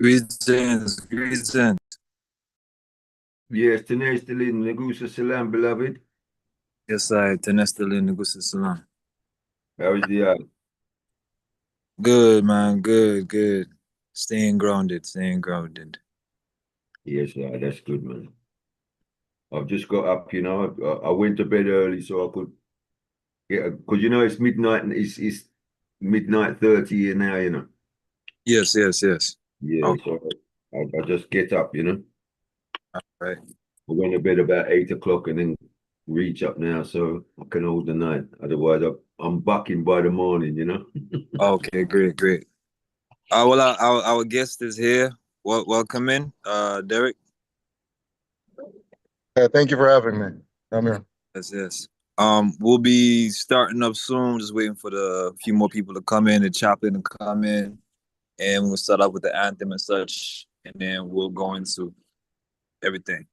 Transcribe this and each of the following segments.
Greetings, greetings. Yes, tenesh tilin negusa salam, beloved. Yes, I Tenestalin Negusa Salam. How is the Good, man. Good, good. Staying grounded, staying grounded. Yes, that's good, man. I've just got up, I went to bed early so I could get, because it's midnight and it's midnight 30 here now, Yes, yes, yes. Yeah, Oh, so I just get up. all right. I went to bed about 8 o'clock and then reach up now so I can hold the night. Otherwise, I'm bucking by the morning. Okay, great, great. Well, our guest is here. Welcome in, Derek. Thank you for having me. I'm here. Yes, yes. We'll be starting up soon. Just waiting for the few more people to come in, the chaplain to come in, and we'll start off with the anthem and such, and then we'll go into everything.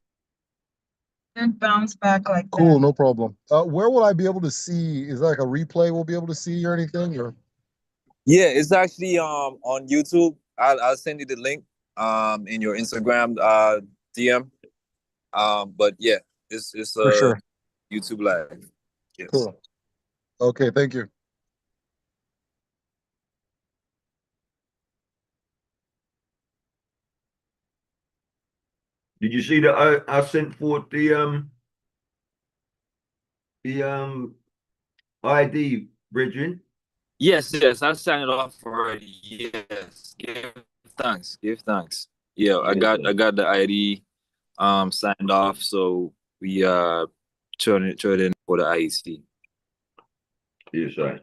And bounce back like Cool, that. no problem. Where will I be able to see? Is that like a replay we'll be able to see or anything? Or Yeah, it's actually on YouTube. I'll send you the link in your Instagram DM. But yeah, it's for sure. YouTube live. Yes. Cool. Okay, thank you. Did you see that I sent forth the ID, brethren? Yes, yes, I signed it off already. Yes. Give thanks. Give thanks. Yeah, I Yes, got the ID signed off, so we turn it in for the IEC. yes, sir.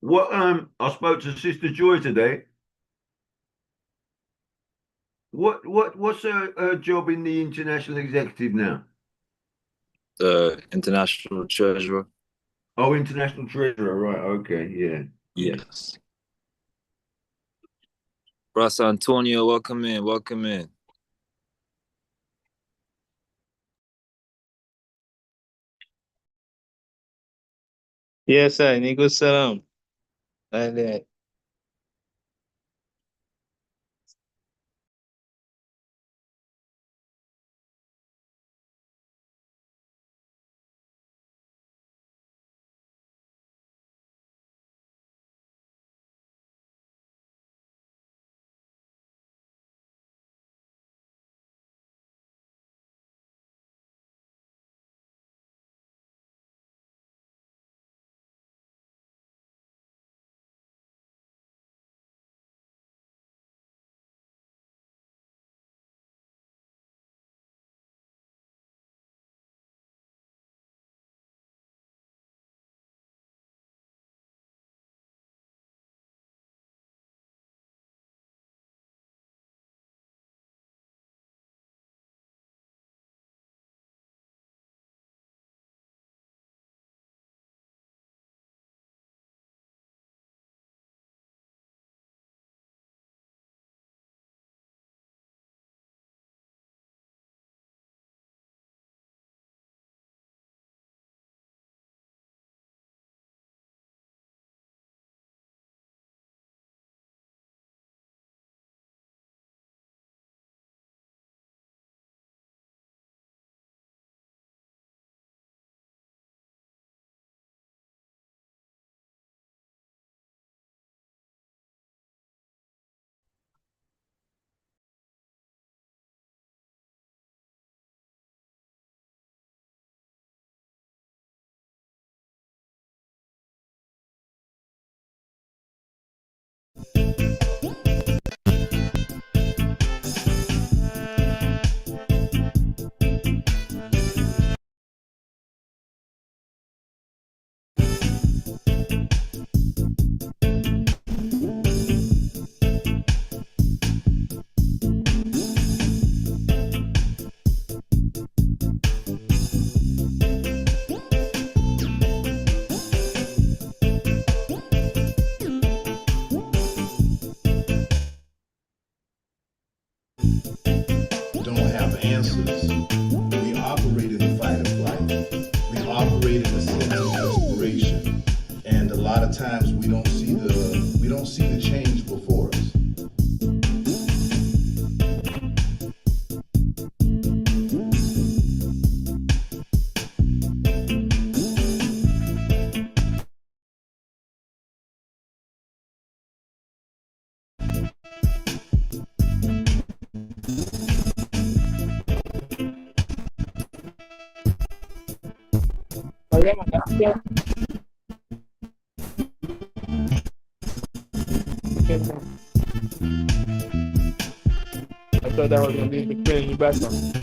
What I spoke to Sister Joy today. What's her job in the international executive now? The international treasurer. Oh, international treasurer, right? Okay, yeah. Yes. Ross Antonio, welcome in, welcome in. Yes, sir. Nico Salam. And don't have answers. We operate in the fight of life. We operate in a sense of desperation. And And a lot of times we don't see the change before us. I thought that was gonna be the clear in the background.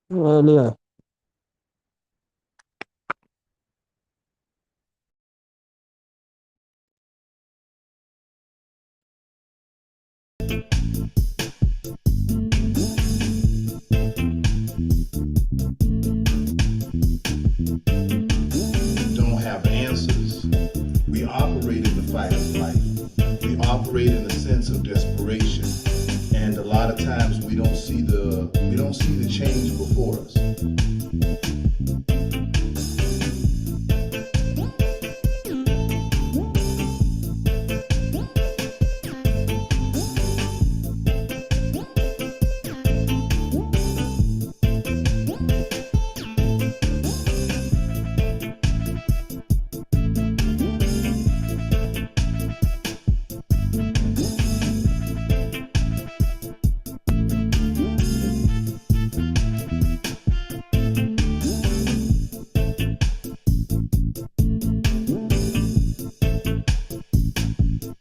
Well, yeah. Don't have answers. We operate in the fight of life. We operate in a sense of desperation. And a lot of times we don't see the change before us.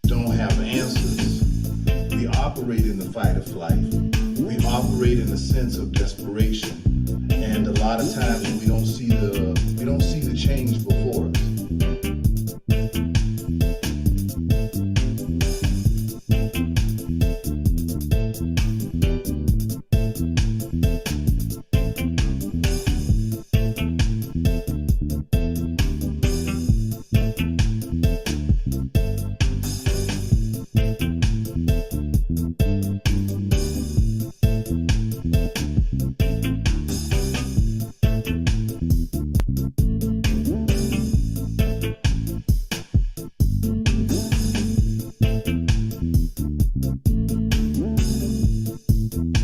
Don't have answers. We operate in the fight of life. We operate in a sense of desperation. And a lot of times we don't see the change before us.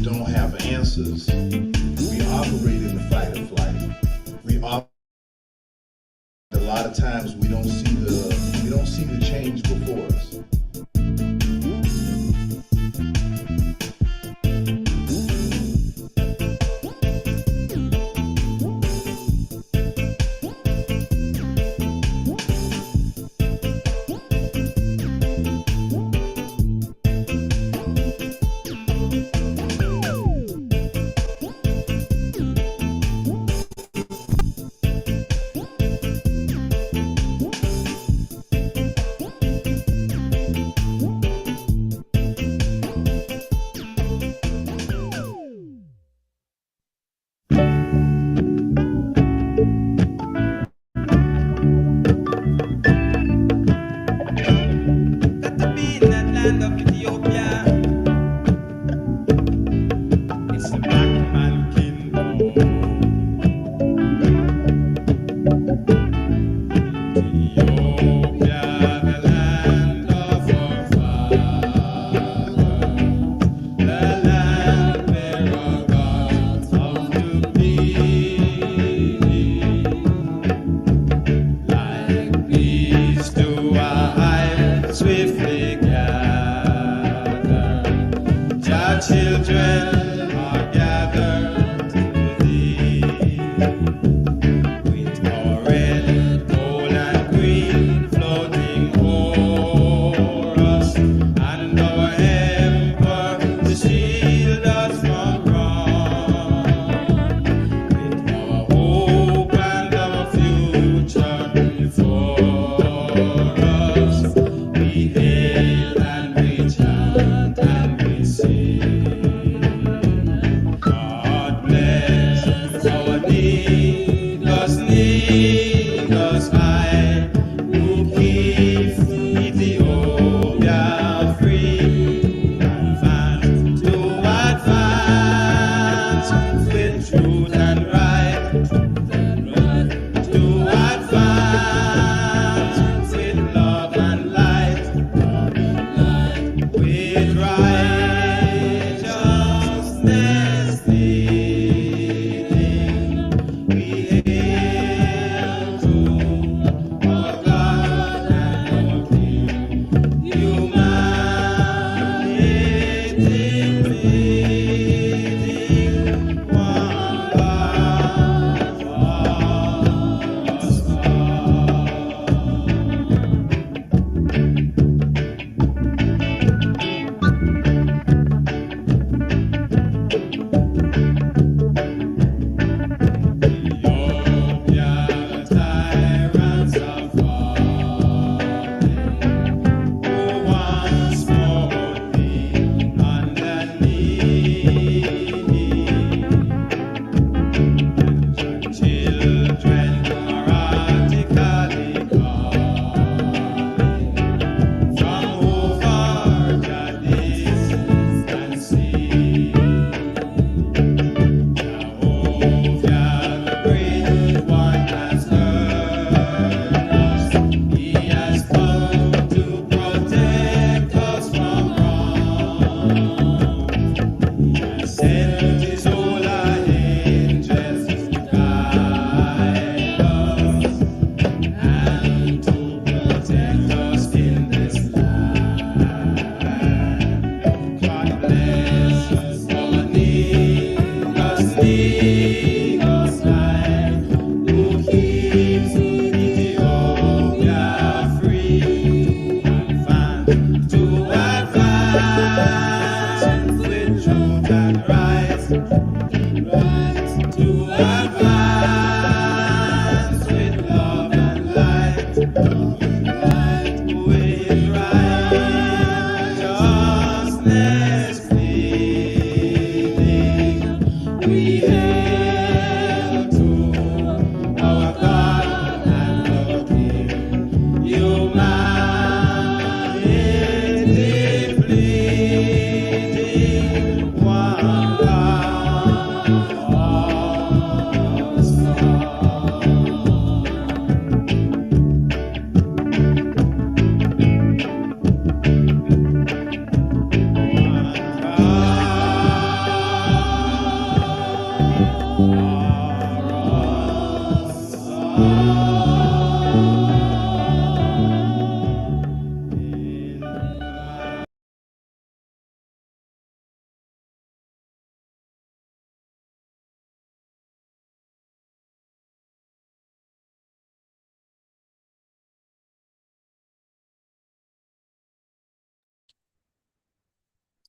Don't have answers. We operate in the fight of life. A lot of times we don't see the change before us.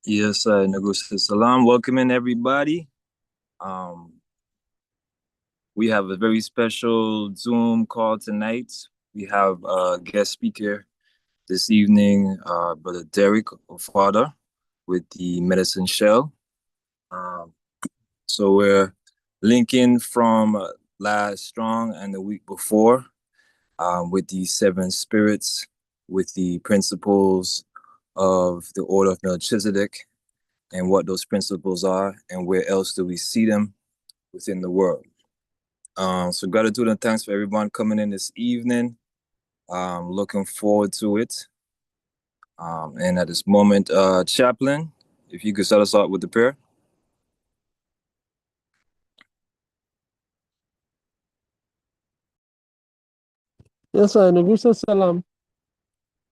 Yes, Nagusa Salam. Welcoming everybody. Um, we have a very special Zoom call tonight. We have a guest speaker this evening, Brother Derek Father with the Medicine Shell. So we're linking from last strong and the week before with the seven spirits, with the principles of the order of Melchizedek and what those principles are and where else do we see them within the world. So gratitude and thanks for everyone coming in this evening. Looking forward to it. And at this moment, Chaplain, if you could start us out with the prayer. Yes, sir. Nagusa salam.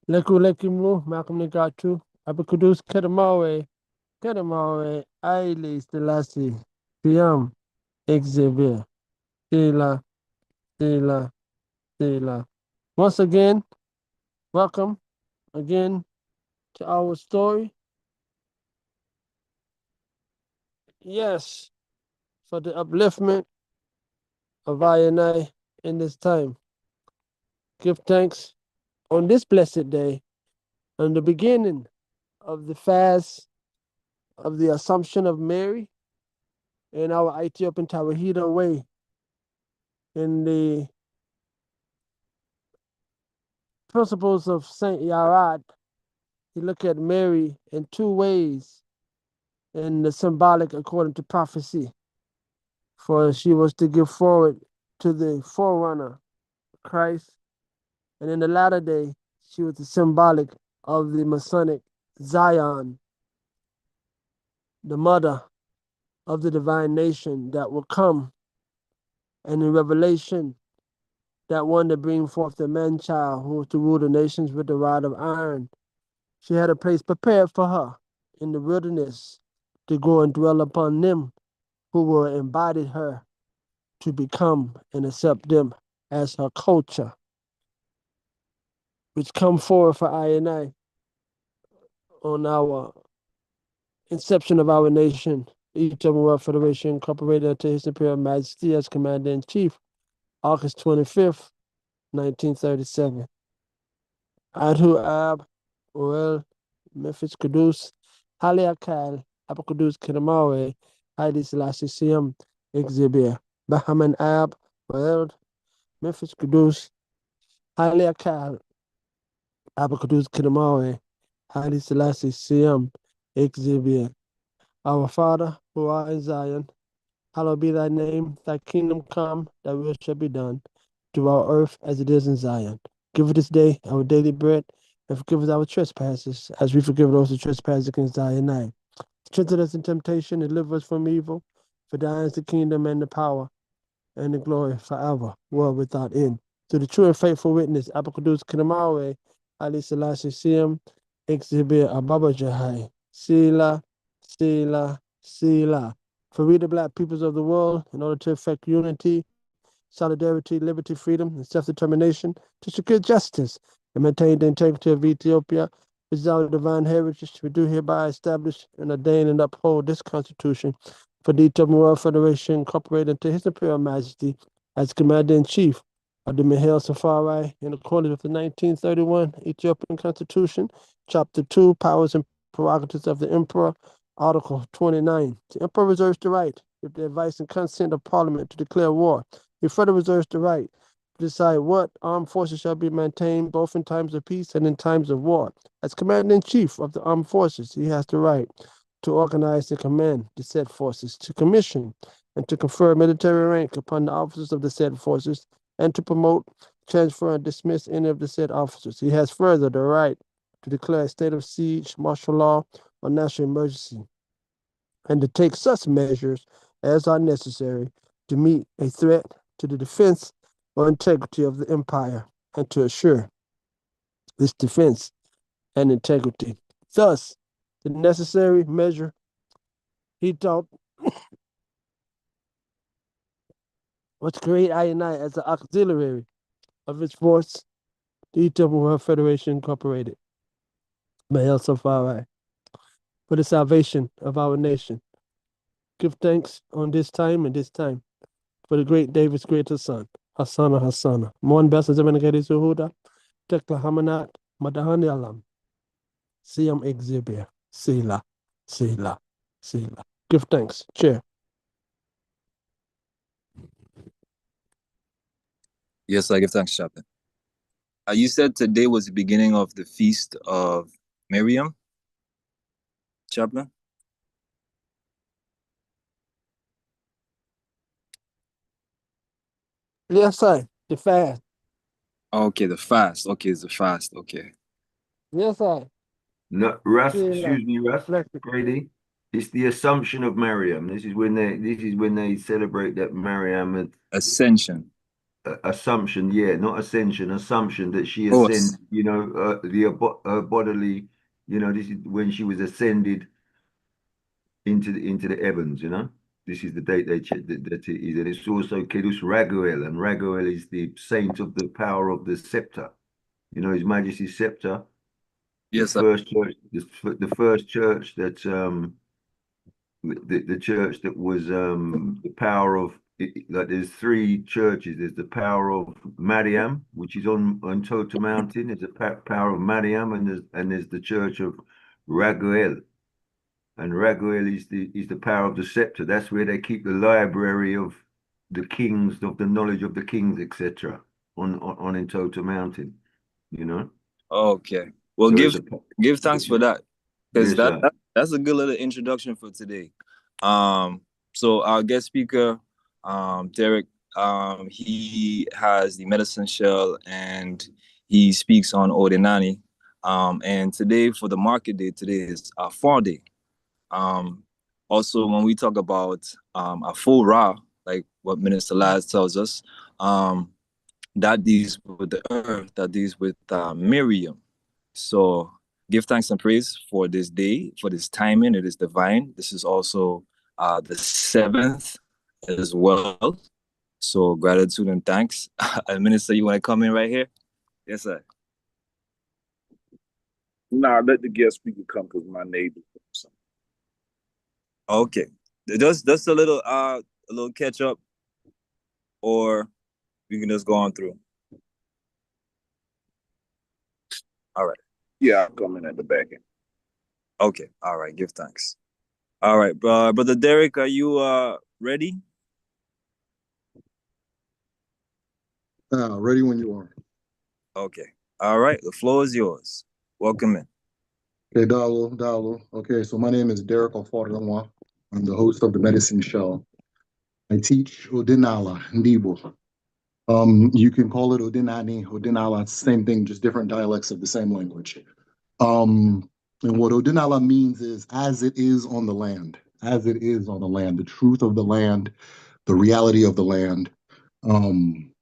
Leku lekimu, makum negatu. Abakudus kedamawe. Kedamawe. Aile stelasi. Piam. Exhibit. Sila. Sila. Sila. Once again, welcome again to our story. Yes, for the upliftment of I and I in this time. Give thanks on this blessed day, on the beginning of the fast of the Assumption of Mary in our Ethiopian Tawahida way. In the principles of Saint Yarad, you look at Mary in two ways in the symbolic according to prophecy. For she was to give forward to the forerunner, Christ, and in the latter day, she was the symbolic of the Masonic Zion, the mother of the divine nation that will come, and in Revelation, that one to bring forth the man-child who was to rule the nations with the rod of iron. She had a place prepared for her in the wilderness to go and dwell upon them who will embody her to become and accept them as her culture, which come forward for I and I on our inception of our nation, Ethiopian World Federation Incorporated to His Imperial Majesty as Commander-in-Chief, August 25th, 1937. Adhu Ab, Orel, Memphis Kudus, Hali Akal, Abakudus Kinamawe, Haile Selassie Siem, Exhibir, Bahaman Ab, Orel, Memphis Kudus, Hali Akal, Abakudus Kinamawe, Haile Selassie Siem, Exhibir. Our Father, who art in Zion, hallowed be thy name, thy kingdom come, thy will shall be done, to our earth as it is in Zion. Give us this day our daily bread, and forgive us our trespasses, as we forgive those who trespass against thy name. Strengthen us in temptation, and deliver us from evil. For thine is the kingdom and the power and the glory forever, world without end. To the true and faithful witness, Abakadus Kinamawe, Ali Selassie Siem, Exhibit Ababa Jahai, Sila, Sila, Sila. For we, the black peoples of the world, in order to effect unity, solidarity, liberty, freedom, and self-determination, to secure justice and maintain the integrity of Ethiopia, which is our divine heritage, we do hereby establish and ordain and uphold this Constitution for the Ethiopian World Federation, incorporated into His Imperial Majesty as Commander-in-Chief, of the Mihail Safari in accordance with the 1931 Ethiopian Constitution, Chapter 2, Powers and Prerogatives of the Emperor, Article 29. The Emperor reserves the right, with the advice and consent of Parliament, to declare war. He further reserves the right to decide what armed forces shall be maintained both in times of peace and in times of war. As Commander-in-Chief of the Armed Forces, he has the right to organize and command the said forces, to commission and to confer military rank upon the officers of the said forces, and to promote, transfer, and dismiss any of the said officers. He has further the right to declare a state of siege, martial law, or national emergency, and to take such measures as are necessary to meet a threat to the defense or integrity of the empire, and to assure this defense and integrity. Thus, the necessary measure he thought was to create I and I as an auxiliary of his force, the Ethiopian World Federation Incorporated, Mahel Safari, for the salvation of our nation. Give thanks on this time and this time for the great David's greatest son, Hassana Hassana. Mon Bessa Zemenagadi Suhuda, Tekla Hamanat, Madahani Alam, Siam Exhibia, Sila, Sila, Sila. Give thanks. Chair. Yes, I give thanks, Chaplain. You said today was the beginning of the feast of Miriam, Chaplain? Yes, sir. The fast. Okay, the fast. Okay, it's the fast. Okay. Yes, sir. No, Russ, Sila. excuse me, Russ, Reflected. Grady. It's the Assumption of Mariam. This is when they celebrate that Mariam had Ascension. assumption, yeah, not ascension, assumption that she Oh, ascended, her bodily, this is when she was ascended into the heavens, This is the date they check that it is. And it's also Kedus Raguel, and Raguel is the saint of the power of the scepter. His Majesty's scepter. yes, The first church, the first church that the church that was the power of like there's three churches. There's the power of Mariam, which is on Tota Mountain. There's the power of Mariam, and there's the church of Raguel. And Raguel is the power of the scepter. That's where they keep the library of the kings, of the knowledge of the kings, etc. on in Tota Mountain. Okay. Well, So give thanks for that, because yes, that's a good little introduction for today. So our guest speaker, Derek, he has the medicine shell and he speaks on Ordinani. And today for the market day, today is our fall day. Also, when we talk about a full Ra, like what Minister Laz tells us, that deals with the earth, that deals with Miriam. So give thanks and praise for this day, for this timing. It is divine. This is also the 7th as well. So gratitude and thanks. Minister, you want to come in right here? Yes, sir. Nah, let the guest speaker come because my neighbor. Okay. Just a little catch up, or we can just go on through. All right. Yeah, I'm coming at the back end. Okay. All right. Give thanks. All right, Brother Derek, are you ready? Ready when you are. Okay. All right. The floor is yours. Welcome in. Okay, Dalo. Okay, so my name is Derek Oforanwa. I'm the host of the Medicine Show. I teach Odinala, Ndibo. You can call it Odinani, Odinala, it's the same thing, just different dialects of the same language. And what Odinala means is as it is on the land, as it is on the land, the truth of the land, the reality of the land,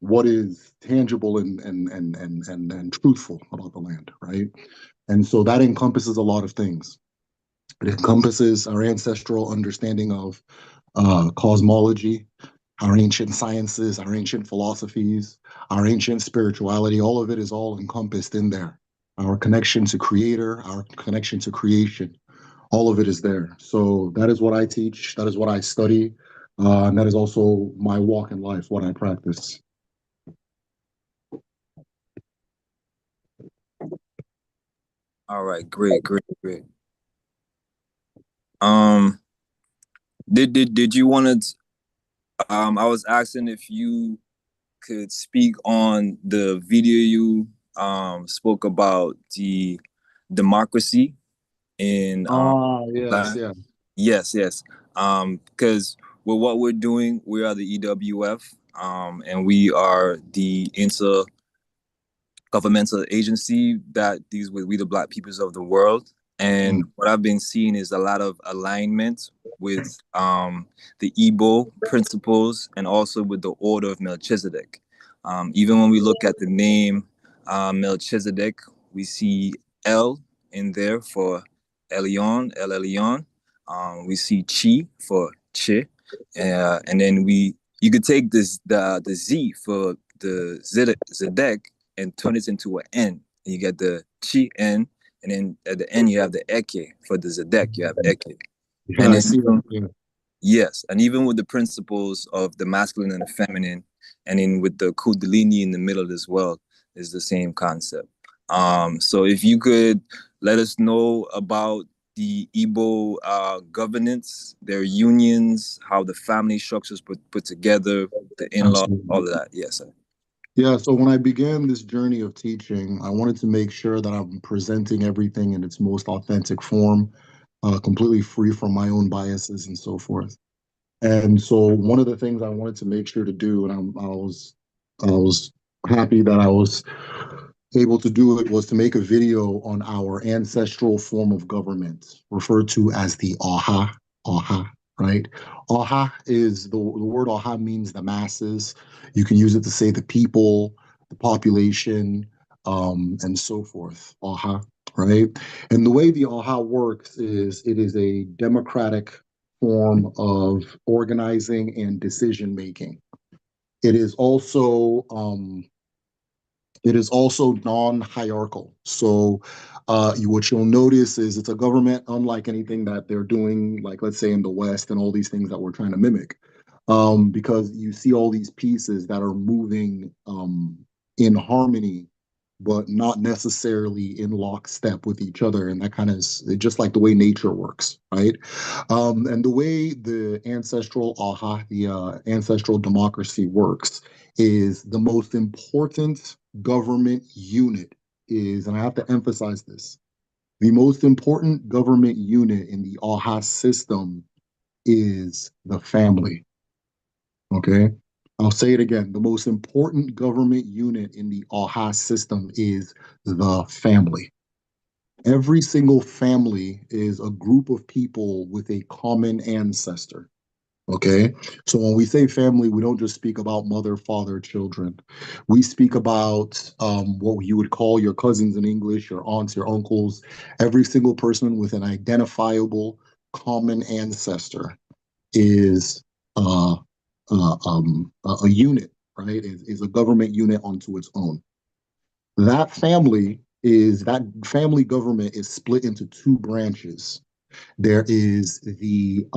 what is tangible and truthful about the land, right? And so that encompasses a lot of things. It encompasses our ancestral understanding of cosmology, our ancient sciences, our ancient philosophies, our ancient spirituality. All of it is all encompassed in there. Our connection to Creator, our connection to creation, all of it is there. So that is what I teach. That is what I study. And that is also my walk in life, what I practice. All right, great, great, great. Um, did you want to? I was asking if you could speak on the video you spoke about the democracy in Yes, Black. yeah. Yes, yes. Because with what we're doing, we are the EWF, and we are the governmental agency that deals with we the Black peoples of the world. And Mm, what I've been seeing is a lot of alignment with the Igbo principles and also with the order of Melchizedek. Even when we look at the name Melchizedek, we see El in there for Elion, El Elyon. We see Chi for Chi, and then you could take the Z for the Zedek and turn it into an N. And you get the Chi N, and then at the end you have the Eke for the Zedek. You have Eke, yeah, and I then see that. Yeah. yes, and even with the principles of the masculine and the feminine, and then with the Kundalini in the middle as well, is the same concept. So if you could let us know about the Igbo governance, their unions, how the family structures put together, the in-law, all Absolutely. of that. Yes, sir. Yeah, so when I began this journey of teaching, I wanted to make sure that I'm presenting everything in its most authentic form, completely free from my own biases and so forth. And so one of the things I wanted to make sure to do, and I was happy that I was able to do it, was to make a video on our ancestral form of government, referred to as the Aha, Aha, right? Aha is the word Aha means the masses. You can use it to say the people, the population, and so forth. Aha, right? And the way the Aha works is it is a democratic form of organizing and decision making. It is also non-hierarchical. So what you'll notice is it's a government unlike anything that they're doing, like let's say in the West and all these things that we're trying to mimic. Because you see all these pieces that are moving in harmony, but not necessarily in lockstep with each other. And that kind of is just like the way nature works, right? And the way the ancestral aha, the ancestral democracy works is the most important government unit is, and I have to emphasize this, the most important government unit in the AHA system is the family. Okay. I'll say it again. The most important government unit in the AHA system is the family. Every single family is a group of people with a common ancestor. Okay. So when we say family, we don't just speak about mother, father, children. We speak about what you would call your cousins in English, your aunts, your uncles, every single person with an identifiable common ancestor is a unit, right? Is a government unit unto its own. That family government is split into two branches. There is the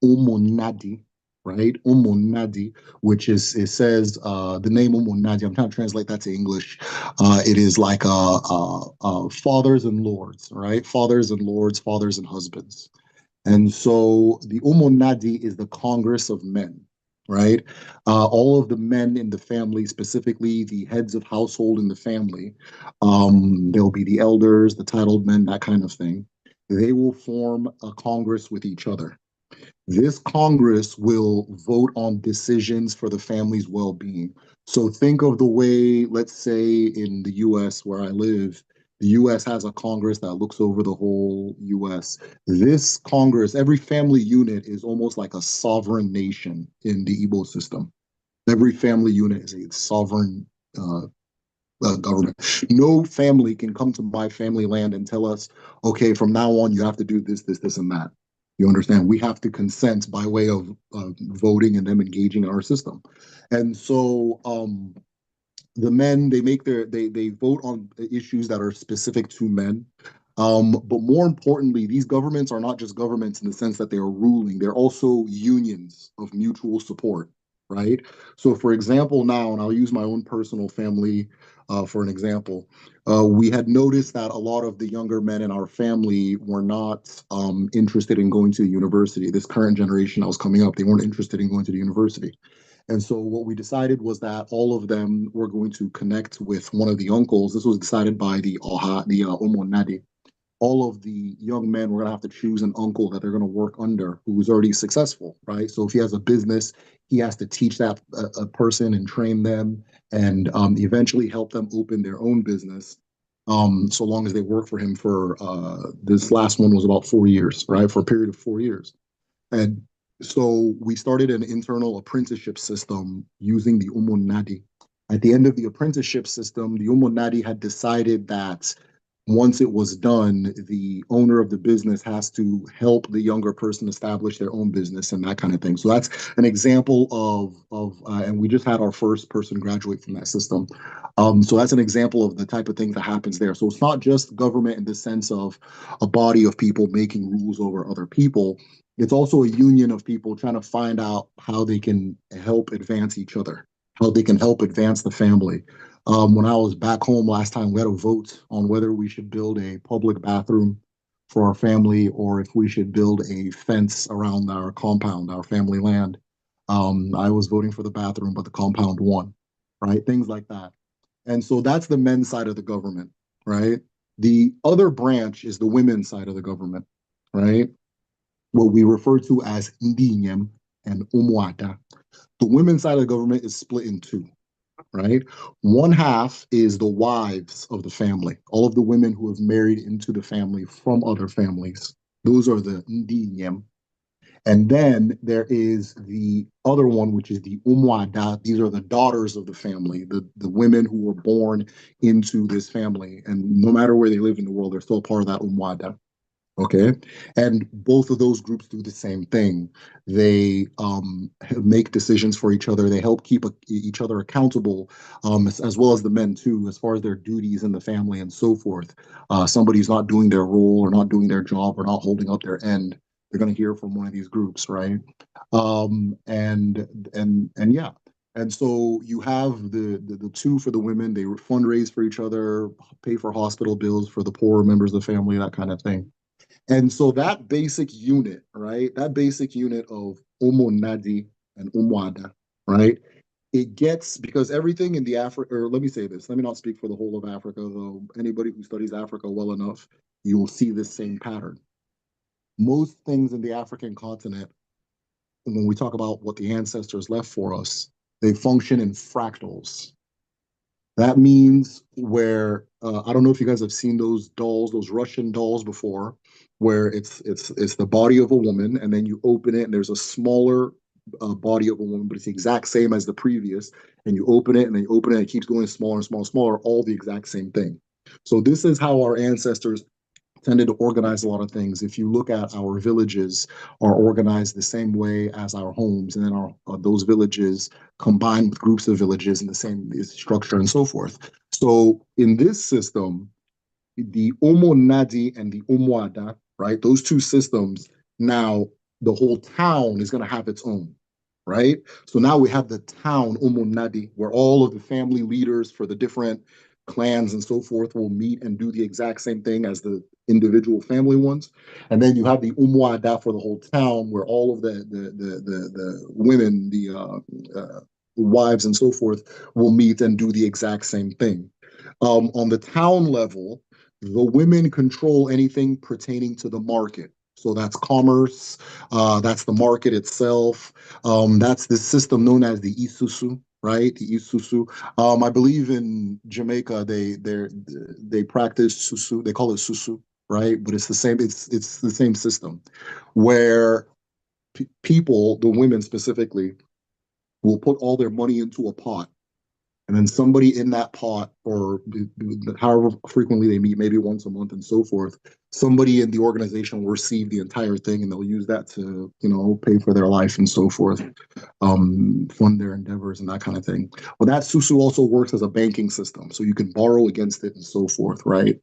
Umunadi, right? Umunadi, which is it says the name Umunadi. I'm trying to translate that to English. It is like fathers and lords, right? Fathers and lords, fathers and husbands. And so the Umunadi is the Congress of Men, right? All of the men in the family, specifically the heads of household in the family, there'll be the elders, the titled men, that kind of thing. They will form a Congress with each other. This Congress will vote on decisions for the family's well being. So think of the way, let's say in the US where I live, the US has a Congress that looks over the whole US. This Congress, every family unit is almost like a sovereign nation in the Igbo system. Every family unit is a sovereign government. No family can come to my family land and tell us, okay, from now on, you have to do this, this, this, and that. You understand? We have to consent by way of voting and them engaging in our system. And so the men, they vote on issues that are specific to men. But more importantly, these governments are not just governments in the sense that they are ruling, they're also unions of mutual support. right? So, for example, now, and I'll use my own personal family for an example, we had noticed that a lot of the younger men in our family were not interested in going to university. This current generation that was coming up, they weren't interested in going to the university. And so what we decided was that all of them were going to connect with one of the uncles. This was decided by the Omo Nadi. All of the young men were going to have to choose an uncle that they're going to work under who's already successful, right? So if he has a business, he has to teach that a person and train them and eventually help them open their own business. So long as they work for him for this last one was about 4 years, right? For a period of 4 years. And so we started an internal apprenticeship system using the Umunadi. At the end of the apprenticeship system, the Umunadi had decided that once it was done, the owner of the business has to help the younger person establish their own business and that kind of thing. So that's an example and we just had our first person graduate from that system. So that's an example of the type of thing that happens there. So it's not just government in the sense of a body of people making rules over other people. It's also a union of people trying to find out how they can help advance each other, how they can help advance the family. When I was back home last time, we had a vote on whether we should build a public bathroom for our family or if we should build a fence around our compound, our family land. I was voting for the bathroom, but the compound won, right? Things like that. And so that's the men's side of the government, right? The other branch is the women's side of the government, right? What we refer to as Ndinyem and Umwata. The women's side of the government is split in two, right? One half is the wives of the family, all of the women who have married into the family from other families. Those are the Ndinyem. And then there is the other one, which is the Umwada. These are the daughters of the family, the women who were born into this family. And no matter where they live in the world, they're still part of that Umwada. Okay. And both of those groups do the same thing. They make decisions for each other. They help keep each other accountable, as well as the men, too, as far as their duties in the family and so forth. Somebody's not doing their role or not doing their job or not holding up their end. They're going to hear from one of these groups, right? And yeah. And so you have the two for the women. They fundraise for each other, pay for hospital bills for the poorer members of the family, that kind of thing. And so that basic unit, right? That basic unit of Omonadi and Umwada, right? It gets because everything in the Africa, or let me say this, let me not speak for the whole of Africa, though anybody who studies Africa well enough, you will see this same pattern. Most things in the African continent, when we talk about what the ancestors left for us, they function in fractals. That means where I don't know if you guys have seen those dolls, those Russian dolls before, where it's the body of a woman, and then you open it, and there's a smaller body of a woman, but it's the exact same as the previous. And you open it, and then you open it, and it keeps going smaller and smaller and smaller, all the exact same thing. So this is how our ancestors tended to organize a lot of things. If you look at our villages are organized the same way as our homes, and then those villages combined with groups of villages in the same structure and so forth. So in this system, the Omo Nadi and the Umwada, right? Those two systems, now the whole town is going to have its own, right? So now we have the town Omo Nadi, where all of the family leaders for the different clans and so forth will meet and do the exact same thing as the individual family ones. And then you have the Umwada for the whole town, where all of the women, the wives and so forth, will meet and do the exact same thing. On the town level, the women control anything pertaining to the market. So that's commerce, that's the market itself. That's the system known as the Isusu, right? The Isusu. I believe in Jamaica they practice susu. They call it susu, right? But it's the same. It's the same system, where people, the women specifically, will put all their money into a pot, and then somebody in that pot, or however frequently they meet, maybe once a month and so forth, somebody in the organization will receive the entire thing, and they'll use that to, pay for their life and so forth, fund their endeavors and that kind of thing. But that susu also works as a banking system, so you can borrow against it and so forth, right?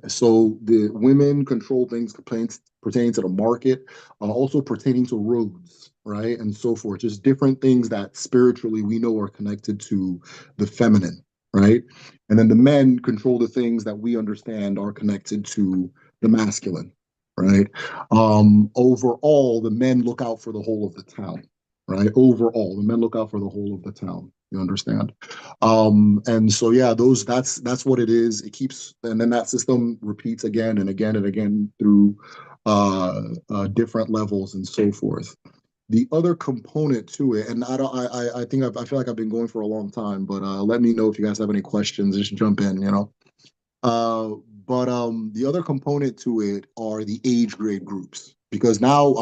So the women control things pertaining to the market, also pertaining to roads. right? And so forth. Just different things that spiritually we know are connected to the feminine, right? And then the men control the things that we understand are connected to the masculine, right? Overall, the men look out for the whole of the town, right? Overall, the men look out for the whole of the town. You understand? And so yeah, that's what it is. It keeps, and then that system repeats again and again and again through different levels and so forth. The other component to it, and I don't, I think I feel like I've been going for a long time, but let me know if you guys have any questions. Just jump in, you know. Uh, but the other component to it are the age grade groups because now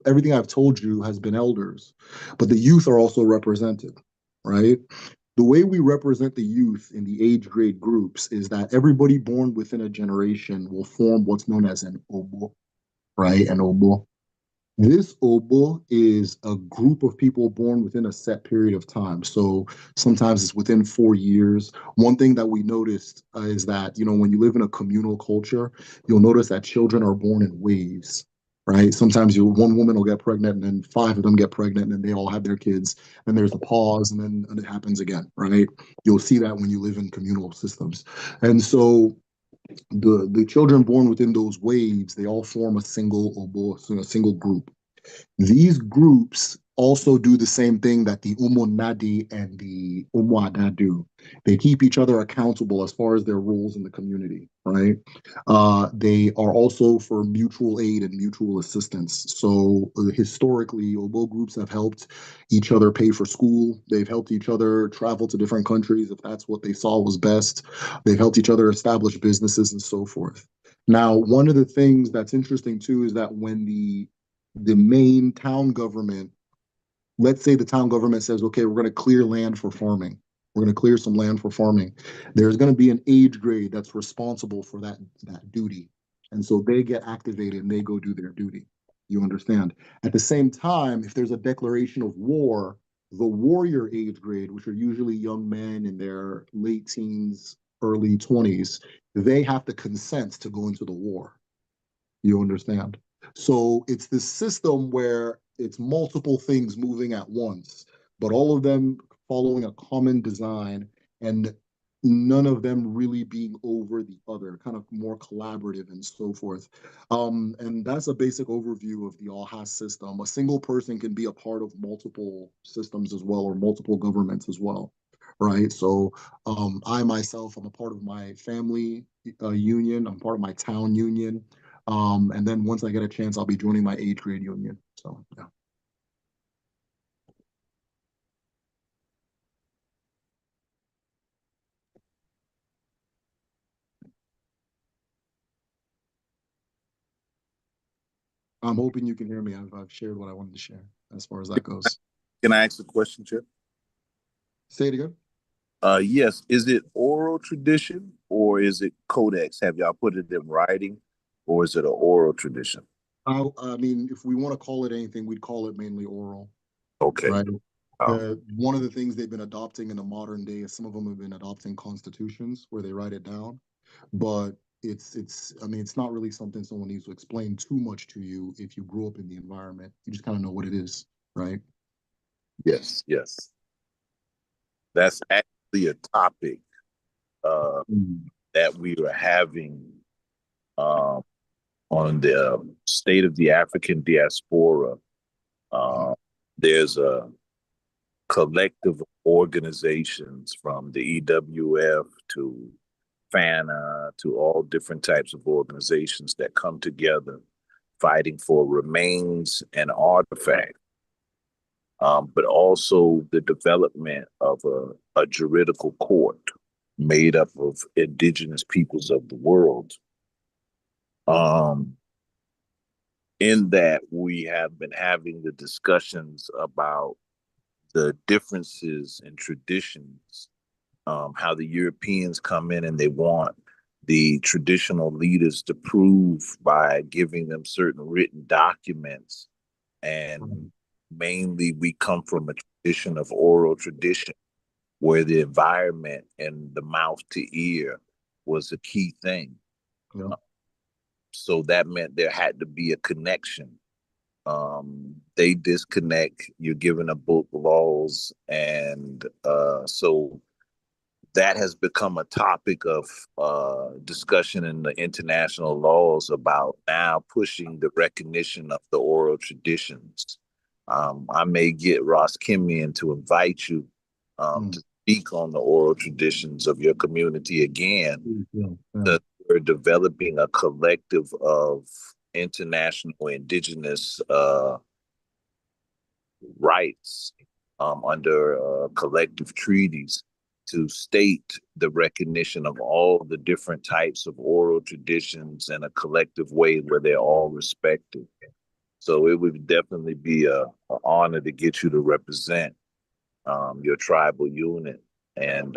everything I've told you has been elders, but the youth are also represented, right? The way we represent the youth in the age grade groups is that everybody born within a generation will form what's known as an obo, right? An obo. This obo is a group of people born within a set period of time. So sometimes it's within 4 years. One thing that we noticed is that, you know, when you live in a communal culture, you'll notice that children are born in waves, right? Sometimes one woman will get pregnant and then five of them get pregnant and they all have their kids. And there's a pause and then it happens again, right? You'll see that when you live in communal systems. And so the children born within those waves, they all form a single obo, so a single group. These groups also do the same thing that the Umonadi and the Umwada do. They keep each other accountable as far as their roles in the community, right? They are also for mutual aid and mutual assistance. So historically, Obo groups have helped each other pay for school. They've helped each other travel to different countries if that's what they saw was best. They've helped each other establish businesses and so forth. Now, one of the things that's interesting too is that when the main town government, let's say the town government says, okay, we're going to clear land for farming. We're going to clear some land for farming. There's going to be an age grade that's responsible for that duty. And so they get activated and they go do their duty. You understand? At the same time, if there's a declaration of war, the warrior age grade, which are usually young men in their late teens, early 20s, they have to consent to go into the war. You understand? So it's this system where it's multiple things moving at once, but all of them following a common design and none of them really being over the other, kind of more collaborative and so forth. And that's a basic overview of the AHA system. A single person can be a part of multiple systems as well, or multiple governments as well, right? So I myself, I'm a part of my family union, I'm part of my town union. And then once I get a chance, I'll be joining my age grade union. So yeah. I'm hoping you can hear me. I've shared what I wanted to share as far as that goes. Can I ask a question, Chip? Say it again. Yes. Is it oral tradition or is it codex? Have y'all put it in writing, or is it an oral tradition? I mean, if we want to call it anything, we'd call it mainly oral, Okay. right? Um, One of the things they've been adopting in the modern day is some of them have been adopting constitutions where they write it down, but it's I mean it's not really something someone needs to explain too much to you if you grew up in the environment. You just kind of know what it is, right? yes, yes. That's actually a topic uh, Mm. that we were having um, on the state of the African diaspora. Uh, there's a collective of organizations from the EWF to FANA to all different types of organizations that come together fighting for remains and artifacts, but also the development of a juridical court made up of indigenous peoples of the world. Um, in that, we have been having the discussions about the differences in traditions, how the Europeans come in and they want the traditional leaders to prove by giving them certain written documents. And mainly, we come from a tradition of oral tradition where the environment and the mouth to ear was a key thing. Yeah. So that meant there had to be a connection. They disconnect. You're given a book laws, and so that has become a topic of discussion in the international laws about now pushing the recognition of the oral traditions. I may get Ross Kimian to invite you to speak on the oral traditions of your community again. That we're developing a collective of international indigenous rights under collective treaties to state the recognition of all the different types of oral traditions in a collective way where they're all respected. So it would definitely be an honor to get you to represent your tribal unit. And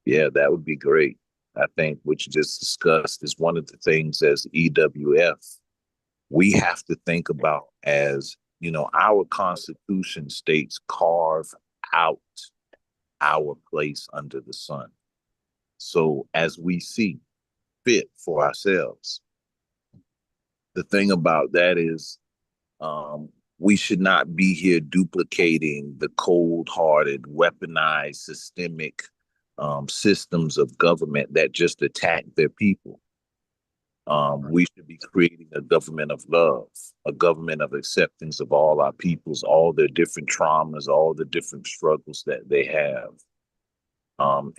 yeah, that would be great. I think what you just discussed is one of the things as EWF we have to think about as, you know, our Constitution states carve out our place under the sun. So as we see fit for ourselves, the thing about that is we should not be here duplicating the cold-hearted, weaponized, systemic systems of government that just attack their people. We should be creating a government of love, a government of acceptance of all our peoples, all their different traumas, all the different struggles that they have.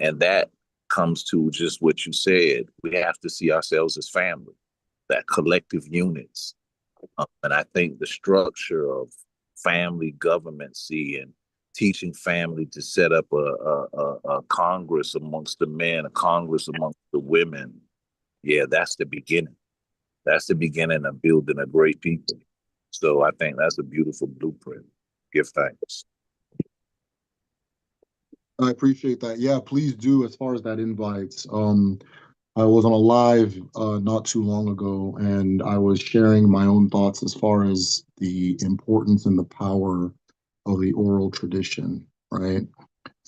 And that comes to just what you said. We have to see ourselves as family, that collective units. And I think the structure of family governmency and teaching family to set up a Congress amongst the men, a Congress amongst the women, yeah, that's the beginning. That's the beginning of building a great people. So I think that's a beautiful blueprint. Give thanks. I appreciate that. Yeah, please do. As far as that invite, I was on a live not too long ago, and I was sharing my own thoughts as far as the importance and the power of the oral tradition, right?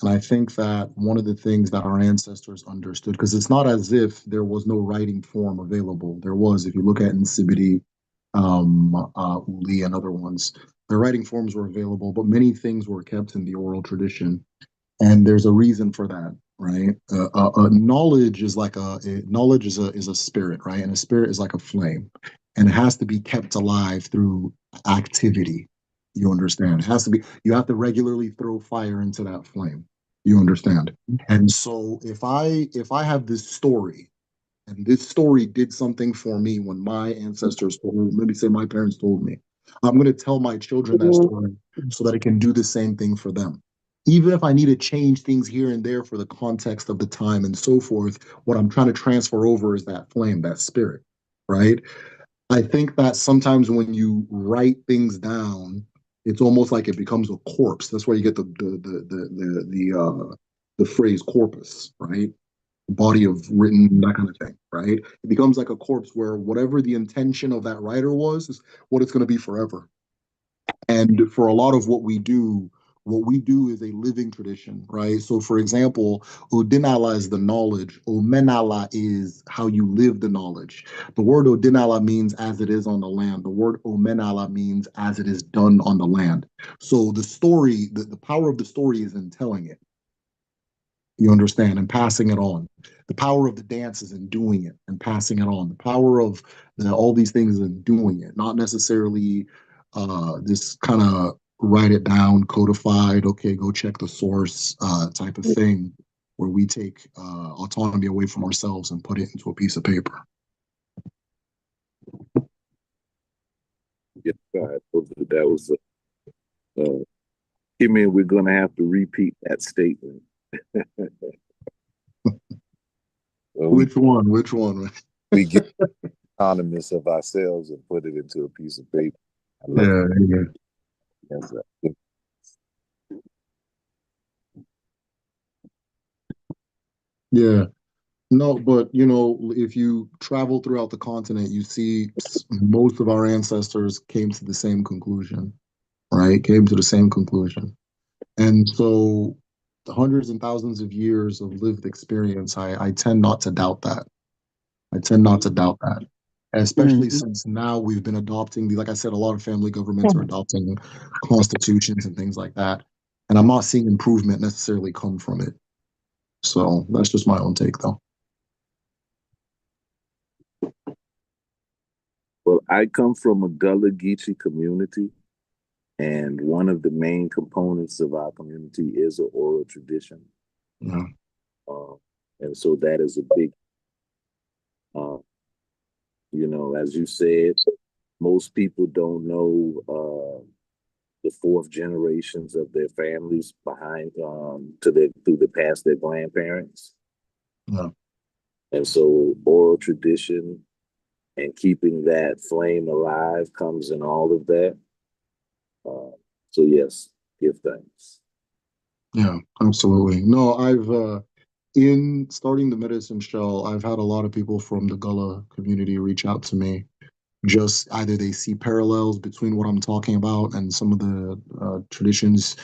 And I think that one of the things that our ancestors understood, because it's not as if there was no writing form available. There was, if you look at Nsibidi, Uli, and other ones, the writing forms were available, but many things were kept in the oral tradition. And there's a reason for that, right? Knowledge is like knowledge is a spirit, right? And a spirit is like a flame, and it has to be kept alive through activity. You understand? It has to be. You have to regularly throw fire into that flame. You understand? And so if I have this story, and this story did something for me when my ancestors told, maybe say my parents told me, I'm going to tell my children that story so that it can do the same thing for them. Even if I need to change things here and there for the context of the time and so forth, what I'm trying to transfer over is that flame, that spirit, right? I think that sometimes when you write things down, it's almost like it becomes a corpse. That's where you get the phrase corpus, right? Body of written, that kind of thing, right? It becomes like a corpse where whatever the intention of that writer was is what it's going to be forever. And for a lot of what we do is a living tradition, right? So, for example, Odinala is the knowledge. Omenala is how you live the knowledge. The word Odinala means as it is on the land. The word Omenala means as it is done on the land. So the story, the power of the story is in telling it. You understand, and passing it on. The power of the dance is in doing it and passing it on. The power of all these things is in doing it, not necessarily this kind of write it down, codified, okay, go check the source type of thing, where we take autonomy away from ourselves and put it into a piece of paper. Yeah, God, that was I mean, we're going to have to repeat that statement. Well, Which one? Which one? we get autonomous of ourselves and put it into a piece of paper. I love Yeah, it. yeah. Yeah. No, but if you travel throughout the continent, you see most of our ancestors came to the same conclusion, right? Came to the same conclusion. And so the hundreds and thousands of years of lived experience, I tend not to doubt that. I tend not to doubt that. especially since now we've been adopting like I said, a lot of family governments are adopting constitutions and things like that. And I'm not seeing improvement necessarily come from it. So that's just my own take, though. Well, I come from a Gullah Geechee community, and one of the main components of our community is an oral tradition. Yeah. And so that is a big, as you said, most people don't know the fourth generations of their families behind through the past their grandparents. Yeah. And so oral tradition and keeping that flame alive comes in all of that. So yes, give thanks. Yeah, absolutely. No, I've in starting the Medicine Shell, I've had a lot of people from the Gullah community reach out to me. Just either they see parallels between what I'm talking about and some of the traditions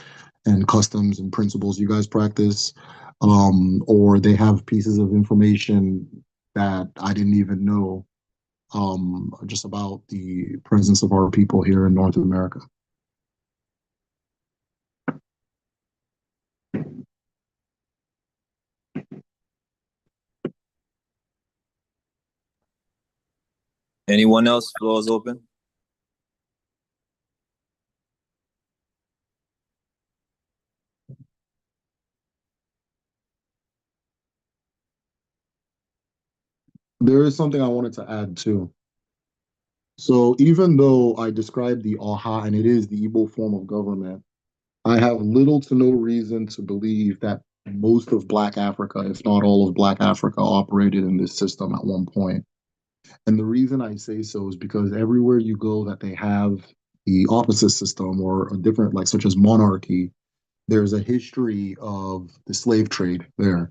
and customs and principles you guys practice, or they have pieces of information that I didn't even know, just about the presence of our people here in North America. Anyone else? Floor is open. There is something I wanted to add too. So even though I described the AHA and it is the Igbo form of government, I have little to no reason to believe that most of Black Africa, if not all of Black Africa, operated in this system at one point. And the reason I say so is because everywhere you go that they have the opposite system or a different, like such as monarchy, there's a history of the slave trade there.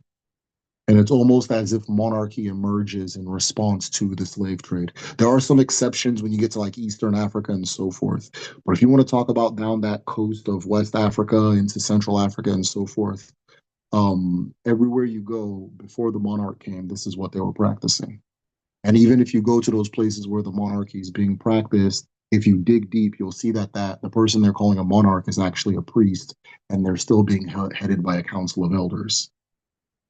And it's almost as if monarchy emerges in response to the slave trade. There are some exceptions when you get to like Eastern Africa and so forth. But if you want to talk about down that coast of West Africa into Central Africa and so forth, everywhere you go before the monarch came, this is what they were practicing. And even if you go to those places where the monarchy is being practiced, if you dig deep, you'll see that the person they're calling a monarch is actually a priest, and they're still being headed by a council of elders,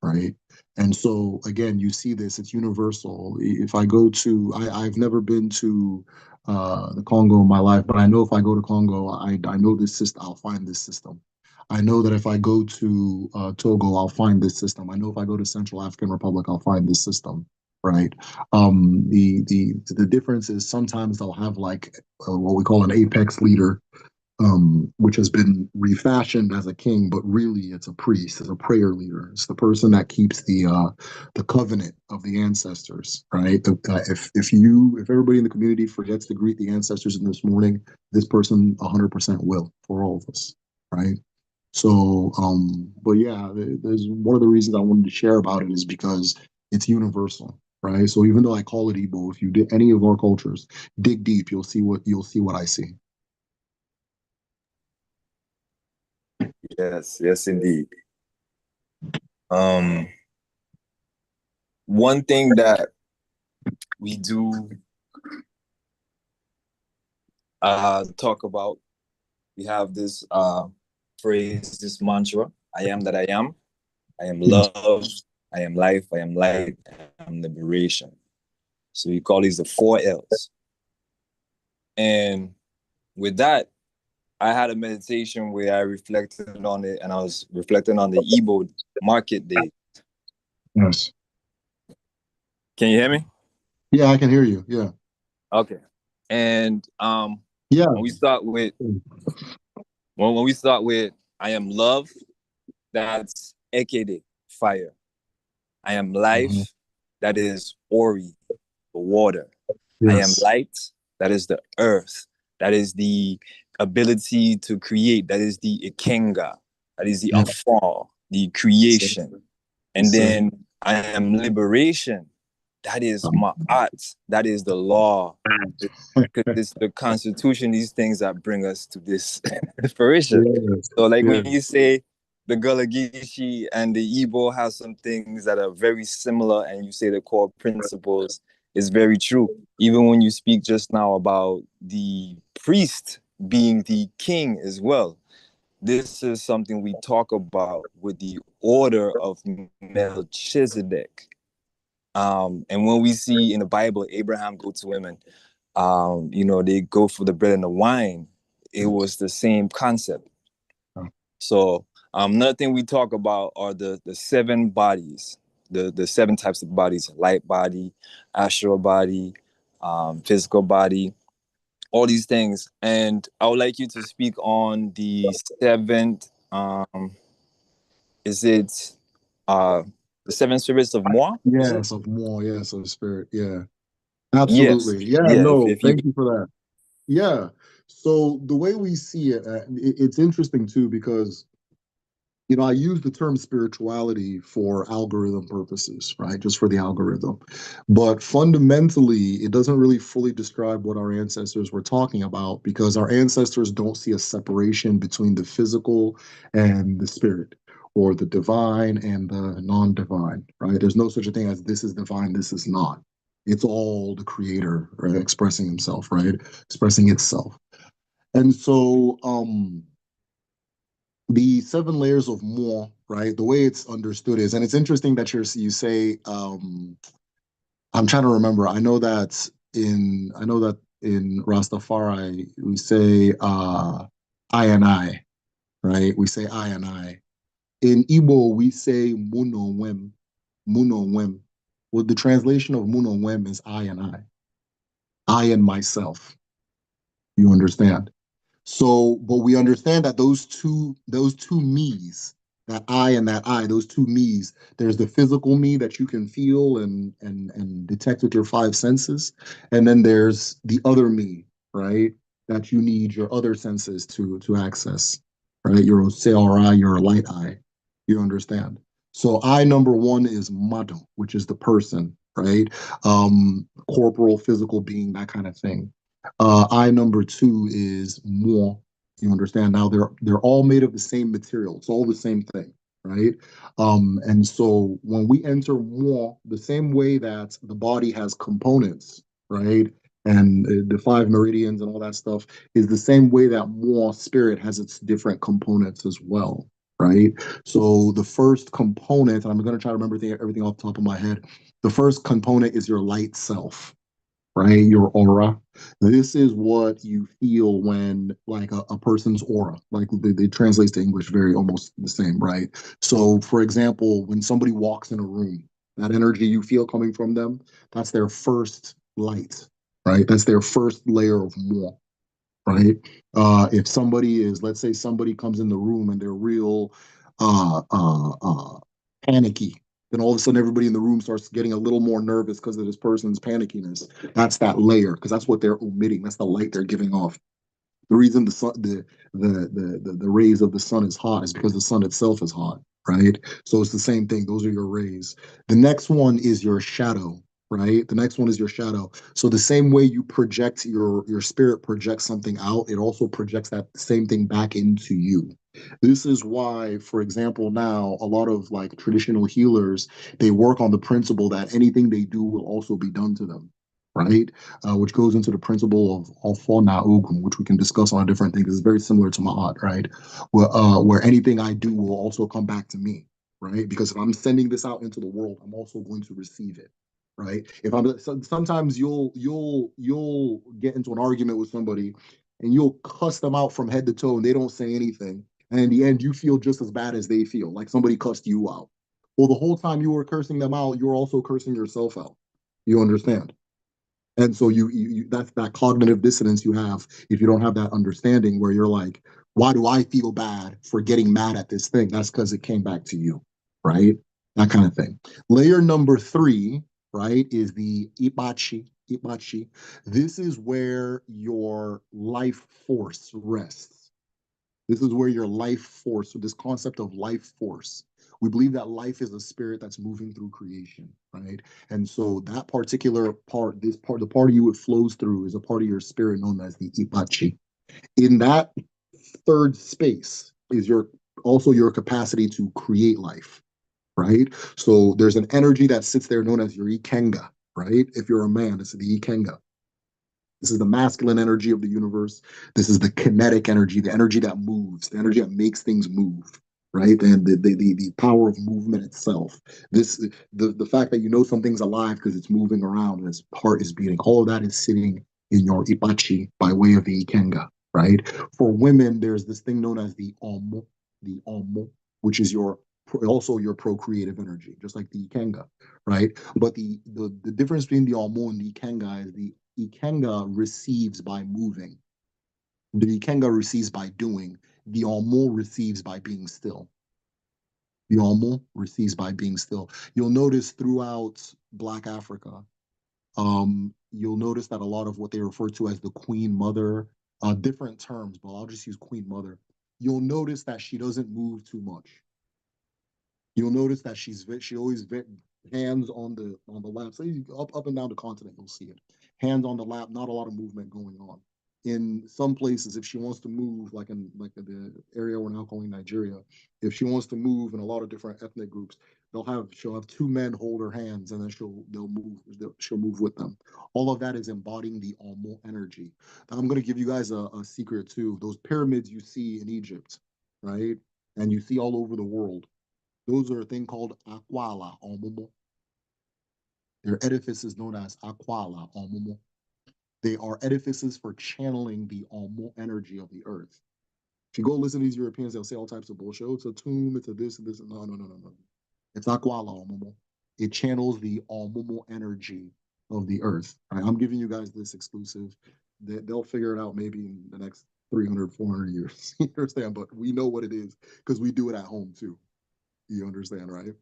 right? And so again, you see this; it's universal. If I go to, I've never been to the Congo in my life, but I know if I go to Congo, I know this system. I'll find this system. I know that if I go to Togo, I'll find this system. I know if I go to Central African Republic, I'll find this system, right? The difference is sometimes they'll have like what we call an apex leader, which has been refashioned as a king, but really it's a priest, it's a prayer leader. It's the person that keeps the covenant of the ancestors, right? If everybody in the community forgets to greet the ancestors in this morning, this person 100% will for all of us, right? So, but yeah, there's one of the reasons I wanted to share about it is because it's universal, right? So even though I call it Igbo, if you did any of our cultures, dig deep, you'll see what I see. Yes, indeed. One thing that we do talk about, we have this phrase, this mantra, I am that I am. I am love, I am life, I am light, I am liberation. So we call these the 4 L's. And with that, I had a meditation where I reflected on it, and I was reflecting on the Igbo market day. Yes. Can you hear me? Yeah, I can hear you. Yeah. Okay. And yeah, when we start with I am love, that's Ekede, fire. I am life, that is Ori, the water. Yes. I am light, that is the earth. That is the ability to create. That is the Ikenga. That is the Afar, the creation. And then I am liberation. That is Ma'at. That is the law. Because it's the Constitution, these things that bring us to this fruition. Yes. So like when you say the Gullah Geechee and the Igbo have some things that are very similar, and you say the core principles, It's very true. Even when you speak just now about the priest being the king as well, this is something we talk about with the order of Melchizedek. And when we see in the Bible, Abraham go to him and, they go for the bread and the wine, it was the same concept. So another thing we talk about are the seven bodies, the seven types of bodies: light body, astral body, physical body, all these things. And I would like you to speak on the seventh. Is it the seven spirits of Moi? Is it? Yes, of more, yes, of spirit. Yeah. Yes. Absolutely. Yeah, Yeah. no, If you thank you for that. Yeah. So the way we see it, it's interesting too, because I use the term spirituality for algorithm purposes, right? Just for the algorithm. But fundamentally, it doesn't really fully describe what our ancestors were talking about, because our ancestors don't see a separation between the physical and the spirit, or the divine and the non-divine, right? There's no such a thing as this is divine, this is not. It's all the creator, right? Expressing himself, right? Expressing itself. And so, the seven layers of more, right? The way it's understood is, and it's interesting that you say, I'm trying to remember. I know that in Rastafari we say I and I, right? We say I and I. In Igbo we say muno wem, muno wem. Well, the translation of muno wem is I and myself. You understand? So, but we understand that those two me's, that I and that I, those two me's, there's the physical me that you can feel and detect with your five senses, and then there's the other me, right? That you need your other senses to access, right? Your CRI, your light eye. You understand? So I number one is Mado, which is the person, right? Corporal, physical being, that kind of thing. I number two is more. You understand? Now they're all made of the same material. It's all the same thing, right? And so when we enter more, the same way that the body has components, right? And the five meridians and all that stuff is the same way that more spirit has its different components as well, right? So the first component, and I'm going to try to remember everything off the top of my head. The first component is your light self, right? Your aura. This is what you feel when, like, a person's aura, like they translates to English very almost the same, right? So, for example, when somebody walks in a room, that energy you feel coming from them, that's their first light, right? That's their first layer of more, right? If somebody is, let's say somebody comes in the room and they're real uh, uh, uh, panicky, then all of a sudden everybody in the room starts getting a little more nervous because of this person's panickiness. That's that layer, because that's what they're emitting. That's the light they're giving off. The reason the sun, the rays of the sun is hot is because the sun itself is hot, right? So it's the same thing. Those are your rays. The next one is your shadow, right? The next one is your shadow. So the same way you project your spirit projects something out, it also projects that same thing back into you. This is why, for example, now a lot of like traditional healers, they work on the principle that anything they do will also be done to them, right? Which goes into the principle of Alpha Ogun, which we can discuss on different things. It's very similar to Ma'at, right? Where anything I do will also come back to me, right? Because if I'm sending this out into the world, I'm also going to receive it, right? If I'm sometimes you'll get into an argument with somebody and you'll cuss them out from head to toe and they don't say anything. And in the end, you feel just as bad as they feel, like somebody cussed you out. Well, the whole time you were cursing them out, you're also cursing yourself out. You understand? And so you that's that cognitive dissonance you have if you don't have that understanding where you're like, why do I feel bad for getting mad at this thing? That's because it came back to you, right? That kind of thing. Layer number three, right, is the ibachi. Ibachi. This is where your life force rests. This is where your life force, so this concept of life force. We believe that life is a spirit that's moving through creation, right? And so that particular part, this part, the part of you it flows through is a part of your spirit known as the Ipachi. In that third space is your also your capacity to create life, right? So there's an energy that sits there known as your Ikenga, right? If you're a man, this is the Ikenga. This is the masculine energy of the universe. This is the kinetic energy, the energy that moves, the energy that makes things move, right? And the power of movement itself. This the fact that you know something's alive because it's moving around and its heart is beating. All of that is sitting in your ipachi by way of the ikenga, right? For women, there's this thing known as the omo, which is your also your procreative energy, just like the ikenga, right? But the difference between the omo and the ikenga is the Ikenga receives by moving. The Ikenga receives by doing. The Omo receives by being still. The Omo receives by being still. You'll notice throughout Black Africa, you'll notice that a lot of what they refer to as the Queen Mother, different terms, but I'll just use Queen Mother. You'll notice that she doesn't move too much. You'll notice that she always hands on the lap. So up and down the continent, you'll see it. Hands on the lap, not a lot of movement going on. In some places, if she wants to move, like in the area we're now calling Nigeria, if she wants to move in a lot of different ethnic groups, she'll have two men hold her hands, and then she'll move with them. All of that is embodying the Omo energy. Now, I'm going to give you guys a secret too. Those pyramids you see in Egypt, right, and you see all over the world, those are a thing called Akwala Omumu. They're edifices known as Akwala Omumu. They are edifices for channeling the Omu energy of the earth. If you go listen to these Europeans, they'll say all types of bullshit. Oh, it's a tomb, it's a this and this. No, no, no, no, no. It's Akwala Omumu. It channels the Omumu energy of the earth. Right? I'm giving you guys this exclusive. They'll figure it out maybe in the next 300, 400 years. You understand? But we know what it is because we do it at home too. You understand, right?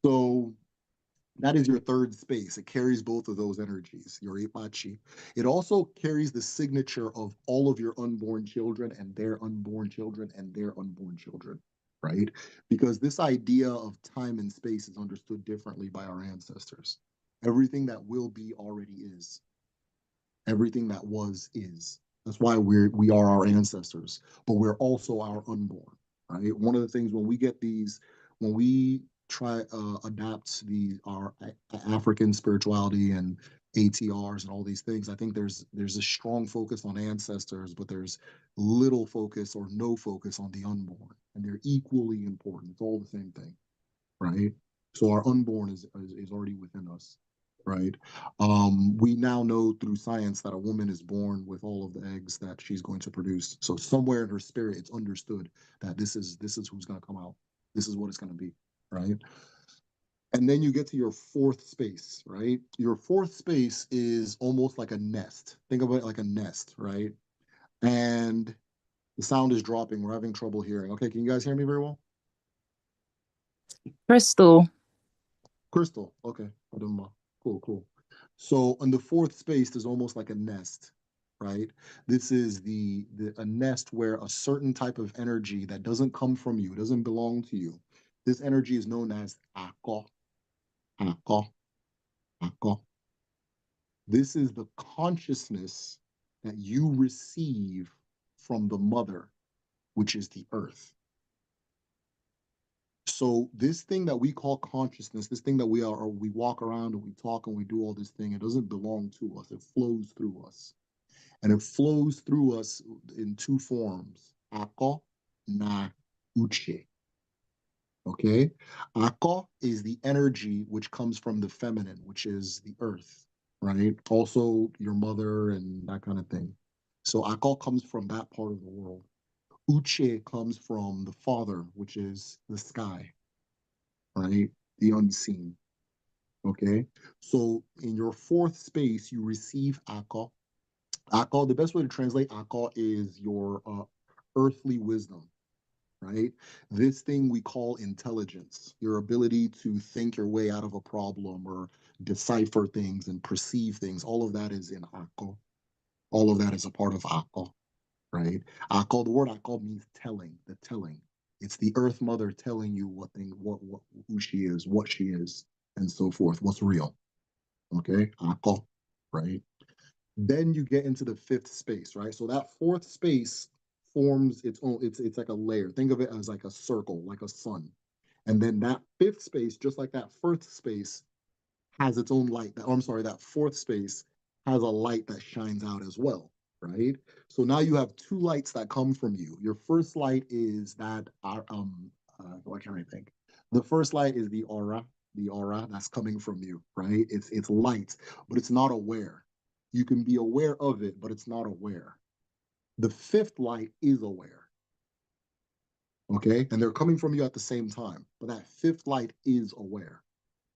So that is your third space. It carries both of those energies, your ipachi. It also carries the signature of all of your unborn children and their unborn children and their unborn children, right? Because this idea of time and space is understood differently by our ancestors. Everything that will be already is. Everything that was is. That's why we are our ancestors, but we're also our unborn, right? One of the things when we try adapt our African spirituality and ATRs and all these things, I think there's a strong focus on ancestors, but there's little focus or no focus on the unborn, and they're equally important. It's all the same thing, right? So our unborn is already within us, right? We now know through science that a woman is born with all of the eggs that she's going to produce. So somewhere in her spirit, it's understood that this is who's going to come out. This is what it's going to be, right? And then you get to your fourth space, right? Your fourth space is almost like a nest. Think of it like a nest, right? And the sound is dropping. We're having trouble hearing. Okay, can you guys hear me very well? Crystal. Crystal. Okay. Cool, cool. So on the fourth space, there's almost like a nest, right? This is a nest where a certain type of energy that doesn't come from you, doesn't belong to you. This energy is known as ako, ako, ako. This is the consciousness that you receive from the mother, which is the earth. So this thing that we call consciousness, this thing that we walk around and we talk and we do all this thing, it doesn't belong to us. It flows through us. And it flows through us in two forms, ako na uche. Okay? Ako is the energy which comes from the feminine, which is the earth, right? Also your mother and that kind of thing. So ako comes from that part of the world. Uche comes from the father, which is the sky, right? The unseen. Okay. So in your fourth space, you receive Akka. Akka, the best way to translate Akka is your earthly wisdom, right? This thing we call intelligence, your ability to think your way out of a problem or decipher things and perceive things. All of that is in Akka. All of that is a part of Akka, right? Akka, the word Akka means telling, the telling. It's the earth mother telling you who she is, what she is, and so forth, what's real. Okay, Akka, right? Then you get into the fifth space, right? So that fourth space forms its own, it's like a layer. Think of it as like a circle, like a sun. And then that fifth space, just like that first space, has its own light. I'm sorry, that fourth space has a light that shines out as well, right? So now you have two lights that come from you. Your first light is that what can I think? The first light is the aura that's coming from you, right? It's light, but it's not aware. You can be aware of it, but it's not aware. The fifth light is aware, okay? And they're coming from you at the same time, but that fifth light is aware,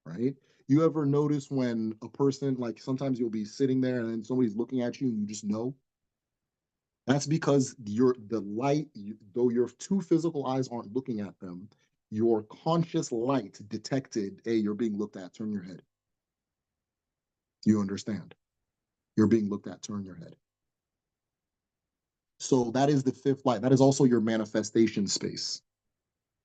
right? You ever notice when a person, like sometimes you'll be sitting there and then somebody's looking at you and you just know? That's because the light, though your two physical eyes aren't looking at them, your conscious light detected, hey, you're being looked at, turn your head. You understand? You're being looked at, turn your head. So that is the fifth light. That is also your manifestation space,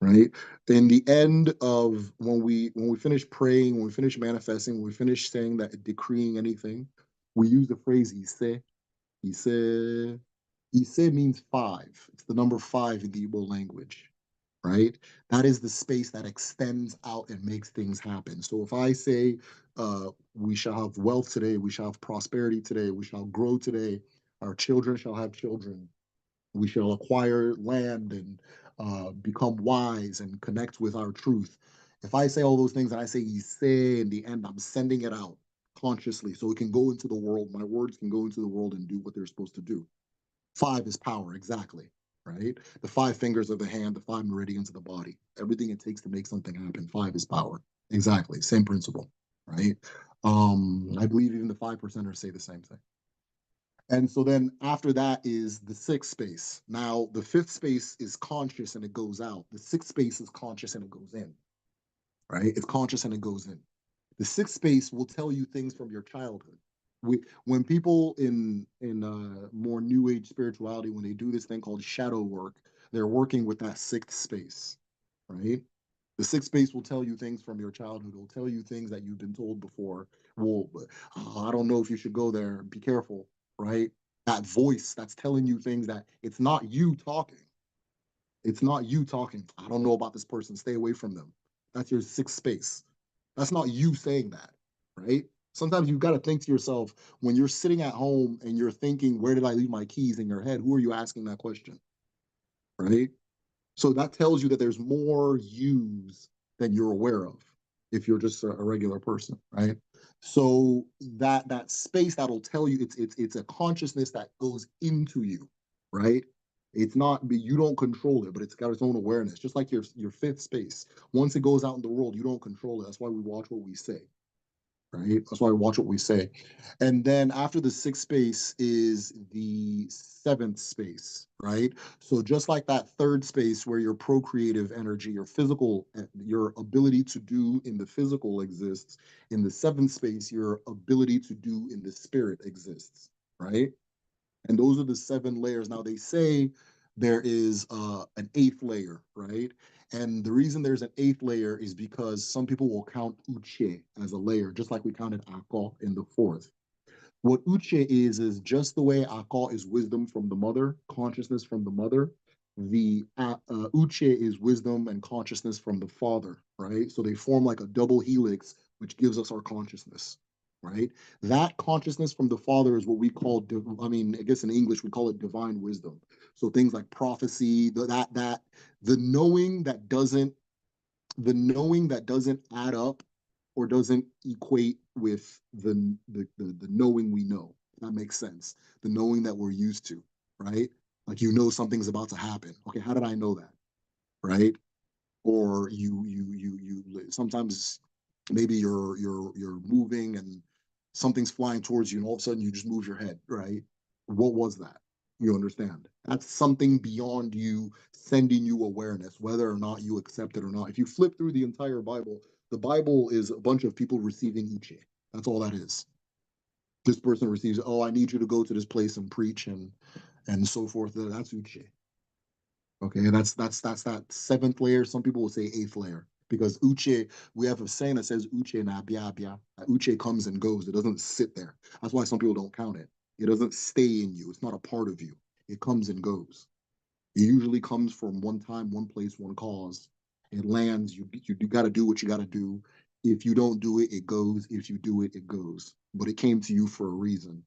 right? In the end of when we finish praying, when we finish manifesting, when we finish saying that decreeing anything, we use the phrase ise. Ise, ise means five. It's the number five in the Igbo language, right? That is the space that extends out and makes things happen. So if I say we shall have wealth today, we shall have prosperity today, we shall grow today, our children shall have children, we shall acquire land and become wise and connect with our truth. If I say all those things and I say ye say in the end, I'm sending it out consciously so it can go into the world. My words can go into the world and do what they're supposed to do. Five is power, exactly, right? The five fingers of the hand, the five meridians of the body, everything it takes to make something happen. Five is power, exactly, same principle, right? I believe even the 5%ers say the same thing. And so then after that is the sixth space. Now, the fifth space is conscious and it goes out. The sixth space is conscious and it goes in, right? It's conscious and it goes in. The sixth space will tell you things from your childhood. When people in more new age spirituality, when they do this thing called shadow work, they're working with that sixth space, right? The sixth space will tell you things from your childhood. It will tell you things that you've been told before. Well, I don't know if you should go there. Be careful, right? That voice that's telling you things that it's not you talking. It's not you talking. I don't know about this person. Stay away from them. That's your sixth space. That's not you saying that, right? Sometimes you've got to think to yourself when you're sitting at home and you're thinking, where did I leave my keys in your head? Who are you asking that question, right? So that tells you that there's more yous than you're aware of if you're just a regular person, right? So that space that'll tell you it's a consciousness that goes into you, right? It's not you don't control it, but it's got its own awareness, just like your fifth space. Once it goes out in the world, you don't control it. That's why we watch what we say, right? That's why we watch what we say. And then after the sixth space is the seventh space, right? So just like that third space where your procreative energy, your physical, your ability to do in the physical exists, in the seventh space, your ability to do in the spirit exists, right? And those are the seven layers. Now they say there is an eighth layer, right? And the reason there's an eighth layer is because some people will count Uche as a layer, just like we counted Akko in the fourth. What Uche is just the way Akko is wisdom from the mother, consciousness from the mother. The Uche is wisdom and consciousness from the father, right? So they form like a double helix, which gives us our consciousness, right? That consciousness from the father is what we call, I mean, I guess in English we call it divine wisdom. So things like prophecy, the knowing that doesn't add up or doesn't equate with the knowing we know. If that makes sense. The knowing that we're used to, right? Like something's about to happen. Okay, how did I know that? Right? Or you sometimes maybe you're moving and something's flying towards you and all of a sudden you just move your head, right? What was that? You understand? That's something beyond you sending you awareness, whether or not you accept it or not. If you flip through the entire Bible, the Bible is a bunch of people receiving Uche. That's all that is. This person receives, oh, I need you to go to this place and preach and so forth. That's Uche. Okay, that's that seventh layer. Some people will say eighth layer because Uche, we have a saying that says Uche na bia bia. Uche comes and goes. It doesn't sit there. That's why some people don't count it. It doesn't stay in you. It's not a part of you. It comes and goes. It usually comes from one time, one place, one cause. It lands. You got to do what you got to do. if you don't do it, it goes. If you do it, it goes. But it came to you for a reason,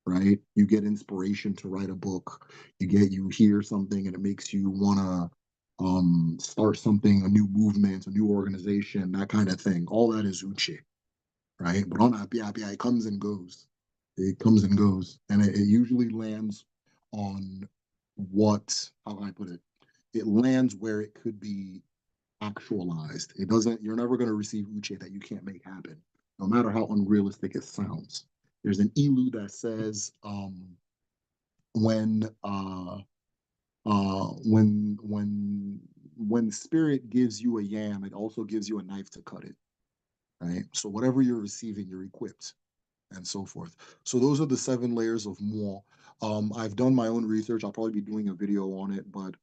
right? You get inspiration to write a book. You hear something and it makes you want to start something, a new movement, a new organization, that kind of thing. All that is uche, right? But on Apia, it comes and goes. It comes and goes. And it usually lands on how can I put it? It lands where it could be actualized. It doesn't, you're never going to receive uche that you can't make happen, no matter how unrealistic it sounds. There's an ilu that says when when spirit gives you a yam, it also gives you a knife to cut it, right? So whatever you're receiving, you're equipped and so forth. So those are the 7 layers of more. I've done my own research. I'll probably be doing a video on it, but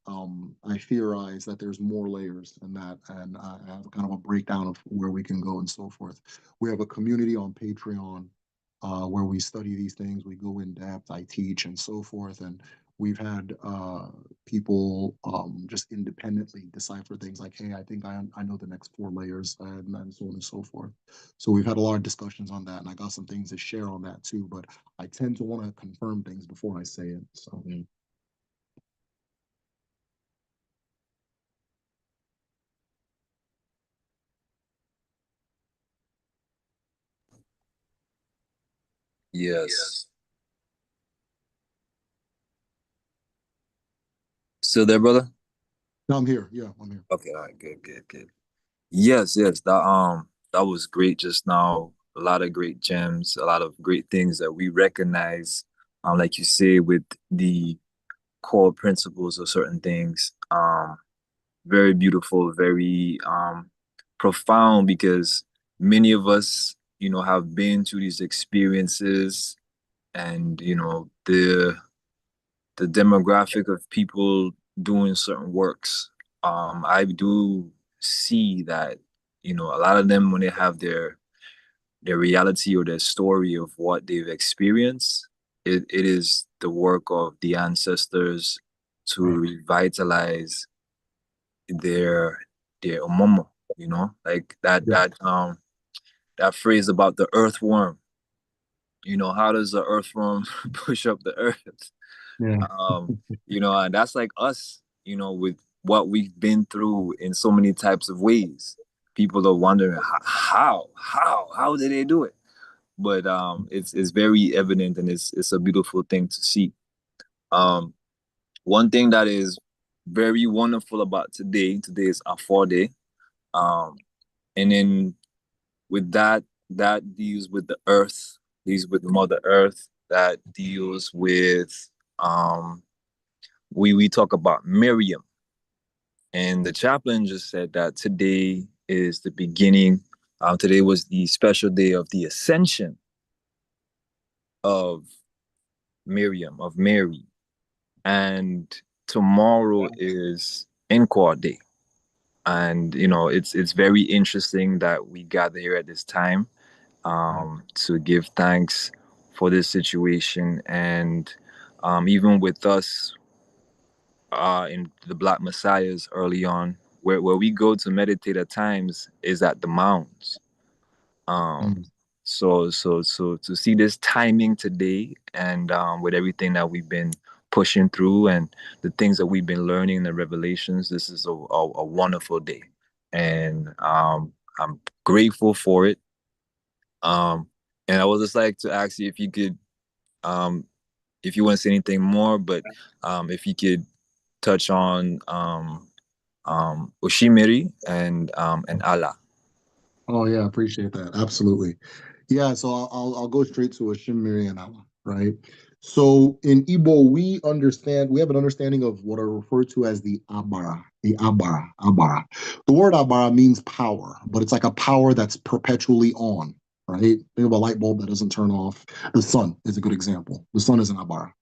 I theorize that there's more layers than that, and I have kind of a breakdown of where we can go and so forth. We have a community on Patreon where we study these things. We go in depth. I teach and so forth, and we've had people just independently decipher things like, hey, I think I know the next 4 layers, and so on and so forth. So we've had a lot of discussions on that, and I got some things to share on that too. But I tend to want to confirm things before I say it. So Yes. Still there, brother? no, I'm here. Yeah, I'm here. Okay, all right, good, good, good. Yes, yes, that was great just now. A lot of great gems, a lot of great things that we recognize, like you say, with the core principles of certain things. Very beautiful, very profound because many of us, have been through these experiences and the demographic of people doing certain works. I do see that, a lot of them when they have their reality or their story of what they've experienced, it is the work of the ancestors to Right. revitalize their momo, like that Yeah. that phrase about the earthworm. How does the earthworm push up the earth? Yeah. And that's like us, with what we've been through in so many types of ways. People are wondering how did they do it? But it's very evident, and it's a beautiful thing to see. Um, One thing that is very wonderful about today is a 4 day. And then with that deals with the earth, deals with Mother Earth, that deals with we talk about Miriam. And the chaplain just said that today is the beginning. Today was the special day of the ascension of Miriam, of Mary. And tomorrow is Encore Day. And it's very interesting that we gather here at this time to give thanks for this situation. And even with us in the Black Messiahs early on, where we go to meditate at times is at the mounds. Mm. So to see this timing today, and with everything that we've been pushing through and the things that we've been learning in the revelations, this is a wonderful day, and I'm grateful for it. And I would just like to ask you if you could, if you want to say anything more, but if you could touch on Oshimiri and Allah. Oh yeah, appreciate that. Absolutely. Yeah, so I'll go straight to a Shinmiri and Allah, right? So in Igbo, we have an understanding of what are referred to as the Abara. The word Abara means power, but it's like a power that's perpetually on, right? Think of a light bulb that doesn't turn off. The sun is a good example. The sun is an Abara,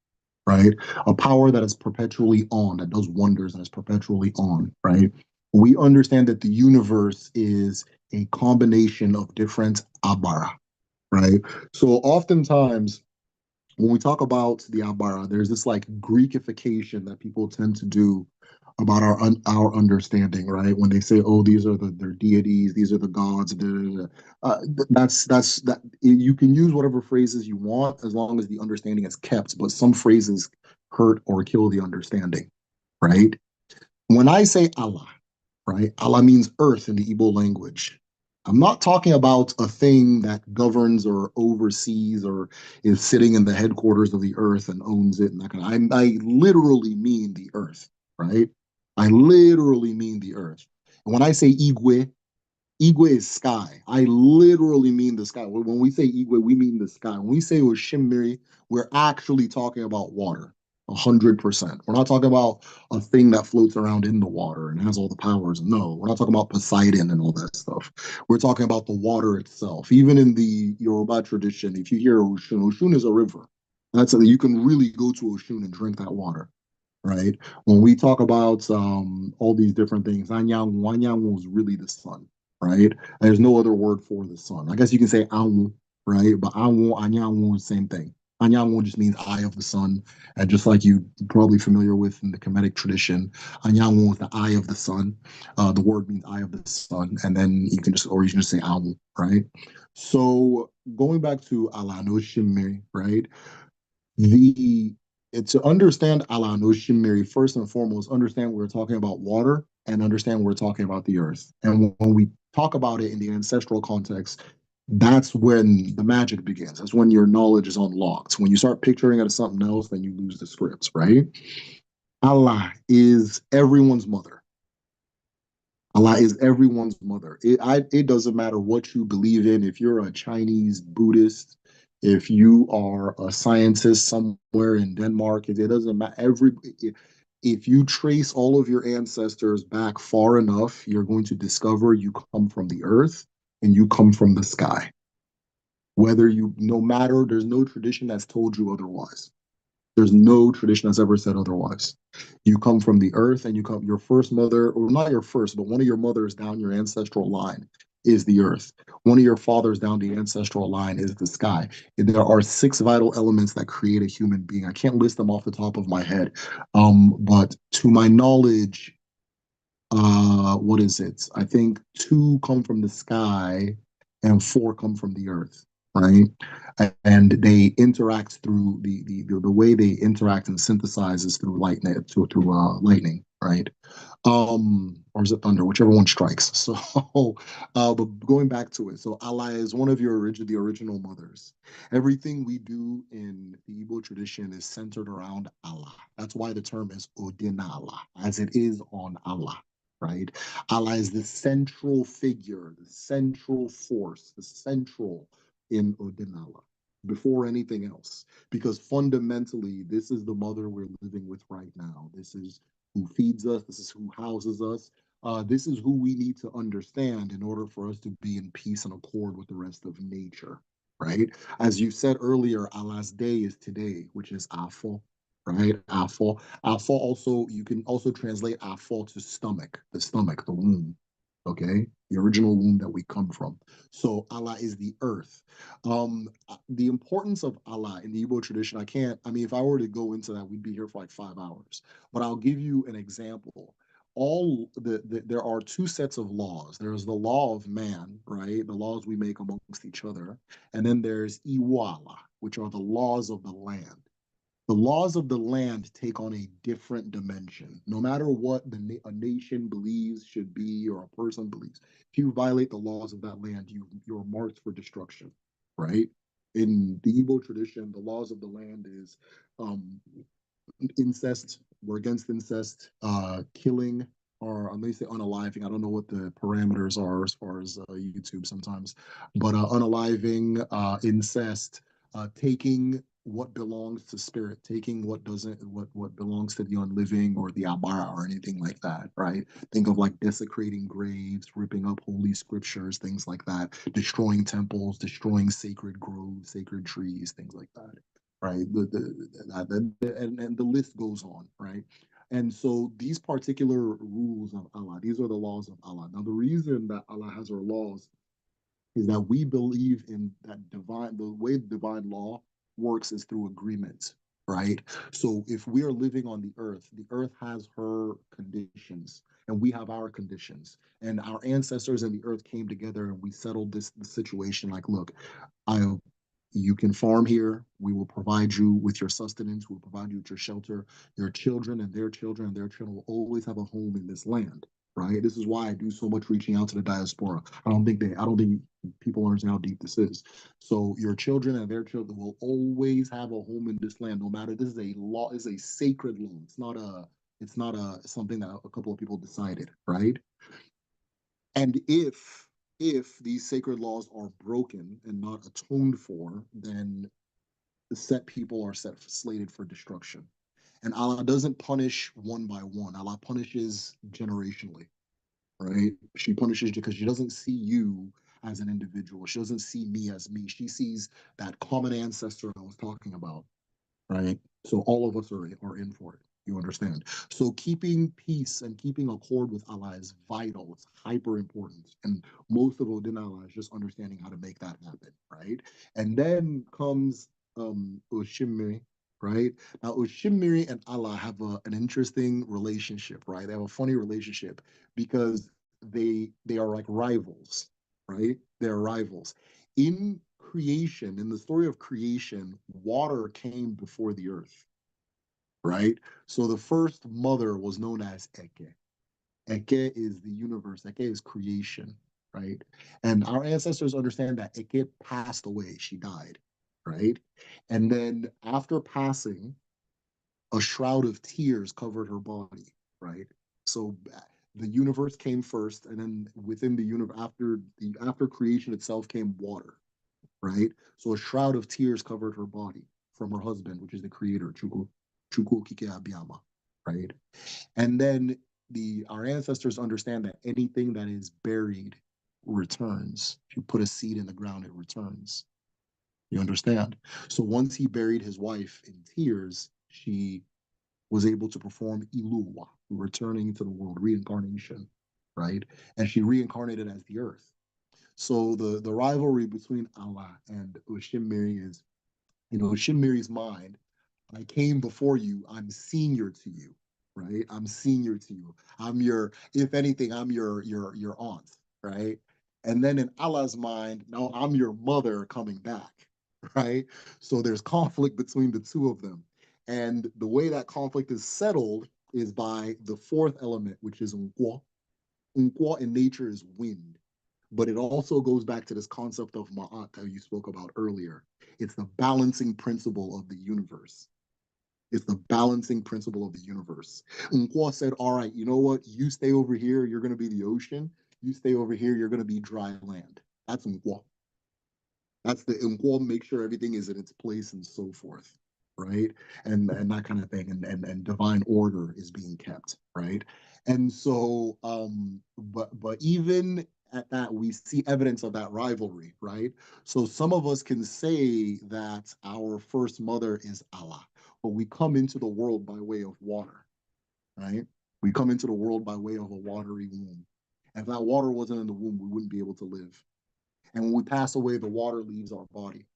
right? A power that is perpetually on, that does wonders and is perpetually on, right? We understand that the universe is a combination of different Abara, right? So oftentimes when we talk about the Abara, there's this like Greekification that people tend to do about our understanding, right? When they say, "Oh, these are their deities, these are the gods," da, da, da. That's that. You can use whatever phrases you want as long as the understanding is kept. But some phrases hurt or kill the understanding, right? When I say Allah, right? Allah means earth in the Igbo language. I'm not talking about a thing that governs or oversees or is sitting in the headquarters of the earth and owns it and that kind of. I literally mean the earth, right? I literally mean the earth. And when I say Igwe, Igwe is sky. I literally mean the sky. When we say Igwe, we mean the sky. When we say Oshimiri, we're actually talking about water. 100%. We're not talking about a thing that floats around in the water and has all the powers. No, we're not talking about Poseidon and all that stuff. We're talking about the water itself. Even in the Yoruba tradition, if you hear Oshun, Oshun is a river. That's a, you can really go to Oshun and drink that water, right? When we talk about all these different things, Anyanwu is really the sun, right? There's no other word for the sun. I guess you can say Anwu, right? But Anyanwu is the same thing. Anyanwu just means eye of the sun. And just like you probably familiar with in the Kemetic tradition, Anyanwu is the eye of the sun. The word means eye of the sun. And then you can just, or you can just say Anwu, right? So going back to Alano Shimiri, right? The to understand Allah no Shimiri, first and foremost, understand we're talking about water and understand we're talking about the earth. And when we talk about it in the ancestral context, that's when the magic begins. That's when your knowledge is unlocked. When you start picturing it as something else, then you lose the scripts, right? Allah is everyone's mother. Allah is everyone's mother. It doesn't matter what you believe in. If you're a Chinese Buddhist, if you are a scientist somewhere in Denmark, it doesn't matter. If you trace all of your ancestors back far enough, you're going to discover you come from the earth and you come from the sky. Whether you, no matter, there's no tradition that's told you otherwise. There's no tradition that's ever said otherwise. You come from the earth and you come, your first mother, or not your first, but one of your mothers down your ancestral line is the earth. One of your fathers down the ancestral line is the sky. And there are 6 vital elements that create a human being. I can't list them off the top of my head. But to my knowledge, what is it? I think 2 come from the sky and 4 come from the earth, right? And they interact through the way they interact and synthesize is through lightning, through lightning, right? Or is it thunder, whichever one strikes. So but going back to it, so Allah is one of the original mothers. Everything we do in the Igbo tradition is centered around Allah. That's why the term is Odinala, as it is on Allah, right? Allah is the central figure, the central force, the central in Odinala before anything else. Because fundamentally, this is the mother we're living with right now. This is who feeds us. This is who houses us. This is who we need to understand in order for us to be in peace and accord with the rest of nature, right? As you said earlier, Allah's day is today, which is Afo, right? Afo. Afo also, you can also translate Afo to stomach, the womb, okay? The original womb that we come from. So Allah is the earth. The importance of Allah in the Igbo tradition, I mean, if I were to go into that, we'd be here for like 5 hours. But I'll give you an example. There are 2 sets of laws. There's the law of man, right? The laws we make amongst each other. And then there's Iwala, which are the laws of the land. The laws of the land take on a different dimension. No matter what a nation believes should be or a person believes, if you violate the laws of that land, you're marked for destruction, right? In the Igbo tradition, the laws of the land is um, incest. We're against incest, killing, or I may say unaliving. I don't know what the parameters are as far as YouTube sometimes, but unaliving, incest, taking what belongs to spirit, taking what doesn't, what belongs to the unliving or the abara or anything like that, right? Think of like desecrating graves, ripping up holy scriptures, things like that, destroying temples, destroying sacred groves, sacred trees, things like that, right? And the list goes on, right? And so these particular rules of Allah, these are the laws of Allah. Now, the reason that Allah has our laws is that we believe in that divine, the way divine law works is through agreement, right? So if we are living on the earth has her conditions and we have our conditions. And our ancestors and the earth came together and we settled this situation like, look, I you can farm here. We will provide you with your sustenance. We'll provide you with your shelter. Your children and their children and their children will always have a home in this land, right? This is why I do so much reaching out to the diaspora. I don't think people understand how deep this is. So your children and their children will always have a home in this land, no matter. This is a law, is a sacred law. It's not a something that a couple of people decided, right? And if these sacred laws are broken and not atoned for, then the set people are slated for destruction. And Allah doesn't punish one by one. Allah punishes generationally, right? She punishes because she doesn't see you as an individual. She doesn't see me as me. She sees that common ancestor I was talking about, right? So all of us are in for it. You understand? So keeping peace and keeping accord with Allah is vital. It's hyper important. And most of Odin Allah is just understanding how to make that happen, right? And then comes Oshimiri, right? Now Oshimiri and Allah have an interesting relationship, right? They have a funny relationship because they are like rivals, right? They're rivals. In creation, in the story of creation, water came before the earth, right? So the first mother was known as Eke. Eke is the universe, Eke is creation, right? And our ancestors understand that Eke passed away, she died, right? And then after passing, a shroud of tears covered her body, right? So the universe came first, and then within the universe, after creation itself came water, right? So a shroud of tears covered her body from her husband, which is the creator, Chukwu Kike Abiyama, right? And then our ancestors understand that anything that is buried returns. If you put a seed in the ground, it returns. You understand? So once he buried his wife in tears, she was able to perform Iluwa, returning to the world, reincarnation, right? And she reincarnated as the earth. So the rivalry between Allah and Oshimiri is, Oshimiri's mind. I came before you. I'm senior to you, right? I'm senior to you. If anything, I'm your aunt, right? And then in Allah's mind, now I'm your mother coming back, right? So there's conflict between the two of them. And the way that conflict is settled is by the fourth element, which is Nkwa. Nkwa in nature is wind. But it also goes back to this concept of Ma'at that you spoke about earlier. It's the balancing principle of the universe. It's the balancing principle of the universe. Nkwa said, all right, you know what? You stay over here, you're going to be the ocean. You stay over here, you're going to be dry land. That's Nkwa. That's the Nkwa, make sure everything is in its place and so forth, right? And that kind of thing. And divine order is being kept, right? And so, but even at that, we see evidence of that rivalry, right? So some of us can say that our first mother is Allah, but we come into the world by way of water, right? We come into the world by way of a watery womb. And if that water wasn't in the womb, we wouldn't be able to live. And when we pass away, the water leaves our body.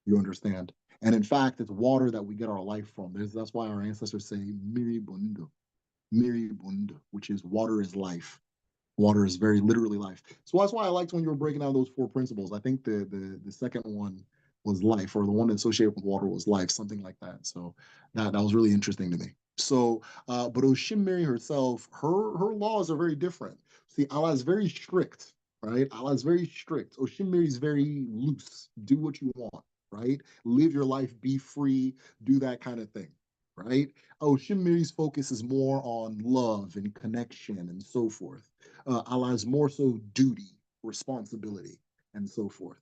You understand? And in fact, it's water that we get our life from. That's why our ancestors say Miri Bundu, Miri Bundu, which is water is life. Water is very literally life. So that's why I liked when you were breaking down those four principles. I think the second one was life, or the one associated with water was life, something like that. So that was really interesting to me. So, but Oshimiri herself, her laws are very different. See, Allah is very strict, right? Allah is very strict. Oshimiri is very loose. Do what you want, right? Live your life, be free, do that kind of thing, right? Oshimiri's focus is more on love and connection and so forth. Allah is more so duty, responsibility, and so forth.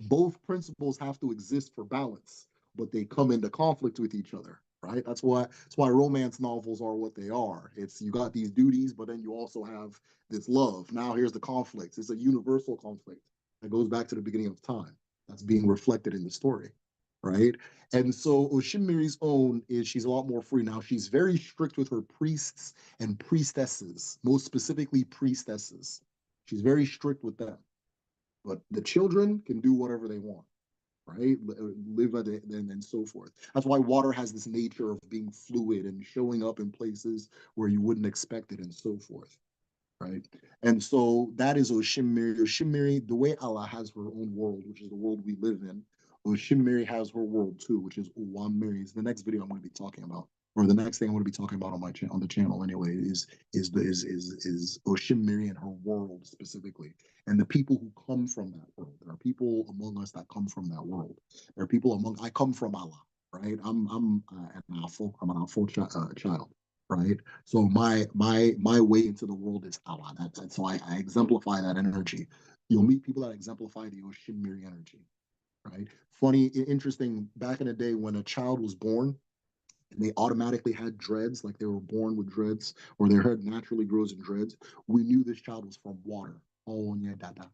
Both principles have to exist for balance, but they come into conflict with each other, right? That's why romance novels are what they are. It's you got these duties, but then you also have this love. Now here's the conflict. It's a universal conflict that goes back to the beginning of time. That's being reflected in the story, right? And so Oshimiri's own is she's a lot more free now. She's very strict with her priests and priestesses, most specifically priestesses. She's very strict with them. But the children can do whatever they want, right? Live at it and so forth. That's why water has this nature of being fluid and showing up in places where you wouldn't expect it and so forth, right? And so that is Oshimiri. Oshimiri, the way Allah has her own world, which is the world we live in, Oshimiri has her world too, which is Uwamiri. It's the next video I'm going to be talking about, or the next thing I'm going to be talking about on my on the channel anyway, is Oshimiri and her world specifically, and the people who come from that world. There are people among us that come from that world. There are people among. I come from Allah, right? I'm an Afro. I'm an Afro child, right? So my way into the world is Allah. So I exemplify that energy. You'll meet people that exemplify the Oshimiri energy, right? Funny, interesting. Back in the day, when a child was born, and they automatically had dreads, like they were born with dreads, or their hair naturally grows in dreads, we knew this child was from water. Oh, yeah, dada,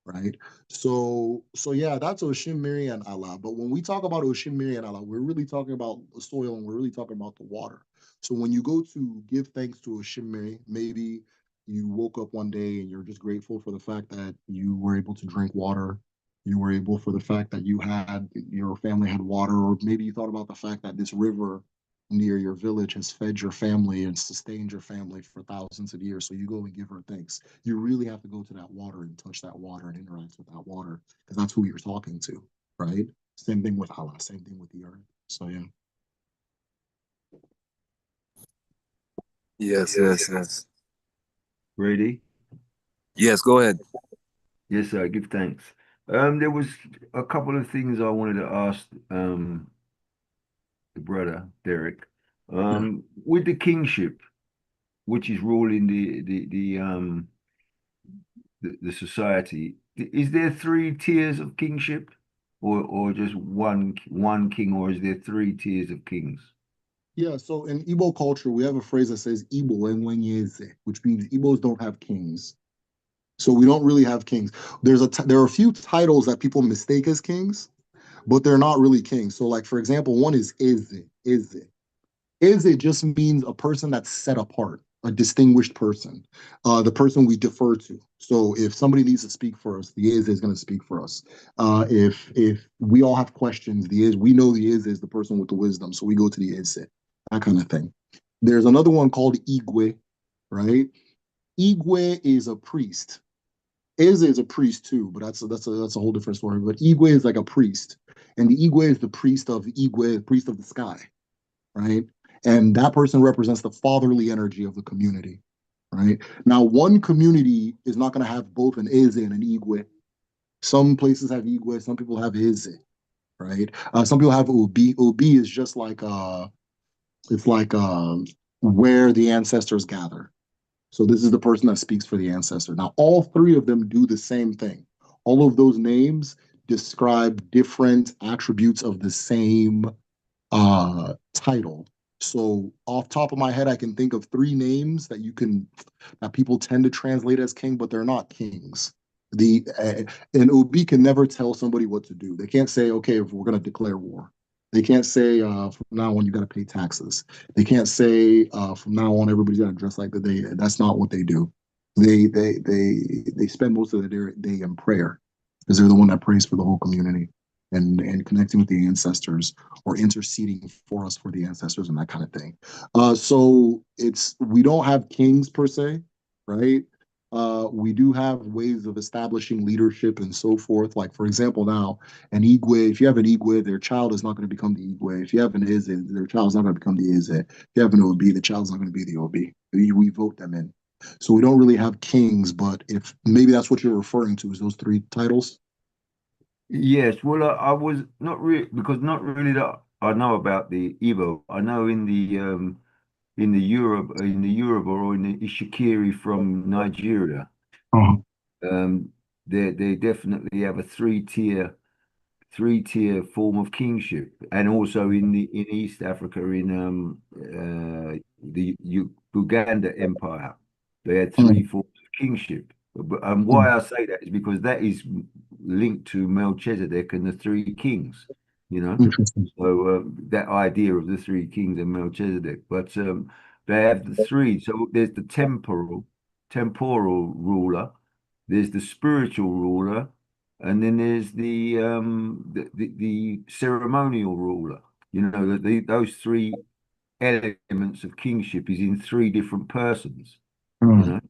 right? So yeah, that's Oshimiri and Allah. But when we talk about Oshimiri and Allah, we're really talking about the soil and we're really talking about the water. So when you go to give thanks to Oshimiri, maybe you woke up one day and you're just grateful for the fact that you were able to drink water. You were able for the fact that your family had water, or maybe you thought about the fact that this river near your village has fed your family and sustained your family for thousands of years. So you go and give her thanks. You really have to go to that water and touch that water and interact with that water because that's who you're talking to, right? Same thing with Allah, same thing with the earth. So yeah. Yes. Ready? Yes, go ahead. Yes, sir. Give thanks. There was a couple of things I wanted to ask the brother Derek. With the kingship, which is ruling the society, is there three tiers of kingship, or just one king, or is there three tiers of kings? Yeah, so in Igbo culture, we have a phrase that says Igbo enwenyeze, which means Igbos don't have kings. So we don't really have kings. There are a few titles that people mistake as kings, but they're not really kings. So like for example, one is Eze. Eze just means a person that's set apart, a distinguished person, the person we defer to. So if somebody needs to speak for us, the Eze is going to speak for us. If we all have questions, we know the Eze is the person with the wisdom, so we go to the Eze, that kind of thing. There's another one called Igwe, right? Igwe is a priest. Eze is a priest too, but that's a whole different story. But Igwe is like a priest, and the Igwe is the priest of Igwe, priest of the sky, right? And that person represents the fatherly energy of the community, right? Now, one community is not going to have both an Eze and an Igwe. Some places have Igwe, some people have Eze, right? Some people have Obi. Obi is just like it's like where the ancestors gather. So this is the person that speaks for the ancestor. Now, all three of them do the same thing. All of those names describe different attributes of the same title. So off top of my head, I can think of three names that people tend to translate as king, but they're not kings. An Obi can never tell somebody what to do. They can't say, okay, if we're going to declare war. They can't say from now on you got to pay taxes. They can't say from now on everybody's got to dress like that. That's not what they do. They spend most of their day in prayer because they're the one that prays for the whole community and connecting with the ancestors or interceding for us for the ancestors and that kind of thing. So we don't have kings per se, right? We do have ways of establishing leadership and so forth. Like for example, now an Igwe, if you have an Igwe, their child is not going to become the Igwe. If you have an Eze, their child is not going to become the Eze. If you have an Obi, the child's not going to be the Obi. We vote them in. So we don't really have kings, but if maybe that's what you're referring to, is those three titles. Yes, well, I was not really, because not really that I know about the Igbo. I know in the Yoruba or in the Ishikiri from Nigeria, Uh-huh. they definitely have a three tier form of kingship, and also in East Africa the Uganda Empire, they had three forms of kingship. And why I say that is because that is linked to Melchizedek and the three kings, you know. Interesting. So that idea of the three kings and Melchizedek, but they have the three. So there's the temporal ruler, there's the spiritual ruler, and then there's the ceremonial ruler. You know, those three elements of kingship is in three different persons, you know.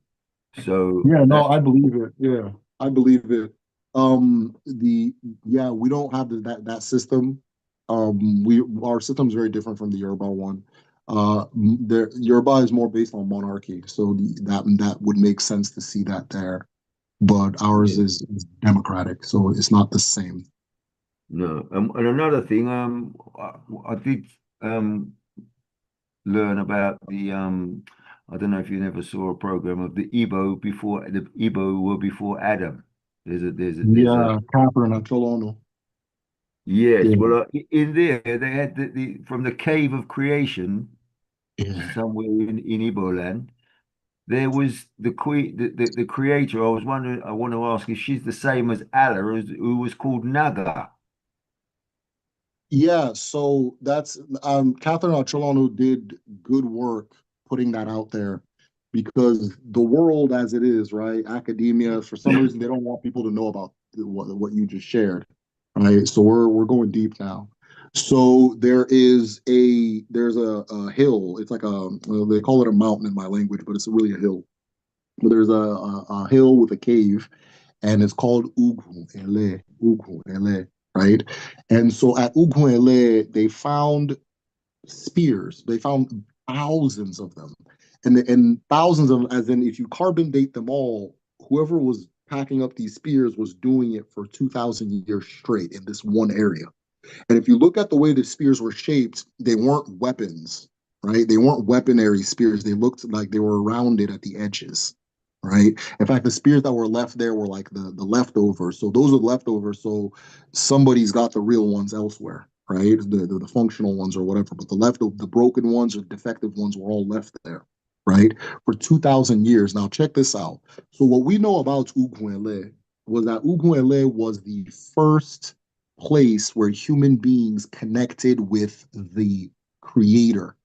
So Yeah, no, that's I believe it. Yeah, I believe it. The yeah, we don't have that system. We our system is very different from the Yoruba one. The Yoruba is more based on monarchy, so that would make sense to see that there. But ours yeah. is democratic, so it's not the same. No, and another thing, I did learn about the I don't know if you never saw a program of the Igbo were before Adam. There's a Yeah, Catherine Acholono. yes. Yeah, Well, in there they had the from the cave of creation yeah. somewhere in Igbo land. There was the queen, the creator. I was wondering. I want to ask if she's the same as Allah, who was called Naga. Yeah, so that's Catherine Acholano did good work putting that out there because the world as it is, right? Academia, for some reason, they don't want people to know about what you just shared, right? So we're going deep now. So there's a hill. It's like well, they call it a mountain in my language, but it's really a hill. But there's a hill with a cave, and it's called Ugwu Ele, right? And so at Ugwu Ele, they found spears. They found thousands of them, and thousands of them, as in if you carbon date them all, whoever was packing up these spears was doing it for 2,000 years straight in this one area. And if you look at the way the spears were shaped, they weren't weapons, right? They weren't weaponry spears. They looked like they were rounded at the edges, right? In fact, the spears that were left there were like the leftovers. So those are the leftovers. So somebody's got the real ones elsewhere, right? The functional ones or whatever. But the broken ones or defective ones were all left there, right? For 2,000 years. Now check this out. So what we know about Ugwele was that Ugwele was the first place where human beings connected with the creator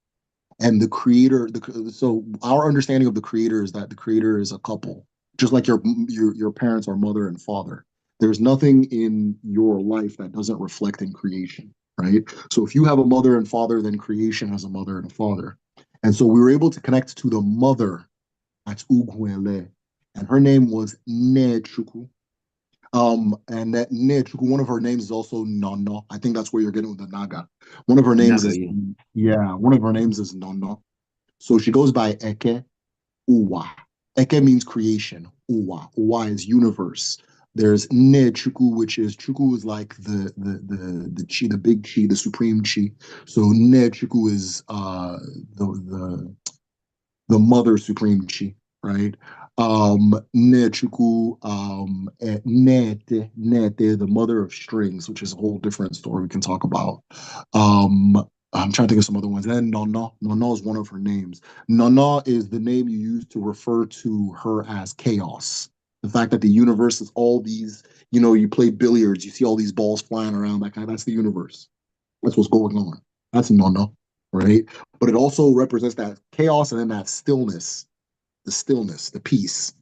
and the creator so our understanding of the creator is that the creator is a couple, just like your parents are mother and father. There's nothing in your life that doesn't reflect in creation, right? So if you have a mother and father, then creation has a mother and a father. And so we were able to connect to the mother at Ugwele, and her name was Nechuku. And that Niche, one of her names is also Nono. I think that's where you're getting with the Naga. One of her names Naga, is, yeah. yeah, one of her names is Nono. So she goes by Eke Uwa. Eke means creation. Uwa. Uwa is universe. There's Ne Chuku, which is Chuku is like the chi, the big chi, the supreme chi. So Ne Chuku is the mother supreme chi, right? Nechuku, Nete, the mother of strings, which is a whole different story we can talk about. Um, I'm trying to think of some other ones. And then Nana, Nana is one of her names. Nana is the name you use to refer to her as chaos. The fact that the universe is all these, you play billiards, you see all these balls flying around, that's the universe. That's what's going on. That's Nana, right? But it also represents that chaos and then that stillness, the peace,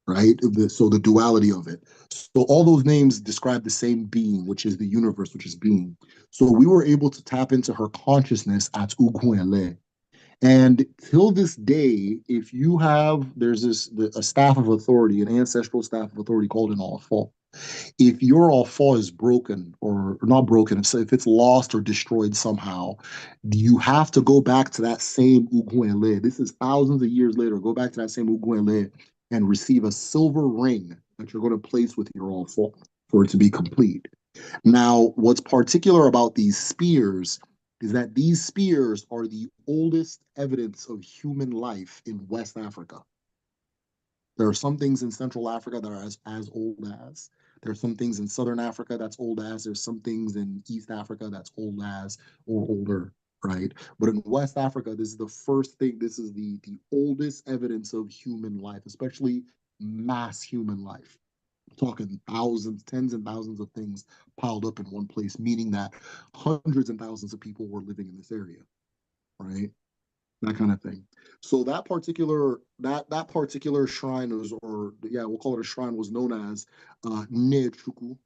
right? So the duality of it. So all those names describe the same being, which is the universe, which is being. So we were able to tap into her consciousness at Uguele. And till this day, if you have, there's a staff of authority, an ancestral staff of authority called an Alfa. If your alpha is broken or not broken, if it's lost or destroyed somehow, you have to go back to that same Uguele. This is thousands of years later. Go back to that same Uguele and receive a silver ring that you're going to place with your alpha for it to be complete. Now, what's particular about these spears is that these spears are the oldest evidence of human life in West Africa. There are some things in Central Africa that are as old as. There's some things in Southern Africa that's old as. There's some things in East Africa that's old as or older, right? But in West Africa, this is the first thing. This is the oldest evidence of human life, especially mass human life. We're talking thousands, tens and thousands of things piled up in one place, meaning that hundreds and thousands of people were living in this area, right? that kind of thing. So that particular shrine was, or yeah, we'll call it a shrine, was known as Nechuku,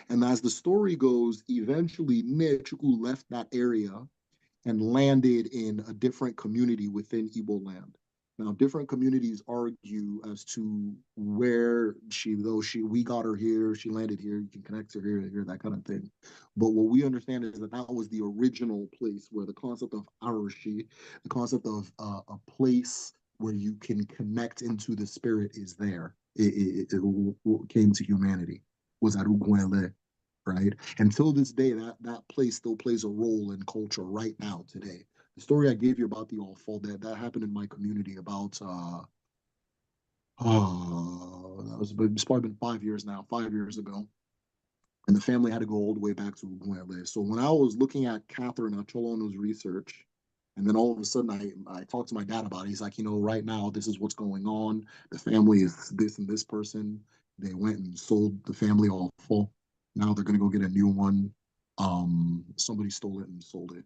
and as the story goes, eventually Nechuku left that area and landed in a different community within Igbo land. Now, different communities argue as to where we got her here, she landed here, you can connect her here, that kind of thing. But what we understand is that that was the original place where the concept of Arushi, the concept of a place where you can connect into the spirit is there. It came to humanity, was Arugwele, right? Until this day, that place still plays a role in culture right now today. The story I gave you about the All Fall that happened in my community about it's probably been 5 years now, 5 years ago. And the family had to go all the way back to Uguele. So when I was looking at Catherine Acholono's research, and then all of a sudden I talked to my dad about it. He's like, right now this is what's going on. The family is this and this person. They went and sold the family all full. Now they're gonna go get a new one. Somebody stole it and sold it.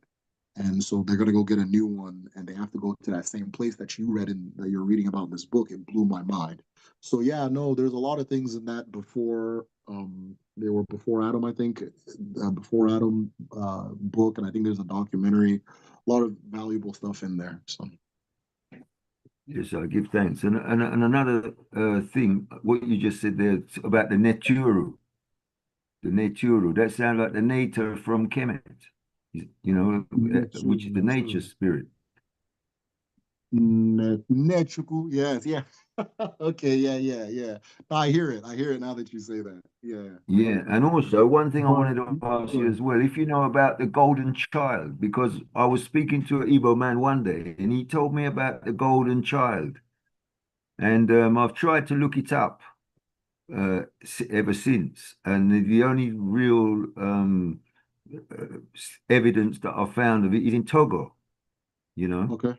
And so they're gonna go get a new one, and they have to go to that same place that you read in that you're reading about in this book. It blew my mind. So yeah, no, there's a lot of things in that before they were before Adam, I think, before Adam book, and I think there's a documentary, a lot of valuable stuff in there. So Yes, I give thanks. And another thing, what you just said there about the Neturu, that sounds like the nature from Kemet, which is the nature spirit. Nechuku, yes, yeah. Okay, yeah. I hear it. I hear it now that you say that. Yeah. Yeah, and also one thing I But wanted to ask you as well, if you know about the golden child, because I was speaking to an Igbo man one day and he told me about the golden child. And I've tried to look it up ever since. And the only real evidence that I found of it is in Togo, you know. okay.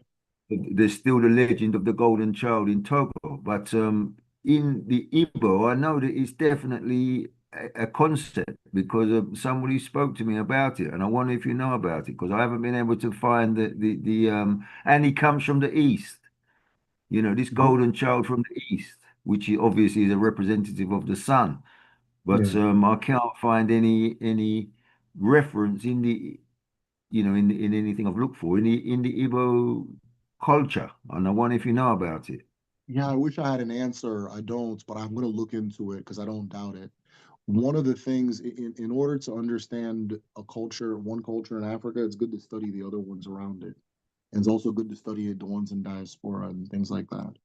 There's still the legend of the golden child in Togo, but in the Igbo, I know that it's definitely a concept because somebody spoke to me about it, and I wonder if you know about it because I haven't been able to find and he comes from the east, this golden child from the east, which obviously is a representative of the sun, but Yeah. I can't find any reference in the in anything I've looked for in the Igbo culture, and I wonder if you know about it. Yeah, I wish I had an answer. I don't, but I'm going to look into it because I don't doubt it. One of the things in order to understand a culture, one culture in Africa, it's good to study the other ones around it. And it's also good to study the ones in diaspora and things like that.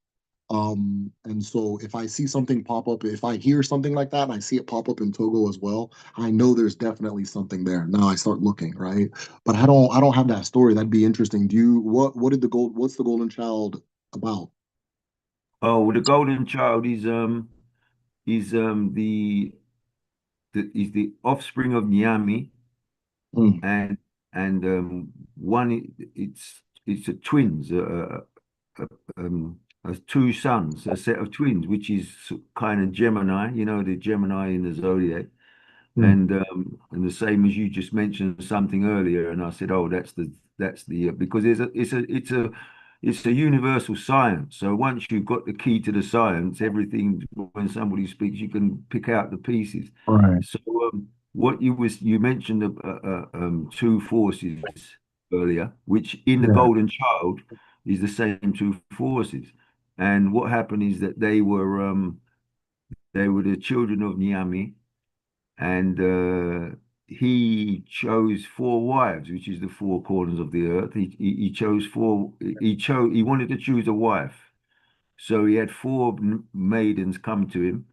And so if I see something pop up, if I hear something like that and I see it pop up in Togo as well, I know there's definitely something there. Now I start looking, right? But I don't have that story. That'd be interesting. What's the golden child about? Oh, well, the golden child is is the offspring of Nyami, Mm, and it's a twins, two sons, a set of twins, which is kind of Gemini, the Gemini in the zodiac. mm. And the same as you just mentioned something earlier, and I said, oh, that's the because it's a universal science. So once you've got the key to the science, everything when somebody speaks, you can pick out the pieces. All right. So what you mentioned two forces earlier, which in the Yeah. Golden Child is the same two forces. And what happened is that they were the children of Nyami, and he chose four wives, which is the four corners of the earth. He chose four. He wanted to choose a wife, so he had four maidens come to him.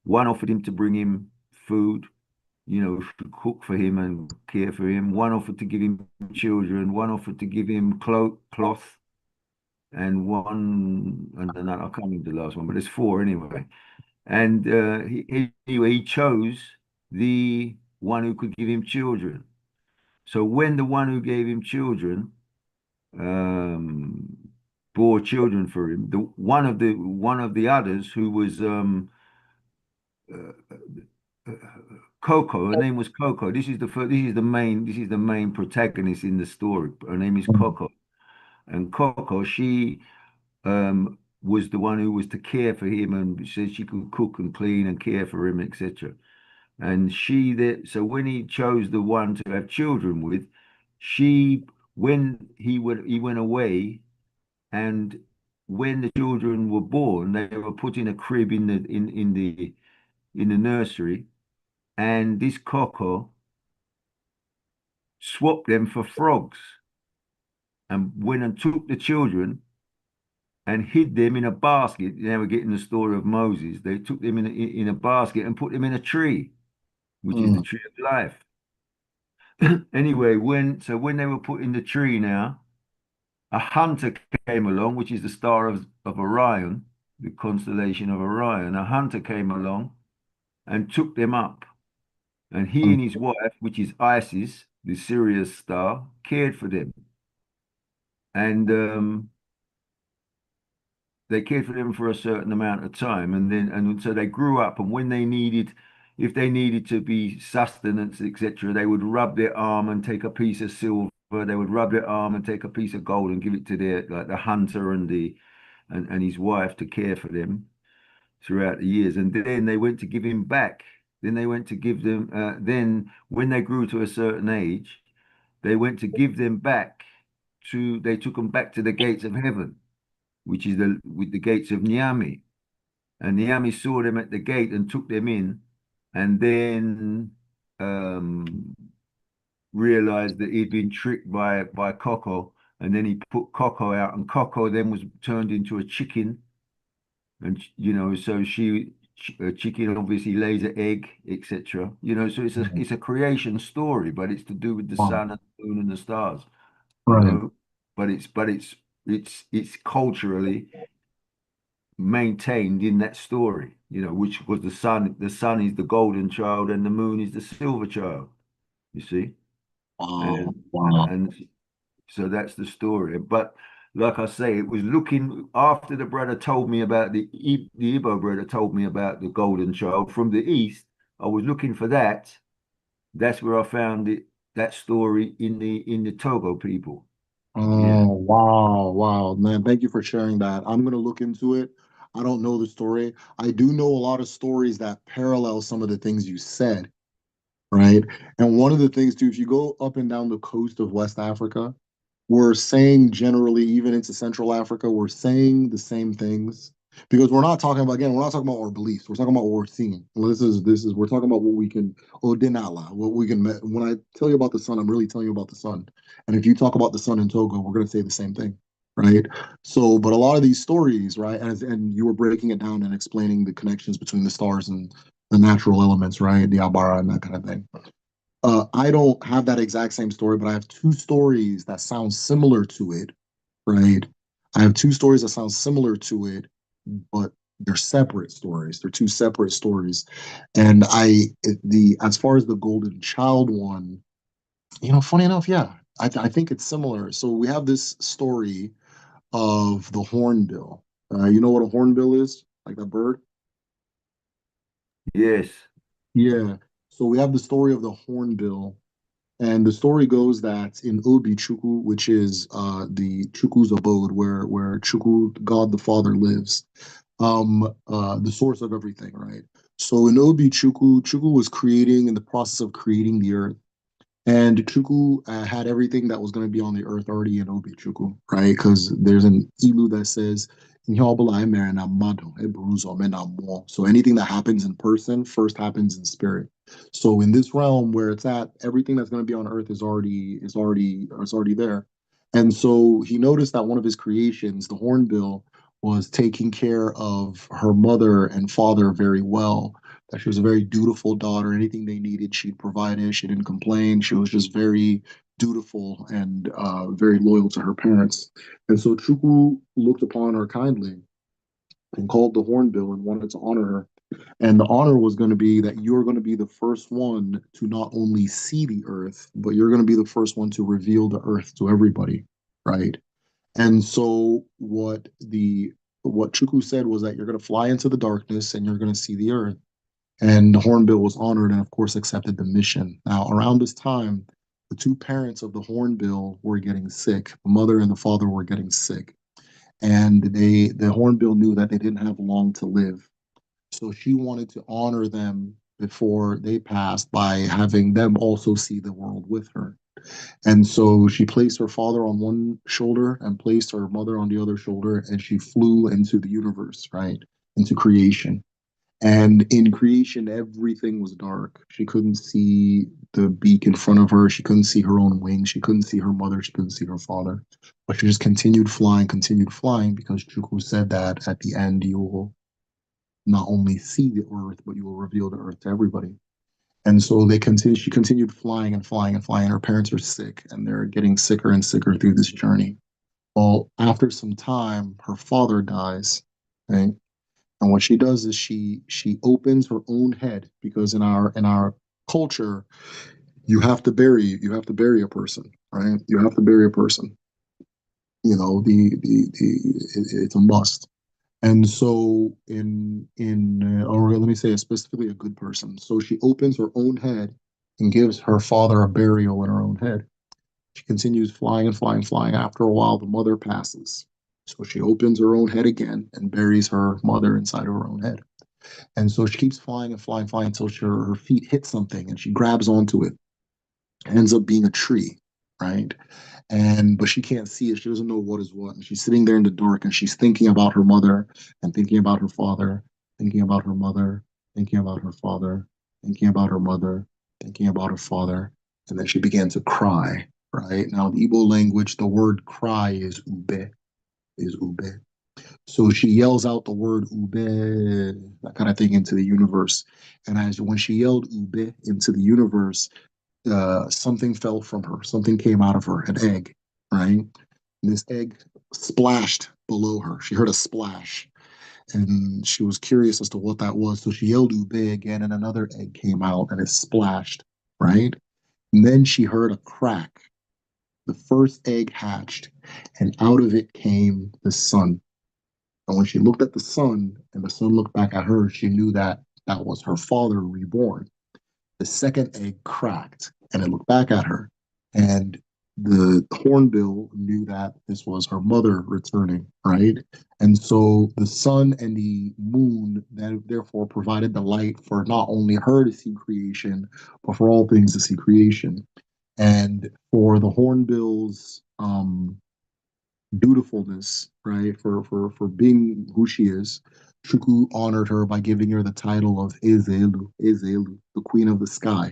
One offered him to bring him food, to cook for him and care for him. One offered to give him children. One offered to give him cloth, and I can't remember the last one, but there's four anyway. And he chose the one who could give him children. So when the one who gave him children um, bore children for him, the one of the others who was uh, uh, Coco, her name was Coco. This is the main protagonist in the story. Her name is Mm, Coco. And Coco, she was the one who was to care for him and said she could cook and clean and care for him, etc. And so when he chose the one to have children with, she when he went away, and when the children were born, they were put in a crib in the nursery, and this Coco swapped them for frogs and went and took the children and hid them in a basket. Now we're getting the story of Moses. They took them in a basket and put them in a tree, which is the Mm, tree of life. Anyway, when they were put in the tree now, a hunter came along, which is the star of Orion, the constellation of Orion. A hunter came along and took them up. And he mm, and his wife, which is Isis, the Sirius star, cared for them. And they cared for them for a certain amount of time. And so they grew up. And when they needed, if they needed to be sustenance, etc., they would rub their arm and take a piece of silver. They would rub their arm and take a piece of gold and give it to their, like the hunter and his wife, to care for them throughout the years. And then they went to give him back. Then they went to give them, then when they grew to a certain age, they went to give them back they took them back to the gates of heaven, which is with the gates of Niami. And Niami saw them at the gate and took them in, and then um, realized that he'd been tricked by Coco, and then he put Coco out, and Coco then was turned into a chicken, and so a chicken obviously lays an egg, etc. So mm. it's a creation story, but it's to do with the Wow. sun and the moon and the stars, you Right. know. But it's culturally maintained in that story, which was the sun. The sun is the golden child, and the moon is the silver child. You see, Wow. and Wow. and so that's the story. But like I say, it was looking after the brother told me about the Igbo brother told me about the golden child from the east. I was looking for that. That's where I found that story in the Togo people. Yeah. Oh, wow. Wow. Man, thank you for sharing that. I'm going to look into it. I don't know the story. I do know a lot of stories that parallel some of the things you said, right? And one of the things too, if you go up and down the coast of West Africa, we're saying generally, even into Central Africa, we're saying the same things because we're not talking about, again, we're not talking about our beliefs. We're talking about what we're seeing. Well, we're talking about what we can, Odinala, what we can, when I tell you about the sun, I'm really telling you about the sun. And if you talk about the sun in Togo, we're going to say the same thing. Right. So, but a lot of these stories, right, and you were breaking it down and explaining the connections between the stars and the natural elements, right, the Abara and that kind of thing. I don't have that exact same story, but I have two stories that sound similar to it, right? I have two stories that sound similar to it, but they're separate stories. They're two separate stories. And as far as the Golden Child one, funny enough, yeah, I think it's similar. So we have this story of the hornbill. You know what a hornbill is? Like that bird? Yes. Yeah. So we have the story of the hornbill. And the story goes that in Obi Chukwu, which is the Chukwu's abode, where Chukwu, God the Father, lives, the source of everything, right? So in Obi Chukwu, Chukwu was creating in the process of creating the earth. And Chukwu had everything that was going to be on the earth already in Obi Chukwu, right? Because there's an Ilu that says, "Ihe ọbụla e mere na mmadụ, e buru ụzọ mee na mmụọ." So anything that happens in person first happens in spirit. So in this realm where it's at, everything that's going to be on earth is already there. And so he noticed that one of his creations, the hornbill, was taking care of her mother and father very well, that she was a very dutiful daughter. Anything they needed, she'd provide it. She didn't complain. She was just very dutiful and very loyal to her parents. And so Chukwu looked upon her kindly and called the hornbill and wanted to honor her. And the honor was going to be that you're going to be the first one to not only see the earth, but you're going to be the first one to reveal the earth to everybody, right? And so what Chukwu said was that you're going to fly into the darkness and you're going to see the earth. And the Hornbill was honored and, of course, accepted the mission. Now, around this time, the two parents of the hornbill were getting sick. The mother and the father were getting sick, and the hornbill knew that they didn't have long to live. So she wanted to honor them before they passed by having them also see the world with her. And so she placed her father on one shoulder and placed her mother on the other shoulder, and she flew into the universe, right? Into creation. And in creation, everything was dark. She couldn't see the beak in front of her. She couldn't see her own wings. She couldn't see her mother. She couldn't see her father. But she just continued flying because Chukwu said that at the end, you will not only see the earth, but you will reveal the earth to everybody. And so she continued flying and flying and flying. Her parents are sick and they're getting sicker and sicker through this journey. Well, after some time, her father dies, right? And what she does is she opens her own head because in our culture, you have to bury a person, right? You have to bury a person. You know, it's a must. And so or let me say specifically a good person. So she opens her own head and gives her father a burial in her own head. She continues flying and flying, flying. After a while, the mother passes. So she opens her own head again and buries her mother inside of her own head. And so she keeps flying and flying, flying until her feet hit something and she grabs onto it. It ends up being a tree, right? And but she can't see it. She doesn't know what is what. And she's sitting there in the dark and she's thinking about her mother and thinking about her father, thinking about her mother, thinking about her father, thinking about her mother, thinking about her father. And then she began to cry, right? Now, in the Igbo language, the word cry is ube. So she yells out the word ube, that kind of thing, into the universe. And as when she yelled ube into the universe, something fell from her. Something came out of her, an egg, right? And this egg splashed below her. She heard a splash, and she was curious as to what that was. So she yelled ube again, and another egg came out, and it splashed, right? And then she heard a crack. The first egg hatched, and out of it came the sun. And when she looked at the sun, and the sun looked back at her, she knew that that was her father reborn. The second egg cracked and it looked back at her. And the hornbill knew that this was her mother returning, right? And so the sun and the moon then therefore provided the light for not only her to see creation, but for all things to see creation. And for the hornbill's dutifulness, right? For being who she is. Shuku honored her by giving her the title of Ezelu, the Queen of the Sky.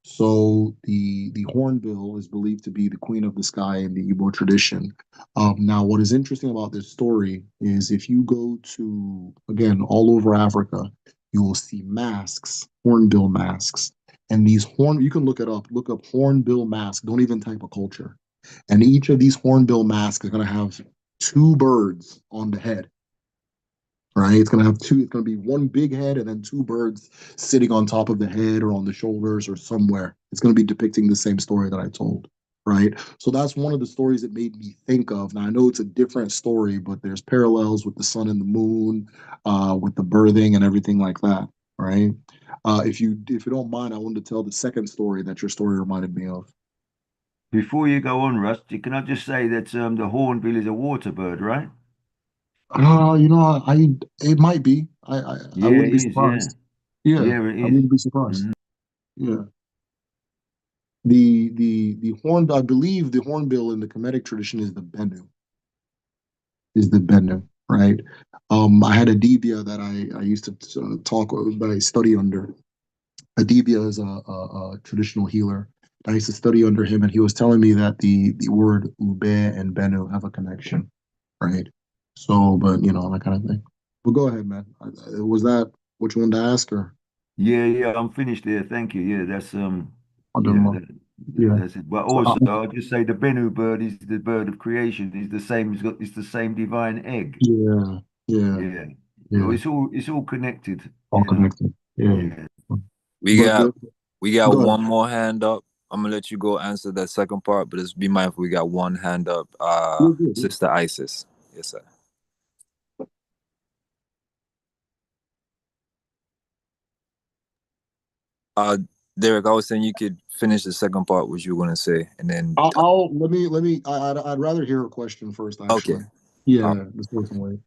So the hornbill is believed to be the Queen of the Sky in the Igbo tradition. Now, what is interesting about this story is if you go to again all over Africa, you will see masks, hornbill masks, and these horn. You can look it up. Look up hornbill mask. Don't even type a culture, and each of these hornbill masks is going to have two birds on the head, right? It's going to have two, it's going to be one big head and then two birds sitting on top of the head or on the shoulders or somewhere. It's going to be depicting the same story that I told, right? So that's one of the stories that made me think of. Now, I know it's a different story, but there's parallels with the sun and the moon, with the birthing and everything like that, right? If you don't mind, I wanted to tell the second story that your story reminded me of. Before you go on, Rusty, can I just say that the hornbill is a water bird, right? It might be. I Yeah, wouldn't it be is. Yeah, surprised. Yeah, yeah, it I is. wouldn't be surprised. Mhm. Yeah. The horn. I believe the hornbill in the Kemetic tradition is the Bennu, right? I had a Dibia that I used to talk with, that I study under. Adibia is a traditional healer. I used to study under him, and he was telling me that the word ube and Bennu have a connection, right? So, but that kind of thing. But go ahead, man. Was that what you wanted to ask, or Yeah, yeah, I'm finished there. Thank you. Yeah, I don't yeah, know? Yeah. that's it. But So, also, I'll just say the Bennu bird is the bird of creation. Is the same. It's the same divine egg. yeah, yeah, Yeah. So yeah. it's all connected. All connected. Yeah. Yeah. We But got we got go ahead. one more hand up. I'm gonna let you go answer that second part, but just be mindful we got one hand up. You're good. Sister Isis. Yes, sir. Uh Derek, I was saying you could finish the second part, what you were gonna say, and then I'd rather hear a question first, okay. actually. Yeah, this person way.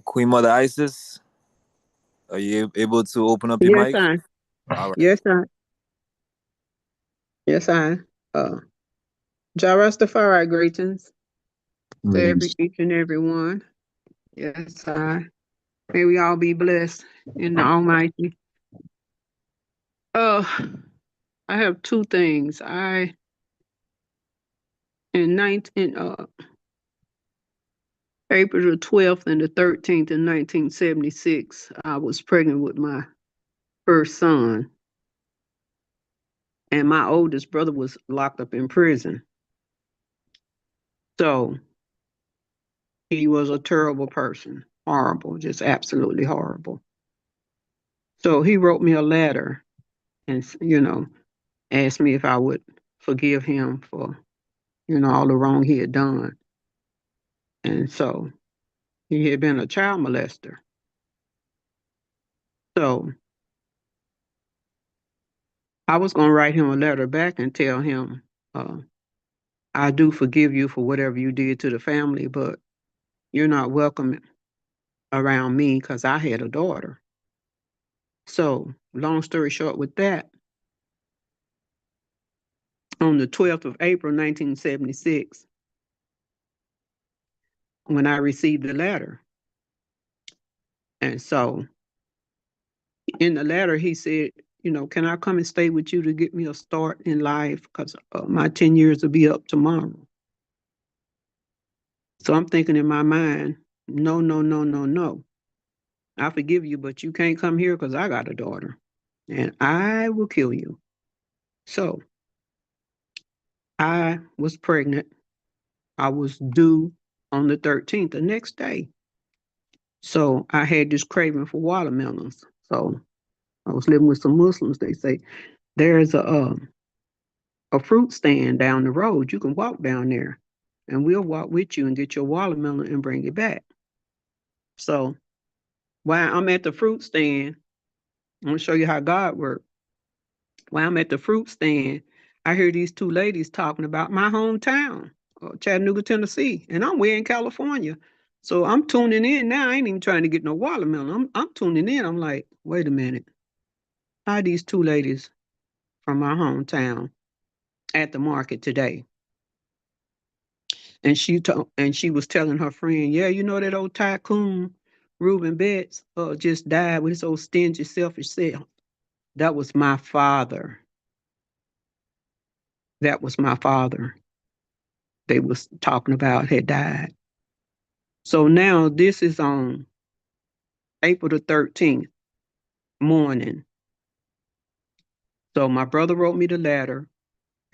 Queen Mother Isis, are you able to open up your Yes, mic? I. All right. Yes, I. Yes, I. Uh, Jah Rastafari greetings to each and every one. Yes, I. May we all be blessed in the Almighty. Uh, I have two things. In April the 12th and the 13th in 1976, I was pregnant with my first son. And my oldest brother was locked up in prison. So he was a terrible person. Horrible, just absolutely horrible. So he wrote me a letter and, asked me if I would forgive him for, all the wrong he had done. And so he had been a child molester. So I was going to write him a letter back and tell him, I do forgive you for whatever you did to the family, but you're not welcome around me because I had a daughter. So, long story short, with that, on the 12th of April, 1976, when I received the letter, and so in the letter, he said, can I come and stay with you to get me a start in life? Because my 10 years will be up tomorrow. So I'm thinking in my mind, no, no, no, no, no. I forgive you, but you can't come here because I got a daughter and I will kill you. So I was pregnant. I was due on the 13th, the next day. So I had this craving for watermelons. So I was living with some Muslims. They say, there's a fruit stand down the road. You can walk down there and we'll walk with you and get your watermelon and bring it back. So while I'm at the fruit stand, I'm going to show you how God works. While I'm at the fruit stand, I hear these two ladies talking about my hometown, Chattanooga, Tennessee, and I'm way in California. So I'm tuning in now. I ain't even trying to get no watermelon. I'm tuning in. I'm like, wait a minute. How these two ladies from my hometown at the market today? And she was telling her friend, yeah, you know that old tycoon Reuben Betts just died with his old stingy, selfish self. That was my father. That was my father. They was talking about had died. So now this is on April the 13th morning. So my brother wrote me the letter,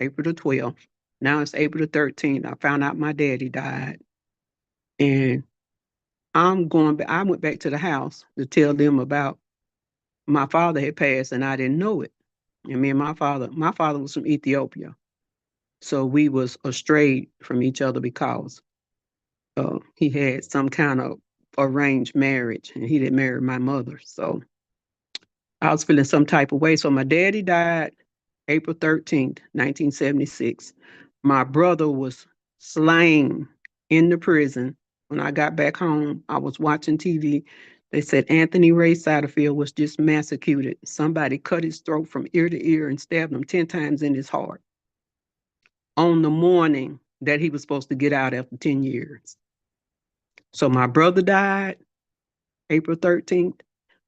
April the 12th. Now it's April the 13th. I found out my daddy died. And I went back to the house to tell them about my father had passed and I didn't know it. And me and my father was from Ethiopia. So we was estranged from each other because he had some kind of arranged marriage and he didn't marry my mother. So I was feeling some type of way. So my daddy died April 13th, 1976. My brother was slain in the prison. When I got back home, I was watching TV. They said Anthony Ray Satterfield was just massacred. Somebody cut his throat from ear to ear and stabbed him 10 times in his heart on the morning that he was supposed to get out after 10 years. So my brother died April 13th.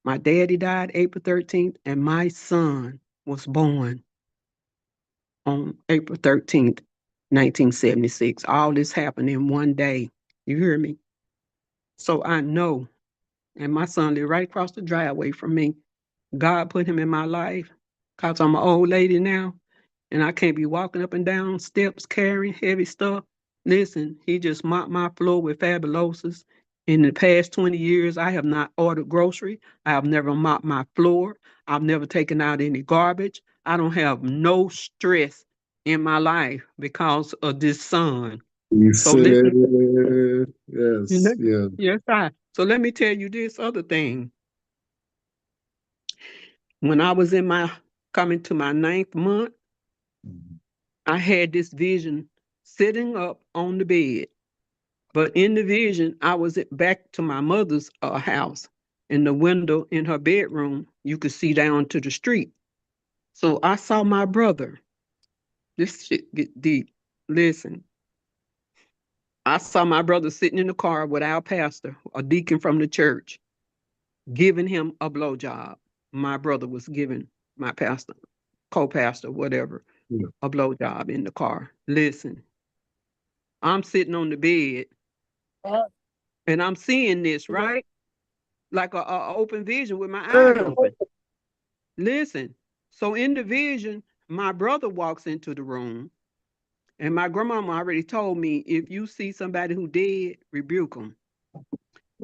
My daddy died April 13th, and my son was born on April 13th, 1976. All this happened in one day. You hear me? So I know, and my son lived right across the driveway from me. God put him in my life because I'm an old lady now, and I can't be walking up and down steps carrying heavy stuff. Listen, he just mopped my floor with Fabulosis. In the past 20 years, I have not ordered grocery. I have never mopped my floor. I've never taken out any garbage. I don't have no stress in my life because of this son. He So said, listen, yes, yes. yes, So let me tell you this other thing. When I was in my coming to my 9th month, I had this vision sitting up on the bed. But in the vision, I was back to my mother's house. In the window in her bedroom, you could see down to the street. So I saw my brother. This shit get deep. Listen, I saw my brother sitting in the car with our pastor, a deacon from the church, giving him a blowjob. My brother was giving my pastor, co-pastor, whatever, a blowjob in the car. Listen, I'm sitting on the bed and I'm seeing this, right? Like a open vision with my eyes open. Listen, so in the vision, my brother walks into the room, and my grandmama already told me, if you see somebody who dead, rebuke them.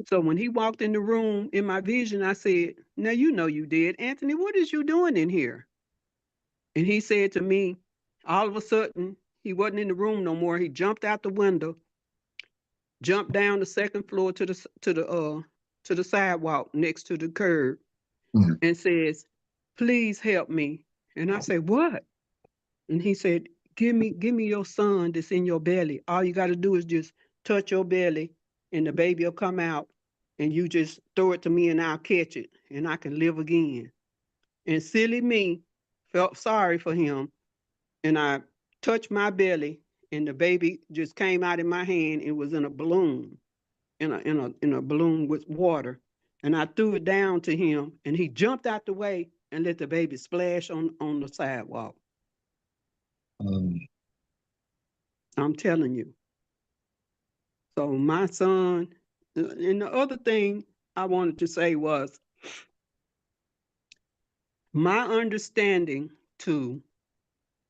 So when he walked in the room in my vision, I said, now you know you did. Anthony, what is you doing in here? And he said to me, all of a sudden, he wasn't in the room no more. He jumped out the window, jumped down the second floor to the sidewalk next to the curb, and says, please help me. And I said, what? And he said, give me your son that's in your belly. All you got to do is just touch your belly and the baby will come out, and you just throw it to me and I'll catch it and I can live again. And silly me felt sorry for him, and I touched my belly and the baby just came out in my hand. It was in a balloon, in a balloon with water. And I threw it down to him and he jumped out the way and let the baby splash on the sidewalk. I'm telling you. So my son, and the other thing I wanted to say was my understanding to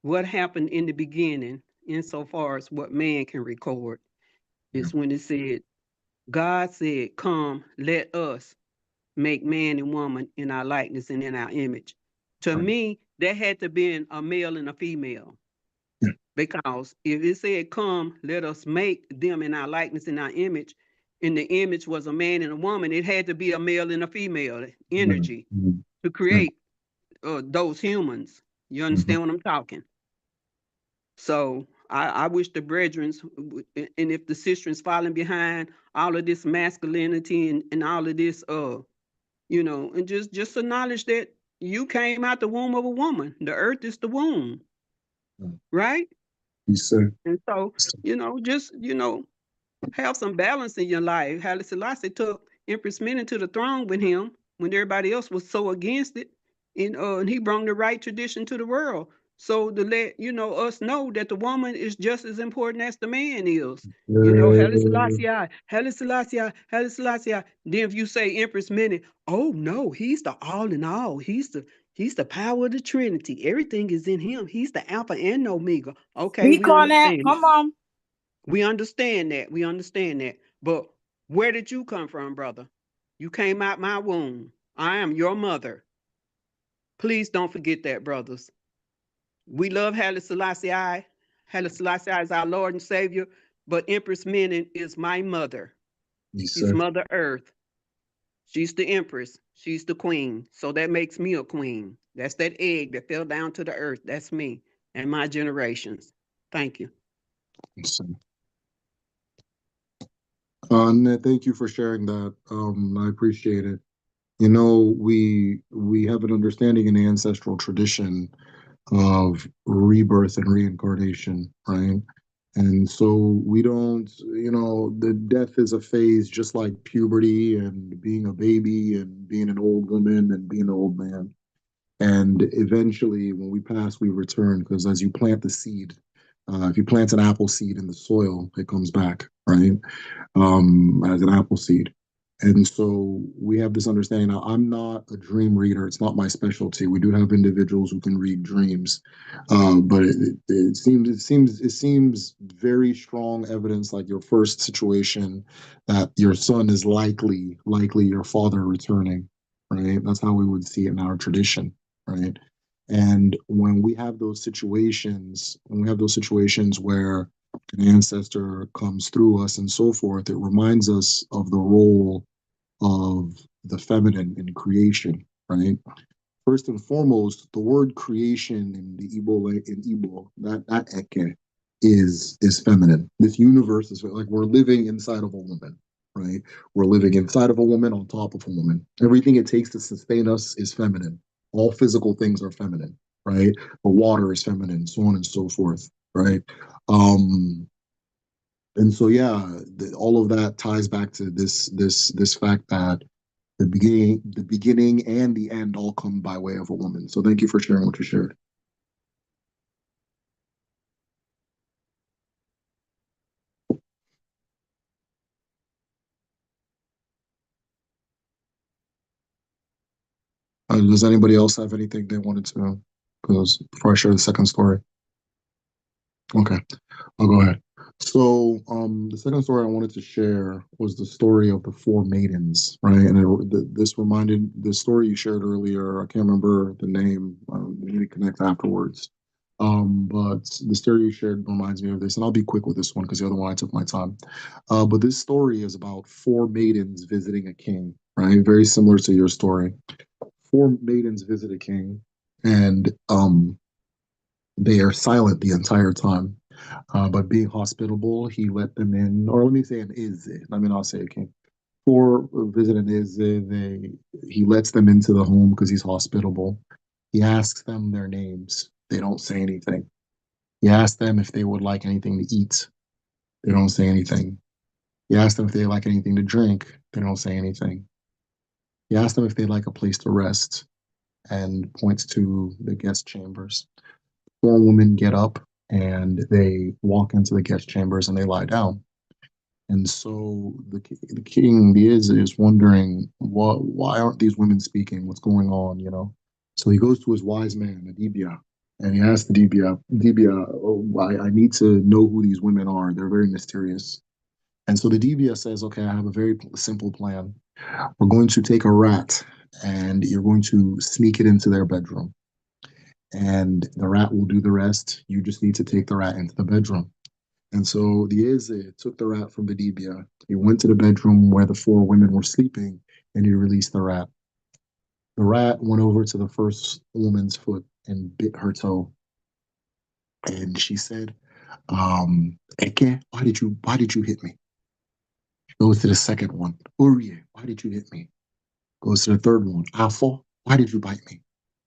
what happened in the beginning, insofar as what man can record, is when it said, God said, come, let us make man and woman in our likeness and in our image. To me, that had to be a male and a female. Because if it said, come, let us make them in our likeness and our image, and the image was a man and a woman, it had to be a male and a female energy to create those humans. You understand what I'm talking? So I wish the brethren, and if the sister's falling behind all of this masculinity and all of this, and just acknowledge that you came out the womb of a woman. The earth is the womb, right? Yes, sir. And so, just, have some balance in your life. Haile Selassie took Empress Menen to the throne with him when everybody else was so against it. And he brought the right tradition to the world. So to let, us know that the woman is just as important as the man is. Haile Selassie, Haile Selassie, Haile Selassie. Then if you say Empress Menen, oh no, he's the all in all. He's the power of the Trinity. Everything is in him. He's the Alpha and Omega. Okay, Speak on that. Come on. We understand that. We understand that. But where did you come from, brother? You came out my womb. I am your mother. Please don't forget that, brothers. We love Haile Selassie. Haile Selassie is our Lord and Savior, but Empress Menen is my mother. Yes, She's sir. Mother Earth. She's the Empress. She's the queen. So that makes me a queen. That's that egg that fell down to the earth. That's me and my generations. Thank you. Yes, sir. Annette, thank you for sharing that. I appreciate it. We have an understanding in the ancestral tradition of rebirth and reincarnation, right? And so we don't, the death is a phase just like puberty and being a baby and being an old woman and being an old man. And eventually, when we pass, we return because as you plant the seed, if you plant an apple seed in the soil, it comes back, right? As an apple seed. And so we have this understanding. Now, I'm not a dream reader. It's not my specialty. We do have individuals who can read dreams, but it seems very strong evidence, like your first situation, that your son is likely your father returning, right? That's how we would see it in our tradition, right? And when we have those situations, where an ancestor comes through us and so forth, it reminds us of the role of the feminine in creation, right? First and foremost, the word creation in the Igbo, that eke is feminine. This universe is like we're living inside of a woman, right? We're living inside of a woman on top of a woman. Everything it takes to sustain us is feminine. All physical things are feminine, right? The water is feminine, so on and so forth, right? Um, and so yeah, all of that ties back to this fact that the beginning and the end all come by way of a woman. So thank you for sharing what you shared. Does anybody else have anything they wanted to because before I share the second story? Okay, I'll go ahead. So, the second story I wanted to share was the story of the four maidens, right? And this reminded the story you shared earlier. I can't remember the name. We need to connect afterwards. But the story you shared reminds me of this, and I'll be quick with this one because the other one I took my time. But this story is about four maidens visiting a king, right? Very similar to your story. Four maidens visit a king, and they are silent the entire time. But being hospitable, he let them in, or let me say an is. Let me not say a king. For visiting is he lets them into the home because he's hospitable. He asks them their names. They don't say anything. He asks them if they would like anything to eat. They don't say anything. He asks them if they like anything to drink. They don't say anything. He asks them if they like a place to rest and points to the guest chambers. Four women get up and they walk into the guest chambers and they lie down. And so the king, the is wondering why aren't these women speaking? What's going on? You know. So he goes to his wise man, Adibia, and he asks the Dibia, oh, I need to know who these women are. They're very mysterious. And so the Dibia says, okay, I have a very simple plan. We're going to take a rat and you're going to sneak it into their bedroom. And the rat will do the rest. You just need to take the rat into the bedroom. And so the Eze took the rat from the Dibia. He went to the bedroom where the four women were sleeping and he released the rat. The rat went over to the first woman's foot and bit her toe. And she said, Eke, why did you hit me? Goes to the second one. Uriye, why did you hit me? Goes to the third one. Afo, why did you bite me?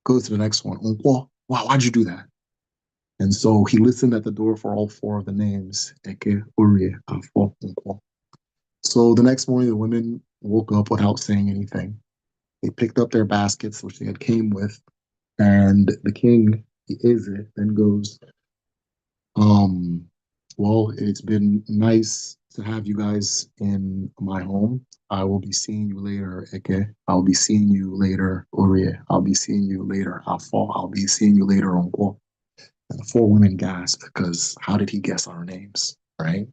Goes to the next one. Unkwo, why'd you do that? And so he listened at the door for all four of the names. Eke, Uriye, Afo, Unkwo. So the next morning, the women woke up without saying anything. They picked up their baskets, which they had came with, and the king, the Eze, then goes, um, well, it's been nice to have you guys in my home. I will be seeing you later, Eke. I'll be seeing you later, Uriye. I'll be seeing you later, Afo. I'll be seeing you later, Onko. And the four women gasped because how did he guess our names, right?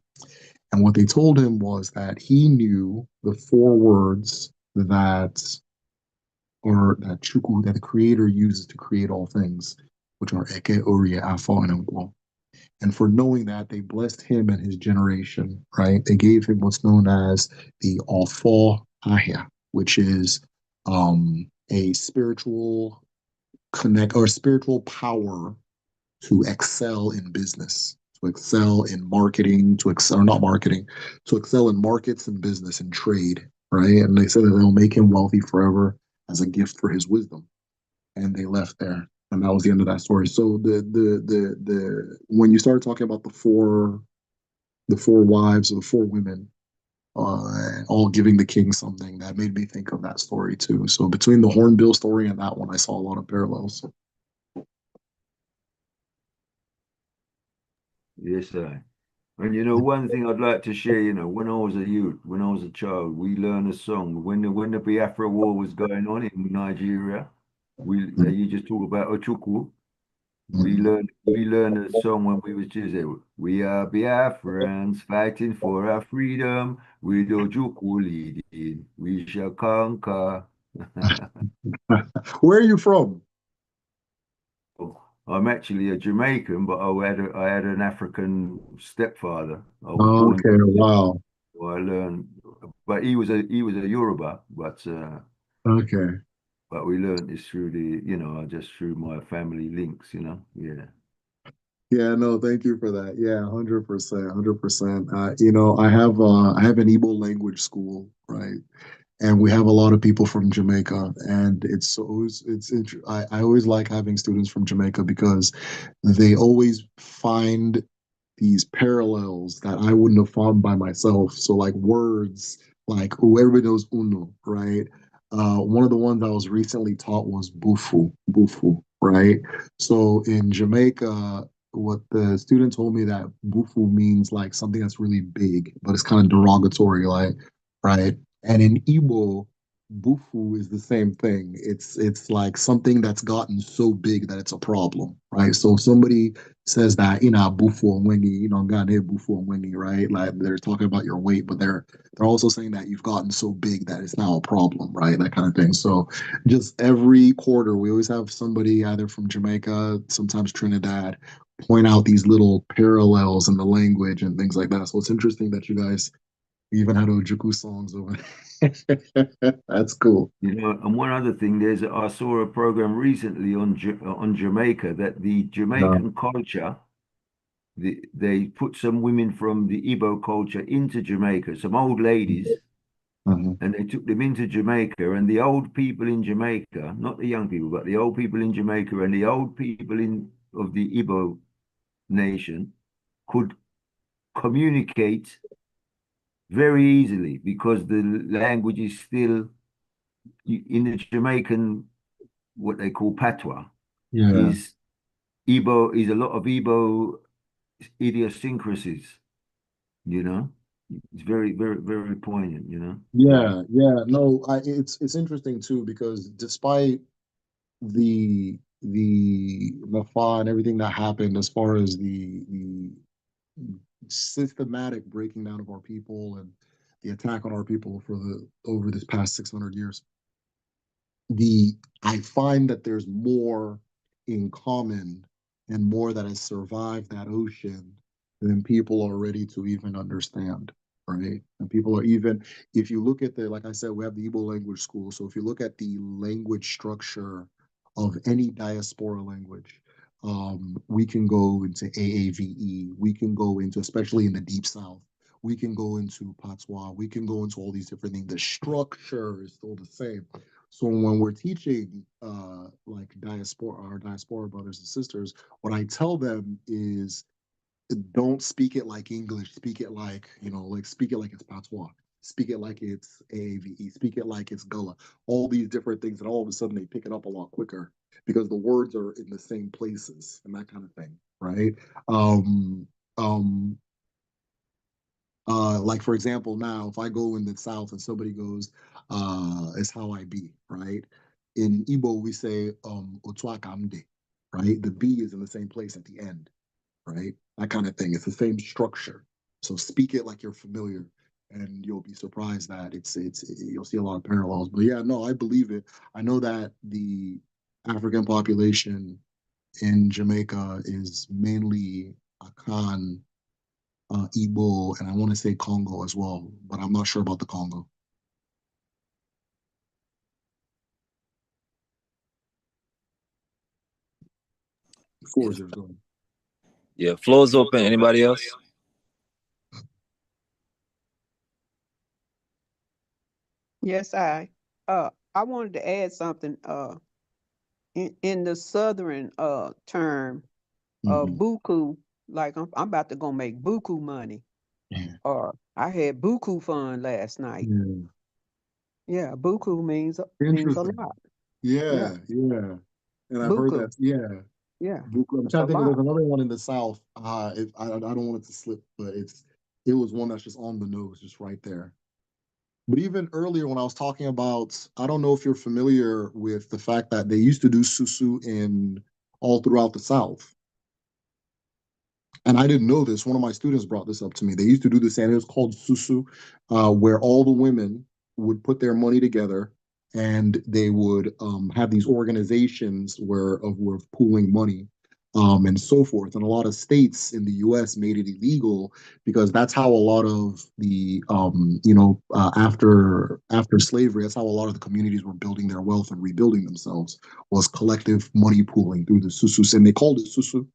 And what they told him was that he knew the four words that or that Chukwu, that the creator uses to create all things, which are Eke, Uriye, Afo, and Nkwo. And for knowing that, they blessed him and his generation, right? They gave him what's known as the Alfo Ahia, which is a spiritual connect or spiritual power to excel in business, to excel in marketing, to excel, or not marketing, to excel in markets and business and trade, right? And they said that they'll make him wealthy forever as a gift for his wisdom. And they left there. And that was the end of that story. So the when you started talking about the four wives or the four women all giving the king something, that made me think of that story too. So between the hornbill story and that one, I saw a lot of parallels. Yes, sir. And one thing I'd like to share, when I was a youth, when I was a child, we learned a song. When the Biafra War was going on in Nigeria, you just talk about Ochukwu. We learned a song when we was children. We are Biafrans fighting for our freedom. With Ojukwu leading, we shall conquer. Where are you from? I'm actually a Jamaican, but I had an African stepfather. I was born. Okay, wow. So I learned, but he was a Yoruba, but Okay. but we learned this through just through my family links, Yeah. Yeah, no, thank you for that. Yeah, 100%, 100%. I have an Igbo language school, right? And we have a lot of people from Jamaica, and I always like having students from Jamaica because they always find these parallels that I wouldn't have found by myself. So like words, like who everybody knows uno, right? One of the ones I was recently taught was bufu, right? So in Jamaica, what the student told me that bufu means like something that's really big, but it's kind of derogatory, like, right? And in Igbo, bufu is the same thing. It's like something that's gotten so big that it's a problem, right? So if somebody says that, bufu onwengi, ngane bufu onwengi, right? Like they're talking about your weight, but they're also saying that you've gotten so big that it's now a problem, right? That kind of thing. So just every quarter, we always have somebody either from Jamaica, sometimes Trinidad, point out these little parallels in the language and things like that. So it's interesting that you guys even had Ojukwu songs over there. That's cool. And one other thing, I saw a program recently on Jamaica that the Yeah. Jamaican culture, they put some women from the Igbo culture into Jamaica, some old ladies, Mhm. and they took them into Jamaica. And the old people in Jamaica, not the young people, but the old people in Jamaica and the old people of the Igbo nation could communicate very easily because the language is still in the Jamaican, what they call patois, Yeah. is Igbo, is a lot of Igbo idiosyncrasies, you know. It's very, very, very poignant. Yeah. Yeah. No, it's interesting too because despite the Mafa and everything that happened as far as the systematic breaking down of our people and the attack on our people for the over this past 600 years, the I find that there's more in common and more that has survived that ocean than people are ready to even understand, right? And people are even, if you look at like I said, we have the Igbo language school. So if you look at the language structure of any diaspora language, we can go into AAVE, we can go into, especially in the Deep South, we can go into Patois, we can go into all these different things. The structure is still the same. So when we're teaching like our diaspora brothers and sisters, what I tell them is don't speak it like English. Speak it like, like speak it like it's patois. Speak it like it's AAVE. Speak it like it's Gullah. All these different things, and all of a sudden they pick it up a lot quicker because the words are in the same places and that kind of thing, right? Um, um, like for example, now if I go in the South and somebody goes, "It's how I be," right? In Igbo we say "Otuakamde," right? The B is in the same place at the end, right? That kind of thing. It's the same structure. So speak it like you're familiar, and you'll be surprised that you'll see a lot of parallels. But yeah, no, I believe it. I know that the African population in Jamaica is mainly Akan, Igbo, and I want to say Congo as well, but I'm not sure about the Congo. The floor is yours. Go ahead. Yeah, floor is open. Anybody else? Yes, I wanted to add something. In the southern term, Mhm. buku, like I'm about to go make buku money. Yeah. Or I had buku fun last night. Yeah. Yeah, buku means a Interesting. lot. Yeah, Yeah. And I've heard buku. that. Yeah. Yeah, I'm it's trying a to think of lot. there's another one in the South. I don't want it to slip, but it was one that's just on the nose, just right there. But even earlier when I was talking about, I don't know if you're familiar with the fact that they used to do susu in all throughout the South. And I didn't know this. One of my students brought this up to me. They used to do this, and it was called susu, where all the women would put their money together, and they would have these organizations where of pooling money. and so forth. And a lot of states in the U.S. made it illegal because that's how a lot of the, after slavery, that's how a lot of the communities were building their wealth and rebuilding themselves, was collective money pooling through the susus, and they called it susu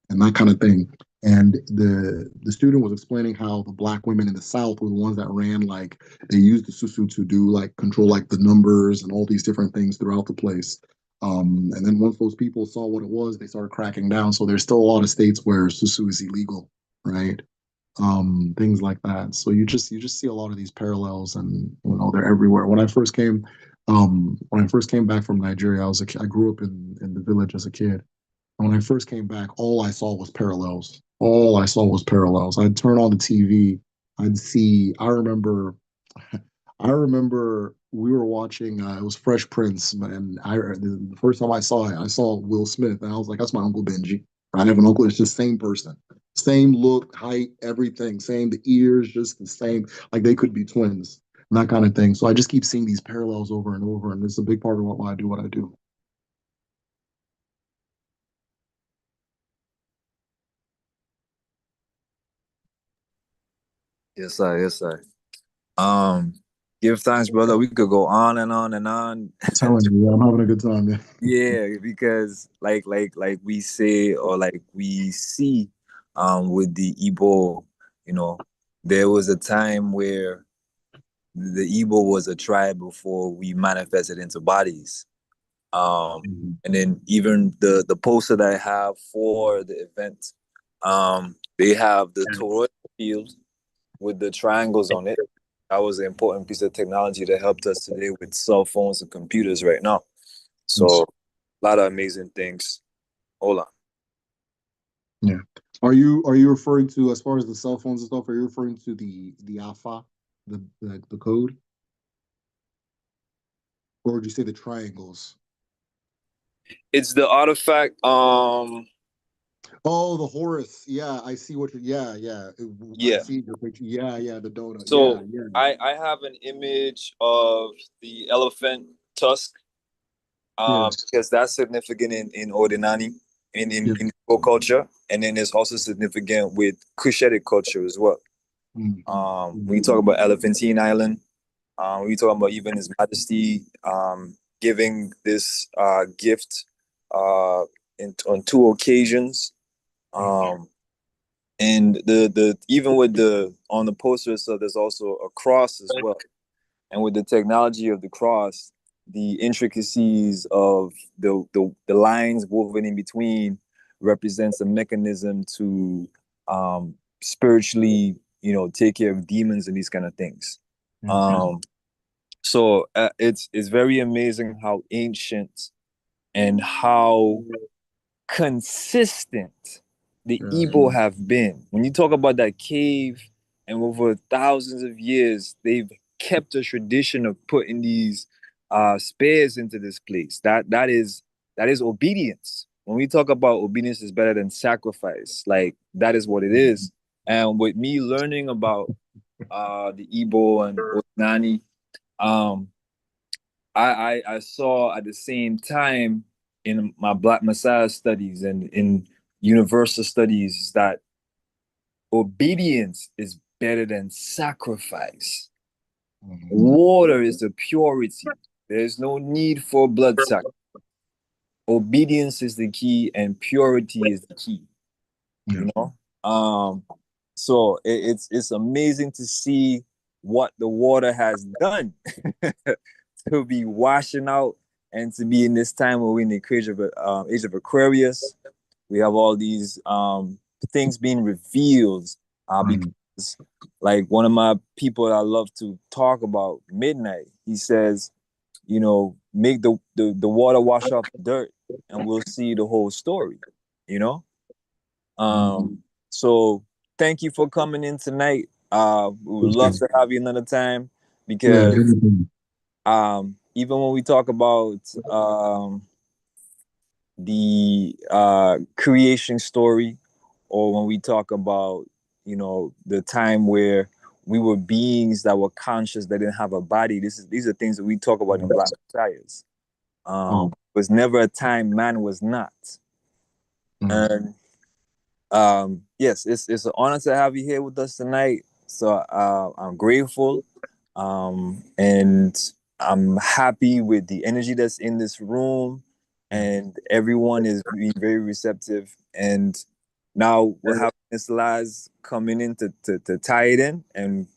and that kind of thing. And the student was explaining how the black women in the South were the ones that ran, like, they used the susu to do like control like the numbers and all these different things throughout the place. And then once those people saw what it was, they started cracking down. So there's still a lot of states where susu is illegal, right? Things like that. So you just see a lot of these parallels, and they're everywhere. When I first came back from Nigeria, I grew up in the village as a kid. When I first came back, all I saw was parallels. All I saw was parallels. I'd turn on the TV. I'd see. I remember we were watching. It was Fresh Prince, and the first time I saw Will Smith, and I was like, "That's my Uncle Benji." I have an uncle. It's just same person, same look, height, everything, same. The ears, just the same. Like they could be twins, and that kind of thing. So I just keep seeing these parallels over and over, and it's a big part of why I do what I do. Yes, sir. Yes, sir. Um, Give thanks, brother. We could go on and on and on. I'm telling you, yeah, I'm having a good time. Yeah. Yeah, because like we say or like we see with the Igbo, you know, there was a time where the Igbo was a tribe before we manifested into bodies. And then even the poster that I have for the event, they have the Torah field with the triangles on it. That was an important piece of technology that helped us today with cell phones and computers right now. So a lot of amazing things. Hold on. Yeah. Are you referring to, as far as the cell phones and stuff? Are you referring to the alpha, the code, or would you say the triangles? It's the artifact. Oh, the Horus. Yeah, I see what you're. Yeah, yeah. I Yeah. see your picture. Yeah, yeah. The donut. Yeah, So yeah. I have an image of the elephant tusk, Yes. because that's significant in Ordinani, Yeah. in Igbo culture, and then it's also significant with Cushitic culture as well. When you talk about Elephantine Island, when you talk about even His Majesty giving this gift on two occasions, and the even with the on the poster, so there's also a cross as well. And with the technology of the cross, the intricacies of the lines woven in between represents a mechanism to spiritually, take care of demons and these kind of things. So it's very amazing how ancient and how consistent the Igbo have been. When you talk about that cave, and over thousands of years, they've kept a tradition of putting these spares into this place. That is obedience. When we talk about obedience is better than sacrifice, like that is what it is. And with me learning about the Igbo and Otinani, um, I saw at the same time in my Black Messiah studies and in universal studies that obedience is better than sacrifice. Water is the purity. There's no need for blood sacrifice. Obedience is the key, and purity is the key. You know, so it's amazing to see what the water has done to be washing out and to be in this time where we're in the age of Aquarius. We have all these things being revealed because, like, one of my people that I love to talk about, Midnight, he says, make the water wash off the dirt and we'll see the whole story, you know? So thank you for coming in tonight. We would love to have you another time Yeah. because even when we talk about the creation story, or when we talk about the time where we were beings that were conscious that didn't have a body, these are things that we talk about in Black Messiahs. Was never a time man was not. And yes, it's an honor to have you here with us tonight. So I'm grateful, and I'm happy with the energy that's in this room, and everyone is being very receptive. And now we'll have Mr. Laz coming in to tie it in, and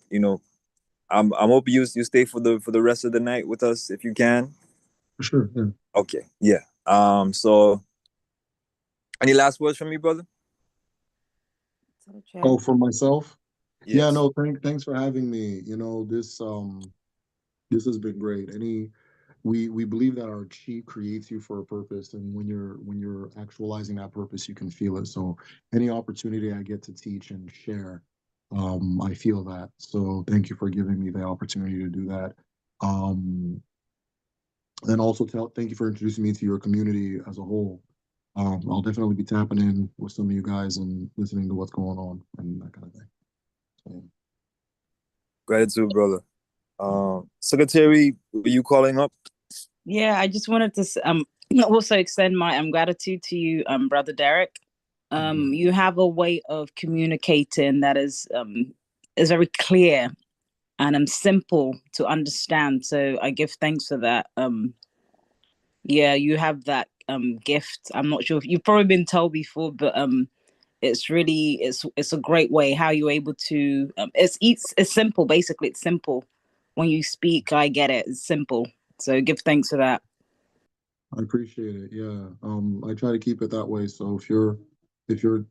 I'm hoping you stay for the rest of the night with us if you can. For sure. Yeah. Okay, yeah. So any last words from me, brother? Oh, for myself? Yes. Yeah, no, thanks for having me. This has been great. We believe that our chi creates you for a purpose, and when you're actualizing that purpose, you can feel it. So any opportunity I get to teach and share, I feel that. So thank you for giving me the opportunity to do that. And also thank you for introducing me to your community as a whole. I'll definitely be tapping in with some of you guys and listening to what's going on and that kind of thing. So, Gratitude, brother. Secretary, were you calling up? Yeah, I just wanted to also extend my gratitude to you, Brother Derek. You have a way of communicating that is very clear and simple to understand. So I give thanks for that. Yeah, you have that gift. I'm not sure if you've probably been told before, but it's really it's a great way how you're able to it's simple. Basically, it's simple. When you speak, I get it. It's simple. So give thanks for that. I appreciate it. Yeah. I try to keep it that way. So if you're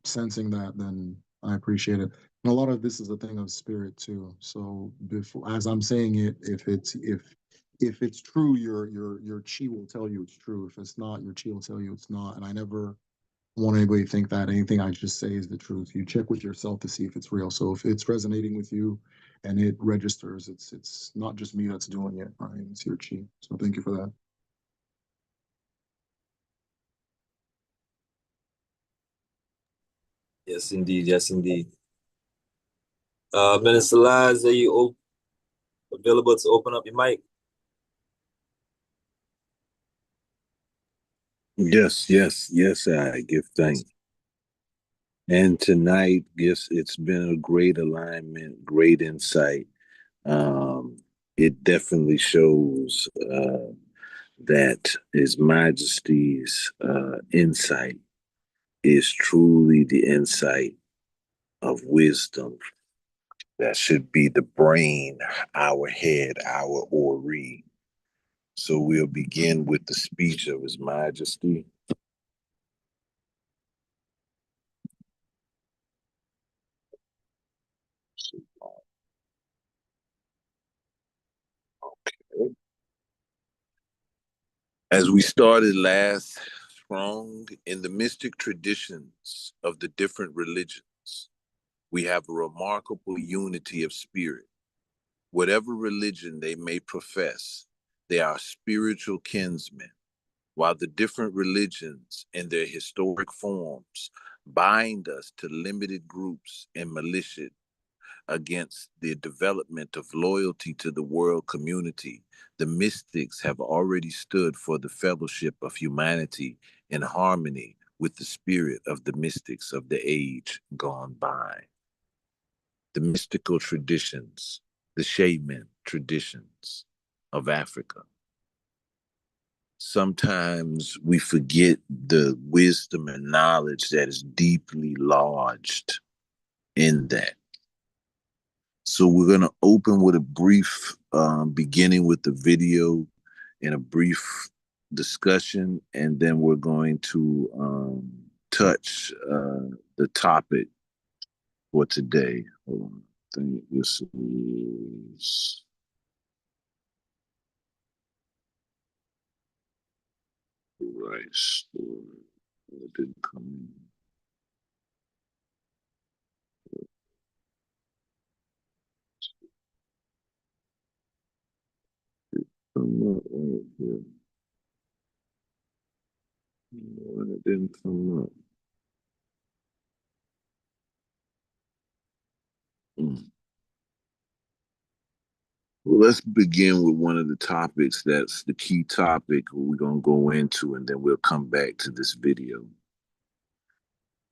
sensing that, then I appreciate it. And a lot of this is a thing of spirit too. So before, as I'm saying it, if it's true, your chi will tell you it's true. If it's not, your chi will tell you it's not. And I never want anybody to think that anything I just say is the truth. You check with yourself to see if it's real. So if it's resonating with you and it registers, it's not just me that's doing it, right? It's your chi. So thank you for that. Yes, indeed. Yes, indeed. Minister Laz, are you available to open up your mic? Yes, yes, yes, I give thanks. And tonight, yes, it's been a great alignment, great insight. It definitely shows that His Majesty's insight is truly the insight of wisdom that should be the brain, our head, our ori. So we'll begin with the speech of His Majesty. Okay. As we started last strong in the mystic traditions of the different religions, we have a remarkable unity of spirit. Whatever religion they may profess, they are spiritual kinsmen, while the different religions in their historic forms bind us to limited groups and militia against the development of loyalty to the world community. The mystics have already stood for the fellowship of humanity in harmony with the spirit of the mystics of the age gone by. The mystical traditions, the shaman traditions of Africa. Sometimes we forget the wisdom and knowledge that is deeply lodged in that. So we're going to open with a brief beginning with the video and a brief discussion, and then we're going to touch the topic for today. Hold on. I think this is the right story. It didn't come in. Come up right here. No, it didn't come up. Well, let's begin with one of the topics that's the key topic we're going to go into, and then we'll come back to this video.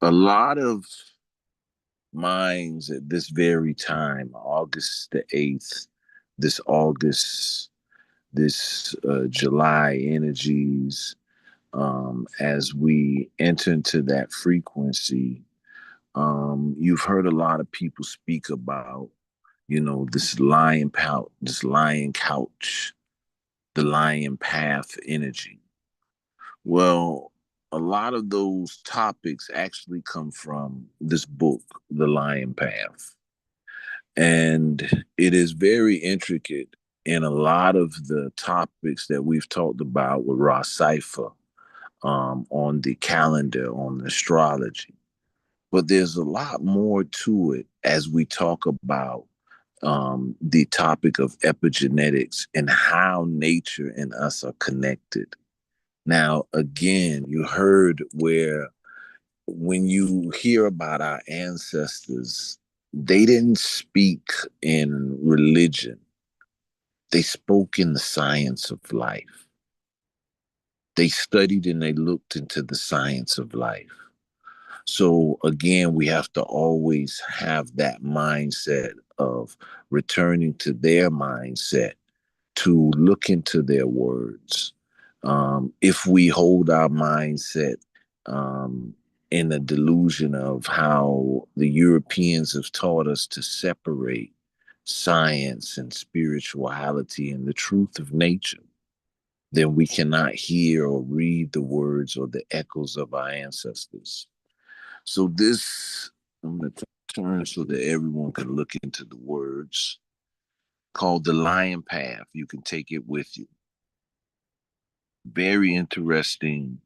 A lot of minds at this very time, August the 8th, this August, this July energies, as we enter into that frequency, you've heard a lot of people speak about, this lion couch, the lion path energy. Well, a lot of those topics actually come from this book, The Lion Path. And it is very intricate in a lot of the topics that we've talked about with Ross Cipher, on the calendar, on astrology. But there's a lot more to it as we talk about the topic of epigenetics and how nature and us are connected. Now, again, you heard where when you hear about our ancestors, they didn't speak in religion, they spoke in the science of life. They studied and they looked into the science of life. So, again, we have to always have that mindset of returning to their mindset to look into their words. If we hold our mindset in the delusion of how the Europeans have taught us to separate science and spirituality and the truth of nature, then we cannot hear or read the words or the echoes of our ancestors. So this, I'm going to turn so that everyone can look into the words, called The Lion Path. You can take it with you. Very interesting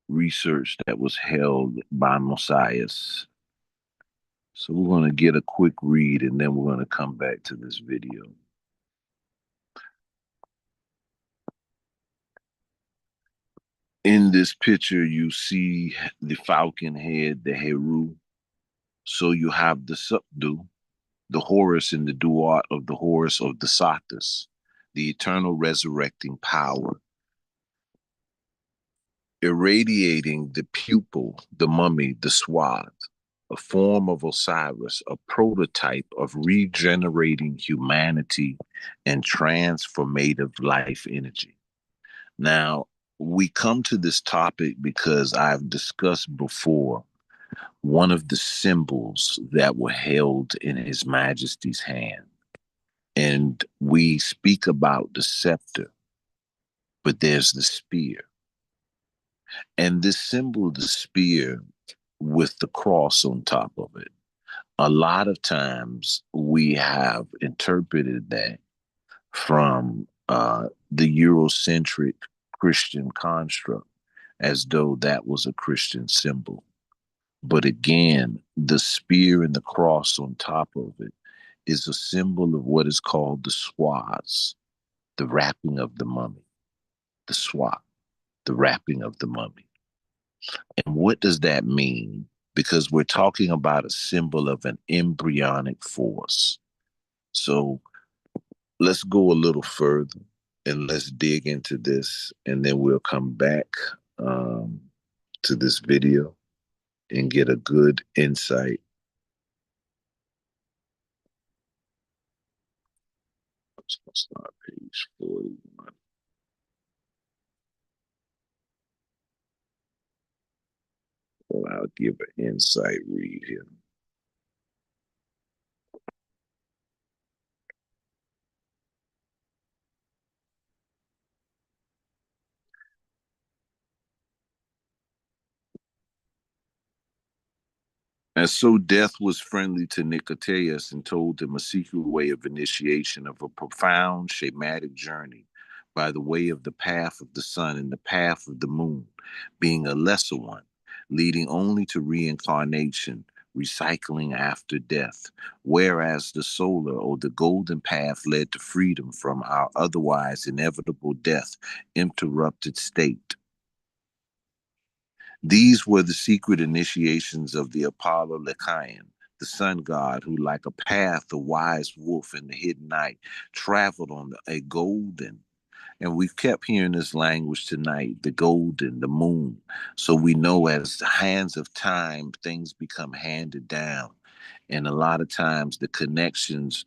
research that was held by Messias. So we're going to get a quick read and then we're going to come back to this video. In this picture, you see the falcon head, the Heru. So you have the Subdu, the Horus and the Duat of the Horus of the Satas, the eternal resurrecting power, irradiating the pupil, the mummy, the swath, a form of Osiris, a prototype of regenerating humanity and transformative life energy. Now, we come to this topic because I've discussed before one of the symbols that were held in His Majesty's hand. And we speak about the scepter, but there's the spear. And this symbol, the spear with the cross on top of it, a lot of times we have interpreted that from the Eurocentric Christian construct as though that was a Christian symbol. But again, the spear and the cross on top of it is a symbol of what is called the swaths, the wrapping of the mummy, the swath, the wrapping of the mummy. And what does that mean? Because we're talking about a symbol of an embryonic force. So let's go a little further and let's dig into this, and then we'll come back to this video and get a good insight. Let's start page 41. Well, I'll give an insight read here. And so death was friendly to Nicoteus and told him a secret way of initiation of a profound shamatic journey by the way of the path of the sun and the path of the moon, being a lesser one, leading only to reincarnation, recycling after death, whereas the solar or the golden path led to freedom from our otherwise inevitable death, interrupted state. These were the secret initiations of the Apollo Lechayan, the sun god who, like a path, the wise wolf in the hidden night, traveled on a golden And we've kept hearing this language tonight, the golden, the moon. So we know as the hands of time, things become handed down. And a lot of times the connections,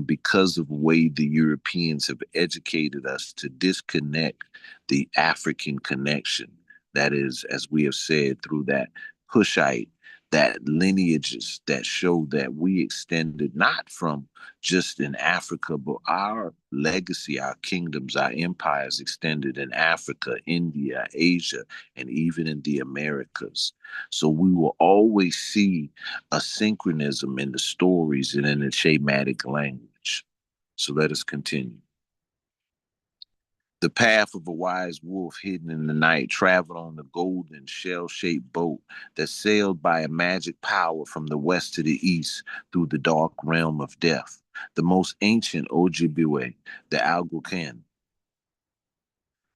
because of the way the Europeans have educated us to disconnect the African connection, that is, as we have said, through that Cushite, that lineages that show that we extended not from just in Africa, but our legacy, our kingdoms, our empires extended in Africa, India, Asia, and even in the Americas. So we will always see a synchronism in the stories and in the Shemitic language. So let us continue. The path of a wise wolf hidden in the night traveled on the golden shell-shaped boat that sailed by a magic power from the west to the east through the dark realm of death. The most ancient Ojibwe, the Algonquin,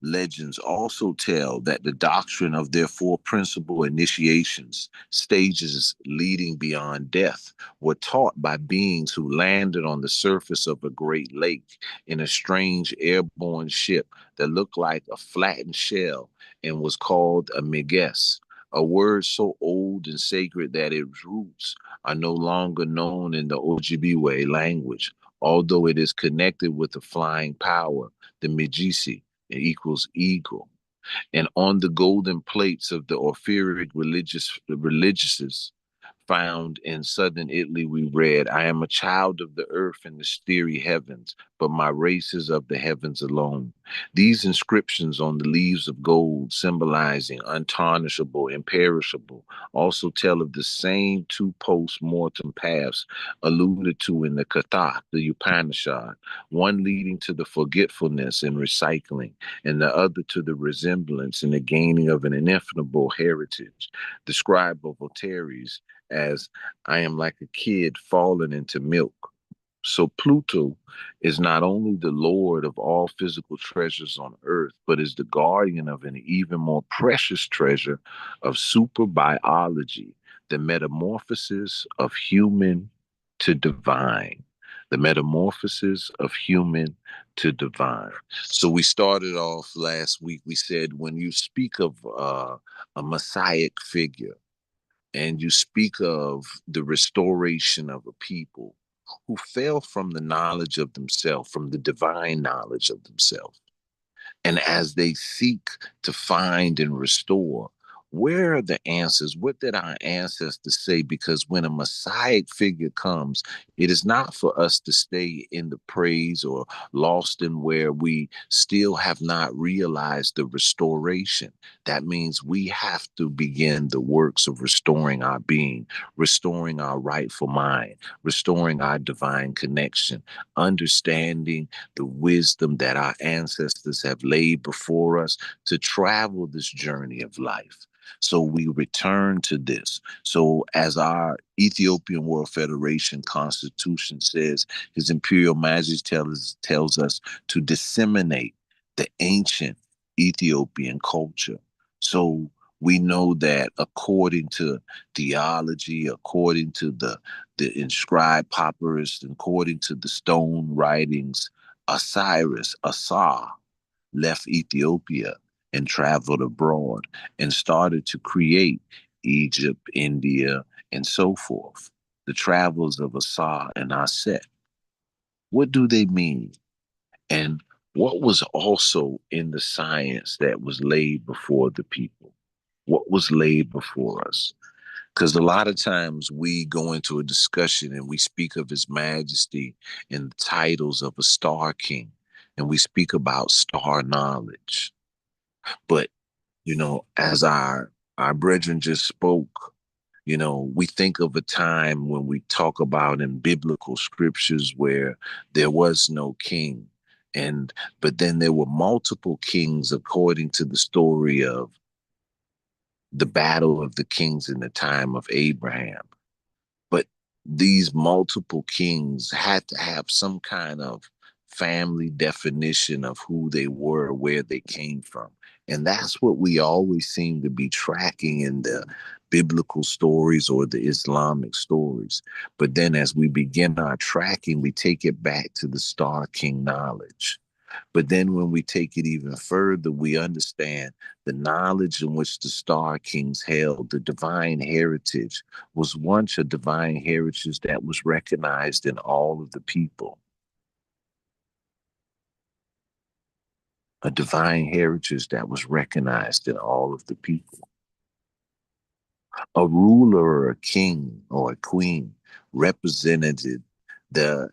legends also tell that the doctrine of their four principal initiations, stages leading beyond death, were taught by beings who landed on the surface of a great lake in a strange airborne ship that looked like a flattened shell and was called a Meges, a word so old and sacred that its roots are no longer known in the Ojibwe language, although it is connected with the flying power, the Megisi, equals eagle. And on the golden plates of the Orphiric religiouses found in southern Italy, we read, I am a child of the earth and the starry heavens, but my race is of the heavens alone. These inscriptions on the leaves of gold, symbolizing untarnishable, imperishable, also tell of the same two post-mortem paths alluded to in the Katha, the Upanishad, one leading to the forgetfulness and recycling, and the other to the resemblance and the gaining of an ineffable heritage. Described by Voltaire's as I am like a kid fallen into milk. So Pluto is not only the lord of all physical treasures on earth, but is the guardian of an even more precious treasure of superbiology, the metamorphosis of human to divine. The metamorphosis of human to divine. So we started off last week. We said when you speak of a messiah figure, and you speak of the restoration of a people who fell from the knowledge of themselves, from the divine knowledge of themselves. And as they seek to find and restore, where are the answers? What did our ancestors say? Because when a Messiah figure comes, it is not for us to stay in the praise or lost in where we still have not realized the restoration. That means we have to begin the works of restoring our being, restoring our rightful mind, restoring our divine connection, understanding the wisdom that our ancestors have laid before us to travel this journey of life. So we return to this. So as our Ethiopian World Federation Constitution says, His Imperial Majesty tells us to disseminate the ancient Ethiopian culture. So we know that according to theology, according to the inscribed papyrus, according to the stone writings, Asa, left Ethiopia and traveled abroad and started to create Egypt, India, and so forth. The travels of Asa and Aset. What do they mean? And what was also in the science that was laid before the people? What was laid before us? Because a lot of times we go into a discussion and we speak of His Majesty in the titles of a star king, and we speak about star knowledge. But, as our brethren just spoke, we think of a time when we talk about in biblical scriptures where there was no king. But then there were multiple kings according to the story of the battle of the kings in the time of Abraham. But these multiple kings had to have some kind of family definition of who they were, where they came from. And that's what we always seem to be tracking in the biblical stories or the Islamic stories. But then as we begin our tracking, we take it back to the Star King knowledge. But then when we take it even further, we understand the knowledge in which the Star Kings held, the divine heritage, was once a divine heritage that was recognized in all of the people. A divine heritage that was recognized in all of the people. A ruler or a king or a queen represented the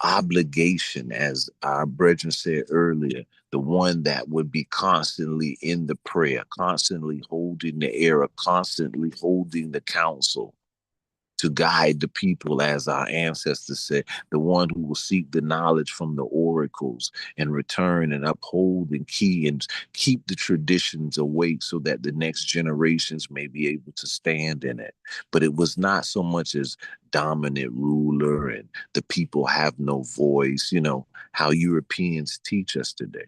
obligation, as our brethren said earlier, the one that would be constantly in the prayer, constantly holding the air, constantly holding the counsel, to guide the people, as our ancestors said, the one who will seek the knowledge from the oracles and return and uphold and keep the traditions awake so that the next generations may be able to stand in it. But it was not so much as dominant ruler and the people have no voice, how Europeans teach us today.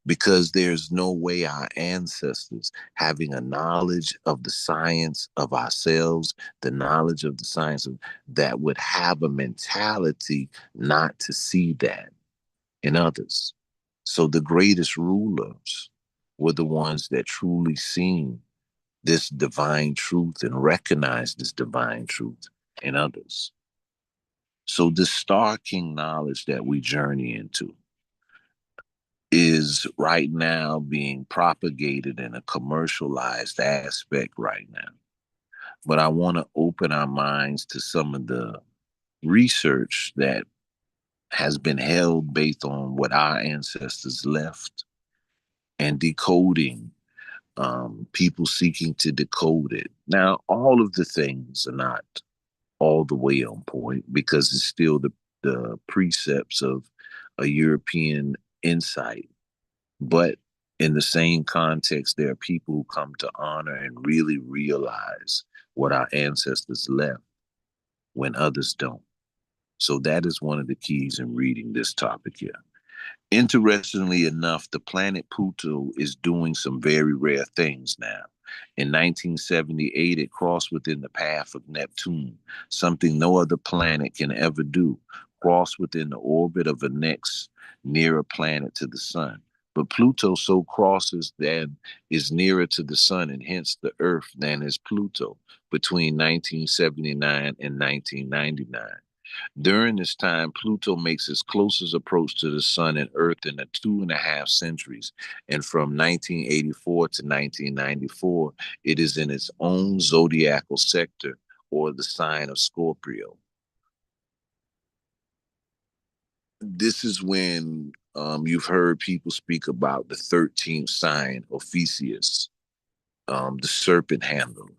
Because there's no way our ancestors, having a knowledge of the science of ourselves, the knowledge of the science that would have a mentality not to see that in others. So the greatest rulers were the ones that truly seen this divine truth and recognized this divine truth in others. So this Star King knowledge that we journey into is right now being propagated in a commercialized aspect right now. But I want to open our minds to some of the research that has been held based on what our ancestors left and decoding, people seeking to decode it. Now, all of the things are not all the way on point because it's still the precepts of a European insight. But in the same context, there are people who come to honor and really realize what our ancestors left when others don't. So that is one of the keys in reading this topic here. Interestingly enough, the planet Pluto is doing some very rare things now. In 1978, it crossed within the path of Neptune, something no other planet can ever do, cross within the orbit of a next nearer planet to the sun. But Pluto so crosses than is nearer to the sun and hence the Earth than is Pluto between 1979 and 1999. During this time, Pluto makes its closest approach to the sun and Earth in the 2.5 centuries. And from 1984 to 1994, it is in its own zodiacal sector or the sign of Scorpio. This is when you've heard people speak about the 13th sign, Ophiuchus, the serpent handle.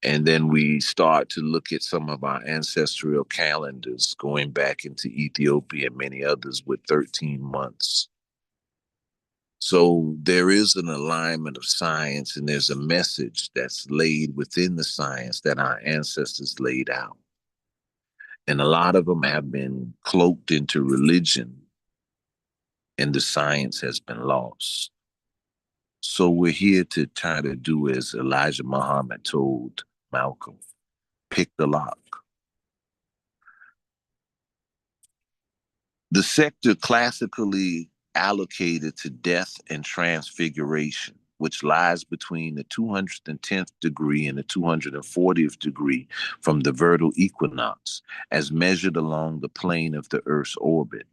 And then we start to look at some of our ancestral calendars going back into Ethiopia and many others with 13 months. So there is an alignment of science and there's a message that's laid within the science that our ancestors laid out. And a lot of them have been cloaked into religion and the science has been lost. So we're here to try to do as Elijah Muhammad told Malcolm, pick the lock. The sector classically allocated to death and transfiguration, which lies between the 210th degree and the 240th degree from the vernal equinox, as measured along the plane of the Earth's orbit.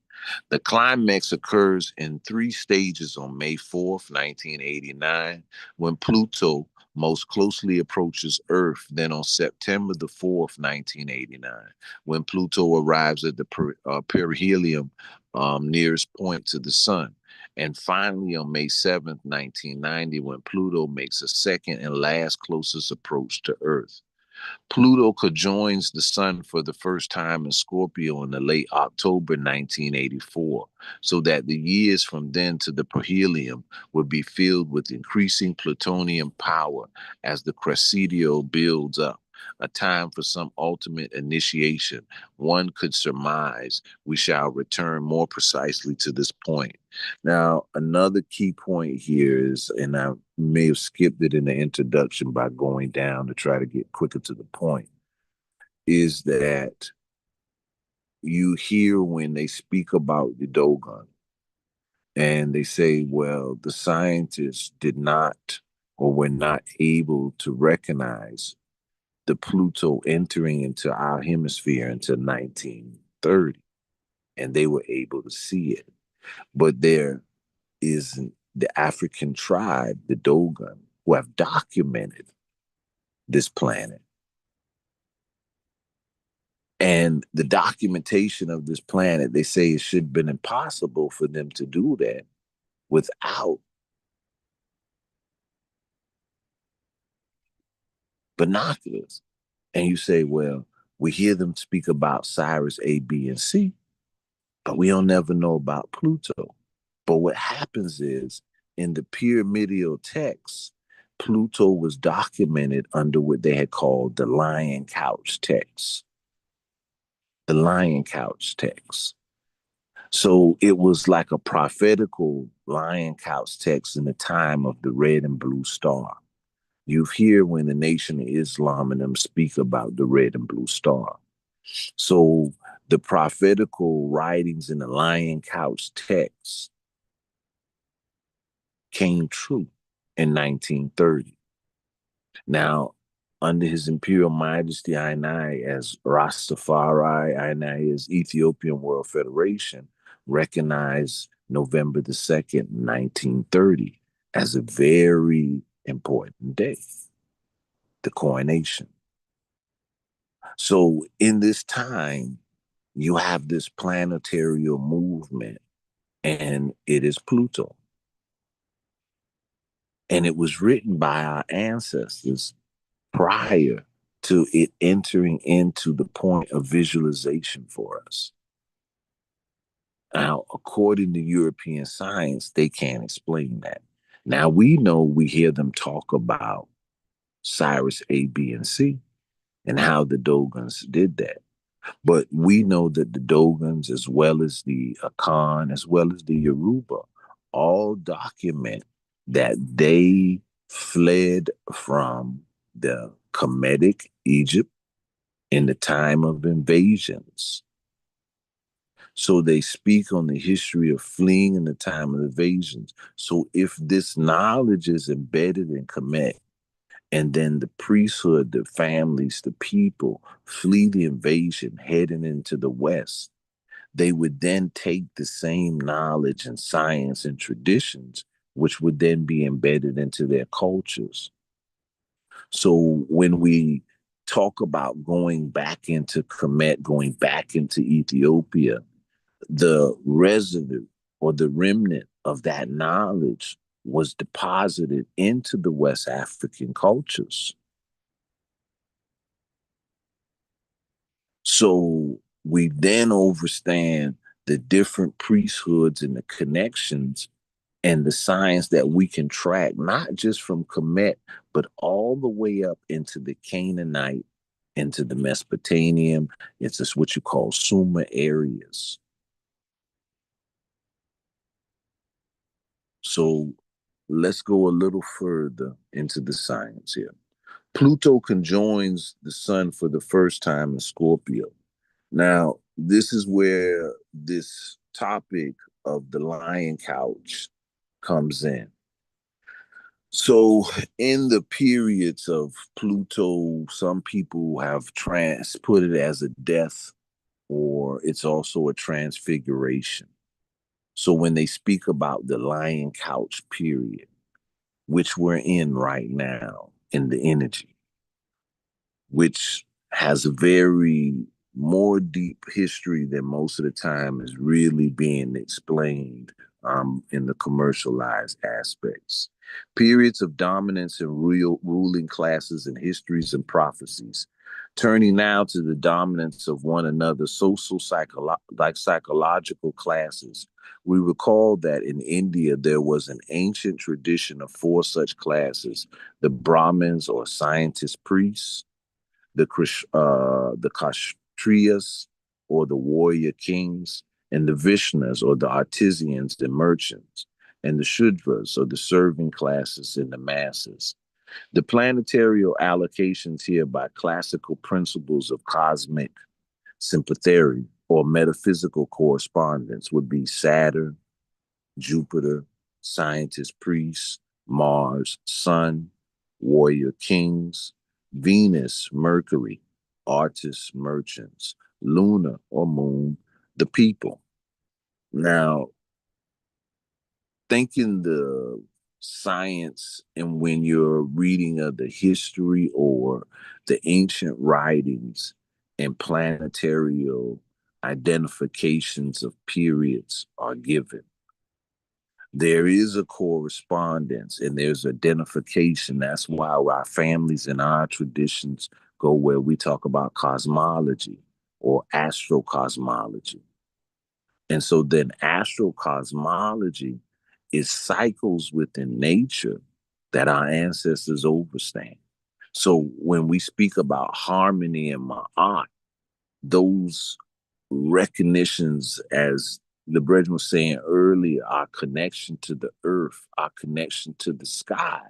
The climax occurs in 3 stages on May 4th, 1989, when Pluto most closely approaches Earth, then on September the 4th, 1989, when Pluto arrives at the perihelion nearest point to the sun. And finally on May 7th, 1990, when Pluto makes a second and last closest approach to Earth. Pluto conjoins the sun for the first time in Scorpio in the late October 1984, so that the years from then to the perihelion would be filled with increasing plutonium power as the crescendio builds up, a time for some ultimate initiation. One could surmise we shall return more precisely to this point. Now, another key point here is, and I may have skipped it in the introduction by going down to try to get quicker to the point, is that you hear when they speak about the Dogon, and they say, well, the scientists did not or were not able to recognize the Pluto entering into our hemisphere until 1930, and they were able to see it. But there is the African tribe, the Dogon, who have documented this planet. And the documentation of this planet, they say it should have been impossible for them to do that without binoculars. And you say, well, we hear them speak about Cyrus A, B, and C, but we don't never know about Pluto. But what happens is in the pyramidal texts, Pluto was documented under what they had called the lion couch text. The lion couch text. So it was like a prophetical lion couch text in the time of the red and blue star. You hear when the Nation of Islam and them speak about the red and blue star. So the prophetical writings in the lion couch text came true in 1930. Now, under His Imperial Majesty I as Rastafari, I as Ethiopian World Federation, recognized November the 2nd, 1930 as a very important day, the coronation. So in this time, you have this planetary movement, and it is Pluto. And it was written by our ancestors prior to it entering into the point of visualization for us. Now, according to European science, they can't explain that. Now, we know, we hear them talk about Cyrus A, B, and C and how the Dogons did that. But we know that the Dogons, as well as the Akan, as well as the Yoruba, all document that they fled from the Kemetic Egypt in the time of invasions. So they speak on the history of fleeing in the time of invasions. So if this knowledge is embedded in Kemet, and then the priesthood, the families, the people flee the invasion heading into the West, they would then take the same knowledge and science and traditions, which would then be embedded into their cultures. So when we talk about going back into Kemet, going back into Ethiopia, the residue or the remnant of that knowledge was deposited into the West African cultures. So we then understand the different priesthoods and the connections and the science that we can track, not just from Kemet, but all the way up into the Canaanite, into the Mesopotamian, it's just what you call Sumer areas. So let's go a little further into the science here. Pluto conjoins the sun for the first time in Scorpio. Now, this is where this topic of the lion couch comes in. So in the periods of Pluto, some people have put it as a death, or it's also a transfiguration. So when they speak about the lion couch period, which we're in right now in the energy, which has a very more deep history than most of the time is really being explained in the commercialized aspects. Periods of dominance and real ruling classes and histories and prophecies, turning now to the dominance of one another, psychological classes. We recall that in India, there was an ancient tradition of four such classes: the Brahmins or scientist priests, the Kshatriyas or the warrior kings, and the Vishnas or the artisans and merchants, and the Shudras or the serving classes and the masses. The planetary allocations here by classical principles of cosmic sympathy or metaphysical correspondence would be Saturn, Jupiter, scientist priest, Mars, Sun, warrior kings, Venus, Mercury, artists, merchants, Luna or moon, the people. Now, thinking the science and when you're reading of the history or the ancient writings and planetary identifications of periods are given, there is a correspondence and there's identification. That's why our families and our traditions go where we talk about cosmology or astrocosmology. And so then astrocosmology is cycles within nature that our ancestors overstand. So when we speak about harmony and ma'at, those recognitions, as the brethren was saying earlier, our connection to the earth, our connection to the sky,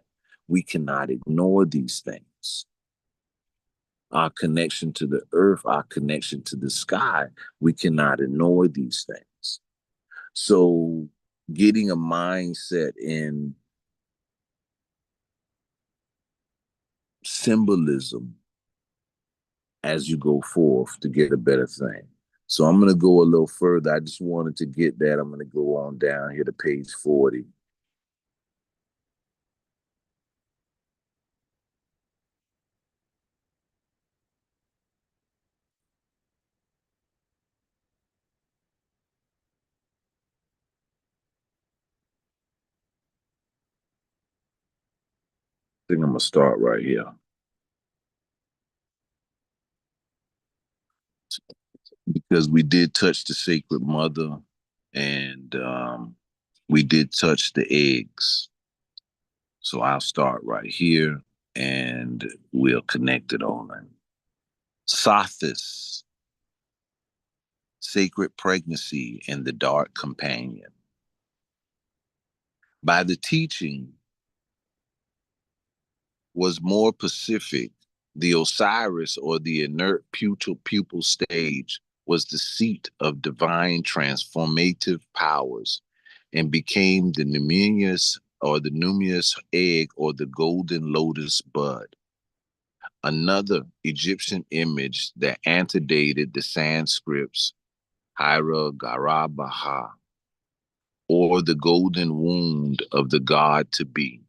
we cannot ignore these things. Our connection to the earth, our connection to the sky, we cannot ignore these things. So getting a mindset in symbolism as you go forth to get a better thing. So I'm going to go a little further. I just wanted to get that. I'm going to go on down here to page 40. I think I'm going to start right here. Because we did touch the Sacred Mother and we did touch the eggs. So I'll start right here and we'll connect it on. Sothis, sacred pregnancy and the dark companion. By the teaching was more pacific, the Osiris or the inert pupal stage was the seat of divine transformative powers and became the numinous or the numinous egg or the golden lotus bud. Another Egyptian image that antedated the Sanskrit's Hira Garabaha, or the golden wound of the god to be.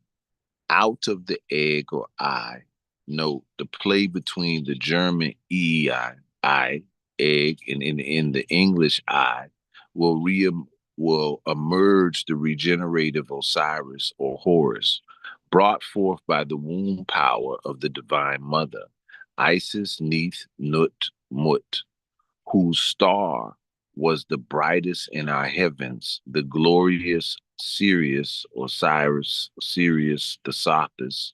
Out of the egg or eye, note the play between the German I, egg, and in the English I, will emerge the regenerative Osiris or Horus, brought forth by the womb power of the Divine Mother, Isis Neith Nut Mut, whose star was the brightest in our heavens, the glorious Sirius, the Sothis.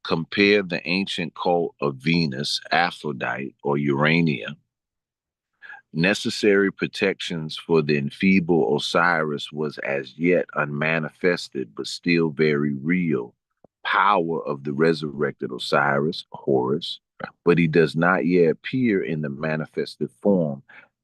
Compare the ancient cult of Venus, Aphrodite, or Urania. Necessary protections for the enfeebled Osiris was as yet unmanifested, but still very real. Power of the resurrected Osiris, Horus, but he does not yet appear in the manifested form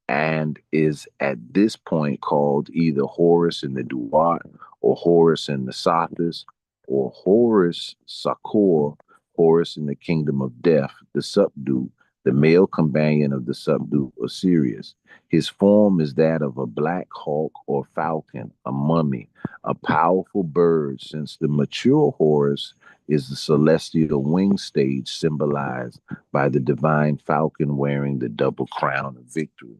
and is at this point called either Horus in the Duat or Horus in the Sothis or Horus Sakor, Horus in the kingdom of death, the subdued, the male companion of the subdued Osiris. His form is that of a black hawk or falcon, a mummy, a powerful bird, since the mature Horus is the celestial wing stage symbolized by the divine falcon wearing the double crown of victory.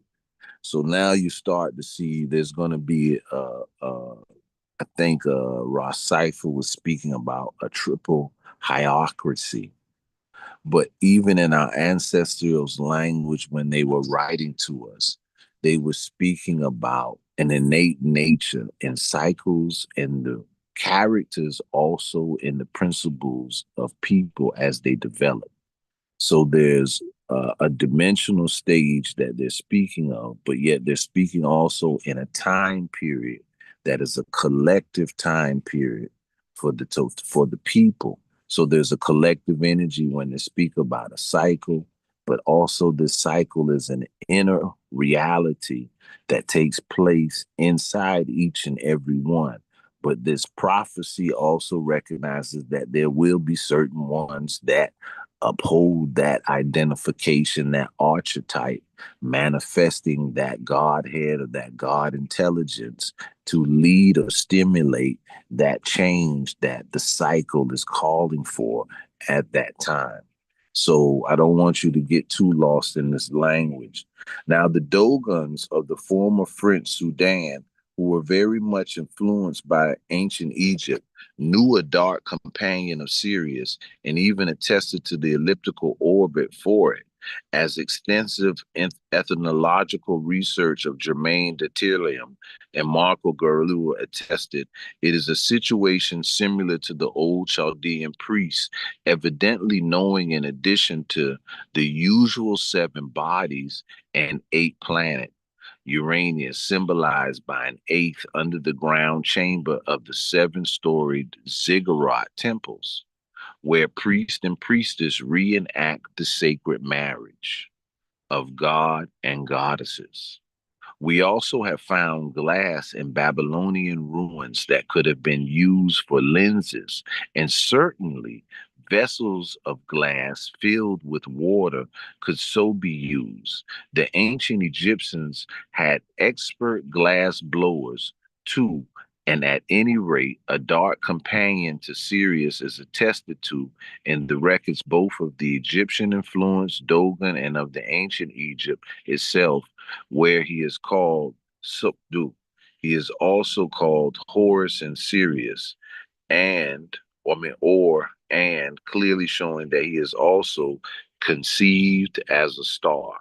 So now you start to see there's going to be, I think Ross Cipher was speaking about a triple hierarchy. But even in our ancestrals' language, when they were writing to us, they were speaking about an innate nature in cycles and the characters also in the principles of people as they develop. So there's a dimensional stage that they're speaking of, but yet they're speaking also in a time period that is a collective time period for the people. So there's a collective energy when they speak about a cycle, but also this cycle is an inner reality that takes place inside each and every one. But this prophecy also recognizes that there will be certain ones that uphold that identification, that archetype, manifesting that Godhead or that God intelligence to lead or stimulate that change that the cycle is calling for at that time. So I don't want you to get too lost in this language. Now, the Dogons of the former French Sudan, who were very much influenced by ancient Egypt, knew a dark companion of Sirius and even attested to the elliptical orbit for it. As extensive ethnological research of Germain de Tillium and Marco Gerlua attested, it is a situation similar to the old Chaldean priests, evidently knowing in addition to the usual 7 bodies and 8 planets. Uranus, symbolized by an 8th under the ground chamber of the 7-storied ziggurat temples, where priest and priestess reenact the sacred marriage of God and goddesses. We also have found glass in Babylonian ruins that could have been used for lenses, and certainly vessels of glass filled with water could so be used. The ancient Egyptians had expert glass blowers too, and at any rate, a dark companion to Sirius is attested to in the records both of the Egyptian influenced Dogon and of the ancient Egypt itself, where he is called Subdu. He is also called Horus and Sirius, and clearly showing that he is also conceived as a star.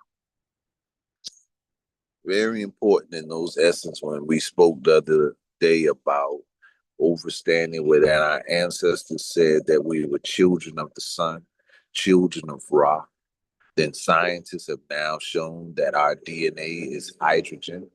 Very important in those essence when we spoke the other day about overstanding where that our ancestors said that we were children of the sun, children of Ra. Then scientists have now shown that our DNA is hydrogen.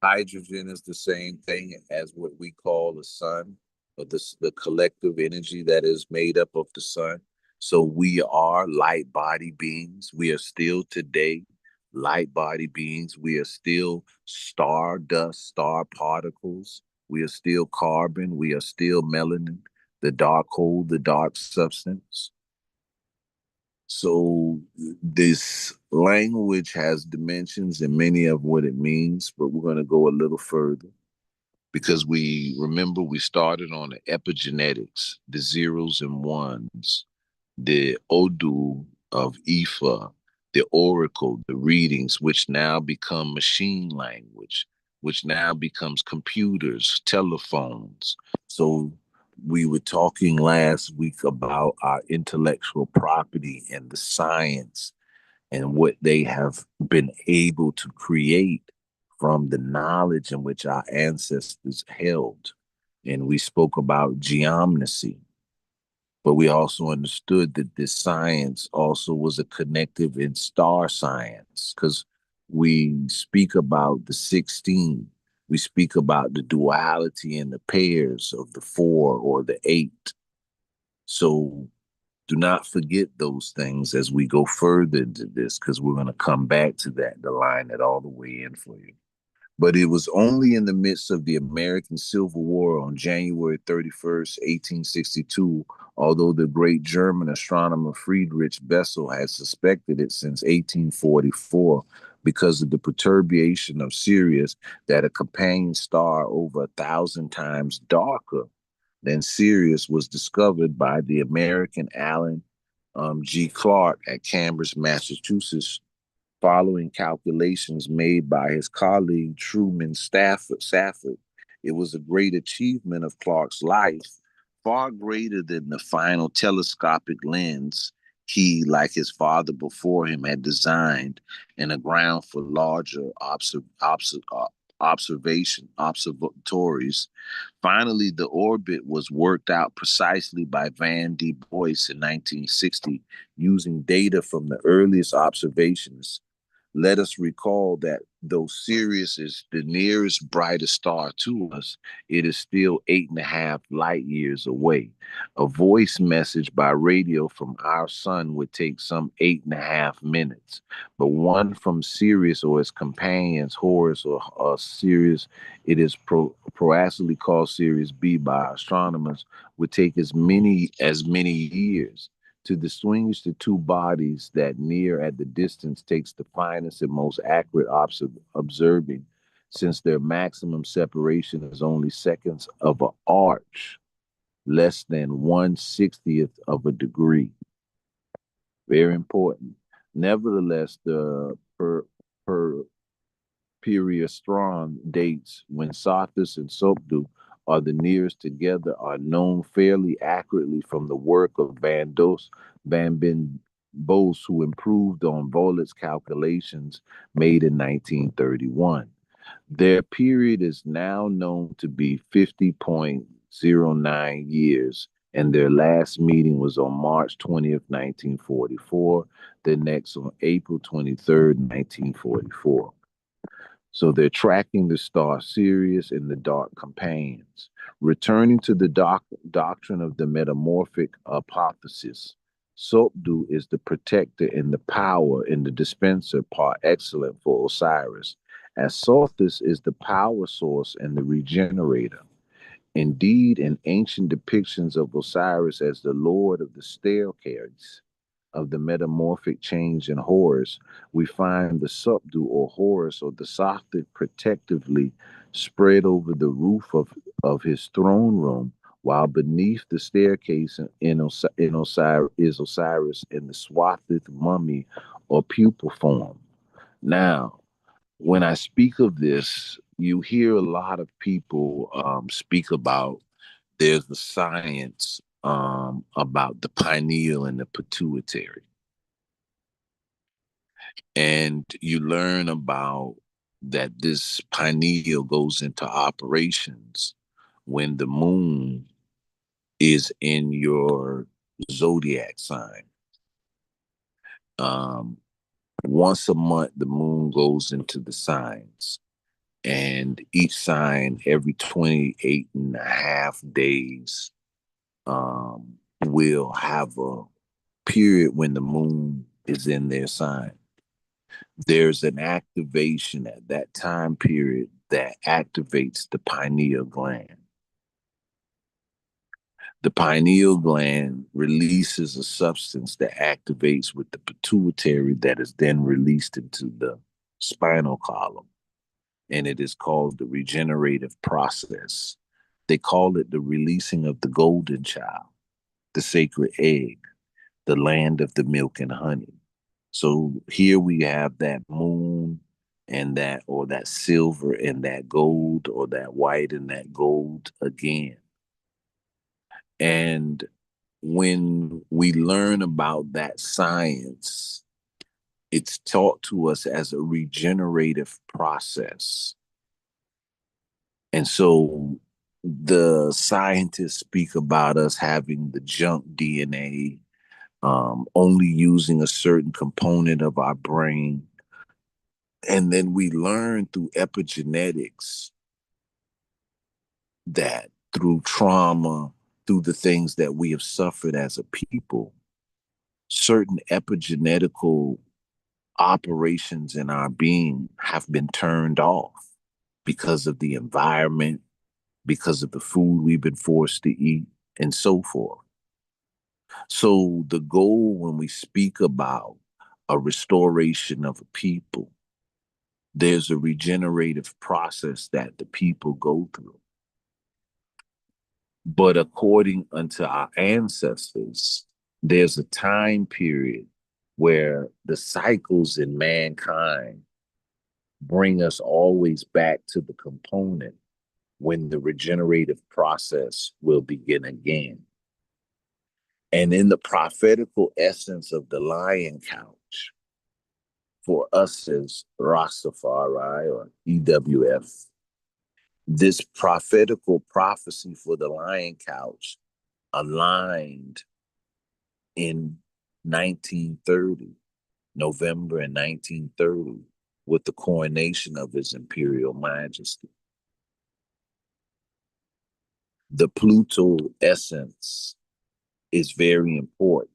Hydrogen is the same thing as what we call the sun, or the collective energy that is made up of the sun. So we are light body beings. We are still today light body beings. We are still star dust, star particles. We are still carbon. We are still melanin, the dark hole, the dark substance. So this language has dimensions and many of what it means, but we're going to go a little further because we started on the epigenetics, the zeros and ones, the Odu of Ifa, the oracle, the readings, which now become machine language, which now becomes computers, telephones. So we were talking last week about our intellectual property and the science and what they have been able to create from the knowledge in which our ancestors held. And we spoke about geomnesy, but we also understood that this science also was a connective in star science, because we speak about the 16. We speak about the duality and the pairs of the 4 or the 8. So do not forget those things as we go further into this, because we're going to come back to that, to line it all the way in for you. But it was only in the midst of the American Civil War on January 31st, 1862, although the great German astronomer Friedrich Bessel had suspected it since 1844 because of the perturbation of Sirius, that a companion star over 1,000 times darker than Sirius was discovered by the American Alan G. Clark at Cambridge, Massachusetts, following calculations made by his colleague Truman Stafford. It was a great achievement of Clark's life, far greater than the final telescopic lens he, like his father before him, had designed, and a ground for larger observatories. Finally, the orbit was worked out precisely by Van de Boyce in 1960, using data from the earliest observations let us recall that though Sirius is the nearest brightest star to us, it is still 8.5 light years away. A voice message by radio from our sun would take some 8.5 minutes, but one from Sirius or its companions, Horus or Sirius, it is proactively called Sirius B by astronomers, would take as many years. To distinguish the two bodies that near at the distance takes the finest and most accurate observing, since their maximum separation is only seconds of an arch, less than 1/60th of a degree. Very important. Nevertheless, the Periastron dates when Sothis and Sopdu are the nearest together are known fairly accurately from the work of Van Ben Bos, who improved on Voligt's calculations made in 1931. Their period is now known to be 50.09 years, and their last meeting was on March 20th, 1944, the next on April 23rd, 1944. So they're tracking the star Sirius in the dark companions. Returning to the doctrine of the metamorphic hypothesis, Sopdu is the protector and the power and the dispenser par excellence for Osiris, as Sothis is the power source and the regenerator. Indeed, in ancient depictions of Osiris as the lord of the staircase, of the metamorphic change in Horus, we find the Subdu or Horus or the Sothic protectively spread over the roof of his throne room, while beneath the staircase is Osiris in the Swathith mummy or pupil form. Now, when I speak of this, you hear a lot of people speak about there's the science about the pineal and the pituitary. And you learn about that this pineal goes into operations when the moon is in your zodiac sign. Once a month, the moon goes into the signs. And each sign, every 28.5 days, will have a period when the moon is in their sign. There's an activation at that time period that activates the pineal gland. The pineal gland releases a substance that activates with the pituitary that is then released into the spinal column. And it is called the regenerative process. They call it the releasing of the golden child, the sacred egg, the land of the milk and honey. So here we have that moon and that, or that silver and that gold, or that white and that gold again. And when we learn about that science, it's taught to us as a regenerative process. And so the scientists speak about us having the junk DNA, only using a certain component of our brain. And then we learn through epigenetics that through trauma, through the things that we have suffered as a people, certain epigenetical operations in our being have been turned off because of the environment, because of the food we've been forced to eat, and so forth. So the goal when we speak about a restoration of a people, there's a regenerative process that the people go through. But according unto our ancestors, there's a time period where the cycles in mankind bring us always back to the component when the regenerative process will begin again. And in the prophetical essence of the lion couch, for us as Rastafari or EWF, this prophetical prophecy for the lion couch aligned in 1930 November in 1930, with the coronation of His Imperial Majesty. The Pluto essence is very important,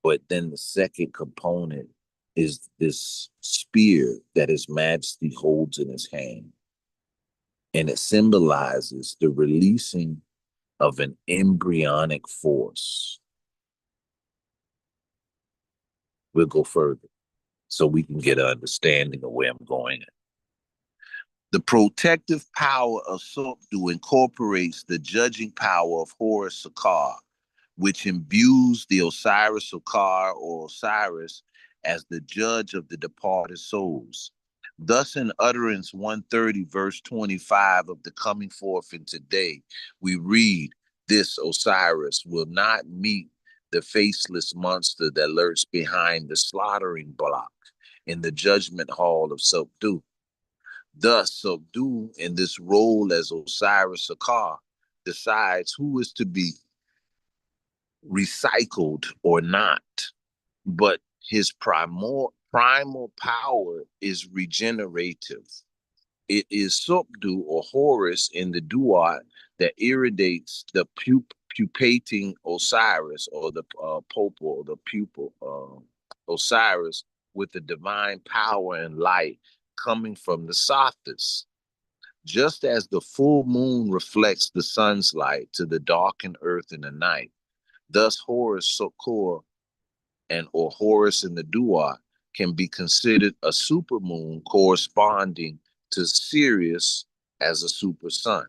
but then the second component is this spear that His Majesty holds in his hand, and it symbolizes the releasing of an embryonic force. We'll go further so we can get an understanding of where I'm going at. The protective power of Sopdu incorporates the judging power of Horus Sakar, which imbues the Osiris Sakar or Osiris as the judge of the departed souls. Thus, in utterance 130, verse 25 of the coming forth in today, we read, this Osiris will not meet the faceless monster that lurks behind the slaughtering block in the judgment hall of Sopdu. Thus, Sopdu, in this role as Osiris Sakar, decides who is to be recycled or not, but his primal power is regenerative. It is Sopdu or Horus in the Duat that irradiates the pupating Osiris or the pope or the pupil Osiris with the divine power and light coming from the Sothis. Just as the full moon reflects the sun's light to the darkened earth in the night, thus Horus Sokor or Horus in the Duat can be considered a supermoon corresponding to Sirius as a super sun.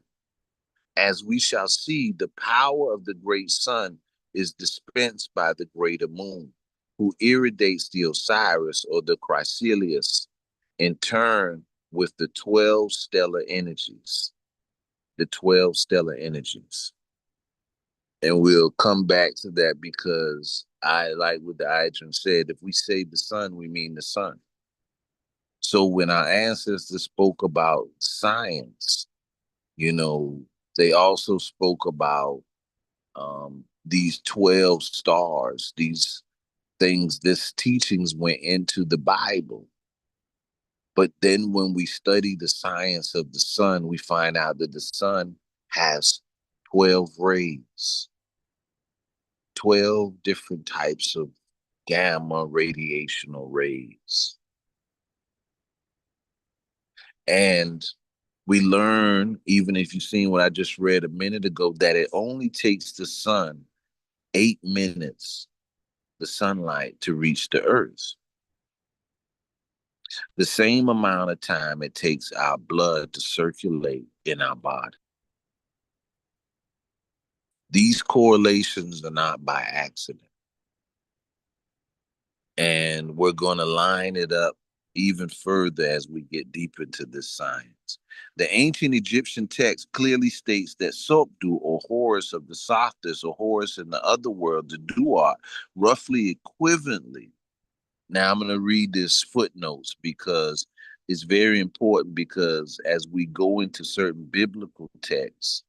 As we shall see, the power of the great sun is dispensed by the greater moon, who irradiates the Osiris or the Chryselius, in turn with the 12 stellar energies. The 12 stellar energies. And we'll come back to that because I like what the Idrin said. If we say the sun, we mean the sun. So when our ancestors spoke about science, you know, they also spoke about these 12 stars, these things, this teachings went into the Bible. But then when we study the science of the sun, we find out that the sun has 12 rays, 12 different types of gamma radiational rays. And we learn, even if you've seen what I just read a minute ago, that it only takes the sun 8 minutes, the sunlight, to reach the earth. The same amount of time it takes our blood to circulate in our body. These correlations are not by accident. And we're going to line it up even further as we get deeper into this science. The ancient Egyptian text clearly states that Sopdu or Horus of the Sothis or Horus in the other world, the Duat, roughly equivalently. Now I'm going to read this footnotes because it's very important, because as we go into certain biblical texts,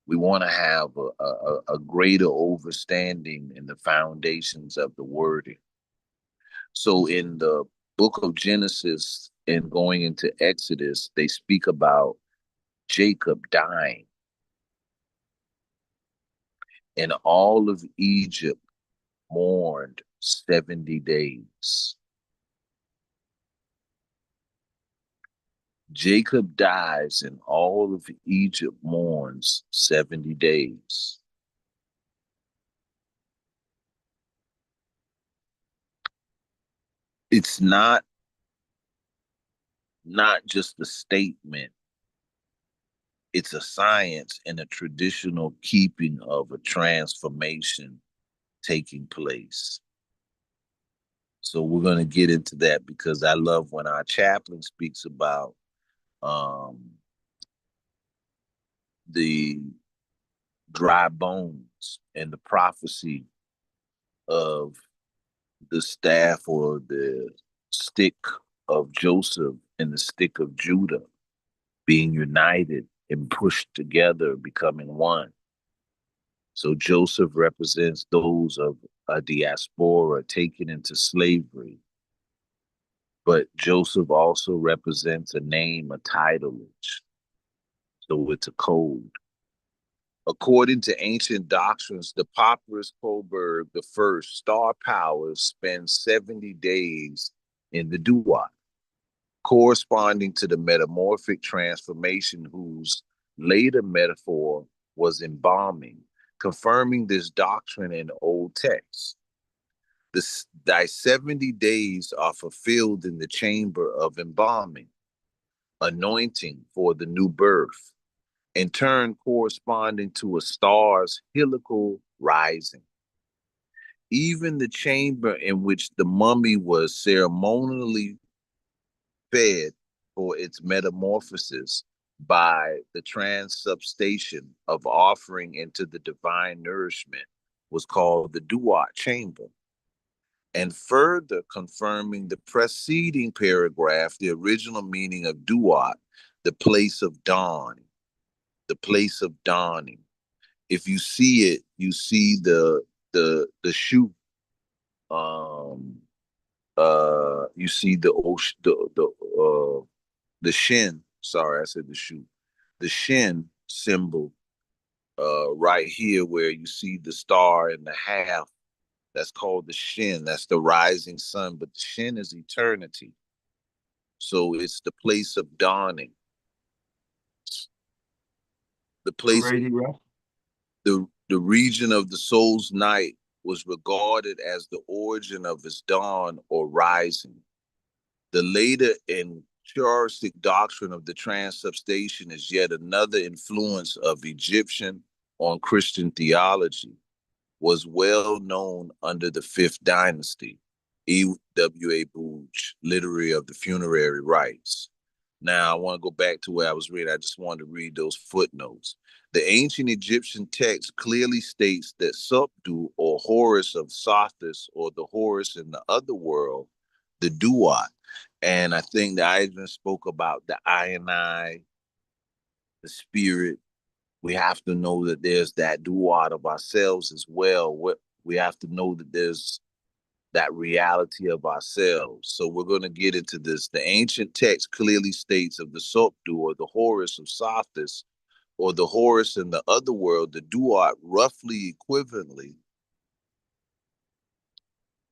we want to have a greater understanding in the foundations of the wording. So in the book of Genesis and going into Exodus, they speak about Jacob dying. And all of Egypt mourned 70 days. Jacob dies and all of Egypt mourns 70 days. It's not just a statement. It's a science and a traditional keeping of a transformation taking place. So we're going to get into that because I love when our chaplain speaks about the dry bones and the prophecy of the staff or the stick of Joseph and the stick of Judah being united and pushed together, becoming one. So Joseph represents those of a diaspora taken into slavery. But Joseph also represents a name, a titlage. So it's a code. According to ancient doctrines, the Papyrus Coburg, the first star powers, spend 70 days in the Duat, corresponding to the metamorphic transformation whose later metaphor was embalming, confirming this doctrine in old texts. Thy 70 days are fulfilled in the chamber of embalming, anointing for the new birth, in turn corresponding to a star's helical rising. Even the chamber in which the mummy was ceremonially fed for its metamorphosis by the transubstantiation of offering into the divine nourishment was called the Duat chamber. And further confirming the preceding paragraph, the original meaning of Duat, the place of dawn, the place of dawning. If you see it, you see the shoe. You see the shin. Sorry, I said the shoe. The shin symbol right here where you see the star and the half. That's called the shin. That's the rising sun. But the shin is eternity. So it's the place of dawning. The place, the region of the soul's night was regarded as the origin of its dawn or rising. The later and Turistic doctrine of the transubstantiation is yet another influence of Egyptian on Christian theology, was well known under the Fifth Dynasty, E.W.A. Booge, Literary of the Funerary Rites. Now, I want to go back to where I was reading. I just wanted to read those footnotes. The ancient Egyptian text clearly states that Subdu, or Horus of Sothis, or the Horus in the other world, the Duat. And I think that I even spoke about the I, the spirit. We have to know that there's that Duat of ourselves as well. We have to know that there's that reality of ourselves. So we're going to get into this. The ancient text clearly states of the Sopdu, or the Horus of Sothis, or the Horus in the other world, the Duat, roughly equivalently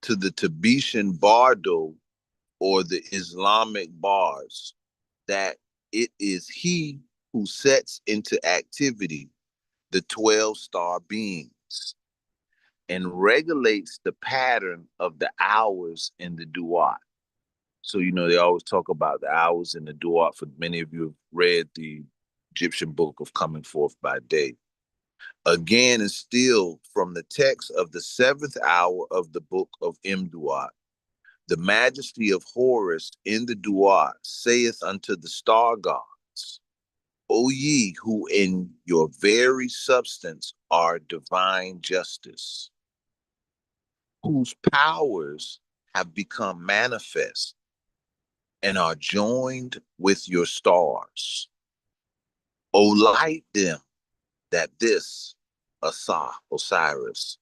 to the Tibetan Bardo or the Islamic bars, that it is he who sets into activity the 12 star beings and regulates the pattern of the hours in the Duat. So, they always talk about the hours in the Duat. For many of you have read the Egyptian book of Coming Forth by Day. Again, and still from the text of the 7th hour of the book of Imduat, the majesty of Horus in the Duat saith unto the star gods, O ye who in your very substance are divine justice, whose powers have become manifest and are joined with your stars. O light them, that this, Asah, Osiris,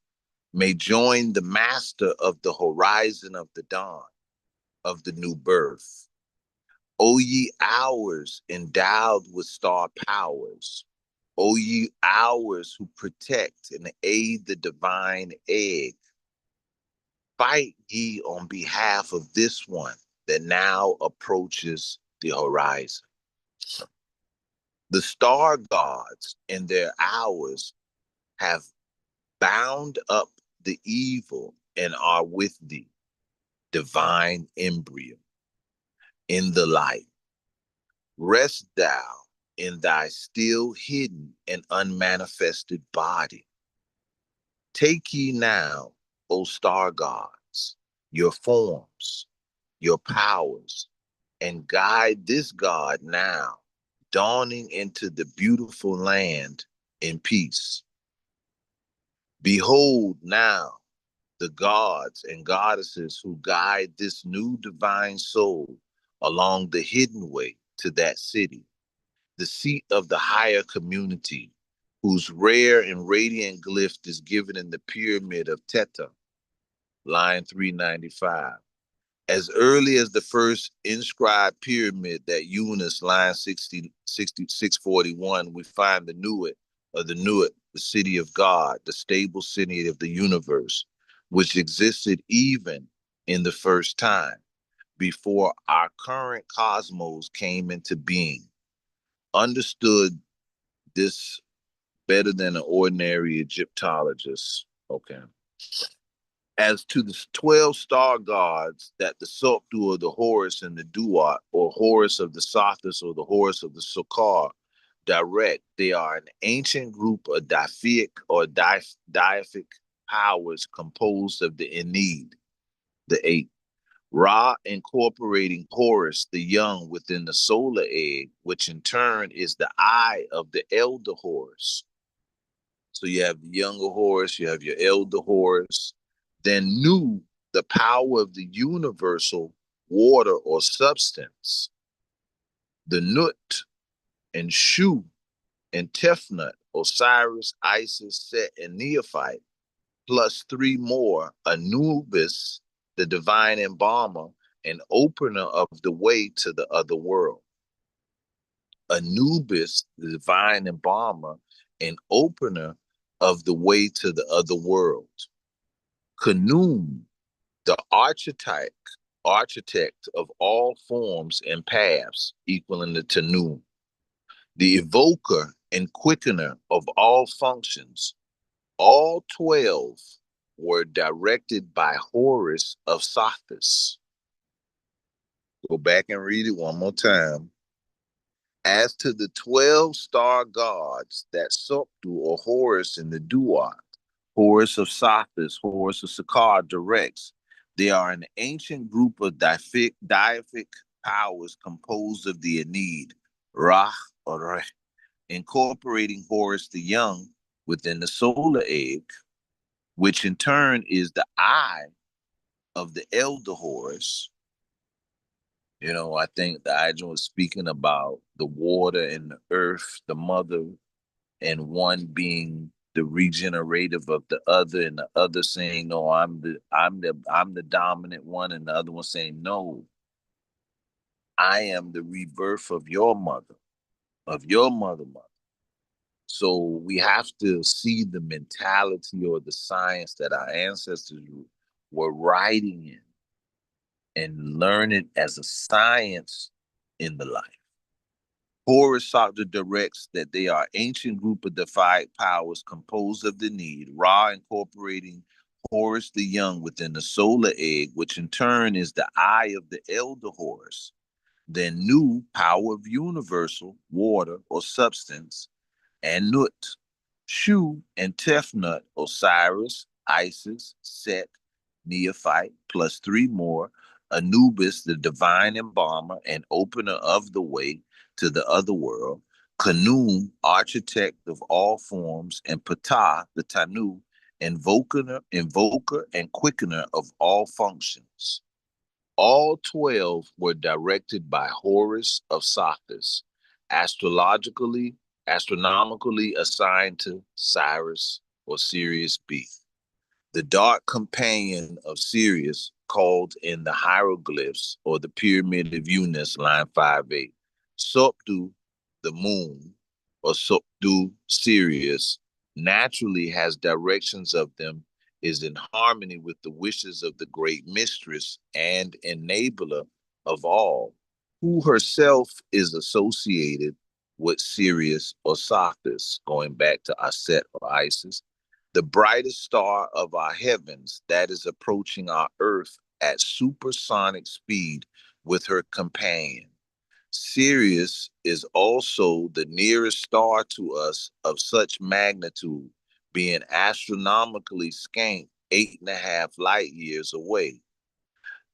may join the master of the horizon of the dawn, of the new birth. O ye hours endowed with star powers, O ye hours who protect and aid the divine egg, fight ye on behalf of this one that now approaches the horizon. The star gods in their hours have bound up the evil and are with thee, divine embryo, in the light. Rest thou in thy still hidden and unmanifested body. Take ye now, O star gods, your forms, your powers, and guide this God now, dawning into the beautiful land in peace. Behold now the gods and goddesses who guide this new divine soul along the hidden way to that city, the seat of the higher community, whose rare and radiant glyph is given in the pyramid of Teta, line 395. As early as the first inscribed pyramid that Unis, line 641, we find the Nuit, the city of God, the stable city of the universe, which existed even in the first time, before our current cosmos came into being. Understood this better than an ordinary Egyptologist. Okay. As to the 12 star gods that the Sopdu or the Horus and the Duat, or Horus of the Sothis or the Horus of the Sokar, direct, they are an ancient group of deific powers composed of the Ennead, the eight. Ra incorporating Horus, the young, within the solar egg, which in turn is the eye of the elder Horus. So you have the younger Horus, you have your elder Horus. Then Nu, the power of the universal water or substance. The Nut and Shu and Tefnut, Osiris, Isis, Set, and Neophyte, plus three more, Anubis, the divine embalmer and opener of the way to the other world. Anubis, the divine embalmer and opener of the way to the other world. Khnum, the architect of all forms and paths, equaling the Tanum. The evoker and quickener of all functions. All 12 were directed by Horus of Sothis. Go back and read it one more time. As to the 12 star gods that Sopdu or Horus in the Duat, Horus of Sothis, Horus of Sakar directs, they are an ancient group of deific powers composed of the Ennead, Rah or Reh, incorporating Horus the young within the solar egg, which in turn is the eye of the elder Horus. You know, I think the Ajahn was speaking about the water and the earth, the mother, and one being the regenerative of the other, and the other saying, "No, I'm the dominant one," and the other one saying, "No, I am the rebirth of your mother, mother." So we have to see the mentality or the science that our ancestors were writing in and learn it as a science in the life. Horus Sopda directs that they are ancient group of defied powers composed of the need, Ra incorporating Horus the young within the solar egg, which in turn is the eye of the elder Horus. Then Nu, power of universal, water or substance, and Nut, Shu and Tefnut, Osiris, Isis, Set, Neophyte, plus three more, Anubis, the divine embalmer and opener of the way to the other world, Khnum, architect of all forms, and Ptah, the Tanu, invoker and quickener of all functions. All 12 were directed by Horus of Sothis, astrologically, astronomically assigned to Cyrus or Sirius B. The dark companion of Sirius, called in the hieroglyphs or the Pyramid of Unis, line 58. Sopdu, the moon, or Sopdu Sirius, naturally has directions of them, is in harmony with the wishes of the great mistress and enabler of all, who herself is associated with Sirius or Sothis, going back to Aset or Isis, the brightest star of our heavens that is approaching our earth at supersonic speed with her companion. Sirius is also the nearest star to us of such magnitude, being astronomically scant 8.5 light years away.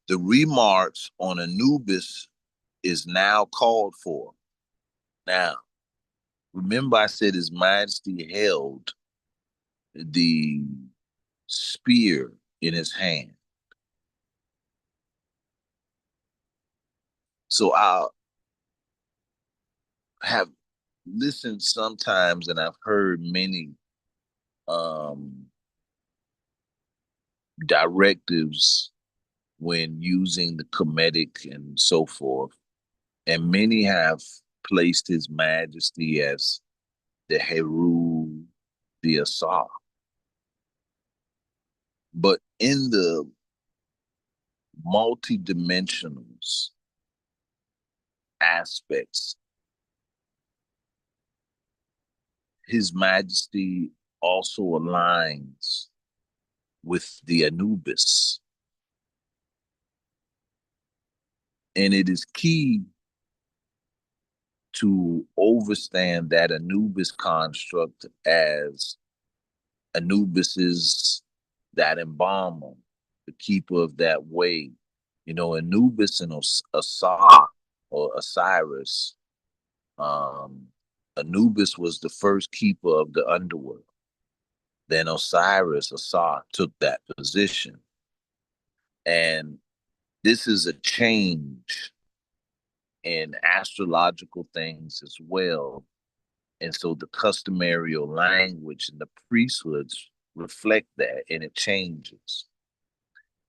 The remarks on Anubis is now called for. Now, remember I said His Majesty held the spear in his hand. So I have listened sometimes and I've heard many directives when using the Kemetic and so forth. And many have placed His Majesty as the Heru, the Asa. But in the multi-dimensionals aspects, His Majesty also aligns with the Anubis. And it is key to understand that Anubis construct as Anubis is that embalmer, the keeper of that way. You know, Anubis and Asa or Osiris, Anubis was the first keeper of the underworld. Then Osiris, Asa, took that position. And this is a change in astrological things as well. And so the customary language and the priesthoods reflect that, and it changes.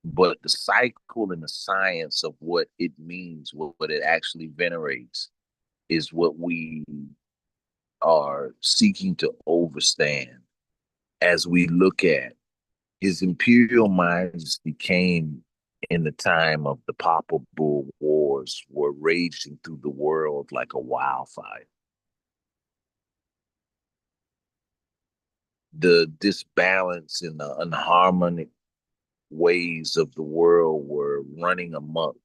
But the cycle and the science of what it means, what it actually venerates, is what we are seeking to understand as we look at His Imperial Majesty came in the time of the Papa Bull Wars were raging through the world like a wildfire. The disbalance and the unharmonic ways of the world were running amok.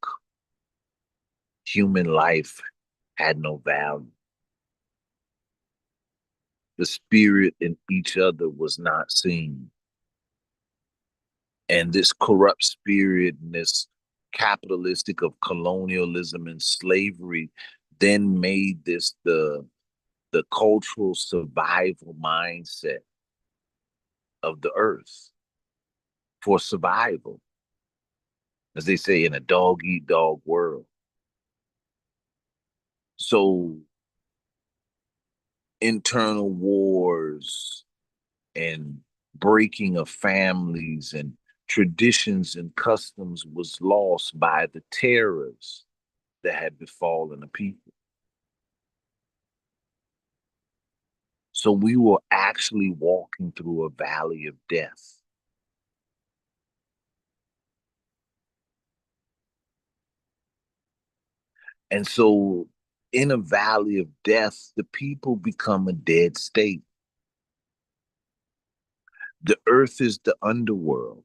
Human life had no value. The spirit in each other was not seen. And this corrupt spirit and this capitalistic of colonialism and slavery then made this the cultural survival mindset of the earth for survival, as they say, in a dog-eat-dog world. So internal wars and breaking of families and traditions and customs was lost by the terrors that had befallen the people. So we were actually walking through a valley of death. And so in a valley of death, the people become a dead state. The earth is the underworld,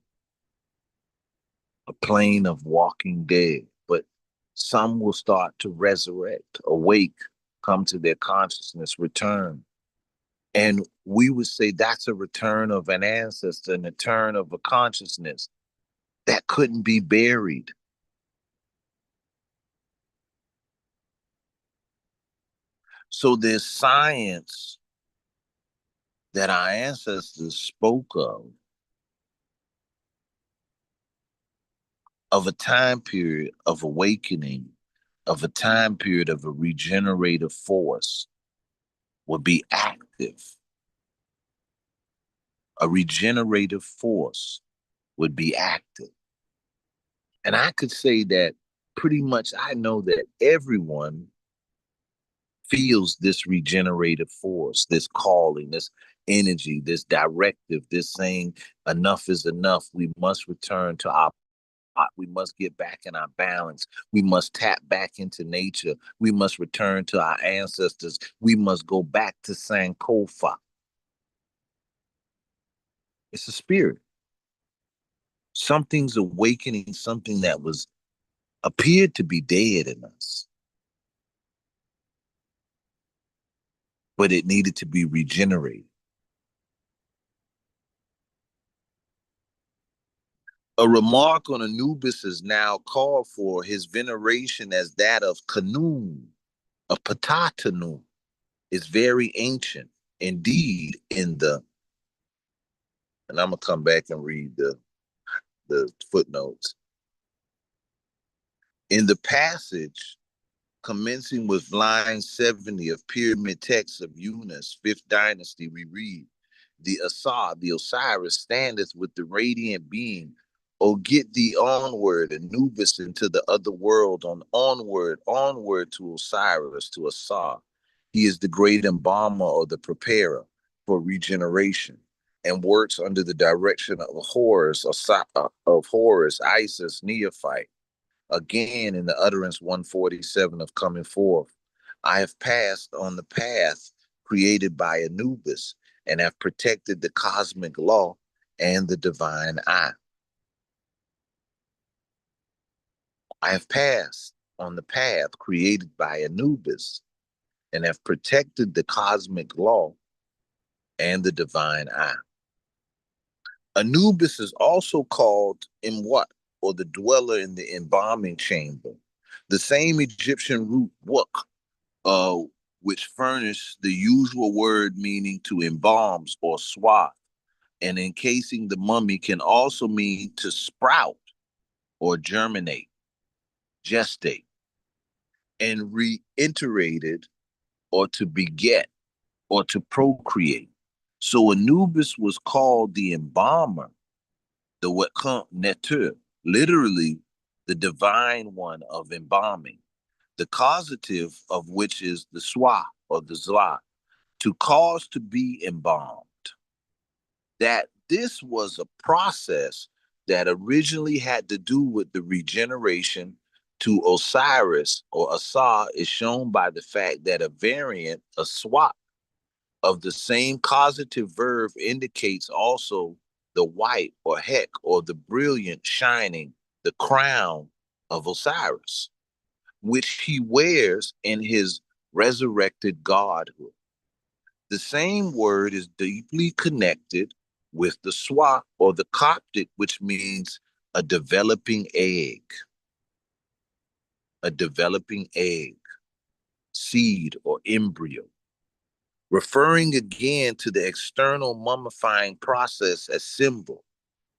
a plane of walking dead, but some will start to resurrect, awake, come to their consciousness, return. And we would say that's a return of an ancestor, and a return of a consciousness that couldn't be buried. So there's science that our ancestors spoke of a time period of awakening, of a time period of a regenerative force would be active. A regenerative force would be active. And I could say that pretty much I know that everyone feels this regenerative force, this calling, this energy, this directive, this saying enough is enough. We must return to our we must get back in our balance. We must tap back into nature. We must return to our ancestors. We must go back to Sankofa. It's a spirit. Something's awakening, something that was appeared to be dead in us. But it needed to be regenerated. A remark on Anubis is now called for his veneration as that of Khnum, of Ptah is very ancient. Indeed, and I'm gonna come back and read the footnotes. In the passage, commencing with line 70 of pyramid text of Unas, 5th dynasty, we read, the Asa, the Osiris, standeth with the radiant being O get thee onward, Anubis, into the other world, onward to Osiris, to Asar. He is the great embalmer or the preparer for regeneration, and works under the direction of Horus, Isis, Neophyte. Again, in the utterance 147 of coming forth, I have passed on the path created by Anubis and have protected the cosmic law and the divine eye. I have passed on the path created by Anubis and have protected the cosmic law and the divine eye. Anubis is also called Imwat, or the dweller in the embalming chamber, the same Egyptian root wuk, which furnished the usual word meaning to embalms or swath, and encasing the mummy can also mean to sprout or germinate, gestate, and reiterated or to beget or to procreate. So Anubis was called the embalmer, the Wekant Netur, literally the divine one of embalming, the causative of which is the swa or the zla, to cause to be embalmed. That this was a process that originally had to do with the regeneration to Osiris or Asar is shown by the fact that a variant, a swap, of the same causative verb indicates also the white or heck or the brilliant shining, the crown of Osiris, which he wears in his resurrected godhood. The same word is deeply connected with the swa or the Coptic, which means a developing egg, seed or embryo, referring again to the external mummifying process as symbol,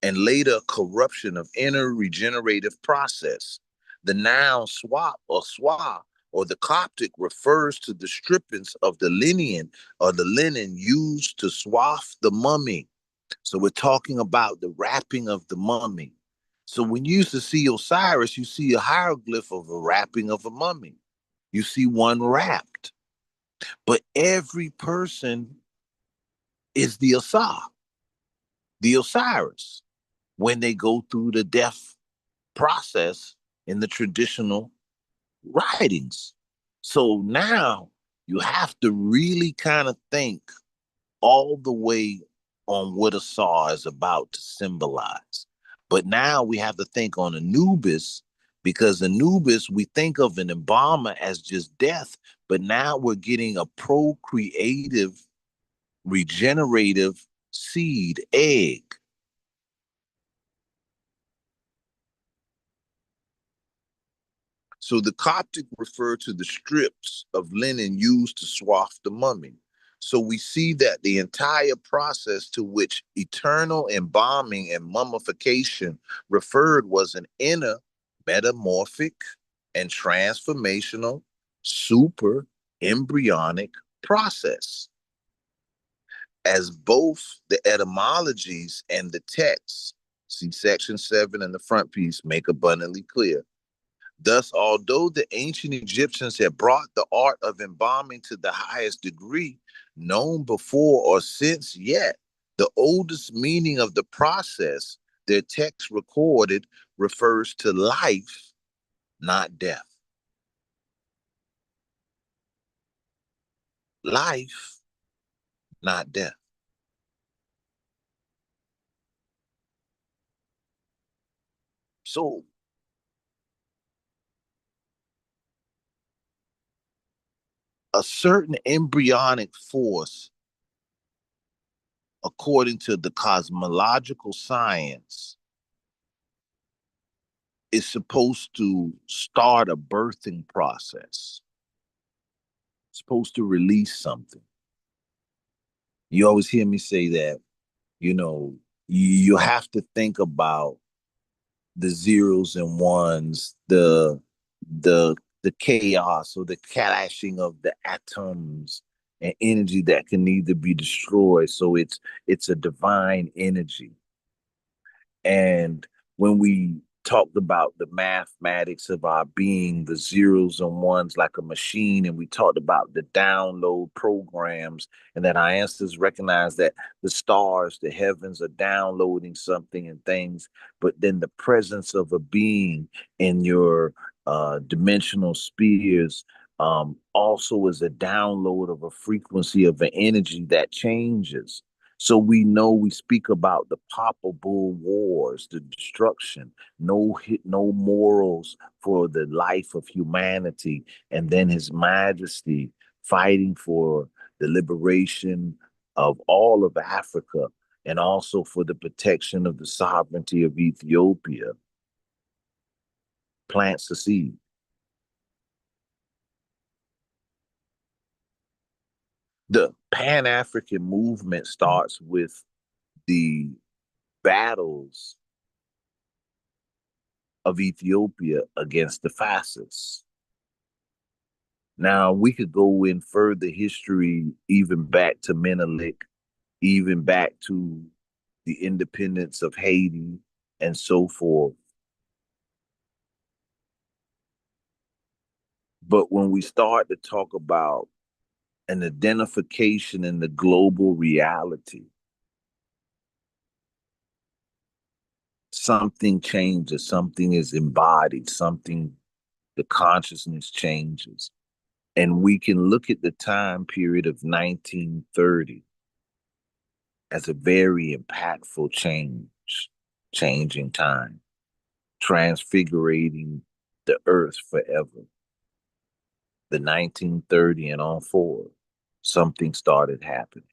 and later corruption of inner regenerative process. The noun swap or swa or the Coptic refers to the strippings of the linen or the linen used to swathe the mummy. So we're talking about the wrapping of the mummy. So when you used to see Osiris, you see a hieroglyph of a wrapping of a mummy. You see one wrapped. But every person is the Asar, the Osiris, when they go through the death process in the traditional writings. So now you have to really kind of think all the way on what Asar is about to symbolize. But now we have to think on Anubis, because Anubis, we think of an embalmer as just death, but now we're getting a procreative, regenerative seed, egg. So the Coptic refer to the strips of linen used to swathe the mummy. So we see that the entire process to which eternal embalming and mummification referred was an inner, metamorphic, and transformational, super embryonic process. As both the etymologies and the texts, see section 7 in the front piece, make abundantly clear. Thus, although the ancient Egyptians had brought the art of embalming to the highest degree known before or since yet, the oldest meaning of the process their text recorded refers to life, not death. Life, not death. So, a certain embryonic force, according to the cosmological science, is supposed to start a birthing process. It's supposed to release something. You always hear me say that, you have to think about the zeros and ones, the chaos or the clashing of the atoms and energy that can neither be destroyed. So it's a divine energy. And when we talked about the mathematics of our being, the zeros and ones like a machine, and we talked about the download programs, and that our ancestors recognize that the stars, the heavens are downloading something and things, but then the presence of a being in your dimensional spheres also is a download of a frequency of an energy that changes. So we know we speak about the Papa Bull Wars, the destruction, no morals for the life of humanity, and then His Majesty fighting for the liberation of all of Africa and also for the protection of the sovereignty of Ethiopia. Plants the seed. The Pan-African movement starts with the battles of Ethiopia against the fascists. Now, we could go in further history, even back to Menelik, even back to the independence of Haiti, and so forth. But when we start to talk about an identification in the global reality, something changes, something is embodied, the consciousness changes. And we can look at the time period of 1930 as a very impactful changing time, transfigurating the earth forever. The 1930 and on forward, something started happening.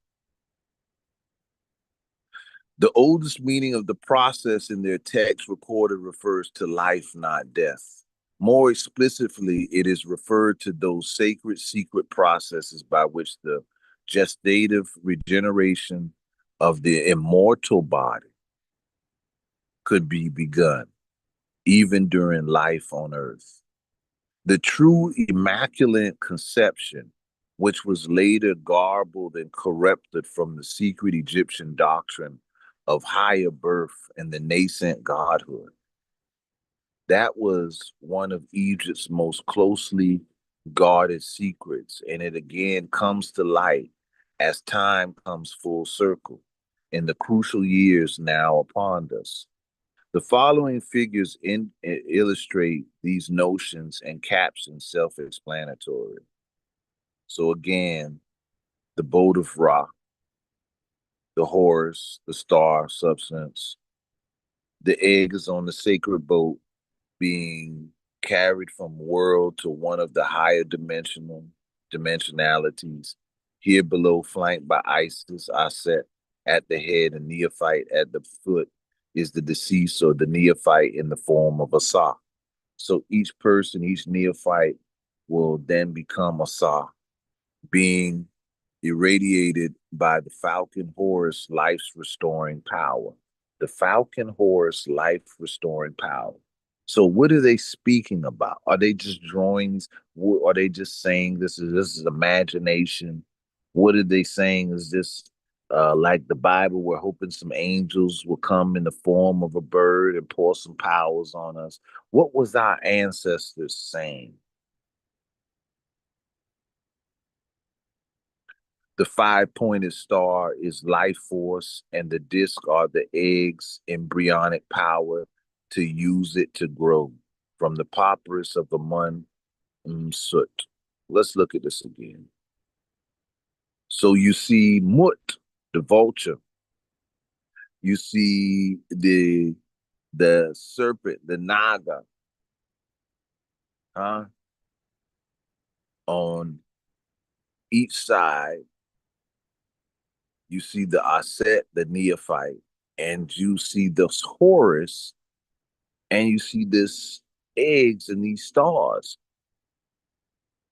The oldest meaning of the process in their text recorded refers to life, not death. More explicitly, it is referred to those sacred secret processes by which the gestative regeneration of the immortal body could be begun, even during life on earth. The true immaculate conception, which was later garbled and corrupted from the secret Egyptian doctrine of higher birth and the nascent godhood. That was one of Egypt's most closely guarded secrets, and it again comes to light as time comes full circle in the crucial years now upon us. The following figures illustrate these notions and captions self-explanatory. So again, the boat of Ra, the horse, the star substance, the egg is on the sacred boat being carried from world to one of the higher dimensionalities. Here below, flanked by Isis, Aset at the head and Neophyte at the foot, is the deceased or the neophyte in the form of Asa. So each person, each neophyte will then become Asa, being irradiated by the Falcon Horus life's restoring power. The Falcon Horus life restoring power. So what are they speaking about? Are they just drawings? Are they just saying this is imagination? What are they saying? Is this like the Bible? We're hoping some angels will come in the form of a bird and pour some powers on us. What was our ancestors saying? The five-pointed star is life force, and the disc are the eggs, embryonic power to use it to grow. From the papyrus of Amun Sut. Let's look at this again. So you see Mut, the vulture. You see the serpent, the Naga, huh? On each side, you see the Aset, the neophyte, and you see this Horus, and you see this eggs and these stars.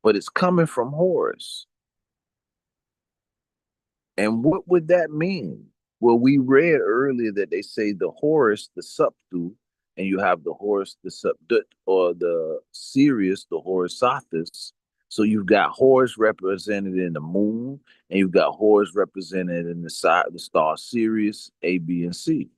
But it's coming from Horus. And what would that mean? Well, we read earlier that they say the Horus, the Subtu, and you have the Horus, the Subdut, or the Sirius, the Horus Sothis. So you've got Horus represented in the moon, and you've got Horus represented in the star Sirius, A, B, and C.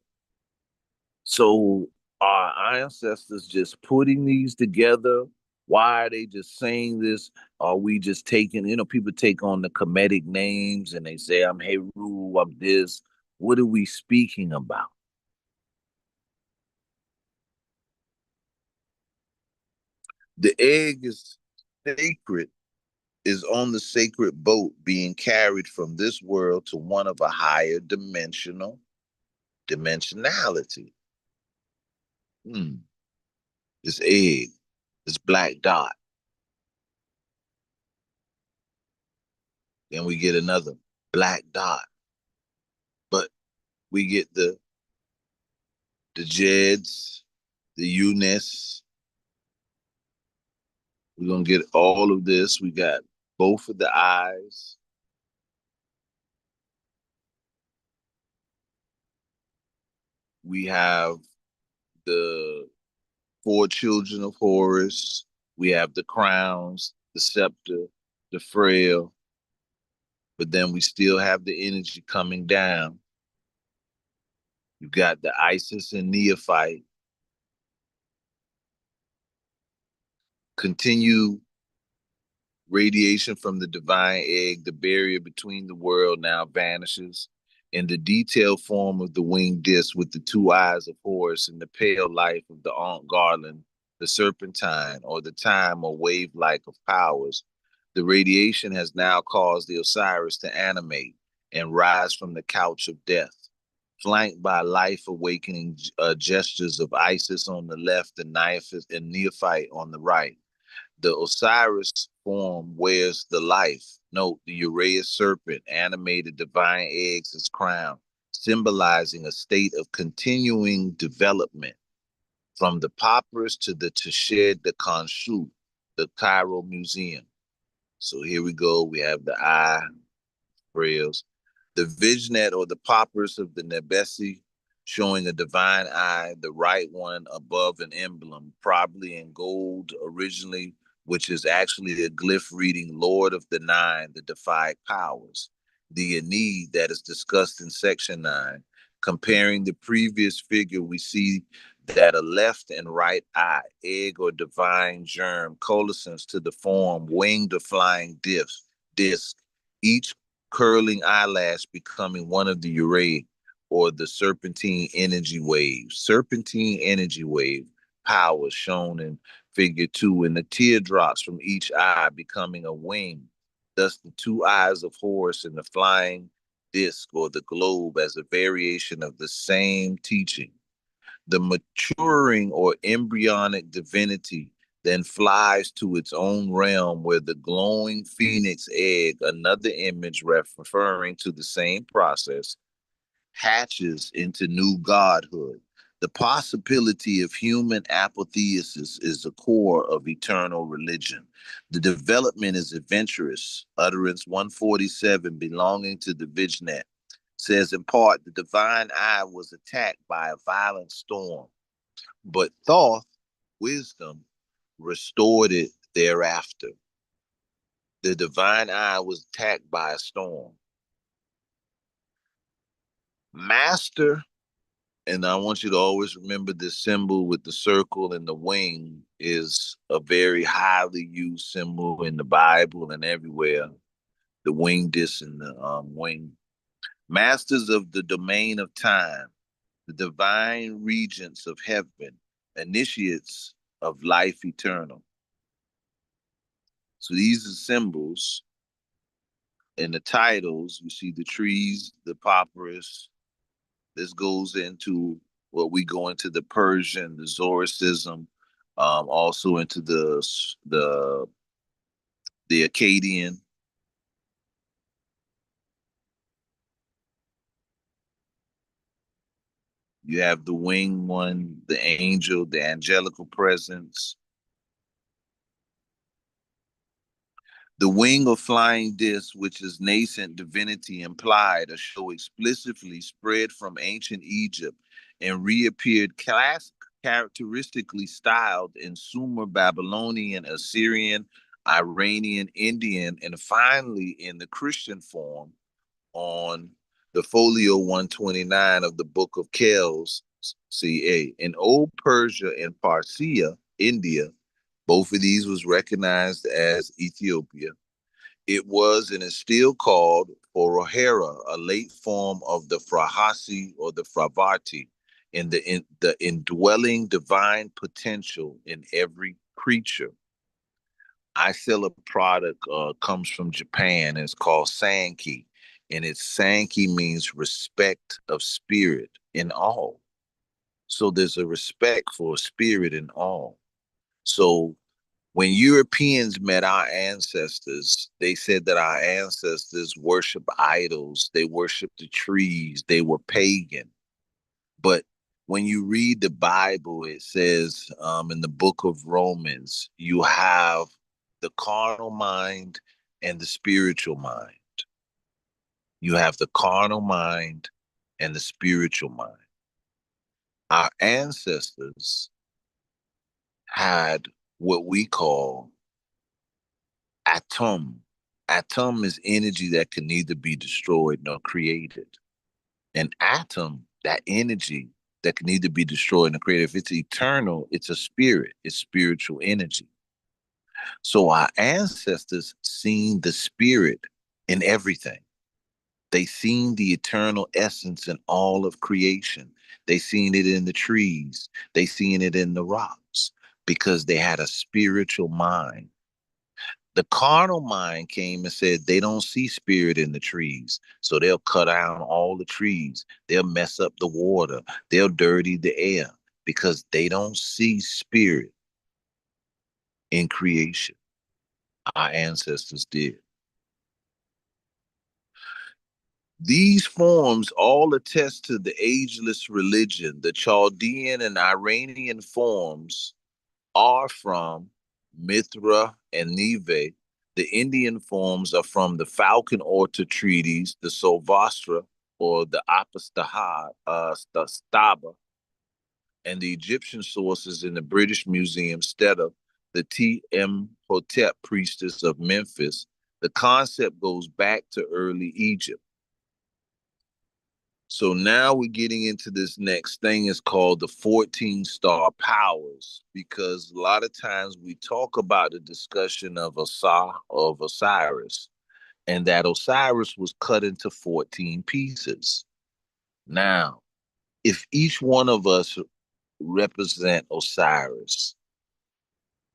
So Are our ancestors just putting these together? Why are they just saying this? Are we just taking, people take on the Kemetic names and they say, I'm Heru, I'm this. What are we speaking about? The egg is sacred, is on the sacred boat being carried from this world to one of a higher dimensionality. This egg, this black dot. Then we get another black dot. But we get the Jeds, the Eunice. We're gonna get all of this. We got both of the eyes. We have the four children of Horus. We have the crowns, the scepter, the frail. But then we still have the energy coming down. You've got the Isis and Neophyte. Continue radiation from the divine egg, the barrier between the world now vanishes. In the detailed form of the winged disc with the two eyes of Horus and the pale life of the Aunt Garland, the serpentine, or the time or wave-like of powers, the radiation has now caused the Osiris to animate and rise from the couch of death, flanked by life-awakening gestures of Isis on the left and Neophyte on the right. The Osiris form wears the life. Note the Uraeus serpent, animated divine eggs as crown, symbolizing a state of continuing development from the papyrus to the Tashed de Khonshu, the Cairo Museum. So here we go. We have the eye, rails. The Vijnet or the papyrus of the Nebesi, showing a divine eye, the right one above an emblem, probably in gold originally, which is actually a glyph reading Lord of the Nine, the defied powers. The Enid that is discussed in section 9. Comparing the previous figure, we see that a left and right eye, egg or divine germ, coalescence to the form, winged or flying disc, each curling eyelash becoming one of the Urae or the serpentine energy wave. Serpentine energy wave power shown in figure 2, and the teardrops from each eye becoming a wing. Thus the two eyes of Horus and the flying disc or the globe as a variation of the same teaching. The maturing or embryonic divinity then flies to its own realm where the glowing phoenix egg, another image referring to the same process, hatches into new godhood. The possibility of human apotheosis is the core of eternal religion. The development is adventurous. Utterance 147 belonging to the Vijnet says in part, the divine eye was attacked by a violent storm, but Thoth, wisdom, restored it thereafter. The divine eye was attacked by a storm. Master, and I want you to always remember this symbol with the circle and the wing is a very highly used symbol in the Bible and everywhere. The wing disc and the wing. Masters of the domain of time, the divine regents of heaven, initiates of life eternal. So these are symbols. In the titles, you see the trees, the papyrus. This goes into what we go into the Persian, the Zoroastrianism, also into the Akkadian. You have the winged one, the angel, the angelical presence. The wing of flying disc, which is nascent divinity implied, or show explicitly spread from ancient Egypt and reappeared characteristically styled in Sumer, Babylonian, Assyrian, Iranian, Indian, and finally in the Christian form on the folio 129 of the Book of Kells, in Old Persia and Parsia, India, both of these was recognized as Ethiopia. It was and is still called Orohera, a late form of the Frahasi or the Fravarti, in the indwelling divine potential in every creature. I sell a product comes from Japan. And it's called Sanki, and it's Sanki means respect of spirit in all. So there's a respect for spirit in all. So when Europeans met our ancestors, they said that our ancestors worship idols, they worship the trees, they were pagan. But when you read the Bible, it says in the book of Romans, you have the carnal mind and the spiritual mind. You have the carnal mind and the spiritual mind. Our ancestors had what we call atom. Atom is energy that can neither be destroyed nor created. An atom, that energy that can neither be destroyed nor created, if it's eternal, it's a spirit, it's spiritual energy. So our ancestors seen the spirit in everything. They seen the eternal essence in all of creation. They seen it in the trees. They seen it in the rocks because they had a spiritual mind. The carnal mind came and said they don't see spirit in the trees. So they'll cut down all the trees. They'll mess up the water. They'll dirty the air because they don't see spirit in creation. Our ancestors did. These forms all attest to the ageless religion. The Chaldean and Iranian forms are from Mithra and Neve. The Indian forms are from the Falcon Orta treaties, the Sovastra or the Staba, and the Egyptian sources in the British Museum Steta, the T.M. Hotep priestess of Memphis. The concept goes back to early Egypt. So now we're getting into this next thing is called the 14 star powers, because a lot of times we talk about the discussion of Osiris, and that Osiris was cut into 14 pieces. Now, if each one of us represent Osiris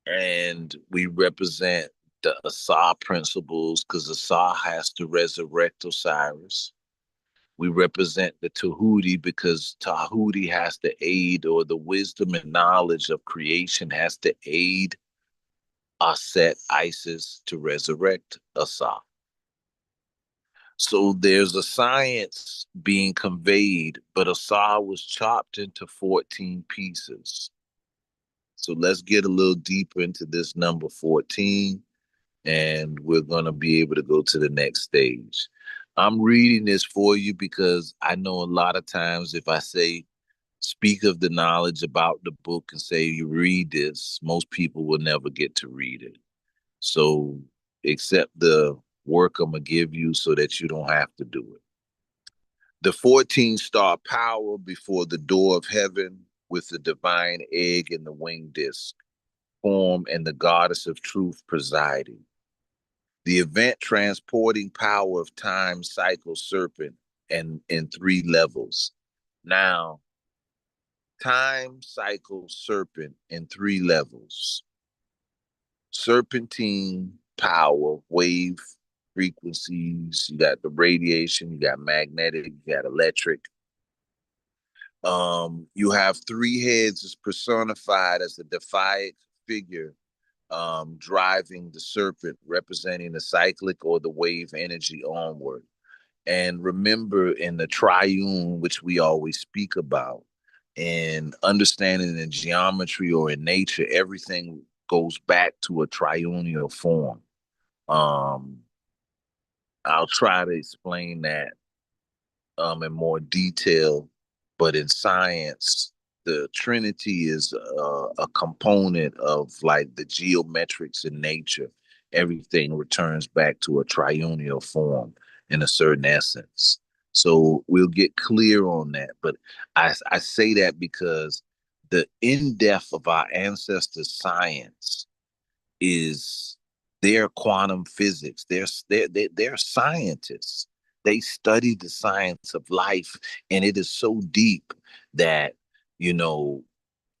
and we represent the Asa principles, because Asa has to resurrect Osiris. We represent the Tahuti because Tahuti has to aid, or the wisdom and knowledge of creation has to aid Aset, Isis, to resurrect Asa. So there's a science being conveyed, but Asa was chopped into 14 pieces. So let's get a little deeper into this number 14, and we're going to be able to go to the next stage. I'm reading this for you because I know a lot of times if I say, speak of the knowledge about the book and say you read this, most people will never get to read it. So accept the work I'm going to give you so that you don't have to do it. The 14 star power before the door of heaven with the divine egg and the winged disc form and the goddess of truth presiding. The event transporting power of time cycle serpent and in 3 levels. Now, time cycle serpent in 3 levels. Serpentine power, wave frequencies, you got the radiation, you got magnetic, you got electric. You have 3 heads as personified as the defiant figure driving the serpent, representing the cyclic or the wave energy onward. And remember, in the triune, which we always speak about, in understanding in geometry or in nature, everything goes back to a triunial form. I'll try to explain that in more detail, but in science, the Trinity is a component of like the geometrics in nature. Everything returns back to a triunial form in a certain essence. So we'll get clear on that. But I say that because the in-depth of our ancestors' science is their quantum physics. They're scientists. They study the science of life, and it is so deep that, you know,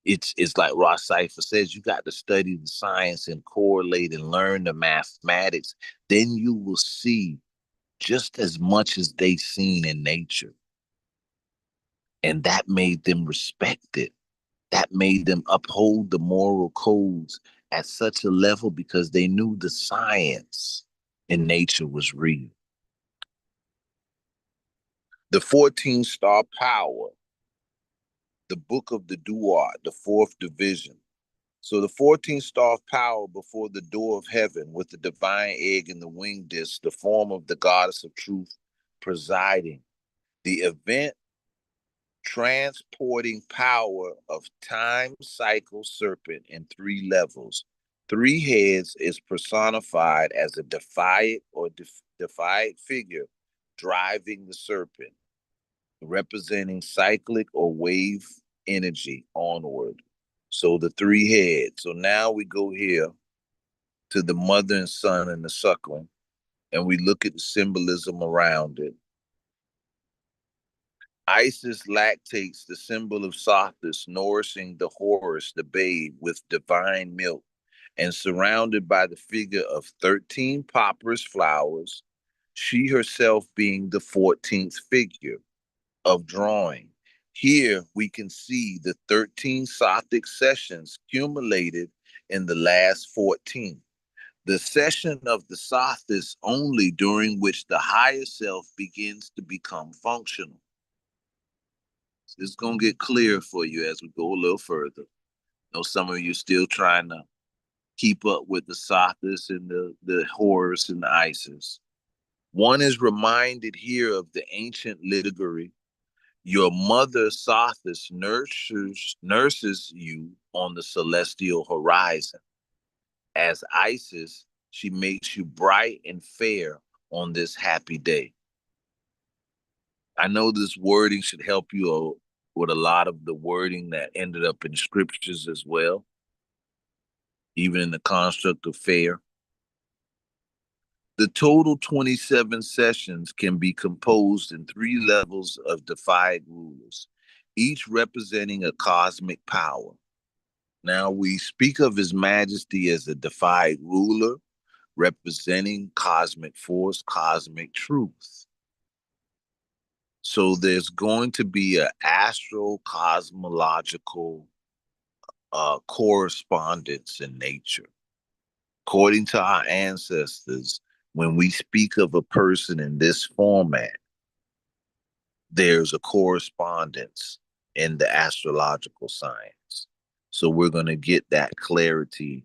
it's like Ross Cipher says, you got to study the science and correlate and learn the mathematics. Then you will see just as much as they've seen in nature. And that made them respect it. That made them uphold the moral codes at such a level because they knew the science in nature was real. The 14 star power, the book of the Duat, the fourth division. So the 14 star of power before the door of heaven with the divine egg in the wing disc, the form of the goddess of truth presiding. The event transporting power of time cycle serpent in 3 levels. 3 heads is personified as a defiant or defiant figure driving the serpent, representing cyclic or wave energy onward. So the 3 heads. So now we go here to the mother and son and the suckling, and we look at the symbolism around it. Isis lactates, the symbol of Sothis, nourishing the Horus, the babe, with divine milk, and surrounded by the figure of 13 papyrus flowers, she herself being the 14th figure of drawing. Here we can see the 13 Sothic sessions accumulated in the last 14. The session of the Sothis only during which the higher self begins to become functional. It's going to get clear for you as we go a little further. I know some of you still trying to keep up with the Sothis and the Horus and the Isis. One is reminded here of the ancient liturgy. Your mother Sothis nurses you on the celestial horizon. As Isis, she makes you bright and fair on this happy day. I know this wording should help you with a lot of the wording that ended up in scriptures as well, even in the construct of fair. The total 27 sessions can be composed in 3 levels of defied rulers, each representing a cosmic power. Now we speak of His Majesty as a defied ruler, representing cosmic force, cosmic truth. So there's going to be an astro-cosmological correspondence in nature. According to our ancestors, when we speak of a person in this format, there's a correspondence in the astrological science. So we're going to get that clarity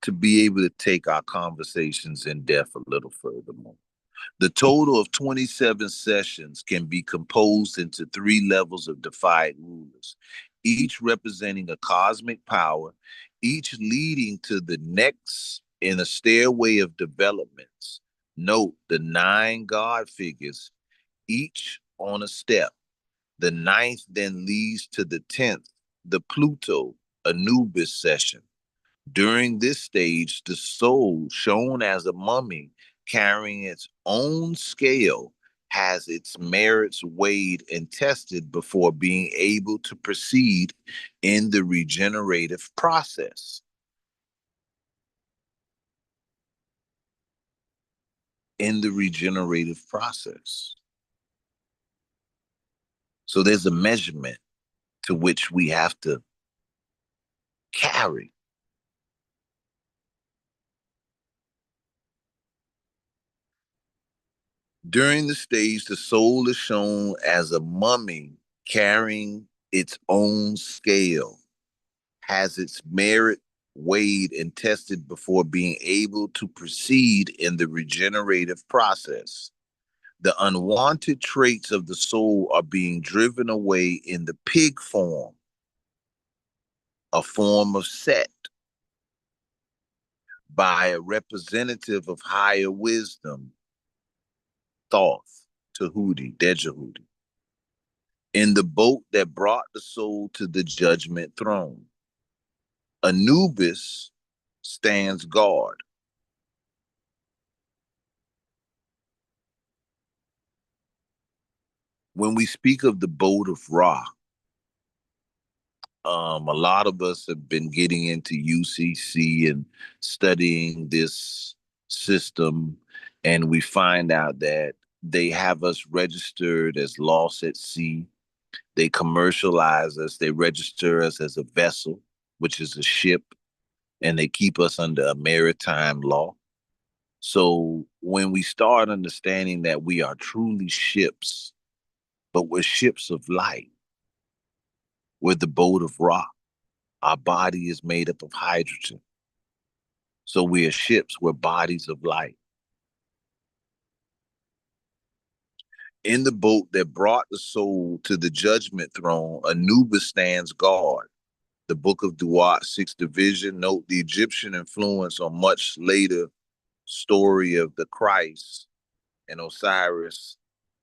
to be able to take our conversations in depth a little furthermore. The total of 27 sessions can be composed into 3 levels of defied rulers, each representing a cosmic power, each leading to the next in a stairway of developments. Note the 9 God figures, each on a step. The 9th then leads to the 10th, the Pluto, Anubis session. During this stage, the soul, shown as a mummy, carrying its own scale, has its merits weighed and tested before being able to proceed in the regenerative process. In the regenerative process. So there's a measurement to which we have to carry. During the stage, the soul is shown as a mummy carrying its own scale, has its merit weighed and tested before being able to proceed in the regenerative process. The unwanted traits of the soul are being driven away in the pig form, a form of Set, by a representative of higher wisdom, Thoth. Tahuti, Dejahudi, in the boat that brought the soul to the judgment throne. Anubis stands guard. When we speak of the boat of Ra, a lot of us have been getting into UCC and studying this system, and we find out that they have us registered as lost at sea. They commercialize us, they register us as a vessel, which is a ship, and they keep us under a maritime law. So when we start understanding that we are truly ships, but we're ships of light, we're the boat of Ra. Our body is made up of hydrogen. So we are ships, we're bodies of light. In the boat that brought the soul to the judgment throne, Anubis stands guard. The book of Duat, 6th division, note the Egyptian influence on much later story of the Christ and Osiris,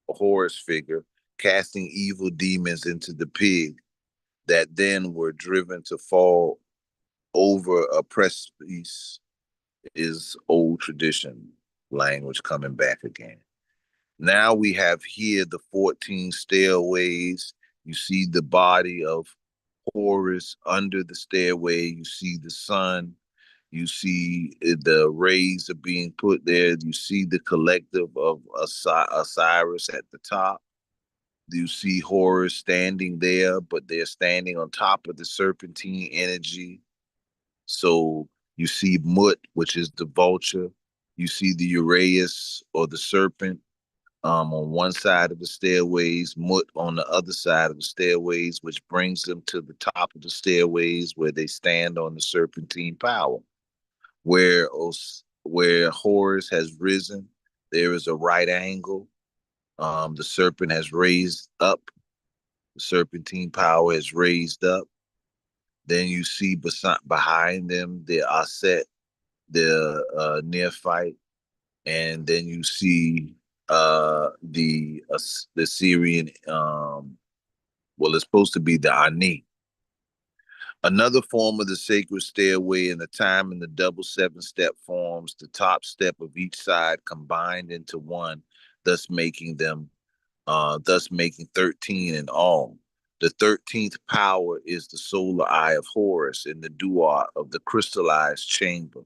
a Horus figure, casting evil demons into the pig that then were driven to fall over a precipice is old tradition language coming back again. Now we have here the 14 stairways. You see the body of Horus under the stairway. You see the sun. You see the rays are being put there. You see the collective of Osiris at the top. You see Horus standing there, but they're standing on top of the serpentine energy. So you see Mut, which is the vulture. You see the Uraeus or the serpent on one side of the stairways, Mut on the other side of the stairways, which brings them to the top of the stairways where they stand on the serpentine power. Where Horus has risen, there is a right angle. The serpent has raised up. The serpentine power has raised up. Then you see behind them the Aset, the neophyte, and then you see the Syrian. Well, it's supposed to be the Ani. Another form of the sacred stairway in the time in the double 7-step forms, the top step of each side combined into one, thus making 13 in all. The 13th power is the solar eye of Horus in the duat of the crystallized chamber,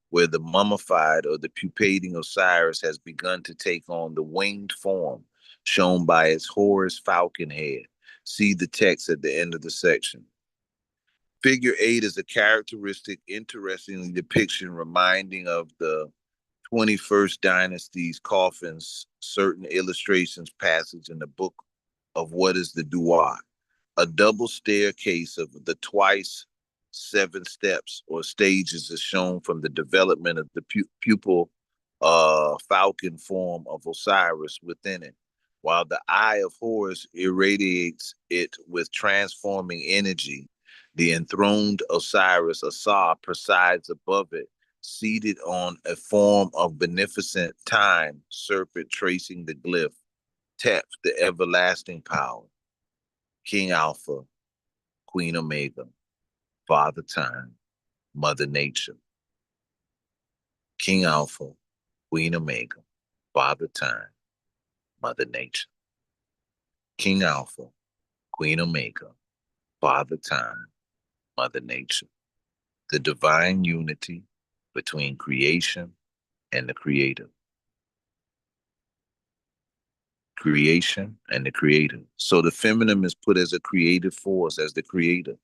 where the mummified or the pupating Osiris has begun to take on the winged form shown by its Horus falcon head. See the text at the end of the section. Figure 8 is a characteristic, interesting depiction reminding of the 21st dynasty's coffins, certain illustrations passage in the book of what is the Duat. A double staircase of the twice 7 steps or stages is shown from the development of the pupil falcon form of Osiris within it, while the eye of Horus irradiates it with transforming energy. The enthroned Osiris, Asar, presides above it, seated on a form of beneficent time, serpent tracing the glyph, Tep, the everlasting power, King Alpha, Queen Omega, Father Time, Mother Nature. King Alpha, Queen Omega, Father Time, Mother Nature. King Alpha, Queen Omega, Father Time, Mother Nature. The divine unity between creation and the creator. Creation and the creator. So the feminine is put as a creative force, as the creator.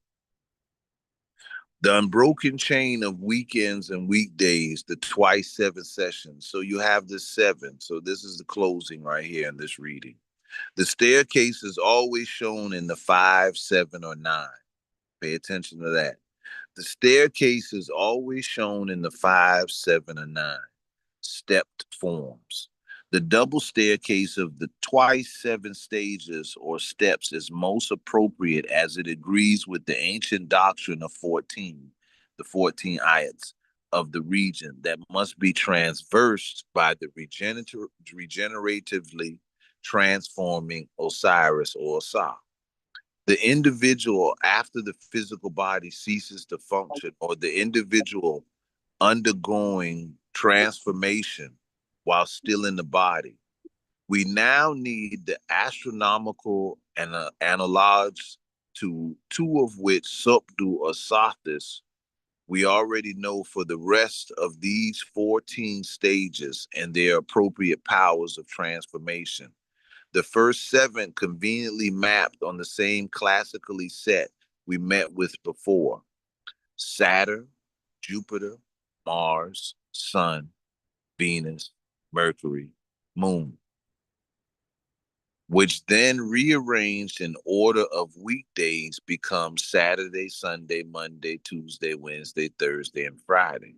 The unbroken chain of weekends and weekdays, the twice 7 sessions. So you have this 7. So this is the closing right here in this reading. The staircase is always shown in the 5, 7, or 9. Pay attention to that. The staircase is always shown in the 5, 7, or 9 stepped forms. The double staircase of the twice 7 stages or steps is most appropriate as it agrees with the ancient doctrine of 14, the 14 ayats of the region that must be transversed by the regeneratively transforming Osiris or Osar. The individual, after the physical body ceases to function, or the individual undergoing transformation while still in the body, we now need the astronomical and analogs to two of which subdue or sothis. We already know for the rest of these 14 stages and their appropriate powers of transformation. The first seven conveniently mapped on the same classically set we met with before: Saturn, Jupiter, Mars, Sun, Venus, Mercury, Moon, which then rearranged in order of weekdays become Saturday, Sunday, Monday, Tuesday, Wednesday, Thursday, and Friday,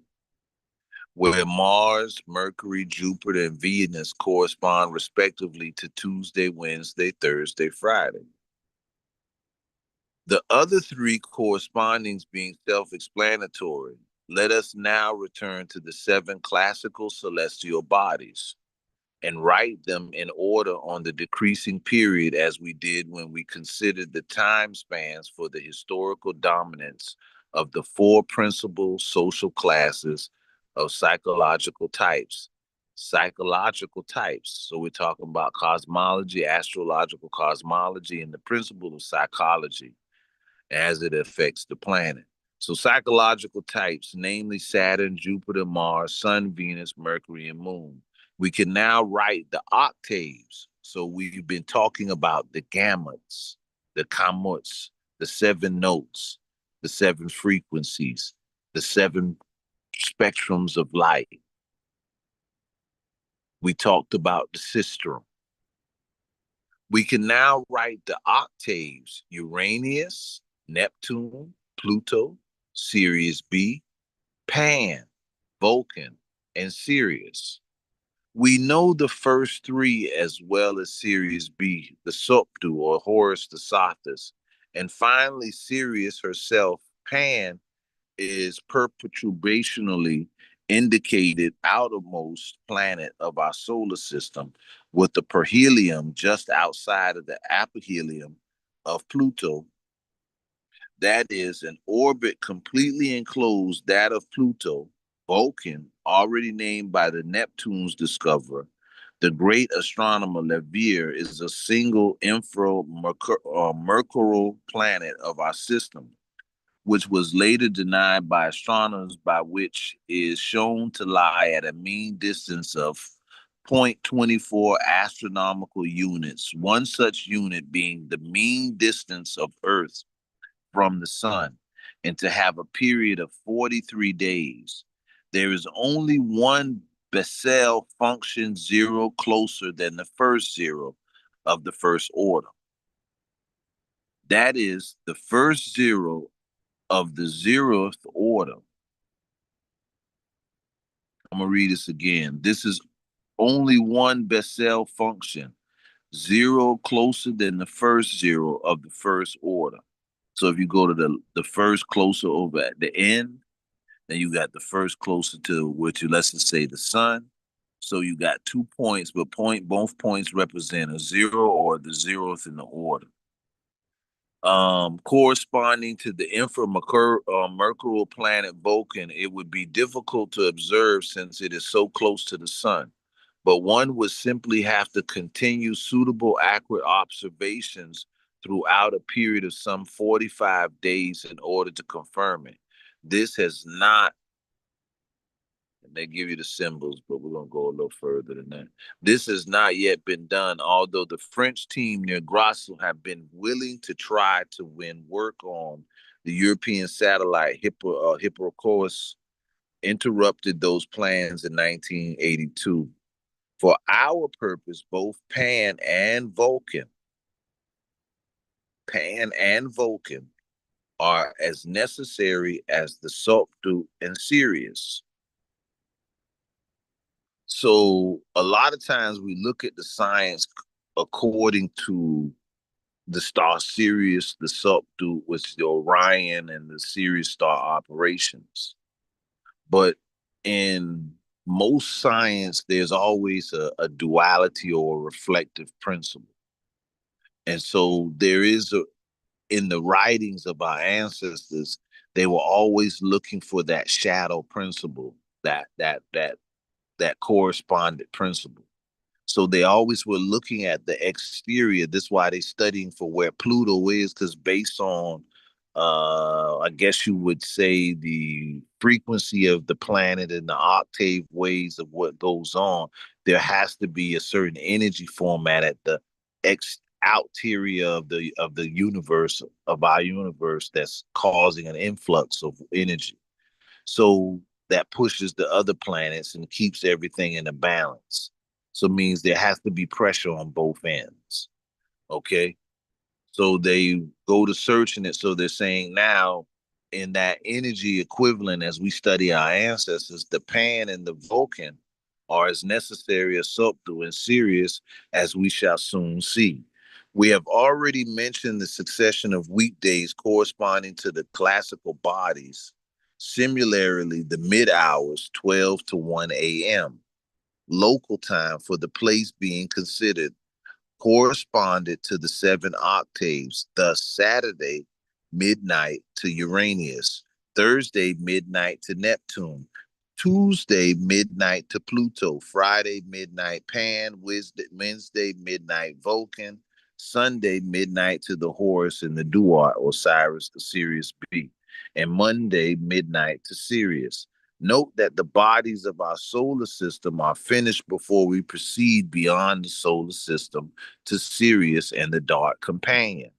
where Mars, Mercury, Jupiter, and Venus correspond respectively to Tuesday, Wednesday, Thursday, Friday. The other three correspondings being self-explanatory, let us now return to the seven classical celestial bodies and write them in order on the decreasing period, as we did when we considered the time spans for the historical dominance of the four principal social classes of psychological types. Psychological types. So we're talking about cosmology, astrological cosmology, and the principle of psychology as it affects the planet. So psychological types, namely Saturn, Jupiter, Mars, Sun, Venus, Mercury, and Moon. We can now write the octaves. So we've been talking about the gamuts, the kamuts, the seven notes, the seven frequencies, the seven spectrums of light. We talked about the sistrum. We can now write the octaves: Uranus, Neptune, Pluto, Sirius B, Pan, Vulcan, and Sirius. We know the first three as well as Sirius B, the Sopdu or Horus the Sothis. And finally, Sirius herself, Pan, is perturbationally indicated outermost planet of our solar system, with the perihelion just outside of the aphelion of Pluto. That is an orbit completely enclosed that of Pluto. Vulcan, already named by the Neptune's discoverer. The great astronomer Leverrier is a single inframercurial planet of our system, which was later denied by astronomers, by which is shown to lie at a mean distance of 0.24 astronomical units, one such unit being the mean distance of Earth from the sun, and to have a period of 43 days. There is only one Bessel function zero closer than the first zero of the first order. That is the first zero of the 0th order. I'm going to read this again. This is only one Bessel function, zero closer than the first zero of the first order. So if you go to the first closer over at the end, then you got the first closer to, which let's just say the sun. So you got 2 points, but both points represent a zero or the 0th in the order. Corresponding to the inframercurial planet Vulcan, it would be difficult to observe since it is so close to the sun. But one would simply have to continue suitable, accurate observations throughout a period of some 45 days in order to confirm it. This has not, and they give you the symbols, but we're going to go a little further than that. This has not yet been done, although the French team near Grasse have been willing to try to win work on the European satellite Hipparcos interrupted those plans in 1982. For our purpose, both Pan and Vulcan are as necessary as the Sopdu and Sirius. So a lot of times we look at the science according to the star Sirius, the Sopdu, which is the Orion and the Sirius star operations. But in most science, there's always a duality or a reflective principle. And so there is in the writings of our ancestors, they were always looking for that shadow principle, that correspondent principle. So they always were looking at the exterior. That's why they're studying for where Pluto is, because based on, I guess you would say, the frequency of the planet and the octave ways of what goes on, there has to be a certain energy format at the outerior of the universe, of our universe, that's causing an influx of energy. So that pushes the other planets and keeps everything in a balance. So it means there has to be pressure on both ends. Okay. So they go to searching it. So they're saying now, in that energy equivalent, as we study our ancestors, the Pan and the Vulcan are as necessary, as subtle and serious, as we shall soon see. We have already mentioned the succession of weekdays corresponding to the classical bodies. Similarly, the mid hours, 12 to 1 a.m., local time for the place being considered, corresponded to the seven octaves, thus Saturday midnight to Uranus, Thursday midnight to Neptune, Tuesday midnight to Pluto, Friday midnight Pan, Wednesday midnight Vulcan, Sunday midnight to the Horus and the Duat, Osiris, the Sirius B, and Monday midnight to Sirius. Note that the bodies of our solar system are finished before we proceed beyond the solar system to Sirius and the Dark Companion.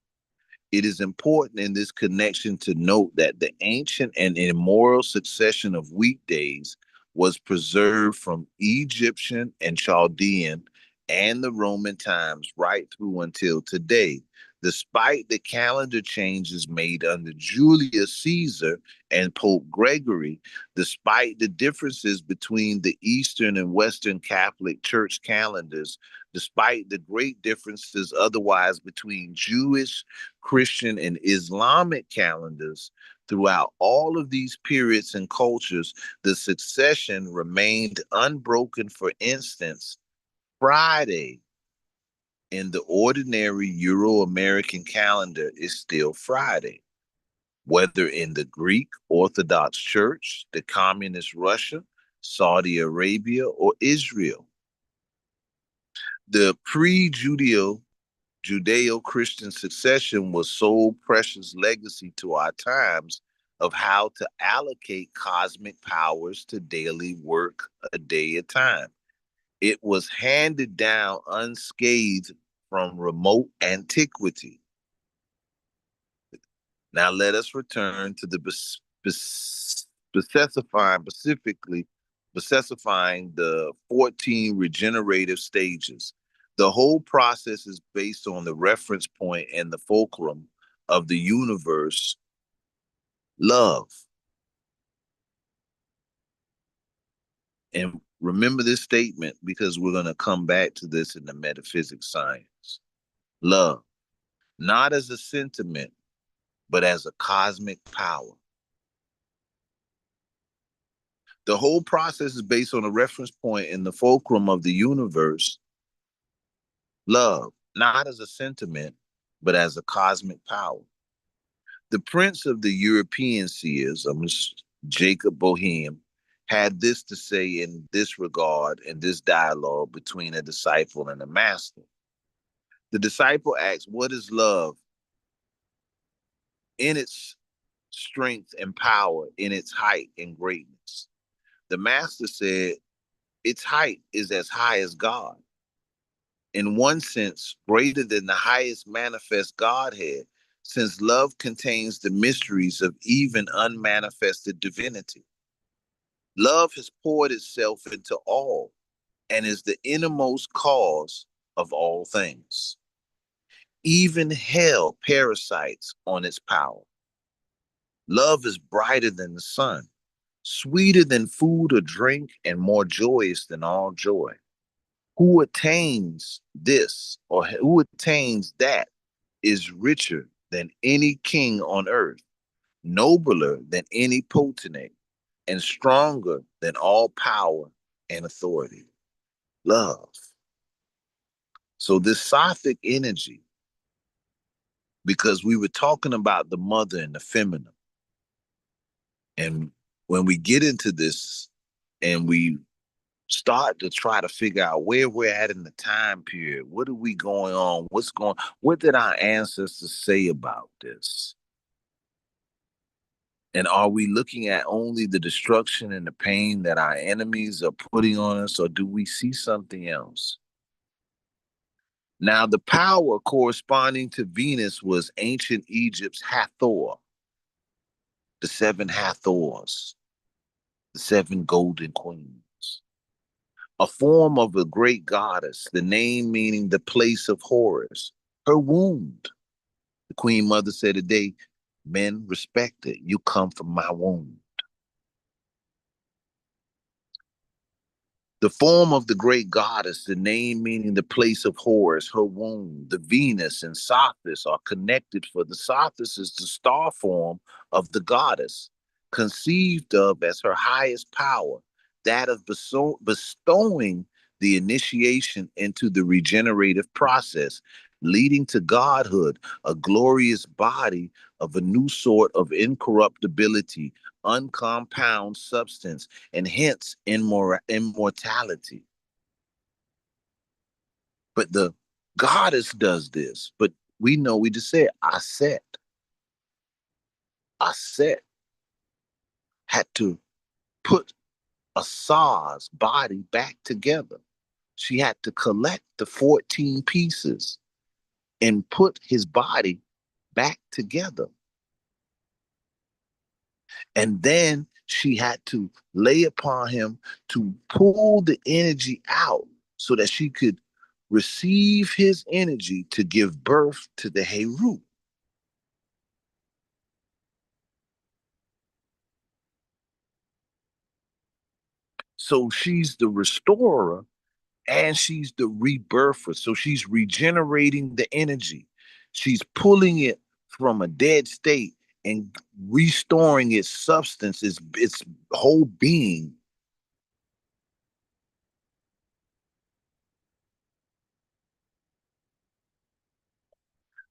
It is important in this connection to note that the ancient and immemorial succession of weekdays was preserved from Egyptian and Chaldean and the Roman times right through until today, despite the calendar changes made under Julius Caesar and Pope Gregory, despite the differences between the Eastern and Western Catholic Church calendars, despite the great differences otherwise between Jewish, Christian, and Islamic calendars. Throughout all of these periods and cultures, the succession remained unbroken. For instance, Friday in the ordinary Euro-American calendar is still Friday, whether in the Greek Orthodox Church, the Communist Russia, Saudi Arabia, or Israel. The Judeo-Christian succession was so precious legacy to our times of how to allocate cosmic powers to daily work a day at a time. It was handed down unscathed from remote antiquity. Now let us return to the specifying the 14 regenerative stages. The whole process is based on the reference point and the fulcrum of the universe, love. And remember this statement, because we're going to come back to this in the metaphysics science. Love, not as a sentiment, but as a cosmic power. The whole process is based on a reference point in the fulcrum of the universe, love, not as a sentiment, but as a cosmic power. The prince of the European seers, Jacob Boehme, had this to say in this regard, in this dialogue between a disciple and a master. The disciple asks, what is love? In its strength and power, in its height and greatness. The master said, its height is as high as God. In one sense, greater than the highest manifest Godhead, since love contains the mysteries of even unmanifested divinity. Love has poured itself into all and is the innermost cause of all things. Even hell parasites on its power. Love is brighter than the sun, sweeter than food or drink, and more joyous than all joy. Who attains this or who attains that is richer than any king on earth, nobler than any potentate, and stronger than all power and authority. Love. So this Sophic energy, because we were talking about the mother and the feminine. And when we get into this and we start to try to figure out where we're at in the time period, what are we going on? What did our ancestors say about this? And are we looking at only the destruction and the pain that our enemies are putting on us, or do we see something else? Now, the power corresponding to Venus was ancient Egypt's Hathor, the 7 Hathors, the 7 golden queens, a form of a great goddess, the name meaning the place of horrors, her wound. The Queen Mother said today, men respect it. You come from my womb. The form of the great goddess, the name meaning the place of horrors, her womb, the Venus and Sothis are connected, for the Sothis is the star form of the goddess, conceived of as her highest power, that of bestowing the initiation into the regenerative process, leading to godhood, a glorious body of a new sort of incorruptibility, uncompound substance, and hence immortality. But the goddess does this. But we know, we just said, Aset had to put Asar's body back together. She had to collect the 14 pieces and put his body back together. And then she had to lay upon him to pull the energy out so that she could receive his energy to give birth to the Heru. So she's the restorer and she's the rebirther. So she's regenerating the energy. She's pulling it from a dead state and restoring its substance, its whole being.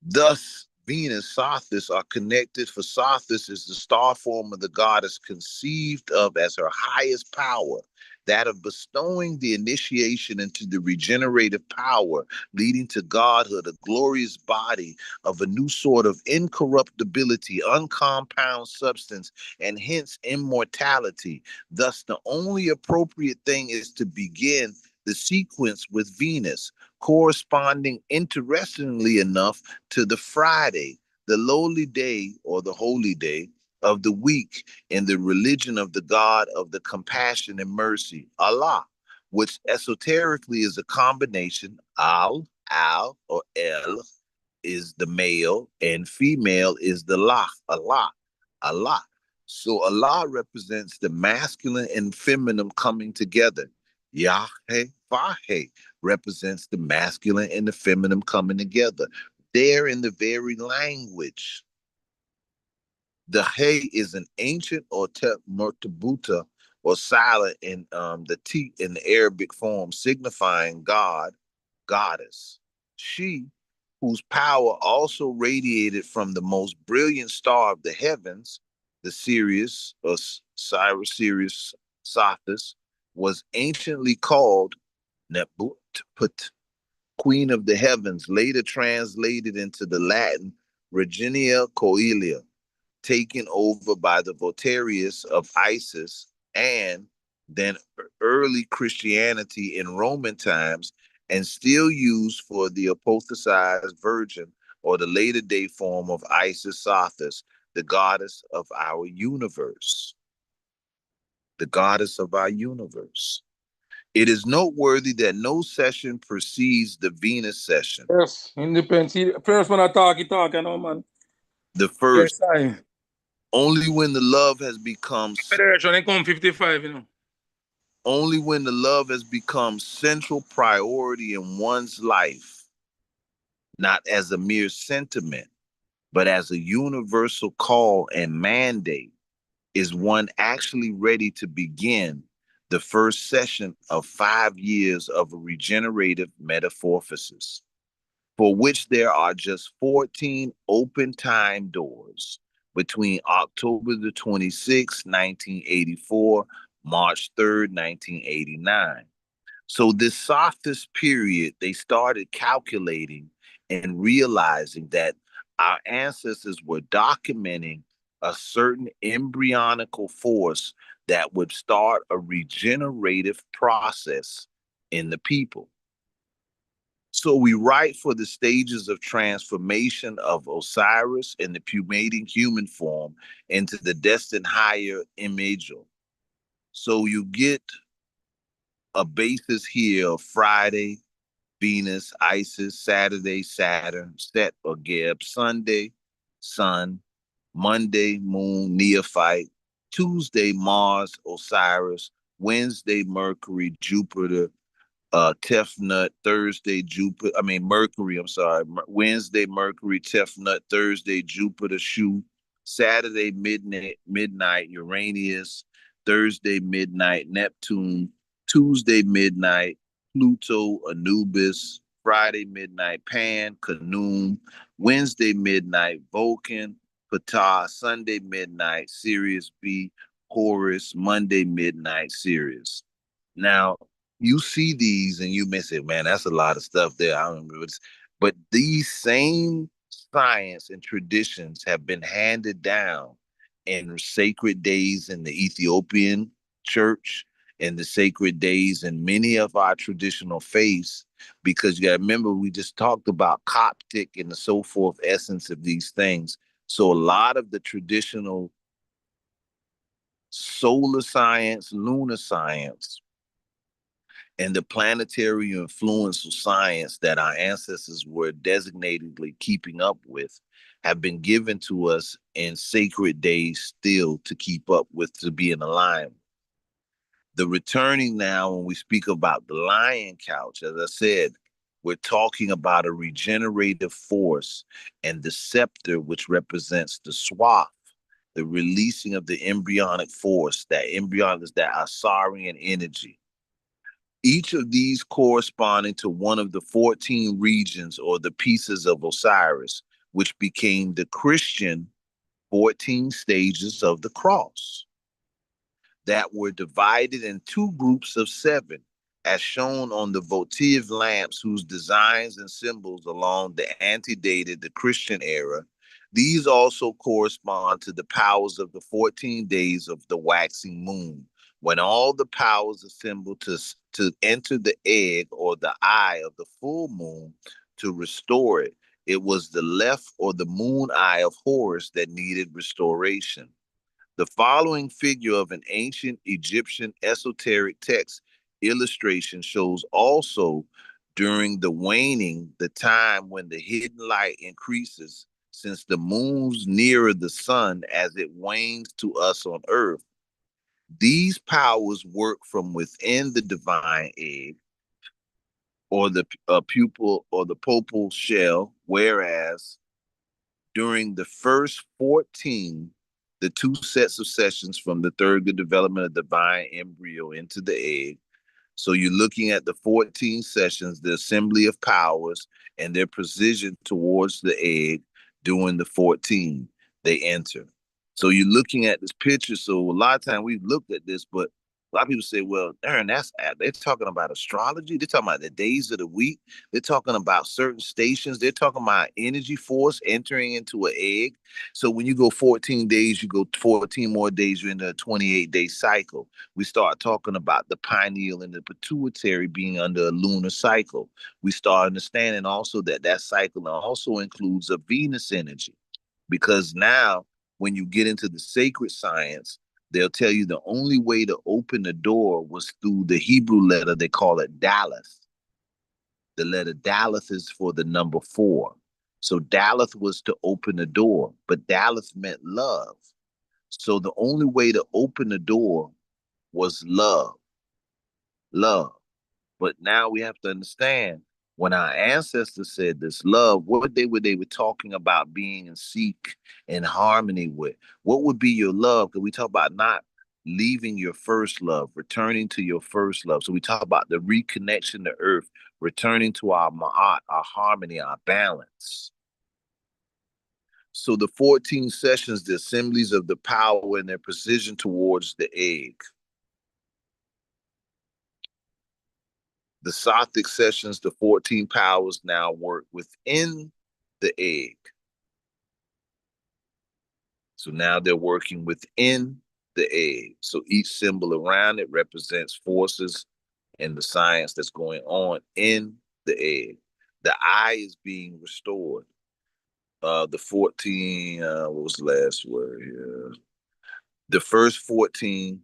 Thus, Venus, Sothis are connected, for Sothis is the star form of the goddess conceived of as her highest power, that of bestowing the initiation into the regenerative power, leading to godhood, a glorious body of a new sort of incorruptibility, uncompound substance, and hence immortality. Thus, the only appropriate thing is to begin the sequence with Venus, corresponding, interestingly enough, to the Friday, the lowly day or the holy day of the week in the religion of the God of the compassion and mercy, Allah, which esoterically is a combination, al, or el, is the male, and female is the lah, Allah. So Allah represents the masculine and feminine coming together. Yahweh, Vahe represents the masculine and the feminine coming together. There in the very language. The Hay is an ancient or Murtabuta or silent in the T in the Arabic form, signifying God, goddess. She, whose power also radiated from the most brilliant star of the heavens, the Sirius or Sirius Sothis, was anciently called Nebut, Queen of the Heavens, later translated into the Latin Regina Coelia, taken over by the Votarius of Isis, and then early Christianity in Roman times, and still used for the apotheosized virgin or the later day form of Isis Sothis, the goddess of our universe. The goddess of our universe. It is noteworthy that no session precedes the Venus session. Yes, independent. First when I talk, you talk, you know, man. The first. Yes, only when the love has become Federation, they come 55, you know. Only when the love has become central priority in one's life, not as a mere sentiment, but as a universal call and mandate, is one actually ready to begin the first session of 5 years of a regenerative metamorphosis, for which there are just 14 open time doors between October the 26th, 1984, March 3rd, 1989. So this sophist period, they started calculating and realizing that our ancestors were documenting a certain embryonical force that would start a regenerative process in the people. So we write for the stages of transformation of Osiris in the pumating human form into the destined higher imago. So you get a basis here of Friday, Venus, Isis, Saturday, Saturn, Set or Geb, Sunday, Sun, Monday, Moon, Neophyte, Tuesday, Mars, Osiris, Wednesday, Mercury, Jupiter, Tefnut, Thursday, Jupiter, Mercury, I'm sorry, Wednesday, Mercury, Tefnut, Thursday, Jupiter, Shu, Saturday, midnight, Uranus, Thursday, midnight, Neptune, Tuesday, midnight, Pluto, Anubis, Friday, midnight, Pan, Canum, Wednesday, midnight, Vulcan, Ptah, Sunday, midnight, Sirius B, Horus, Monday, midnight, Sirius. Now, you see these and you may say, man, that's a lot of stuff there. I don't remember what but these same science and traditions have been handed down in sacred days in the Ethiopian church and the sacred days in many of our traditional faiths, because you got to remember, we just talked about Coptic and the so forth essence of these things. So a lot of the traditional solar science, lunar science, and the planetary influence of science that our ancestors were designatedly keeping up with have been given to us in sacred days still to keep up with, to be in alignment. The returning now, when we speak about the lion couch, as I said, we're talking about a regenerative force and the scepter, which represents the swath, the releasing of the embryonic force, that embryonic is that Asarian energy. Each of these corresponding to one of the 14 regions or the pieces of Osiris, which became the Christian 14 stages of the cross, that were divided in two groups of 7, as shown on the votive lamps whose designs and symbols along the antedated the Christian era. These also correspond to the powers of the 14 days of the waxing moon, when all the powers assemble to enter the egg or the eye of the full moon to restore it. It was the left or the moon eye of Horus that needed restoration. The following figure of an ancient Egyptian esoteric text illustration shows also during the waning, the time when the hidden light increases, since the moon's nearer the sun as it wanes to us on earth. These powers work from within the divine egg or the pupil or the pupal shell, whereas during the first 14, the 2 sets of sessions from the third good development of divine embryo into the egg. So you're looking at the 14 sessions, the assembly of powers and their precision towards the egg during the 14 they enter. So you're looking at this picture. So a lot of times we've looked at this, but a lot of people say, well, Aaron, they're talking about astrology. They're talking about the days of the week. They're talking about certain stations. They're talking about energy force entering into an egg. So when you go 14 days, you go 14 more days, you're in a 28-day cycle. We start talking about the pineal and the pituitary being under a lunar cycle. We start understanding also that that cycle also includes a Venus energy, because now when you get into the sacred science, they'll tell you the only way to open the door was through the Hebrew letter. They call it Daleth. The letter Daleth is for the number 4. So Daleth was to open the door, but Daleth meant love. So the only way to open the door was love. Love. But now we have to understand, when our ancestors said this love, what they were talking about being in seek and harmony with. What would be your love? Because we talk about not leaving your first love, returning to your first love. So we talk about the reconnection to earth, returning to our ma'at, our harmony, our balance. So the 14 sessions, the assemblies of the power and their precision towards the egg. The Sothic sessions, the 14 powers now work within the egg. So now they're working within the egg. So each symbol around it represents forces and the science that's going on in the egg. The eye is being restored. The 14, what was the last word here? The first 14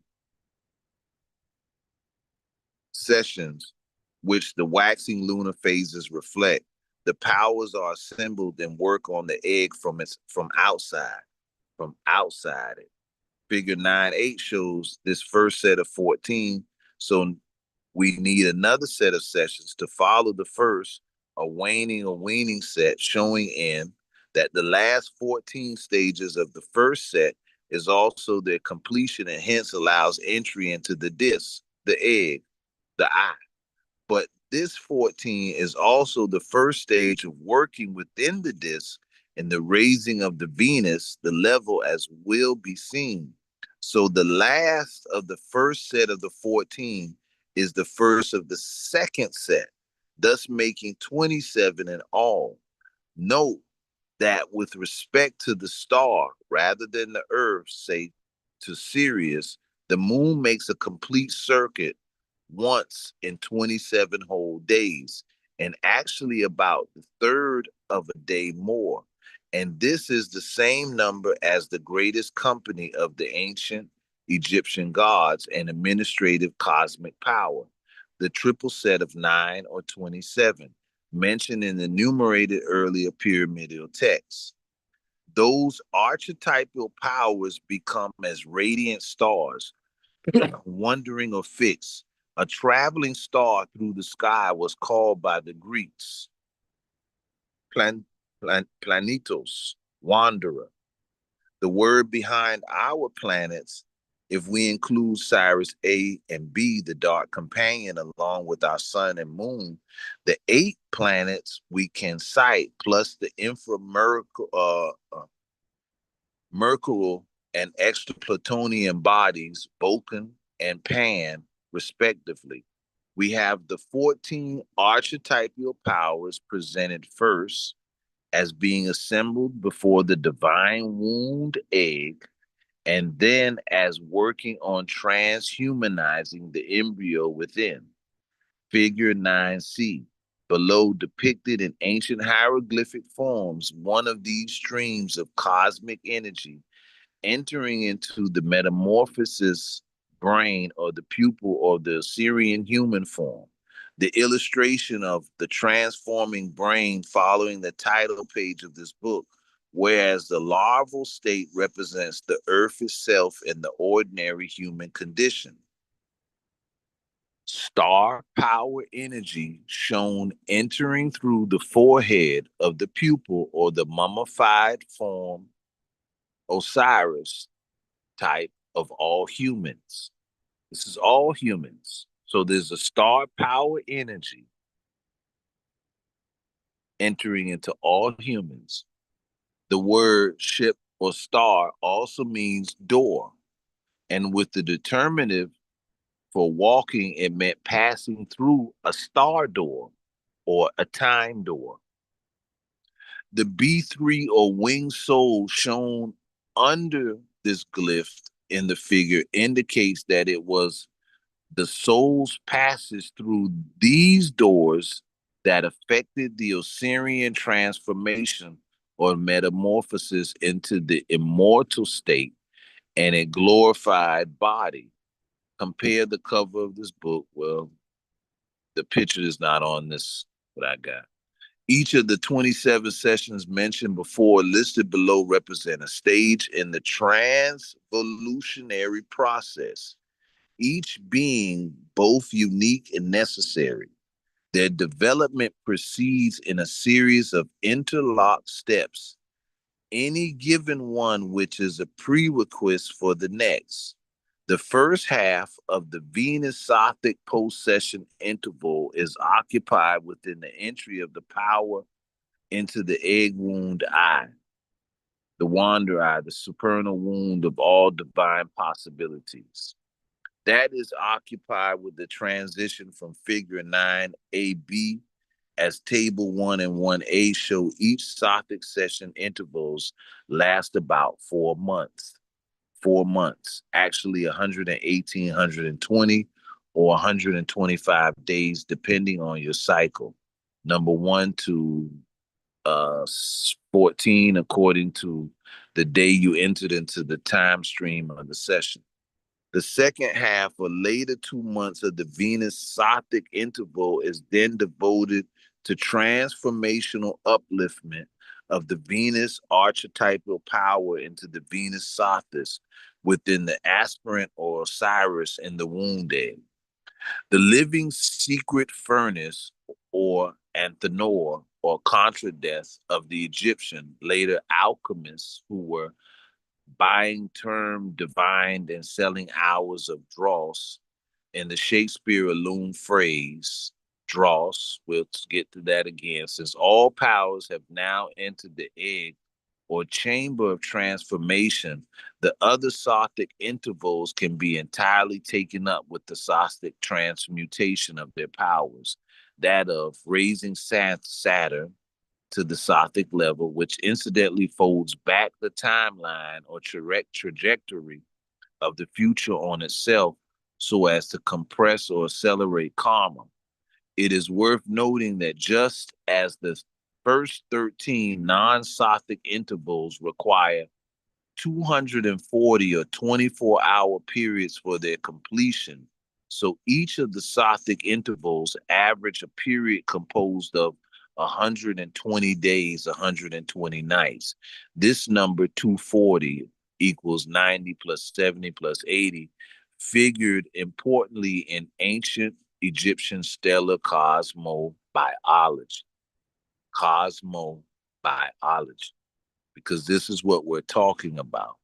sessions, which the waxing lunar phases reflect, the powers are assembled and work on the egg from outside it. Figure 9-8 shows this first set of 14. So we need another set of sessions to follow the first, a waning or weaning set, showing in that the last 14 stages of the first set is also their completion and hence allows entry into the disc, the egg, the eye. But this 14 is also the first stage of working within the disc and the raising of the Venus, the level as will be seen. So the last of the first set of the 14 is the first of the second set, thus making 27 in all. Note that with respect to the star, rather than the earth, say to Sirius, the moon makes a complete circuit once in 27 whole days, and actually about the third of a day more. And this is the same number as the greatest company of the ancient Egyptian gods and administrative cosmic power, the triple set of 9 or 27, mentioned in the enumerated earlier pyramidal texts. Those archetypal powers become as radiant stars, wandering or fixed. A traveling star through the sky was called by the Greeks planetos, wanderer. The word behind our planets, if we include Sirius A and B, the dark companion, along with our sun and moon, the 8 planets we can cite, plus the Mercurial and extra-Plutonian bodies, Vulcan and Pan, respectively. We have the 14 archetypal powers presented first as being assembled before the divine wound egg, and then as working on transhumanizing the embryo within. Figure 9C. Below, depicted in ancient hieroglyphic forms, one of these streams of cosmic energy entering into the metamorphosis brain or the pupil or the Assyrian human form. The illustration of the transforming brain following the title page of this book, whereas the larval state represents the earth itself in the ordinary human condition. Star power energy shown entering through the forehead of the pupil or the mummified form Osiris type of all humans. This is all humans. So there's a star power energy entering into all humans. The word ship or star also means door. And with the determinative for walking, it meant passing through a star door or a time door. The B3 or winged soul shown under this glyph in the figure indicates that it was the soul's passage through these doors that affected the Osirian transformation or metamorphosis into the immortal state and a glorified body. Compare the cover of this book. Well, the picture is not on this, what I got. Each of the 27 sessions mentioned before listed below represent a stage in the transvolutionary process, each being both unique and necessary. Their development proceeds in a series of interlocked steps, any given one which is a prerequisite for the next. The first half of the Venus-Sothic post-session interval is occupied within the entry of the power into the egg wound eye, the wander eye, the supernal wound of all divine possibilities. That is occupied with the transition from figure 9AB, as table 1 and 1A show each Sothic session intervals last about 4 months. 4 months, actually 118, 120, or 125 days, depending on your cycle. Number 1 to 14, according to the day you entered into the time stream of the session. The second half or later 2 months of the Venus-Sothic interval is then devoted to transformational upliftment of the Venus archetypal power into the Venus Sothis within the aspirant or Osiris in the wound egg. The living secret furnace or Anthenor or contra-death of the Egyptian, later alchemists who were buying term divined and selling hours of dross in the Shakespeare alone phrase, dross, we'll get to that again, since all powers have now entered the egg or chamber of transformation, the other Sothic intervals can be entirely taken up with the Sothic transmutation of their powers, that of raising Saturn to the Sothic level, which incidentally folds back the timeline or trajectory of the future on itself so as to compress or accelerate karma. It is worth noting that just as the first 13 non-Sothic intervals require 240 or 24-hour periods for their completion, so each of the Sothic intervals average a period composed of 120 days, 120 nights. This number 240 equals 90 plus 70 plus 80 figured importantly in ancient Egyptian stellar cosmobiology. Cosmobiology. Because this is what we're talking about.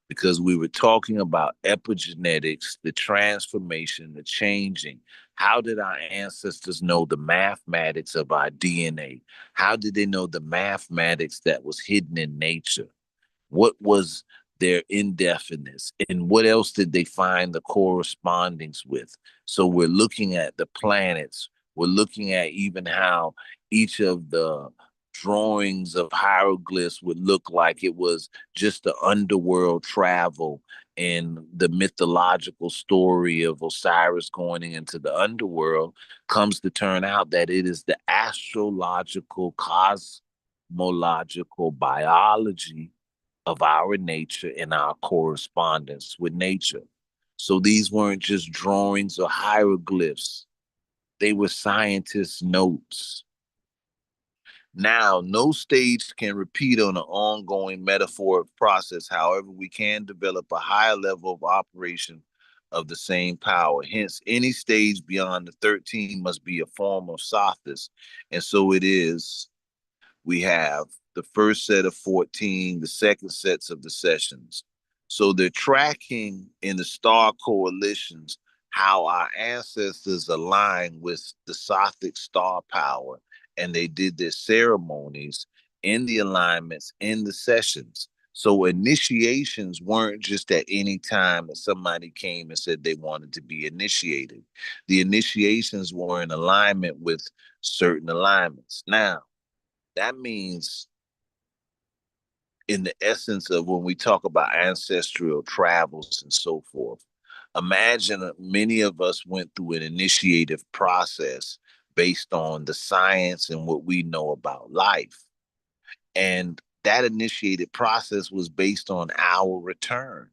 Because we were talking about epigenetics, the transformation, the changing. How did our ancestors know the mathematics of our DNA? How did they know the mathematics that was hidden in nature? What was their indefiniteness? And what else did they find the correspondings with? So we're looking at the planets. We're looking at even how each of the drawings of hieroglyphs would look like it was just the underworld travel and the mythological story of Osiris going into the underworld comes to turn out that it is the astrological, cosmological biology of our nature and our correspondence with nature. So these weren't just drawings or hieroglyphs. They were scientists' notes. Now, no stage can repeat on an ongoing metaphoric process. However, we can develop a higher level of operation of the same power. Hence, any stage beyond the 13 must be a form of sophist. And so it is. We have the first set of 14, the second sets of the sessions. So they're tracking in the star coalitions how our ancestors align with the Sothic star power, and they did their ceremonies in the alignments in the sessions. So initiations weren't just at any time that somebody came and said they wanted to be initiated. The initiations were in alignment with certain alignments. Now, that means in the essence of when we talk about ancestral travels and so forth, imagine many of us went through an initiative process based on the science and what we know about life. And that initiated process was based on our return.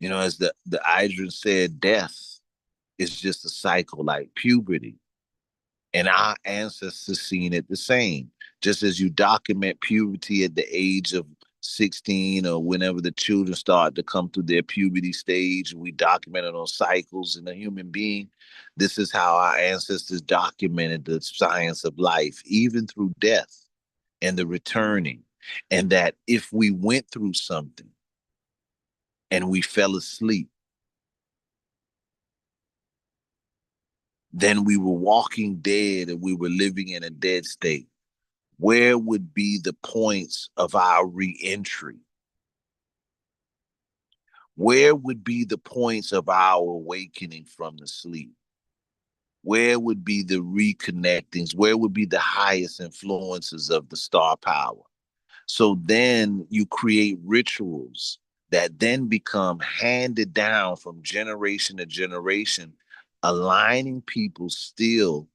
You know, as the Idris said, death is just a cycle like puberty. And our ancestors seen it the same. Just as you document puberty at the age of 16 or whenever the children start to come through their puberty stage, we document it on cycles in a human being. This is how our ancestors documented the science of life, even through death and the returning. And that if we went through something, and we fell asleep. Then we were walking dead and we were living in a dead state. Where would be the points of our re-entry? Where would be the points of our awakening from the sleep? Where would be the reconnectings? Where would be the highest influences of the star power? So then you create rituals that then become handed down from generation to generation, aligning people still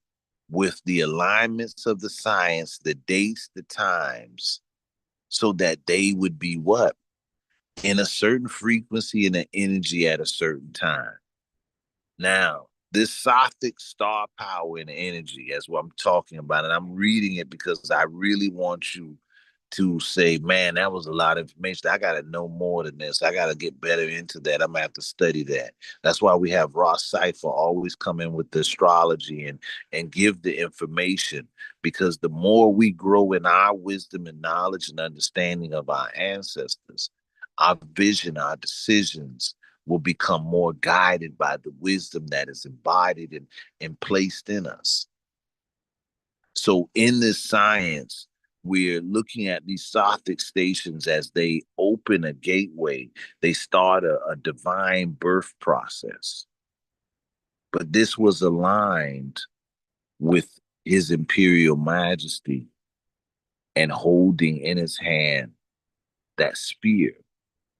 with the alignments of the science, the dates, the times, so that they would be what? In a certain frequency and an energy at a certain time. Now, this Sothic star power and energy, as what I'm talking about, and I'm reading it because I really want you to say, man, that was a lot of information. I got to know more than this. I got to get better into that. I'm going to have to study that. That's why we have Ross Cipher always come in with the astrology and give the information, because the more we grow in our wisdom and knowledge and understanding of our ancestors, our vision, our decisions will become more guided by the wisdom that is embodied and placed in us. So in this science, we're looking at these Sothic stations as they open a gateway. They start a divine birth process. But this was aligned with His Imperial Majesty and holding in his hand that spear,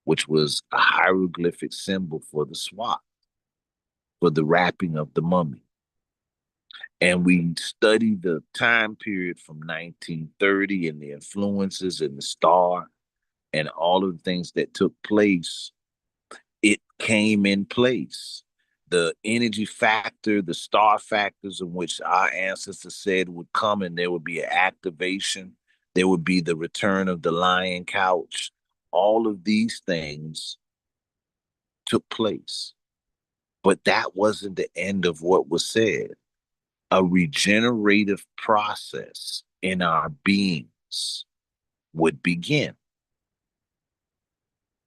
which was a hieroglyphic symbol for the swat, for the wrapping of the mummy. And we studied the time period from 1930 and the influences and the star and all of the things that took place. It came in place. The energy factor, the star factors in which our ancestors said would come, and there would be an activation. There would be the return of the lion couch. All of these things took place. But that wasn't the end of what was said. A regenerative process in our beings would begin.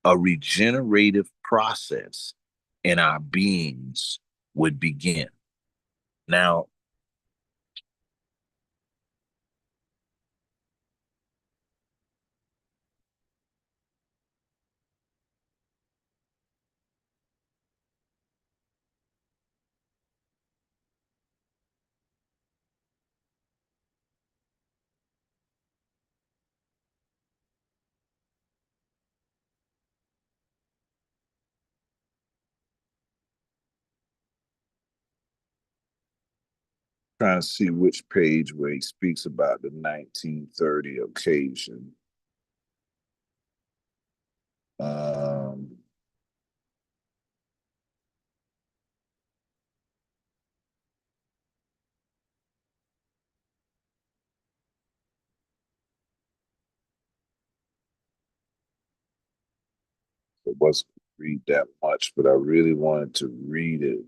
A regenerative process in our beings would begin. Now, trying to see which page where he speaks about the 1930 occasion. Um, it wasn't read that much, but I really wanted to read it.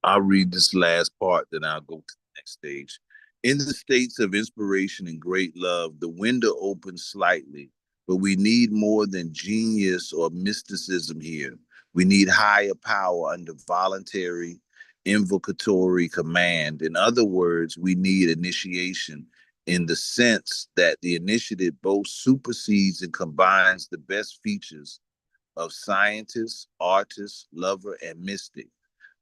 I'll read this last part, then I'll go to the next stage. In the states of inspiration and great love, the window opens slightly, but we need more than genius or mysticism here. We need higher power under voluntary, invocatory command. In other words, we need initiation in the sense that the initiative both supersedes and combines the best features of scientist, artist, lover, and mystic.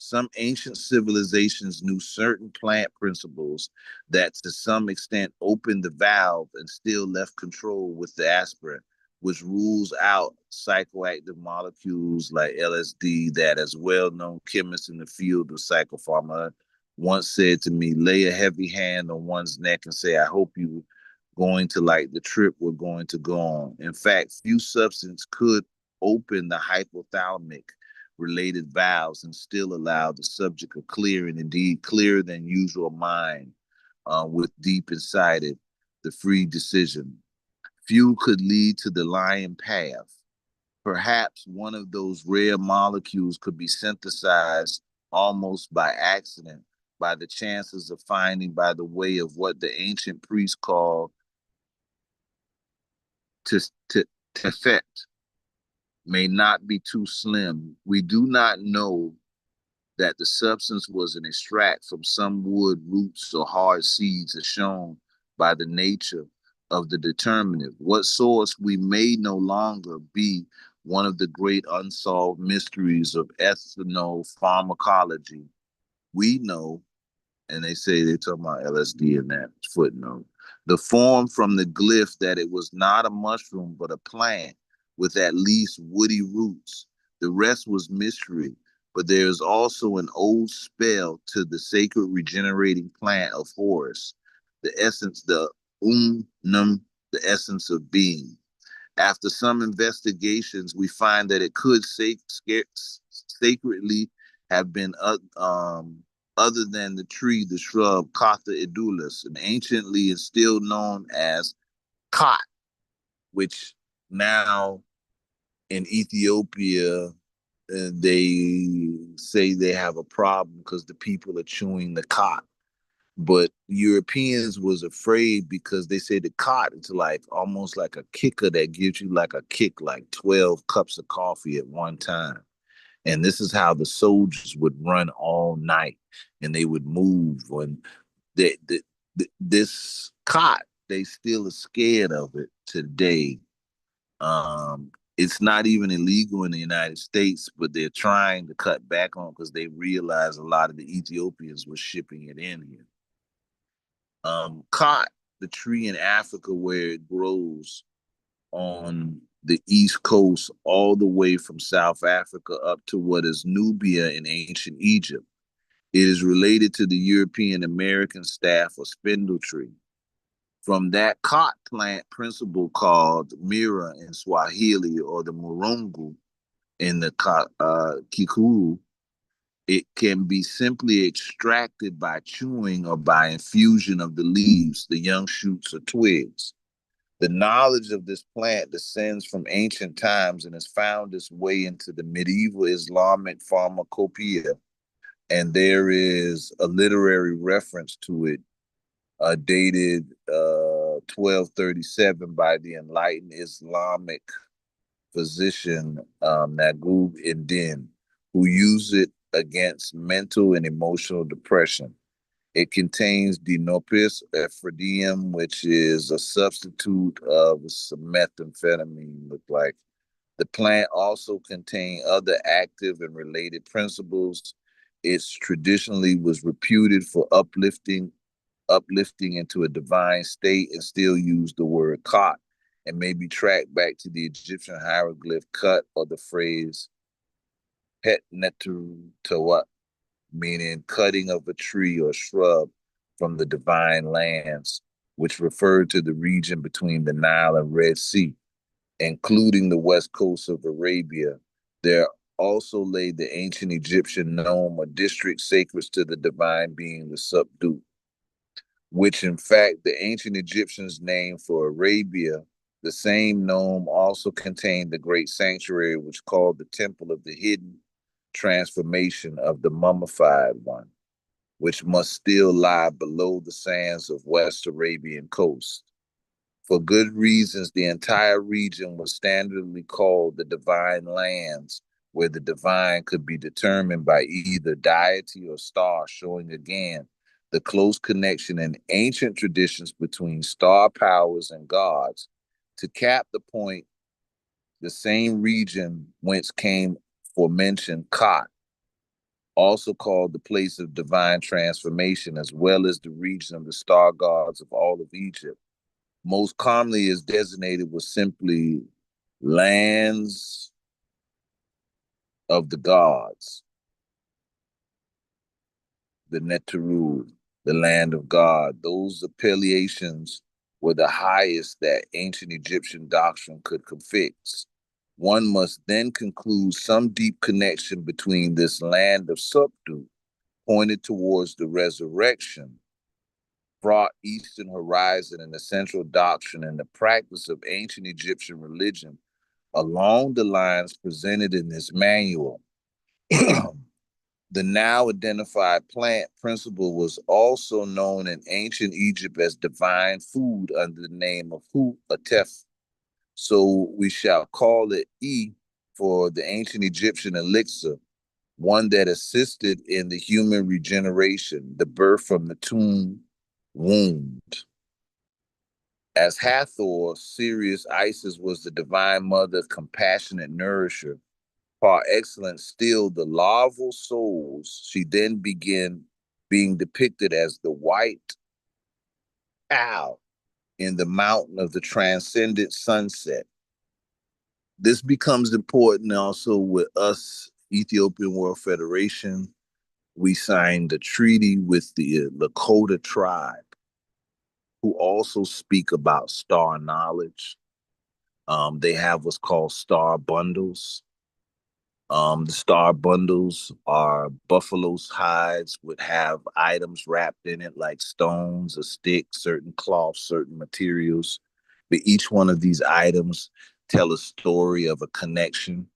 Some ancient civilizations knew certain plant principles that to some extent opened the valve and still left control with the aspirant, which rules out psychoactive molecules like LSD that, as well-known chemists in the field of psychopharma once said to me, lay a heavy hand on one's neck and say, I hope you going to like the trip we're going to go on. In fact, few substances could open the hypothalamic related valves and still allow the subject a clear and indeed clearer than usual mind with deep inside it, the free decision. Few could lead to the lion path, Perhaps one of those rare molecules could be synthesized almost by accident by the chances of finding by the way of what the ancient priests called tefet may not be too slim. We do not know that the substance was an extract from some wood, roots, or hard seeds as shown by the nature of the determinative. What source we may no longer be one of the great unsolved mysteries of ethnopharmacology. We know, and they say they're talking about LSD in that footnote, the form from the glyph that it was not a mushroom but a plant with at least woody roots. The rest was mystery, but there is also an old spell to the sacred regenerating plant of Horus, the essence, the num, the essence of being. After some investigations, we find that it could sacredly have been other than the tree, the shrub Catha edulis, and anciently is still known as Kot, which now in Ethiopia, they say they have a problem because the people are chewing the cot. But Europeans was afraid because they say the cot is like almost like a kicker that gives you like a kick, like 12 cups of coffee at one time. And this is how the soldiers would run all night and they would move. And this cot, they still are scared of it today. It's not even illegal in the United States, but they're trying to cut back on because they realize a lot of the Ethiopians were shipping it in here. Cot, the tree in Africa where it grows on the East Coast, all the way from South Africa up to what is Nubia in ancient Egypt. It is related to the European American staff or spindle tree. From that cot plant principle called mira in Swahili or the murungu in the Kikuyu, it can be simply extracted by chewing or by infusion of the leaves, the young shoots or twigs. The knowledge of this plant descends from ancient times and has found its way into the medieval Islamic pharmacopoeia. And there is a literary reference to it dated 1237 by the enlightened Islamic physician Nagub Indin, who used it against mental and emotional depression. It contains Dinopis ephradim, which is a substitute of some methamphetamine, look like. The plant also contained other active and related principles. It's traditionally was reputed for uplifting into a divine state and still use the word kat and may be tracked back to the Egyptian hieroglyph cut or the phrase pet netu tawat, meaning cutting of a tree or shrub from the divine lands, which referred to the region between the Nile and Red Sea, including the west coast of Arabia. There also lay the ancient Egyptian nome or district sacred to the divine being, the Subdu, which in fact the ancient Egyptians named for Arabia. The same nome also contained the great sanctuary, which called the Temple of the Hidden Transformation of the Mummified One, which must still lie below the sands of West Arabian coast. For good reasons, the entire region was standardly called the Divine Lands, where the divine could be determined by either deity or star, showing again the close connection in ancient traditions between star powers and gods. To cap the point, the same region whence came aforementioned Kat, also called the place of divine transformation, as well as the region of the star gods of all of Egypt, most commonly is designated with simply lands of the gods, the Neteru, the land of God. Those appellations were the highest that ancient Egyptian doctrine could confix. One must then conclude some deep connection between this land of Subdu, pointed towards the resurrection, fraught Eastern horizon and the central doctrine and the practice of ancient Egyptian religion, along the lines presented in this manual. The now identified plant principle was also known in ancient Egypt as divine food under the name of Hu Atef. So we shall call it E for the ancient Egyptian elixir, one that assisted in the human regeneration, the birth from the tomb wound. As Hathor, Sirius Isis was the divine mother, compassionate nourisher, par excellence still the larval souls, she then began being depicted as the white cow in the mountain of the transcendent sunset. This becomes important also with us, Ethiopian World Federation. We signed a treaty with the Lakota tribe, who also speak about star knowledge. They have what's called star bundles. The star bundles are buffalo's hides, would have items wrapped in it like stones, a stick, certain cloths, certain materials. But each one of these items tell a story of a connection.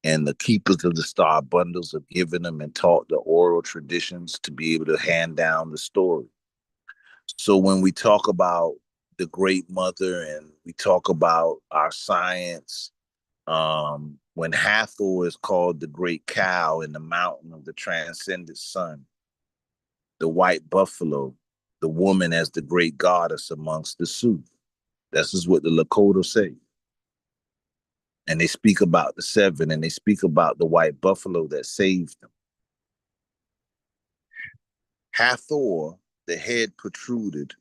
And the keepers of the star bundles have given them and taught the oral traditions to be able to hand down the story. So when we talk about the Great Mother and we talk about our science, when Hathor is called the great cow in the mountain of the transcendent sun, the white buffalo, the woman as the great goddess amongst the Sioux. This is what the Lakota say. And they speak about the seven, and they speak about the white buffalo that saved them. Hathor, the head protruded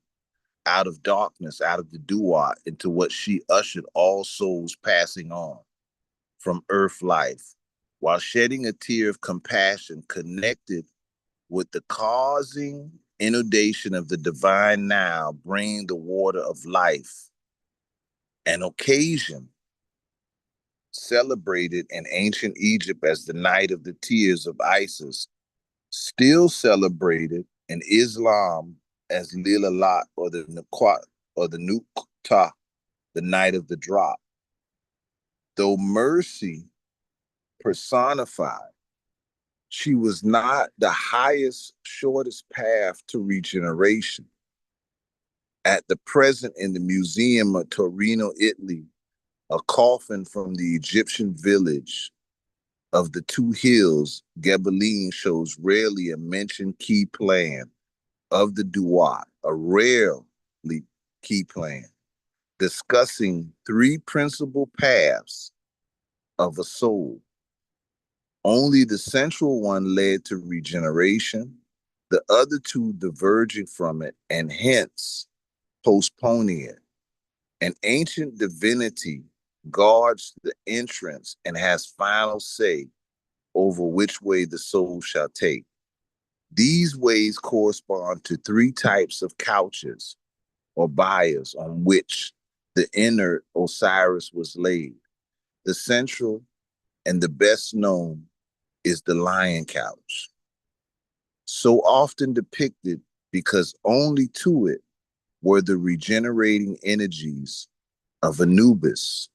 out of darkness, out of the duat, into what she ushered all souls passing on from earth life, while shedding a tear of compassion connected with the causing inundation of the divine now, bringing the water of life, an occasion celebrated in ancient Egypt as the night of the tears of Isis, still celebrated in Islam as Lilalat or the Nuqat or the Nukta, the night of the drop. Though mercy personified, she was not the highest, shortest path to regeneration. At the present in the Museum of Torino, Italy, a coffin from the Egyptian village of the two hills, Ghebeline, shows rarely a mentioned key plan of the Duat, a rarely key plan, discussing three principal paths of a soul. Only the central one led to regeneration, the other two diverging from it and hence postponing it. An ancient divinity guards the entrance and has final say over which way the soul shall take. These ways correspond to three types of couches or biers on which the inner Osiris was laid. The central and the best known is the lion couch, so often depicted because only to it were the regenerating energies of Anubis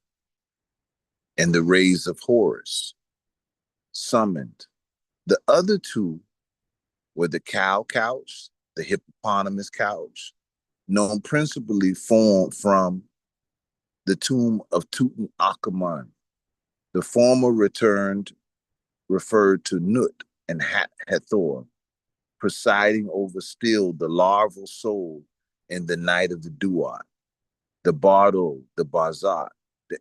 and the rays of Horus summoned. The other two were the cow couch, the hippopotamus couch, known principally formed from the tomb of Tutankhamun. The former referred to Nut and Hathor, presiding over still the larval soul in the night of the Duat, the Bardo, the Bazat, the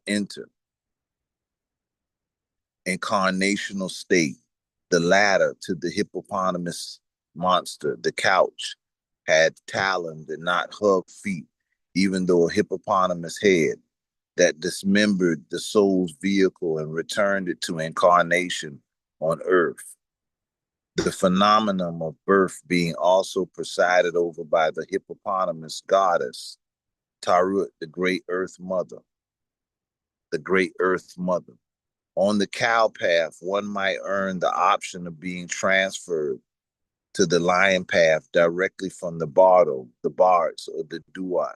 incarnational state, the ladder to the hippopotamus monster, the couch, had talons and not hug feet, even though a hippopotamus head that dismembered the soul's vehicle and returned it to incarnation on earth. The phenomenon of birth being also presided over by the hippopotamus goddess, Tarut, the great earth mother. The great earth mother. On the cow path, one might earn the option of being transferred to the lion path directly from the bardo, the bards, or the duat,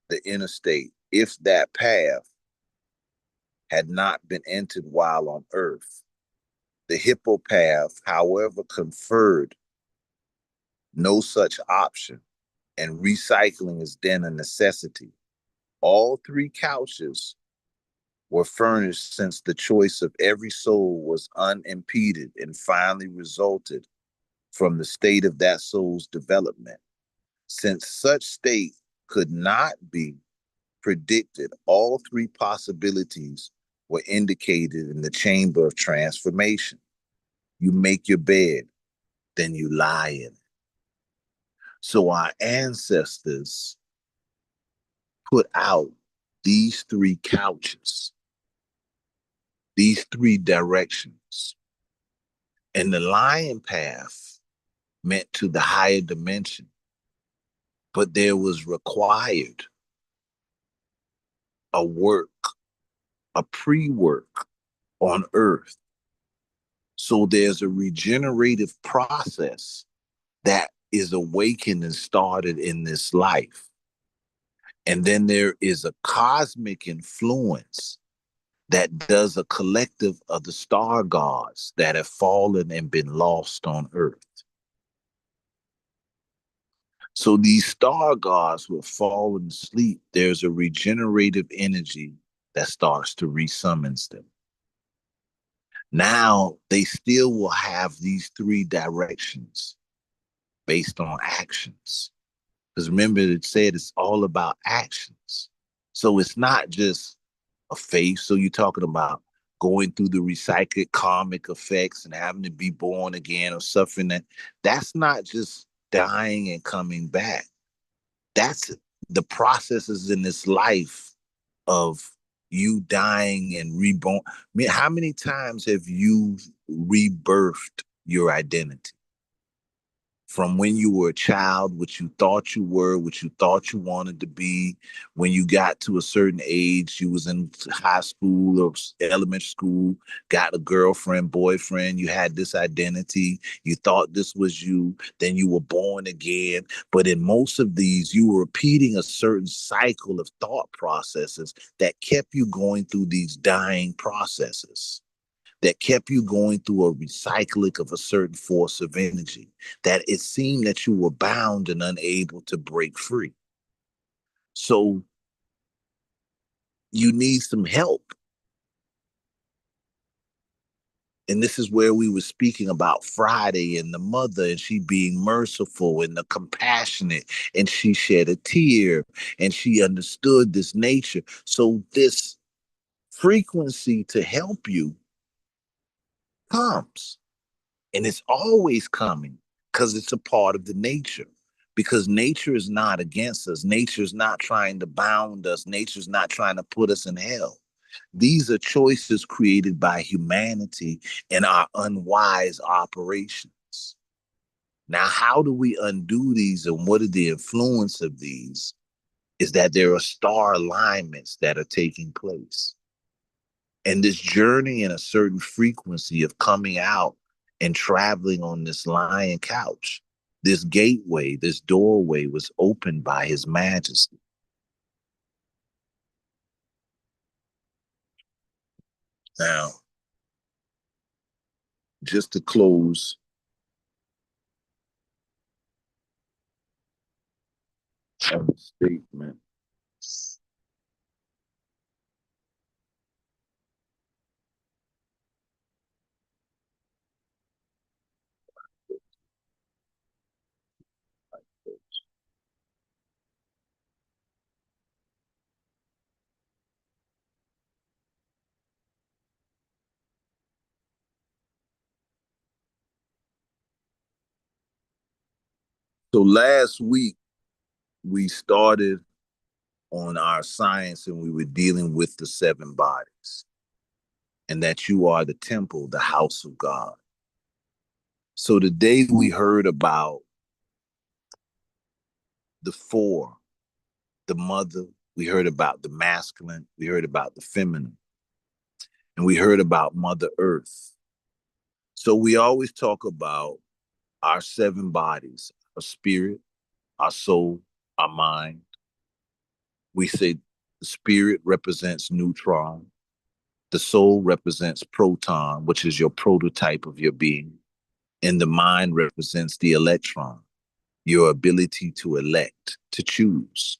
the interstate, if that path had not been entered while on earth. The hippopath, however, conferred no such option, and recycling is then a necessity. All three couches were furnished since the choice of every soul was unimpeded and finally resulted from the state of that soul's development. Since such state could not be predicted, all three possibilities were indicated in the chamber of transformation. You make your bed, then you lie in it. So our ancestors put out these three couches, these three directions. And the lion path meant to the higher dimension, but there was required a work, a pre-work on earth. So there's a regenerative process that is awakened and started in this life. And then there is a cosmic influence that does a collective of the star gods that have fallen and been lost on earth. So these star gods who have fallen asleep, there's a regenerative energy that starts to resummons them. Now they still will have these three directions based on actions. Because remember, it said it's all about actions. So it's not just a faith. So you're talking about going through the recycled karmic effects and having to be born again or suffering that. That's not just dying and coming back. That's the processes in this life of you dying and reborn. I mean, how many times have you rebirthed your identity? From when you were a child, what you thought you were, what you thought you wanted to be. When you got to a certain age, you was in high school or elementary school, got a girlfriend, boyfriend, you had this identity, you thought this was you, then you were born again. But in most of these, you were repeating a certain cycle of thought processes that kept you going through these dying processes, that kept you going through a recycling of a certain force of energy, that it seemed that you were bound and unable to break free. So you need some help. And this is where we were speaking about Friday and the mother, and she being merciful and the compassionate, and she shed a tear and she understood this nature. So this frequency to help you comes. And it's always coming because it's a part of the nature. Because nature is not against us. Nature is not trying to bound us. Nature is not trying to put us in hell. These are choices created by humanity and our unwise operations. Now, how do we undo these and what are the influence of these? Is that there are star alignments that are taking place. And this journey in a certain frequency of coming out and traveling on this lion couch, this gateway, this doorway was opened by His Majesty. Now, just to close, a statement. So last week, we started on our science and we were dealing with the seven bodies and that you are the temple, the house of God. So today we heard about the four, the mother, we heard about the masculine, we heard about the feminine, and we heard about Mother Earth. So we always talk about our seven bodies, our spirit, our soul, our mind. We say the spirit represents neutron, The soul represents proton, which is your prototype of your being. And the mind represents the electron, your ability to elect, to choose.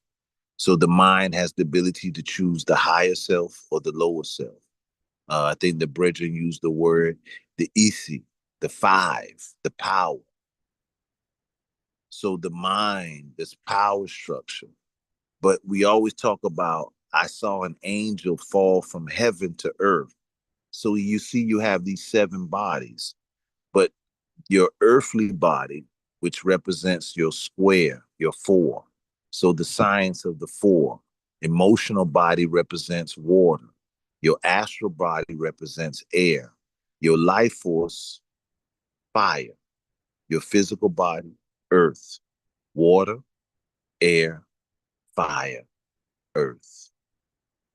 So the mind has the ability to choose the higher self or the lower self. I think the brethren used the word, the isi, the five, the power. So the mind, this power structure. But we always talk about, I saw an angel fall from heaven to earth. So you see, you have these seven bodies, but your earthly body, which represents your square, your four. So the science of the four. Emotional body represents water. Your astral body represents air. Your life force, fire. Your physical body, earth. Water, air, fire, earth.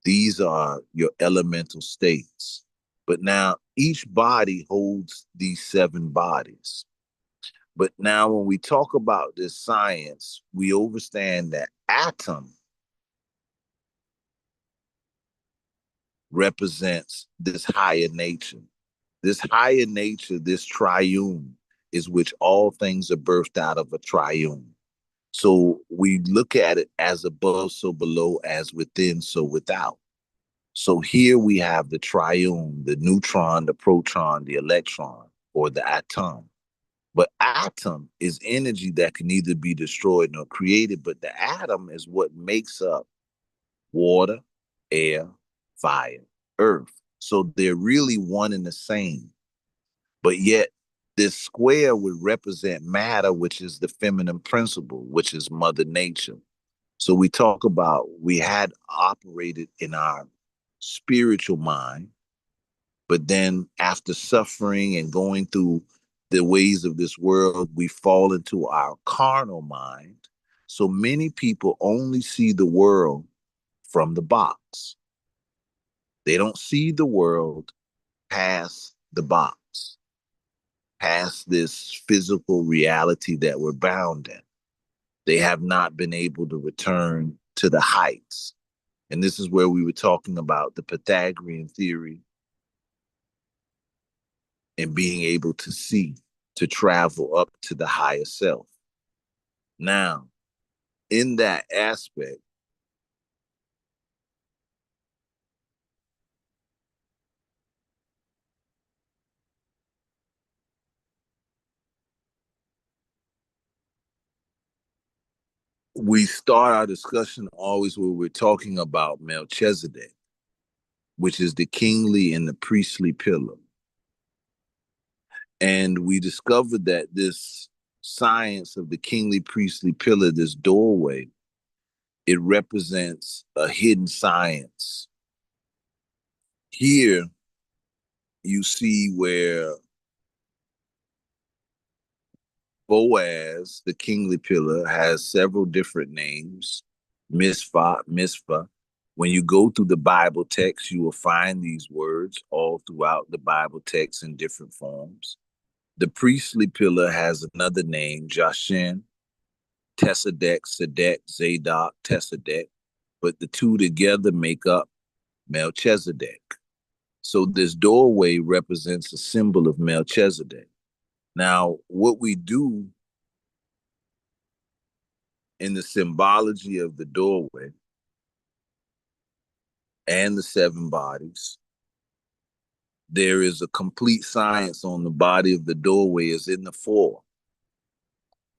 These are your elemental states. But now each body holds these seven bodies. But now when we talk about this science, we understand that atom represents this higher nature. This higher nature, this triune, is which all things are birthed out of a triune. So we look at it as above, so below, as within, so without. So here we have the triune, the neutron, the proton, the electron, or the atom. But atom is energy that can neither be destroyed nor created, but the atom is what makes up water, air, fire, earth. So they're really one and the same. But yet, this square would represent matter, which is the feminine principle, which is Mother Nature. So we talk about we had operated in our spiritual mind, but then after suffering and going through the ways of this world, we fall into our carnal mind. So many people only see the world from the box. They don't see the world past the box, past this physical reality that we're bound in. They have not been able to return to the heights. And this is where we were talking about the Pythagorean theory and being able to see, to travel up to the higher self. Now, in that aspect, we start our discussion always where we're talking about Melchizedek, which is the kingly and the priestly pillar. And we discovered that this science of the kingly priestly pillar, this doorway, it represents a hidden science. Here, you see where Boaz, the kingly pillar, has several different names. Misfah. When you go through the Bible text, you will find these words all throughout the Bible text in different forms. The priestly pillar has another name, Jashin, Tessadek, Sedek, Zadok, Tessadek, but the two together make up Melchizedek. So this doorway represents a symbol of Melchizedek. Now, what we do in the symbology of the doorway and the seven bodies, there is a complete science on the body of the doorway is in the four.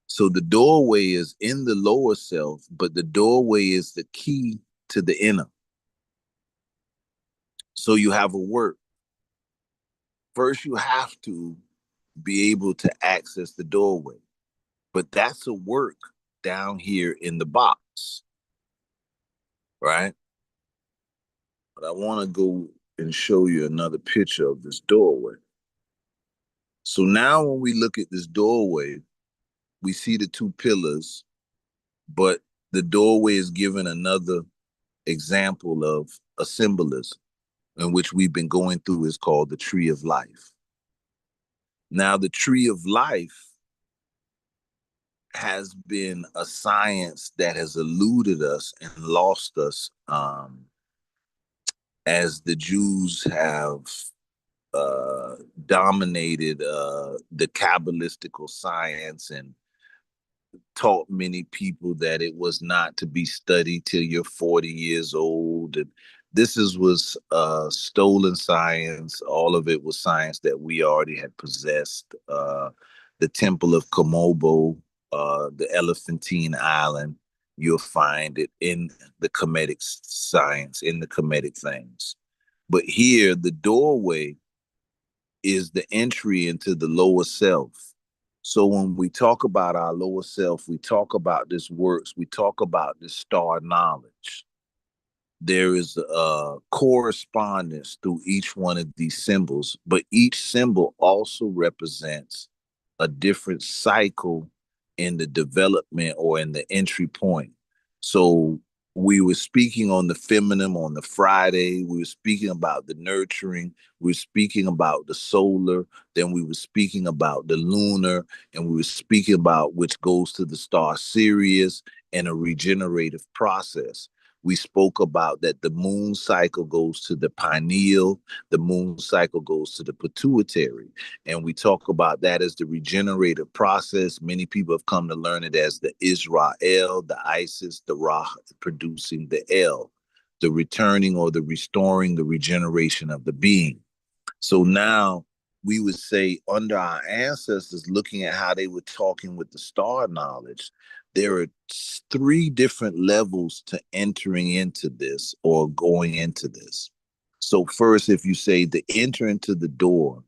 So the doorway is in the lower self, but the doorway is the key to the inner. So you have a work. First, you have to be able to access the doorway, but that's a work down here in the box, right? But I want to go and show you another picture of this doorway. So now when we look at this doorway, we see the two pillars, but the doorway is given another example of a symbolism in which we've been going through is called the tree of life. Now, the tree of life has been a science that has eluded us and lost us as the Jews have dominated the Kabbalistical science and taught many people that it was not to be studied till you're 40 years old. And was stolen science. All of it was science that we already had possessed. The Temple of Komodo, the Elephantine Island, you'll find it in the Kemetic science, in the Kemetic things. But here, the doorway is the entry into the lower self. So when we talk about our lower self, we talk about this works, we talk about this star knowledge. There is a correspondence through each one of these symbols, but each symbol also represents a different cycle in the development or in the entry point. So we were speaking on the feminine on the Friday. We were speaking about the nurturing. We were speaking about the solar. Then we were speaking about the lunar, and we were speaking about which goes to the star Sirius and a regenerative process. We spoke about that the moon cycle goes to the pineal, the moon cycle goes to the pituitary. And we talk about that as the regenerative process. Many people have come to learn it as the Israel, the Isis, the Ra producing the El, the returning or the restoring, the regeneration of the being. So now we would say, under our ancestors, looking at how they were talking with the star knowledge, there are 3 different levels to entering into this or going into this. So first, if you say to enter into the door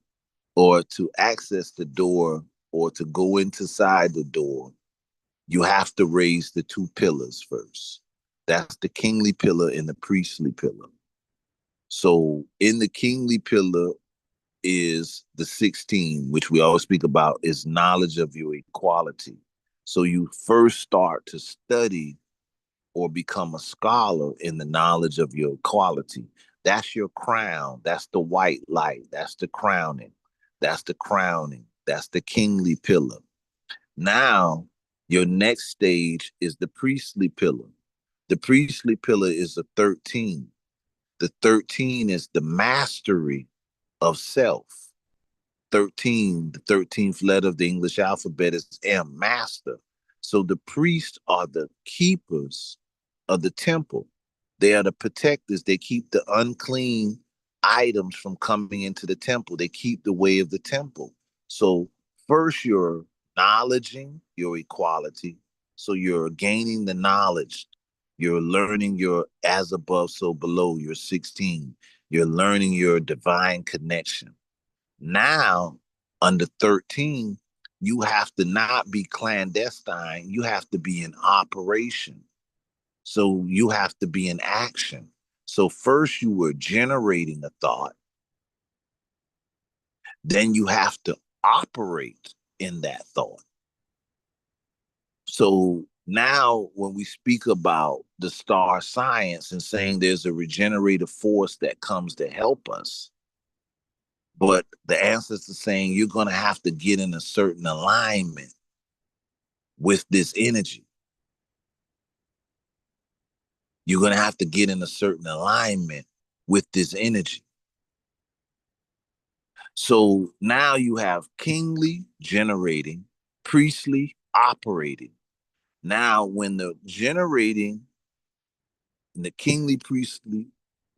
or to access the door or to go inside the door, you have to raise the 2 pillars first. That's the kingly pillar and the priestly pillar. So in the kingly pillar is the 16, which we always speak about, is knowledge of your equality. So you first start to study or become a scholar in the knowledge of your equality. That's your crown. That's the white light. That's the crowning. That's the crowning. That's the kingly pillar. Now, your next stage is the priestly pillar. The priestly pillar is the 13. The 13 is the mastery of self. 13, the 13th letter of the English alphabet is M, master. So the priests are the keepers of the temple. They are the protectors. They keep the unclean items from coming into the temple. They keep the way of the temple. So first you're acknowledging your equality. So you're gaining the knowledge. You're learning your as above, so below. You're 16. You're learning your divine connection. Now, under 13, you have to not be clandestine. You have to be in operation. So you have to be in action. So first you were generating a thought. Then you have to operate in that thought. So now when we speak about the star science and saying there's a regenerative force that comes to help us, but the ancestors are saying you're going to have to get in a certain alignment with this energy. You're going to have to get in a certain alignment with this energy. So now you have kingly generating, priestly operating. Now, when the generating and the kingly priestly,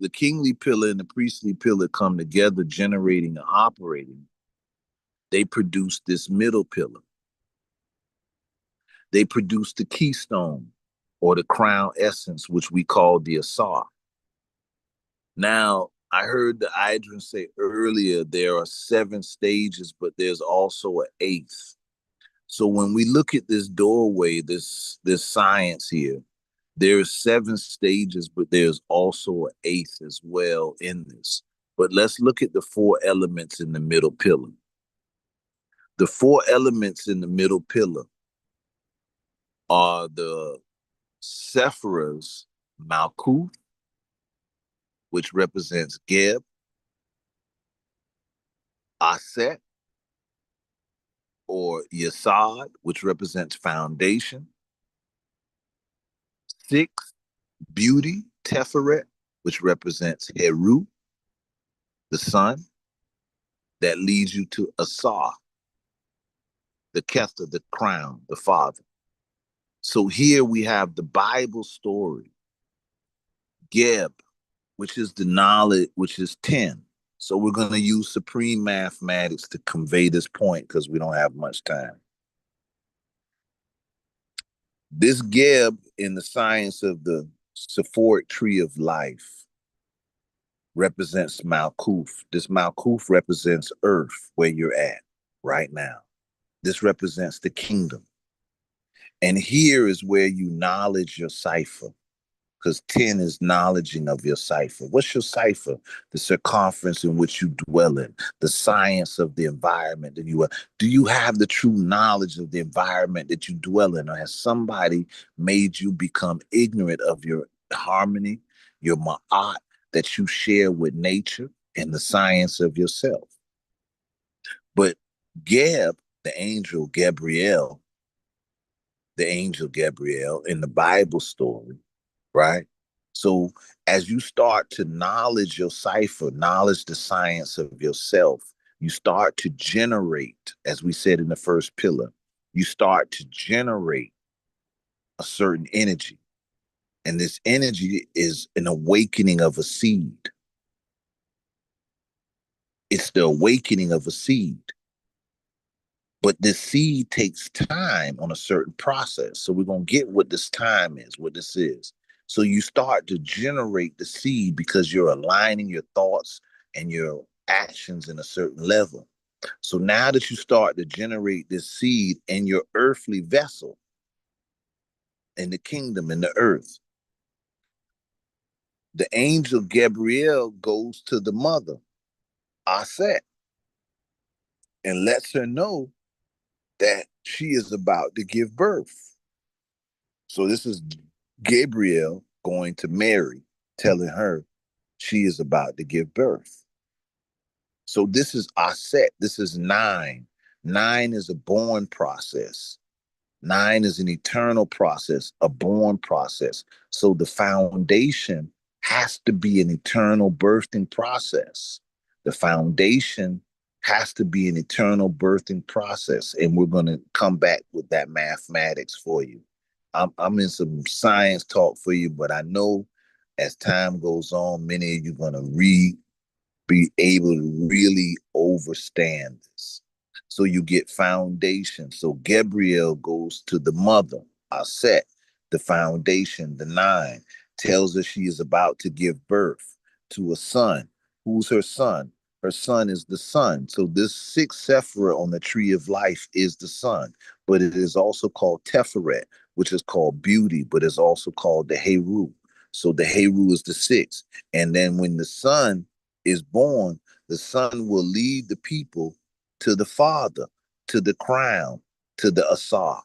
the kingly pillar and the priestly pillar come together, generating and operating, they produce this middle pillar. They produce the keystone or the crown essence, which we call the Asar. Now, I heard the Idrin say earlier there are 7 stages, but there's also an 8th. So when we look at this doorway, this science here, there's 7 stages, but there's also an 8th as well in this. But let's look at the 4 elements in the middle pillar. The 4 elements in the middle pillar are the Sephiras Malkuth, which represents Geb, Aset, or Yasad, which represents foundation. 6, beauty, Teferet, which represents Heru, the son, that leads you to Asar, the Kether, the crown, the father. So here we have the Bible story, Geb, which is the knowledge, which is 10. So we're going to use supreme mathematics to convey this point because we don't have much time. This Geb in the science of the Sephoric tree of life represents Malkuth. This Malkuth represents earth, where you're at right now. This represents the kingdom. And here is where you knowledge your cipher, because 10 is knowledging of your cipher. What's your cipher? The circumference in which you dwell in, the science of the environment that you are. Do you have the true knowledge of the environment that you dwell in, or has somebody made you become ignorant of your harmony, your ma'at that you share with nature and the science of yourself? But Geb, the angel Gabriel in the Bible story, right? So as you start to knowledge your cipher, knowledge the science of yourself, you start to generate, as we said in the first pillar, you start to generate a certain energy. And this energy is an awakening of a seed. It's the awakening of a seed. But this seed takes time on a certain process. So we're going to get what this time is, what this is. So you start to generate the seed because you're aligning your thoughts and your actions in a certain level. So now that you start to generate this seed in your earthly vessel, in the kingdom, in the earth, the angel Gabriel goes to the mother, Aset, and lets her know that she is about to give birth. So this is Gabriel going to Mary, telling her she is about to give birth. So this is Aset. This is 9. 9 is a born process. 9 is an eternal process, a born process. So the foundation has to be an eternal birthing process. The foundation has to be an eternal birthing process. And we're going to come back with that mathematics for you. I'm in some science talk for you, but I know as time goes on, many of you are going to be able to really understand this. So you get foundation. So Gabriel goes to the mother, Aset, the foundation, the 9, tells her she is about to give birth to a son. Who's her son? Her son is the sun. So this 6th Sephirah on the tree of life is the sun, but it is also called Teferet, which is called beauty, but it's also called the Heru. So the Heru is the 6th. And then when the son is born, the son will lead the people to the father, to the crown, to the Asar.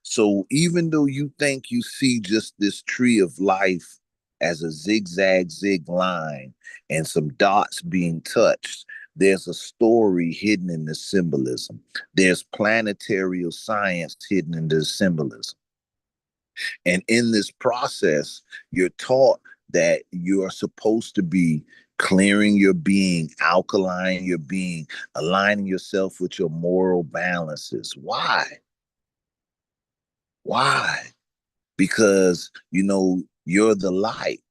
So even though you think you see just this tree of life as a zig line and some dots being touched, there's a story hidden in the symbolism. There's planetary science hidden in the symbolism. And in this process, you're taught that you are supposed to be clearing your being, alkaline your being, aligning yourself with your moral balances. Why? Why? Because, you're the light,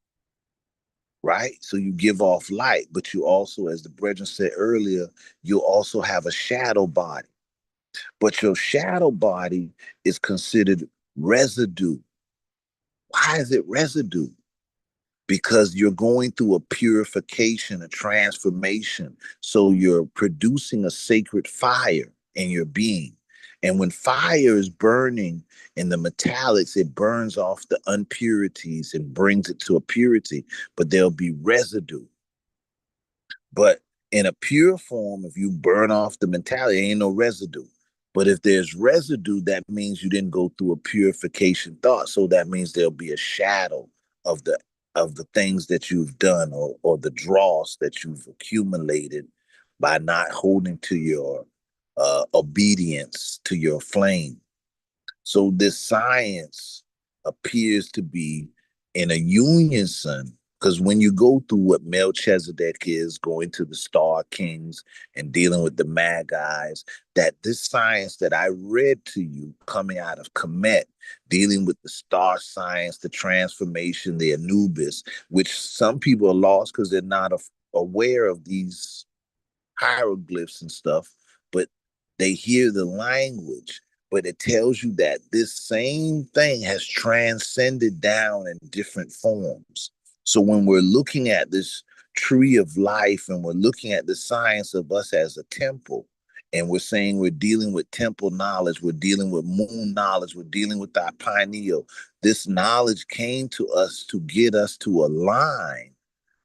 right? So you give off light, but you also, as the brethren said earlier, you also have a shadow body. But your shadow body is considered residue. Why is it residue? Because you're going through a purification, a transformation. So you're producing a sacred fire in your being. And when fire is burning in the metallics, it burns off the impurities and brings it to a purity, but there'll be residue. But in a pure form, if you burn off the metallic, ain't no residue. But if there's residue, that means you didn't go through a purification thought. So that means there'll be a shadow of the things that you've done, or the dross that you've accumulated by not holding to your obedience to your flame. So this science appears to be in a unison Because when you go through what Melchizedek is, going to the Star Kings and dealing with the Magi's, that this science that I read to you coming out of Kemet, dealing with the star science, the transformation, the Anubis, which some people are lost because they're not aware of these hieroglyphs and stuff, but they hear the language. But it tells you that this same thing has transcended down in different forms. So when we're looking at this tree of life and we're looking at the science of us as a temple, and we're saying we're dealing with temple knowledge, we're dealing with moon knowledge, we're dealing with our pineal, this knowledge came to us to get us to align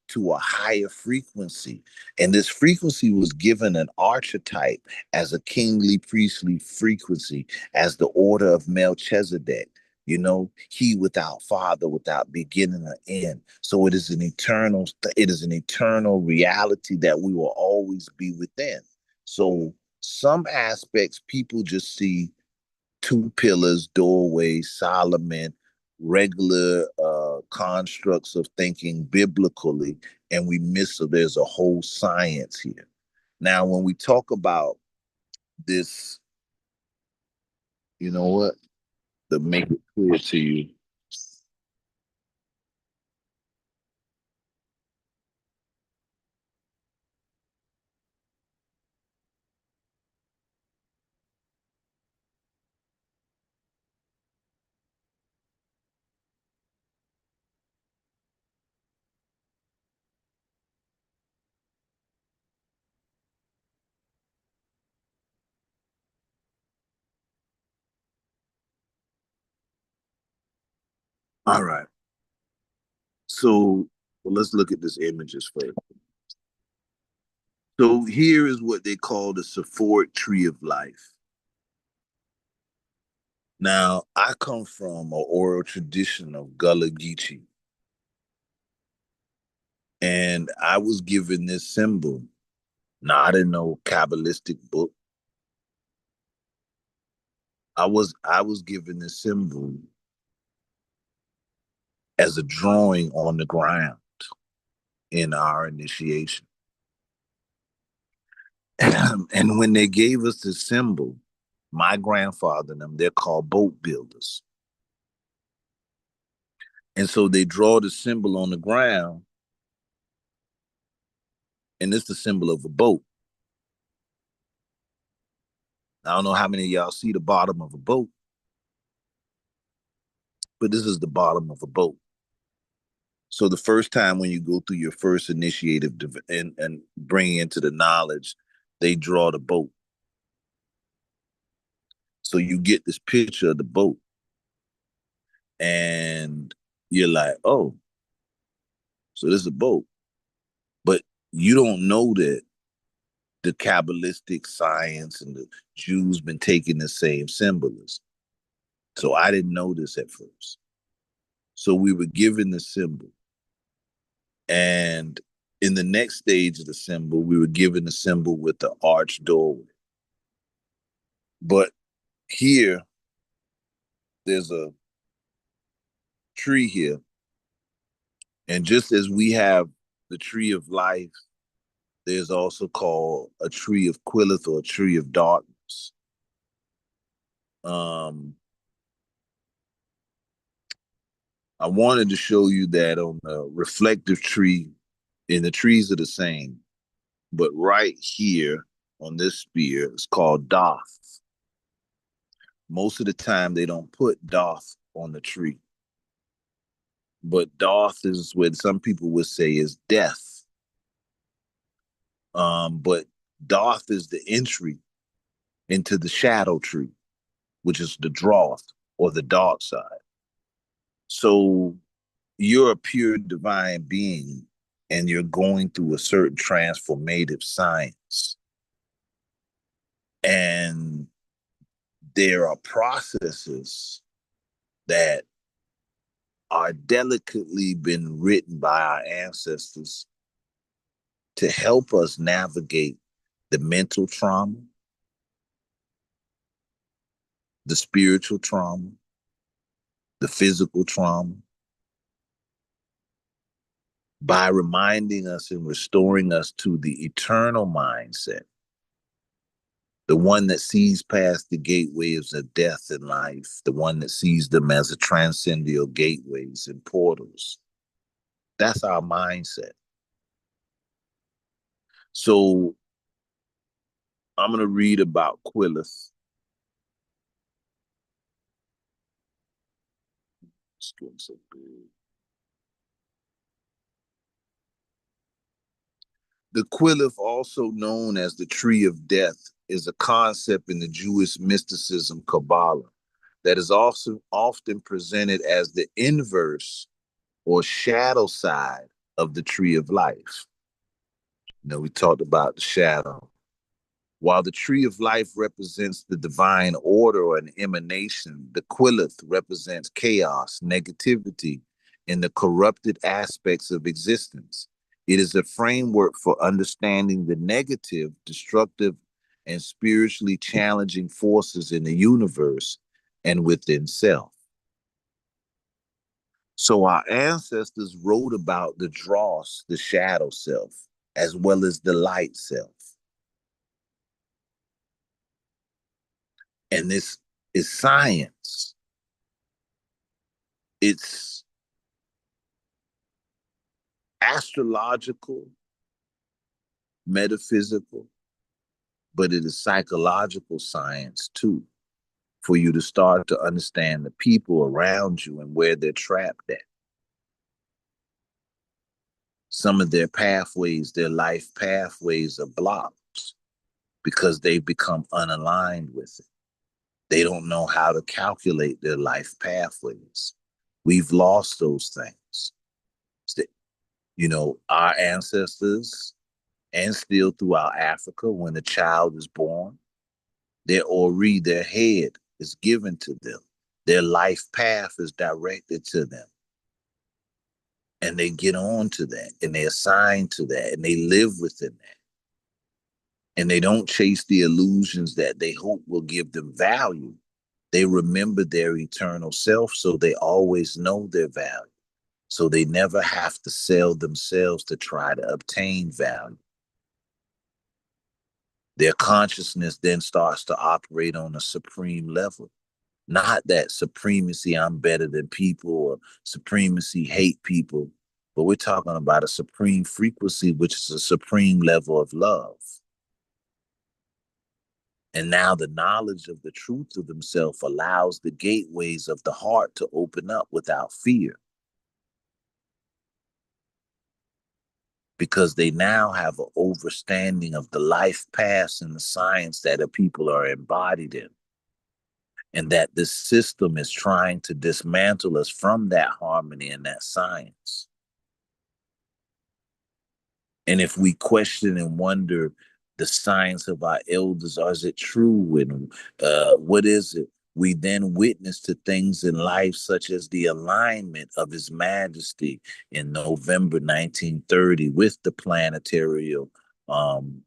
to a higher frequency. And this frequency was given an archetype as a kingly priestly frequency, as the order of Melchizedek. You know, he without father, without beginning or end. So it is an eternal reality that we will always be within. So some aspects people just see two pillars, doorways, Solomon, regular constructs of thinking biblically, and we miss that there's a whole science here. Now, when we talk about this, you know what? To make it clear to you. All right. So let's look at this images first. So here is what they call the Sephoric tree of life. Now, I come from an oral tradition of Gullah Geechee. And I was given this symbol, not in no Kabbalistic book. I was given this symbol as a drawing on the ground in our initiation. And when they gave us this symbol, my grandfather and them, they're called boat builders. And so they draw the symbol on the ground, and it's the symbol of a boat. I don't know how many of y'all see the bottom of a boat, but this is the bottom of a boat. So the first time when you go through your first initiative and bring into the knowledge, they draw the boat. So you get this picture of the boat, and you're like, oh, so this is a boat. But you don't know that the Kabbalistic science and the Jews been taking the same symbolism. So I didn't know this at first. So we were given the symbol. And in the next stage of the symbol, we were given the symbol with the arched doorway. But here, there's a tree here. And just as we have the tree of life, there's also called a tree of Quilith or a tree of darkness. I wanted to show you that on the reflective tree, and the trees are the same, but right here on this spear, it's called Doth. Most of the time, they don't put Doth on the tree. But Doth is what some people would say is death. But Doth is the entry into the shadow tree, which is the Droth or the dark side. So you're a pure divine being and you're going through a certain transformative science. And there are processes that are delicately been written by our ancestors to help us navigate the mental trauma, the spiritual trauma, the physical trauma, by reminding us and restoring us to the eternal mindset, the one that sees past the gateways of death and life, the one that sees them as a transcendental gateways and portals. That's our mindset. So I'm going to read about Quillith. It's getting so big. The Quillith, also known as the Tree of Death, is a concept in the Jewish mysticism Kabbalah that is also often presented as the inverse or shadow side of the Tree of Life. You know, we talked about the shadow. While the Tree of Life represents the divine order or an emanation, the Quillith represents chaos, negativity, and the corrupted aspects of existence. It is a framework for understanding the negative, destructive, and spiritually challenging forces in the universe and within self. So our ancestors wrote about the dross, the shadow self, as well as the light self. And this is science. It's astrological, metaphysical, but it is psychological science too, for you to start to understand the people around you and where they're trapped at. Some of their pathways, their life pathways are blocked because they've become unaligned with it. They don't know how to calculate their life pathways. We've lost those things. You know, our ancestors, and still throughout Africa, when a child is born, their ori, their head, is given to them. Their life path is directed to them. And they get on to that, and they assign to that, and they live within that. And they don't chase the illusions that they hope will give them value. They remember their eternal self, so they always know their value. So they never have to sell themselves to try to obtain value. Their consciousness then starts to operate on a supreme level. Not that supremacy, I'm better than people, or supremacy, hate people, but we're talking about a supreme frequency, which is a supreme level of love. And now the knowledge of the truth of themselves allows the gateways of the heart to open up without fear. Because they now have an understanding of the life paths and the science that the people are embodied in. And that this system is trying to dismantle us from that harmony and that science. And if we question and wonder the science of our elders, is it true? And what is it? We then witness to things in life such as the alignment of His Majesty in November 1930 with the planetary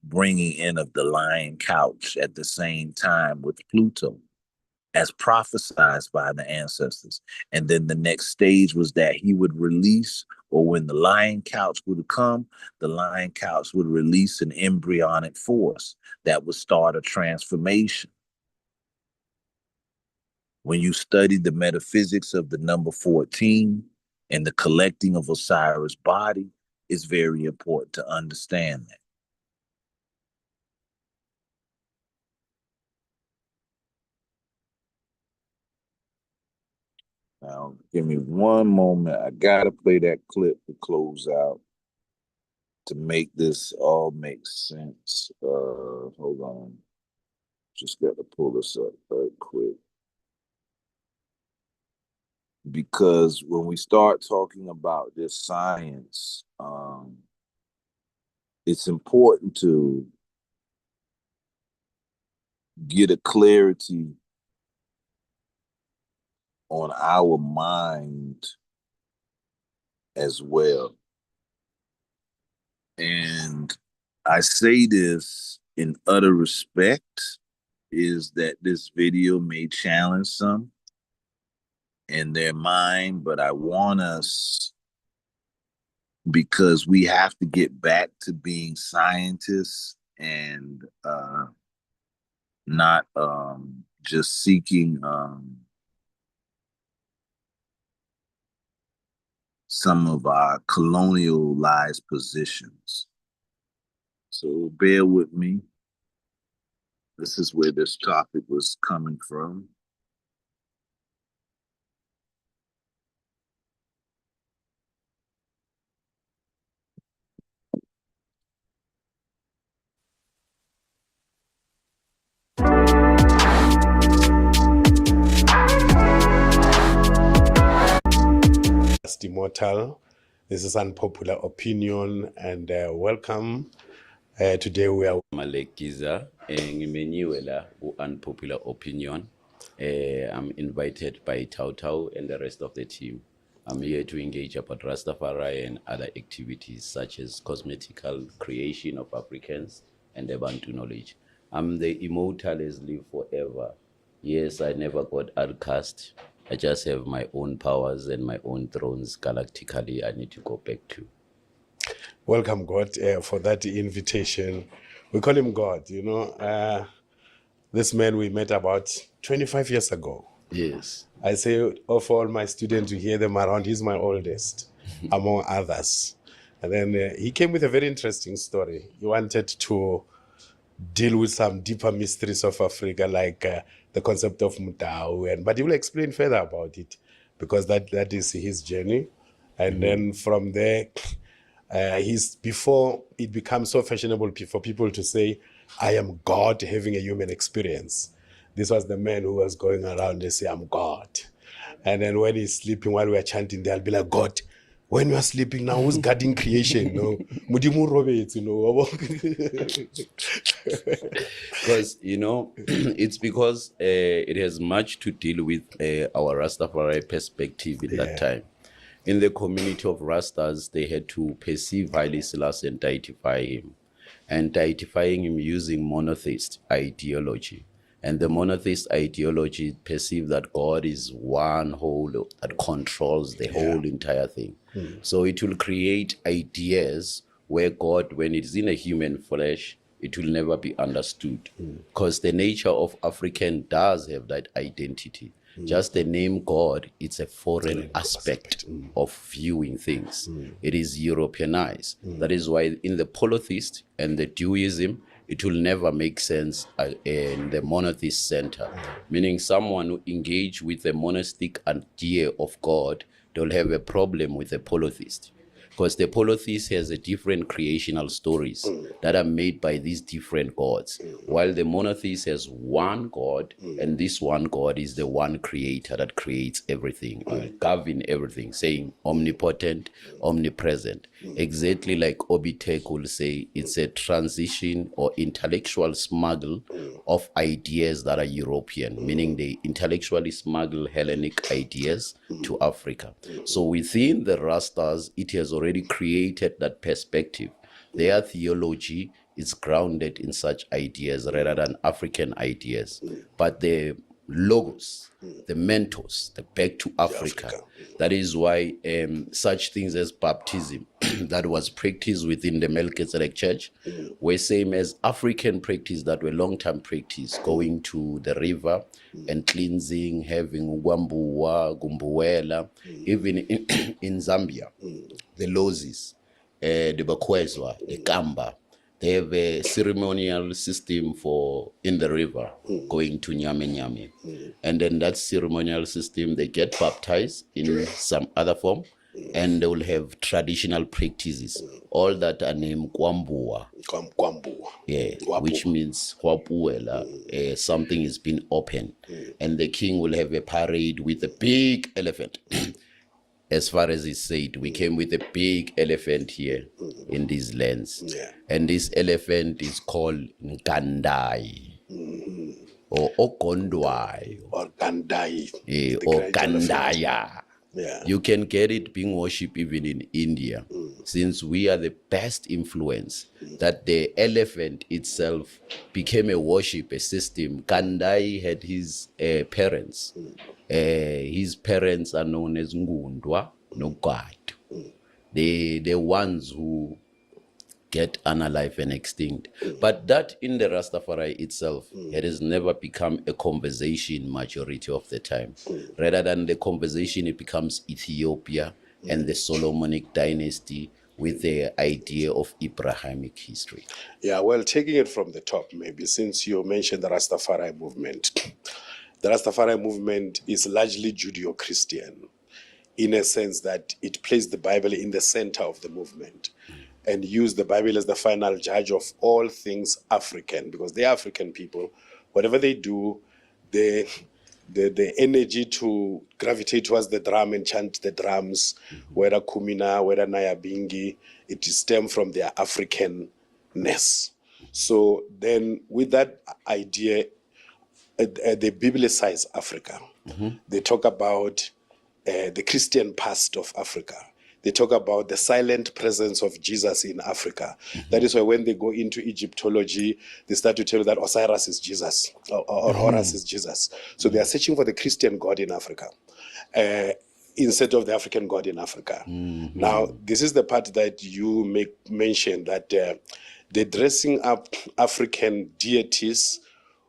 bringing in of the lion couch at the same time with Pluto, as prophesied by the ancestors. And then the next stage was that he would release, or when the lion couch would come, the lion couch would release an embryonic force that would start a transformation. When you study the metaphysics of the number 14 and the collecting of Osiris' body, it's very important to understand that. Now, give me one moment. I gotta play that clip to close out to make this all make sense. Hold on. Just gotta pull this up right quick. Because when we start talking about this science, it's important to get a clarity on our mind as well. And I say this in utter respect, is that this video may challenge some in their mind, but I want us because we have to get back to being scientists and not just seeking some of our colonialized positions. So bear with me. This is where this topic was coming from. Immortal. This is Unpopular Opinion, and welcome. Today we are Malekiza ngimenyiwe la Unpopular Opinion. I'm invited by Tau Tau and the rest of the team. I'm here to engage about Rastafari and other activities such as cosmetical creation of Africans and the Bantu knowledge. I'm the immortal as live forever. Yes, I never got outcast. I just have my own powers and my own thrones galactically I need to go back to. Welcome, God, for that invitation. We call him God, you know. This man we met about 25 years ago. Yes. I say of all my students, to hear them around, he's my oldest, among others. And then he came with a very interesting story. He wanted to deal with some deeper mysteries of Africa, like the concept of Mutau, but he will explain further about it, because that is his journey. And then from there, before it becomes so fashionable for people to say, I am God having a human experience. This was the man who was going around and say, I'm God. And then when he's sleeping, while we are chanting, they'll be like, God, when you are sleeping now, who's guarding creation? No, Mudimu Roberts, you know. Because, you know, it's because it has much to deal with our Rastafari perspective in that time. In the community of Rastas, they had to perceive Haile Selassie and deify him, and deifying him using monotheist ideology. And the monotheist ideology perceived that God is one whole that controls the whole entire thing. So it will create ideas where God, when it's in a human flesh, it will never be understood. Because the nature of African does have that identity. Just the name God, it's a foreign aspect of viewing things. It is Europeanized. That is why in the polytheist and the Duism, it will never make sense in the monotheist center. Meaning someone who engage with the monastic idea of God, they'll have a problem with the polytheist. Because the polytheist has a different creational stories that are made by these different gods, while the monotheist has one God, and this one God is the one creator that creates everything, govern everything, saying omnipotent, omnipresent. Exactly like Obitek will say, it's a transition or intellectual smuggle of ideas that are European, meaning they intellectually smuggle Hellenic ideas to Africa. So within the Rastas, it has already created that perspective. Their theology is grounded in such ideas rather than African ideas. But the logos, the mentors, the back to Africa, that is why such things as baptism that was practiced within the Melchizedek Church were same as African practice that were long-term practice, going to the river and cleansing, having Ugwambuwa, Gumbuwela, even in Zambia, the Lozis, the Bakwezwa, the Kamba. They have a ceremonial system for in the river going to Nyame Nyame. And then that ceremonial system, they get baptized in some other form, and they will have traditional practices. All that are named Kwambua. Yeah, which means something is being opened. And the king will have a parade with a big elephant. As far as he said, we came with a big elephant here in these lands. And this elephant is called Ngandai. Or Okondwai. Or Gandai. Or Gandaya. You can get it being worshipped even in India, since we are the best influence, that the elephant itself became a worship, a system. Gandai had his parents. His parents are known as Ngundwa no God. the ones who get unalive and extinct. But that in the Rastafari itself, it has never become a conversation majority of the time. Rather than the conversation, it becomes Ethiopia and the Solomonic dynasty with the idea of Abrahamic history. Yeah, well, taking it from the top, maybe, since you mentioned the Rastafari movement. The Rastafari movement is largely Judeo-Christian, in a sense that it placed the Bible in the center of the movement and used the Bible as the final judge of all things African, because they're African people. Whatever they do, the energy to gravitate towards the drum and chant the drums, whether Kumina, whether Nyabingi, it is stemmed from their Africanness. So then with that idea, they biblicize Africa. They talk about the Christian past of Africa. They talk about the silent presence of Jesus in Africa. That is why when they go into Egyptology, they start to tell you that Osiris is Jesus or Horus is Jesus. So they are searching for the Christian God in Africa instead of the African God in Africa. Now, this is the part that you mention that they're dressing up African deities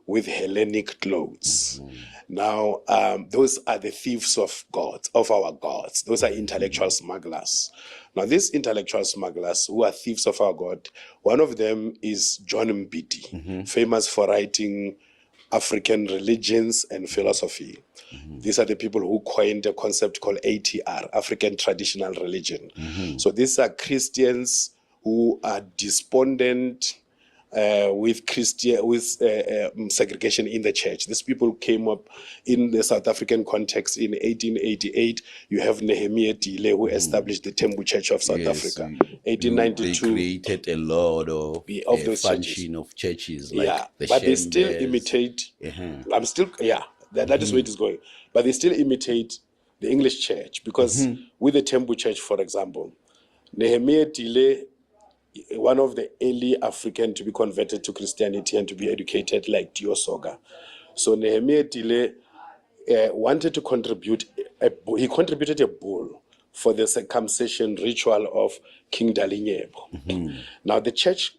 with Hellenic clothes. Now, those are the thieves of gods, of our gods. Those are intellectual smugglers. Now, these intellectual smugglers who are thieves of our God, one of them is John Mbiti, famous for writing African religions and philosophy. These are the people who coined a concept called ATR, African Traditional Religion. So these are Christians who are despondent with segregation in the church. These people came up in the South African context in 1888. You have Nehemiah Dile, who established the Tembu Church of South Africa. 1892. They created a lot of those function of churches, like the but they still Shembes. imitate. That is where it is going. But they still imitate the English church, because with the Tembu Church, for example, Nehemiah Dile, one of the early African to be converted to Christianity and to be educated like Diosoga. So Nehemiah Dile wanted to contribute, he contributed a bull for the circumcision ritual of King Dalinyebo. Now the church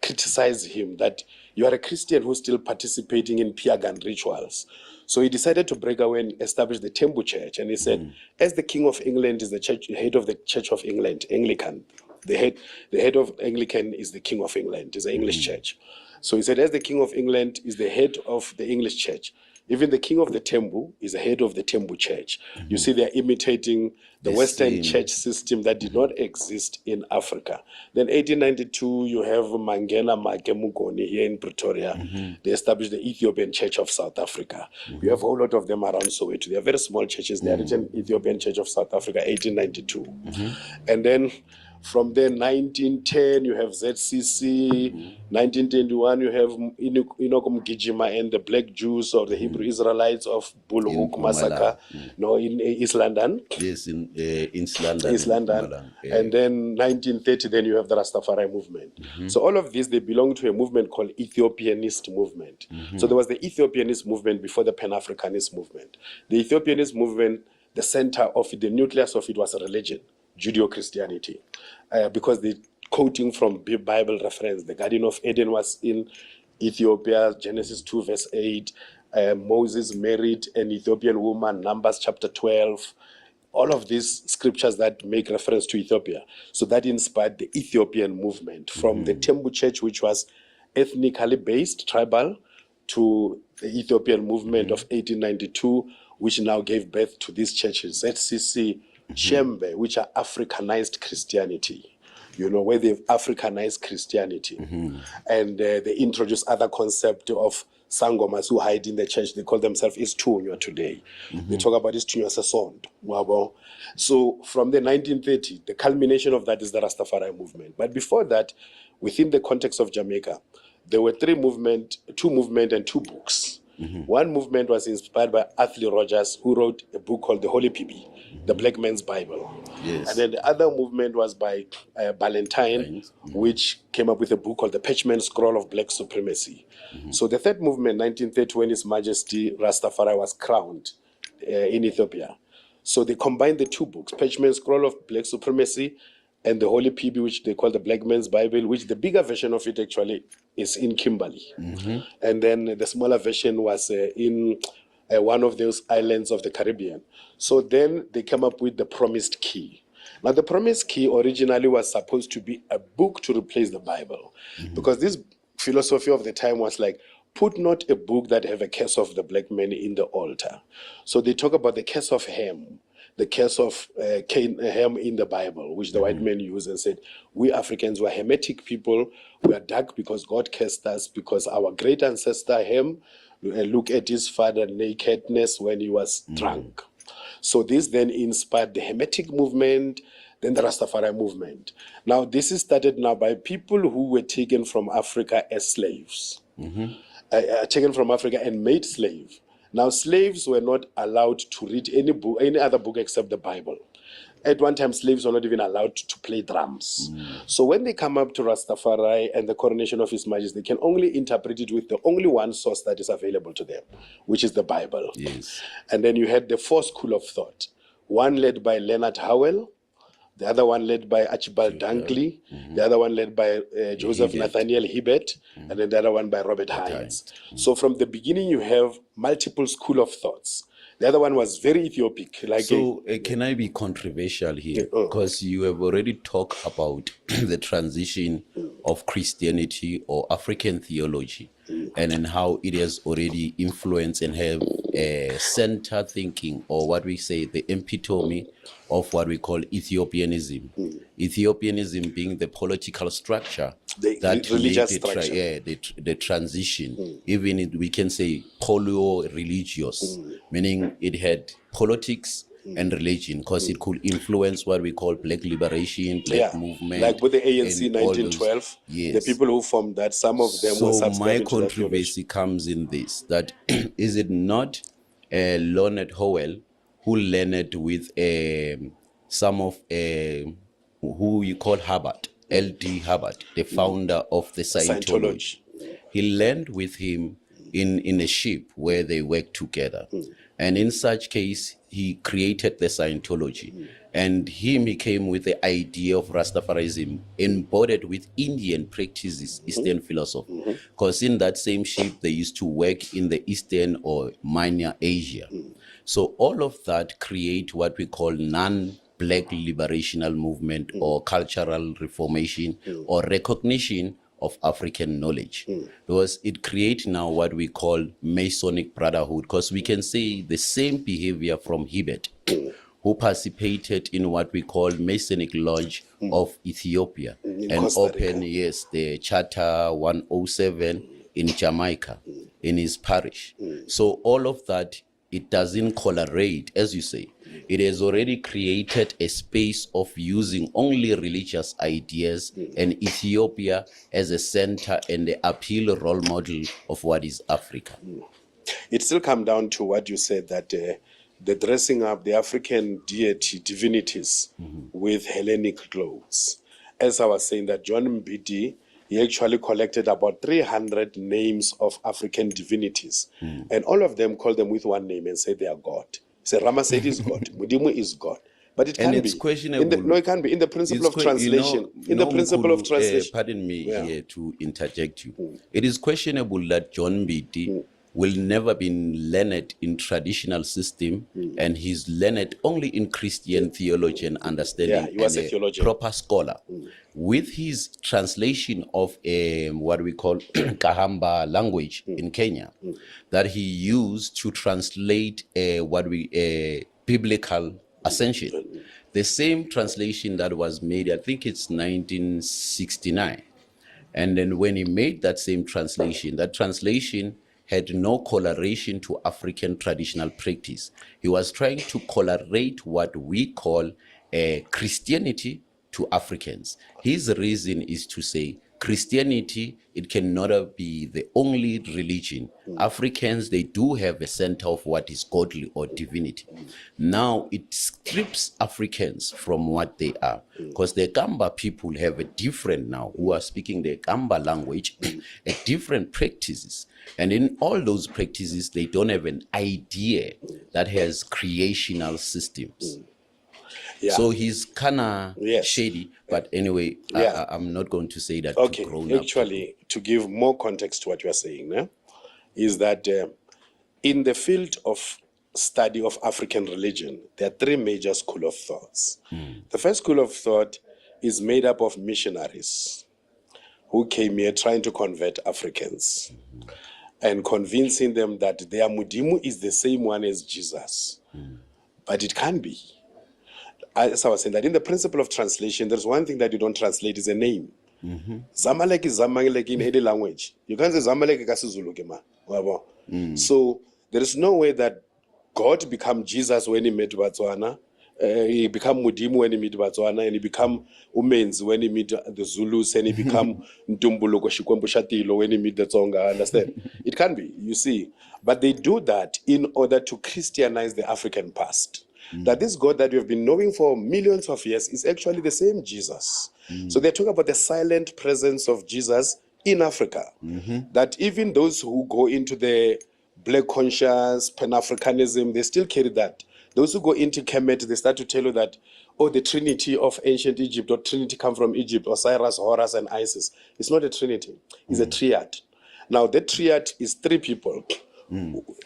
criticized him that you are a Christian who's still participating in pagan rituals. So he decided to break away and establish the Tembu Church. And he said, as the King of England is the head of the Church of England, Anglican, the head of Anglican is the King of England, is the English church. So he said, as the King of England is the head of the English church, even the King of the Tembu is the head of the Tembu Church. You see, they're imitating the Western church system that did not exist in Africa. Then 1892, you have Mangena Makemugoni here in Pretoria. They established the Ethiopian Church of South Africa. You have a whole lot of them around Soweto. They are very small churches. They are written Ethiopian Church of South Africa, 1892. And then from there, 1910, you have ZCC. 1921, you have Inokom Gijima and the Black Jews or the Hebrew Israelites of Bull Hook Massacre. No, in East London. Yes, in East London. East London. And then 1930, then you have the Rastafari movement. So all of these, they belong to a movement called Ethiopianist movement. So there was the Ethiopianist movement before the Pan-Africanist movement. The Ethiopianist movement, the center of it, the nucleus of it was a religion, Judeo-Christianity. Because the quoting from Bible reference, the Garden of Eden was in Ethiopia, Genesis 2 verse 8, Moses married an Ethiopian woman, Numbers chapter 12, all of these scriptures that make reference to Ethiopia. So that inspired the Ethiopian movement from the Tembu Church, which was ethnically based, tribal, to the Ethiopian movement of 1892, which now gave birth to these churches, ZCC, Shembe, which are Africanized Christianity, where they've Africanized Christianity. And they introduce other concept of Sangomas who hide in the church. They call themselves Istunywa today. They talk about Istunywa Sesond. So from the 1930, the culmination of that is the Rastafari movement. But before that, within the context of Jamaica, there were two movements and two books. One movement was inspired by Athley Rogers, who wrote a book called The Holy Pipi, the Black Man's Bible. And then the other movement was by Ballantyne, which came up with a book called The Parchment Scroll of Black Supremacy. So the third movement, 1930, when His Majesty Rastafari was crowned in Ethiopia. So they combined the two books, Parchment Scroll of Black Supremacy and the Holy PB, which they call the Black Man's Bible, which the bigger version of it actually is in Kimberley. And then the smaller version was in one of those islands of the Caribbean. So then they came up with the Promised Key. Now, the Promised Key originally was supposed to be a book to replace the Bible, because this philosophy of the time was like, put not a book that have a curse of the black man in the altar. So they talk about the curse of Ham, the curse of Ham in the Bible, which the white men use, and said, we Africans were Hamitic people. We are dark because God cursed us, because our great ancestor Ham, look at his father nakedness when he was drunk. So this then inspired the Hamitic movement, then the Rastafari movement. Now, this is started now by people who were taken from Africa as slaves. Taken from Africa and made slave. Now, slaves were not allowed to read any book, any other book except the Bible. At one time, slaves were not even allowed to play drums. So when they come up to Rastafari and the coronation of His Majesty, they can only interpret it with the only one source that is available to them, which is the Bible. Yes. And then you had the four school of thought, one led by Leonard Howell, the other one led by Archibald Dunkley, the other one led by Joseph Nathaniel Hibbert, and then the other one by Robert Hines. So from the beginning, you have multiple school of thoughts. The other one was very Ethiopic. So can I be controversial here? Because you have already talked about the transition of Christianity or African theology, and then how it has already influenced and have a center thinking, or what we say the epitome of what we call Ethiopianism. Ethiopianism being the political structure that religious made structure. the transition. Even we can say polio-religious, meaning it had politics and religion, because it could influence what we call black liberation, black movement. Like with the ANC and all 1912, yes. the people who formed that, some of them were So my subscribing to that controversy comes in this, that is it not Leonard Howell who learned with some of who you call Hubbard, L.D. Hubbard, the founder of the Scientology. He learned with him in a ship where they worked together. And in such case, he created the Scientology. And he came with the idea of Rastafarism embodied with Indian practices, Eastern philosophy. Because in that same ship, they used to work in the Eastern or Minor Asia. So all of that create what we call non-black liberational movement or cultural reformation or recognition of African knowledge. Because it creates now what we call Masonic Brotherhood, because we can see the same behavior from Hibbert, who participated in what we call Masonic Lodge of Ethiopia and opened, the Charter 107 in Jamaica, in his parish. So all of that, it doesn't correlate, as you say. It has already created a space of using only religious ideas and Ethiopia as a center and the appeal role model of what is Africa. It still comes down to what you said, that the dressing up the African divinities with Hellenic clothes. As I was saying, that John Mbiti, he actually collected about 300 names of African divinities. And all of them called them with one name and said they are God. Say Ramaset is God, Mudimu is God. But it can be. Questionable. It can be. In the principle of translation. In the principle of translation. Pardon me here to interject you. It is questionable that John Mbiti will never be learned in traditional system, and he's learned only in Christian theology and understanding. He was a theologian. Proper scholar. With his translation of what we call Kahamba language in Kenya, that he used to translate what we biblical ascension. The same translation that was made, I think it's 1969. And then when he made that same translation, that translation had no correlation to African traditional practice. He was trying to correlate what we call Christianity to Africans. His reason is to say Christianity, it cannot be the only religion. Africans, they do have a center of what is godly or divinity. Now it strips Africans from what they are, because the Kamba people have a different now, who are speaking the Kamba language, a different practices. And in all those practices, they don't have an idea that has creational systems. Yeah. So he's kind of Yes. shady, but anyway, Yeah. I'm not going to say that Okay, to grown up. actually, to give more context to what you are saying, is that in the field of study of African religion, there are three major schools of thoughts. The first school of thought is made up of missionaries who came here trying to convert Africans and convincing them that their Mudimu is the same one as Jesus. But it can't be. As I was saying, that in the principle of translation, there's one thing that you don't translate is a name. Zamalek is Zamalek in any language. You can't say Zamalek kasizulu ke ma. So there is no way that God become Jesus when he met Botswana. He become Mudimu when he meet Botswana, and he become Umenzi when he meet the Zulus, and he become Ntumbuluko Shikwembu Shatilo when he meet the Tsonga. Understand? It can be, you see. But they do that in order to Christianize the African past. That this God that we have been knowing for millions of years is actually the same Jesus. So they're talking about the silent presence of Jesus in Africa. That even those who go into the Black conscious, Pan-Africanism, they still carry that. Those who go into Kemet, they start to tell you that, oh, the Trinity of ancient Egypt, or Trinity come from Egypt, Osiris, Horus, and Isis. It's not a Trinity, it's a triad. Now, the triad is three people.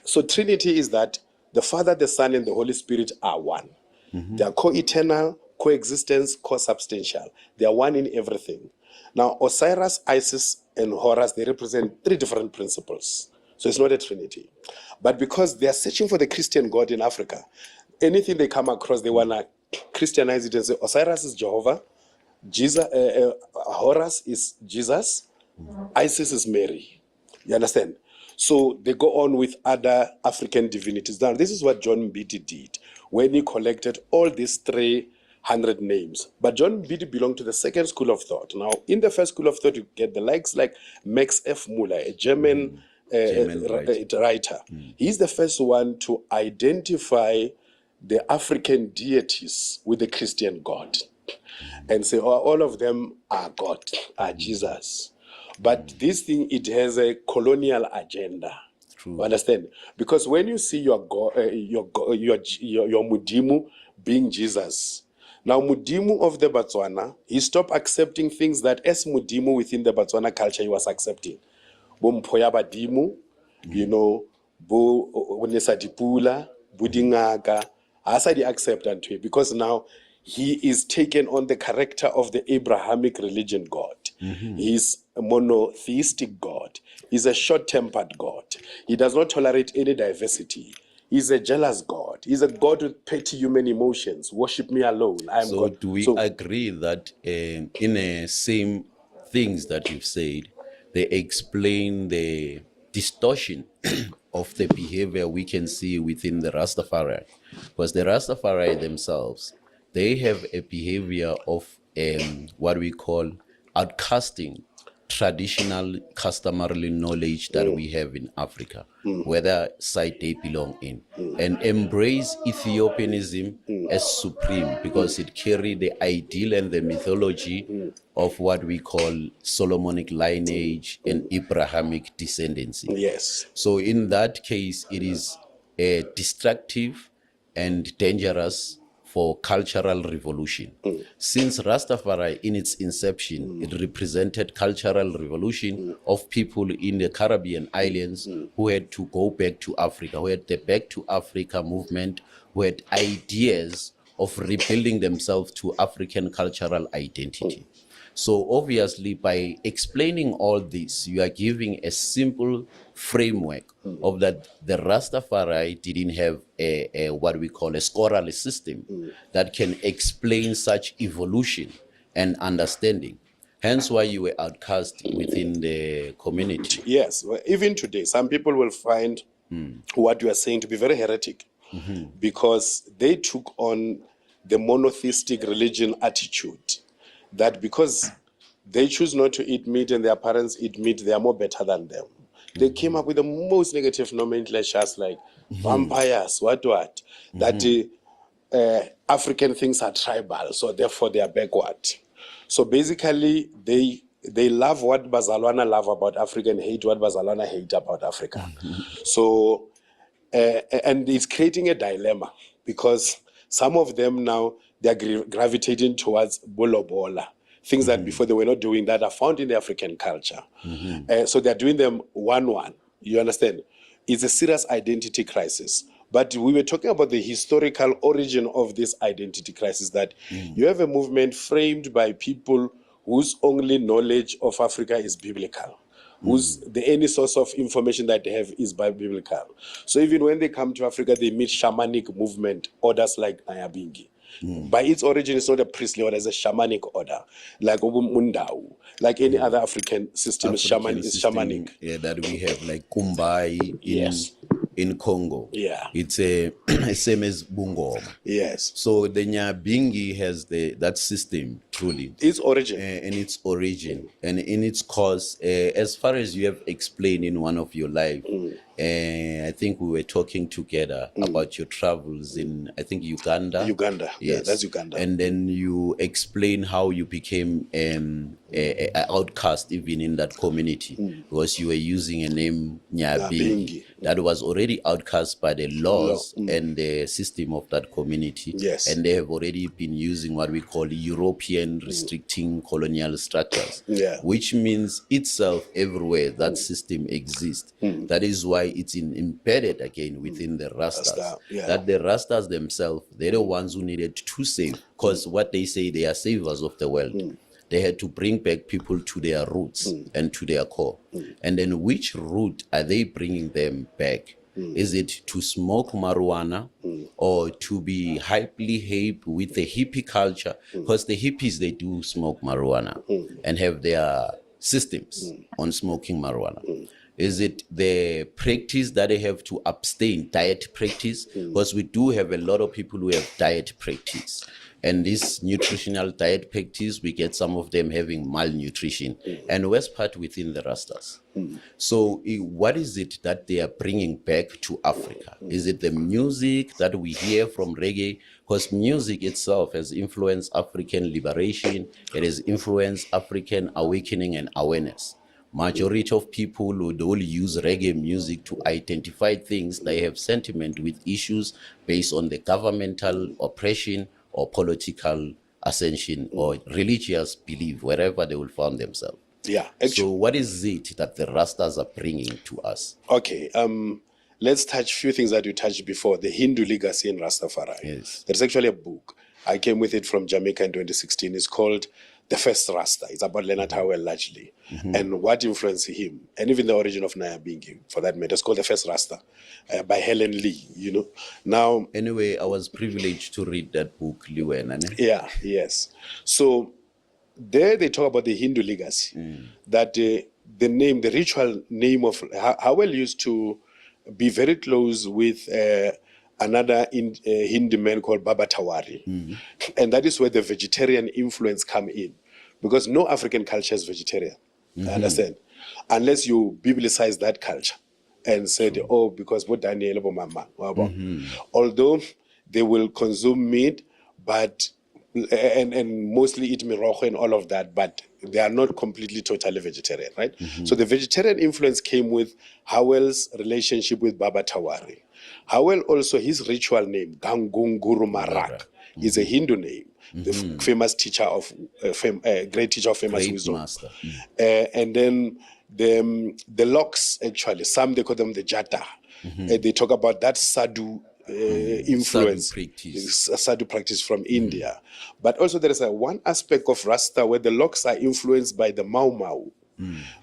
So Trinity is that the Father, the Son, and the Holy Spirit are one. They are co-eternal, co-existence, co-substantial. They are one in everything. Now, Osiris, Isis, and Horus, they represent three different principles. So it's not a Trinity. But because they are searching for the Christian God in Africa, anything they come across, they want to Christianize it and say, Osiris is Jehovah, Jesus, Horus is Jesus, Isis is Mary. You understand? So they go on with other African divinities. Now, this is what John Mbiti did when he collected all these 300 names. But John Mbiti belonged to the second school of thought. Now, in the first school of thought, you get the likes like Max F. Muller, a German writer. He's the first one to identify the African deities with the Christian God and say, oh, all of them are God, are Jesus. But this thing, it has a colonial agenda. You understand? Because when you see your Mudimu being Jesus, now Mudimu of the Botswana, he stopped accepting things that as Mudimu within the Botswana culture he was accepting. Bompoya Badimu, you know, Bo Nesadipula, Budingaga, Asadi accept unto it, because now he is taken on the character of the Abrahamic religion God. He's a monotheistic God. He's a short-tempered God. He does not tolerate any diversity. He's a jealous God. He's a God with petty human emotions. Worship me alone. I am So God. do we agree that in the same things that you've said, they explain the distortion of the behavior we can see within the Rastafari? Because the Rastafari themselves, they have a behavior of what we call outcasting traditional customary knowledge that we have in Africa, whether side they belong in, and embrace Ethiopianism as supreme, because it carry the ideal and the mythology of what we call Solomonic lineage and Abrahamic descendancy. Yes. So in that case, it is destructive and dangerous for cultural revolution. Since Rastafari, in its inception, it represented cultural revolution of people in the Caribbean islands who had to go back to Africa, who had the Back to Africa movement, who had ideas of rebuilding themselves to African cultural identity. So obviously, by explaining all this, you are giving a simple framework of that the Rastafari didn't have a what we call a scholarly system that can explain such evolution and understanding. Hence why you were outcast within the community. Yes, well, even today, some people will find what you are saying to be very heretic, because they took on the monotheistic religion attitude, that because they choose not to eat meat and their parents eat meat, they are more better than them. They came up with the most negative nomenclatures like vampires, what, that African things are tribal, so therefore they are backward. So basically, they love what Bazalwana love about Africa and hate what Bazalwana hate about Africa. So, and it's creating a dilemma because some of them now, they're gravitating towards bolobola, things that before they were not doing that are found in the African culture. So they're doing them one. You understand? It's a serious identity crisis. But we were talking about the historical origin of this identity crisis, that you have a movement framed by people whose only knowledge of Africa is biblical, whose any source of information that they have is biblical. So even when they come to Africa, they meet shamanic movement, orders like Nyabingi. By its origin, it's not a priestly order, it's a shamanic order, like Obumundau, like any other African system. Shamanic. Yeah, that we have, like Kumbai in Congo. Yeah. It's a same as Bungoma. Yes. So the Nyabingi has that system truly. Its origin. And its origin and in its cause, as far as you have explained in one of your live, I think we were talking together about your travels in, I think, Uganda. Uganda. Yes. Yeah, that's Uganda. And then you explain how you became an outcast even in that community because you were using a name Nyabingi that was already outcast by the laws and the system of that community. Yes. And they have already been using what we call European restricting colonial structures, which means itself everywhere that system exists. That is why it's embedded again within the Rastas. That the Rastas themselves, they're the ones who needed to save, because what they say, they are savers of the world. They had to bring back people to their roots and to their core. And then which root are they bringing them back? Is it to smoke marijuana or to be hypely hip with the hippie culture? Because the hippies, they do smoke marijuana and have their systems on smoking marijuana. Is it the practice that they have to abstain, diet practice? Because we do have a lot of people who have diet practice. And this nutritional diet practice, we get some of them having malnutrition and worst part within the Rastas. So what is it that they are bringing back to Africa? Is it the music that we hear from reggae? Because music itself has influenced African liberation. It has influenced African awakening and awareness. Majority of people would only use reggae music to identify things. They have sentiment with issues based on the governmental oppression or political ascension or religious belief, wherever they will find themselves. Yeah. So what is it that the Rastas are bringing to us? Okay. Let's touch a few things that you touched before. The Hindu legacy in Rastafari. Yes. There's actually a book. I came with it from Jamaica in 2016. It's called The First Rasta. It's about Leonard Howell largely and what influenced him, and even the origin of Nyabingi for that matter. It's called The First Rasta by Helen Lee, you know. Now, anyway, I was privileged to read that book, Liwen. Yeah, yes. So there they talk about the Hindu legacy, that the ritual name of Howell used to be very close with another Hindu man called Baba Tawari. And that is where the vegetarian influence come in. Because no African culture is vegetarian, understand? Unless you biblicize that culture and said, because what Daniel Mama. Although they will consume meat, but and mostly eat mirojo and all of that, but they are not completely totally vegetarian, right? So the vegetarian influence came with Howell's relationship with Baba Tawari. Howell also, his ritual name, Gangung Guru Marak, is a Hindu name. The famous teacher of great teacher of famous wisdom. Master. And then the locks, actually, some they call them the Jata. They talk about that sadhu influence, sadhu practice from India. But also there is one aspect of Rasta where the locks are influenced by the Mau Mau,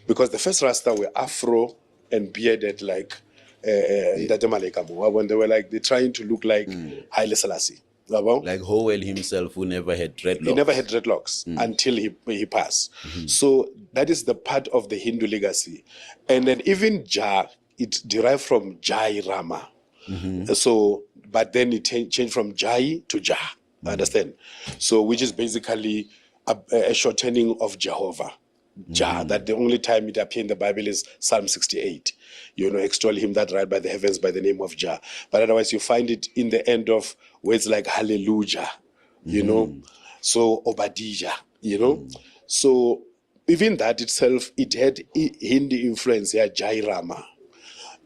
because the first Rasta were Afro and bearded like when they were like they're trying to look like Haile Selassie. Like Howell himself, who never had dreadlocks. He never had dreadlocks until he passed. So that is the part of the Hindu legacy. And then even Jah, it derived from Jai Rama. So, but then it changed from Jai to Jah. Understand? So, which is basically a shortening of Jehovah. Jah, that the only time it appears in the Bible is Psalm 68. Extol him that ride by the heavens by the name of Jah. But otherwise, you find it in the end of words like hallelujah, so Obadiah, So even that itself, it had Hindi influence, Jairama.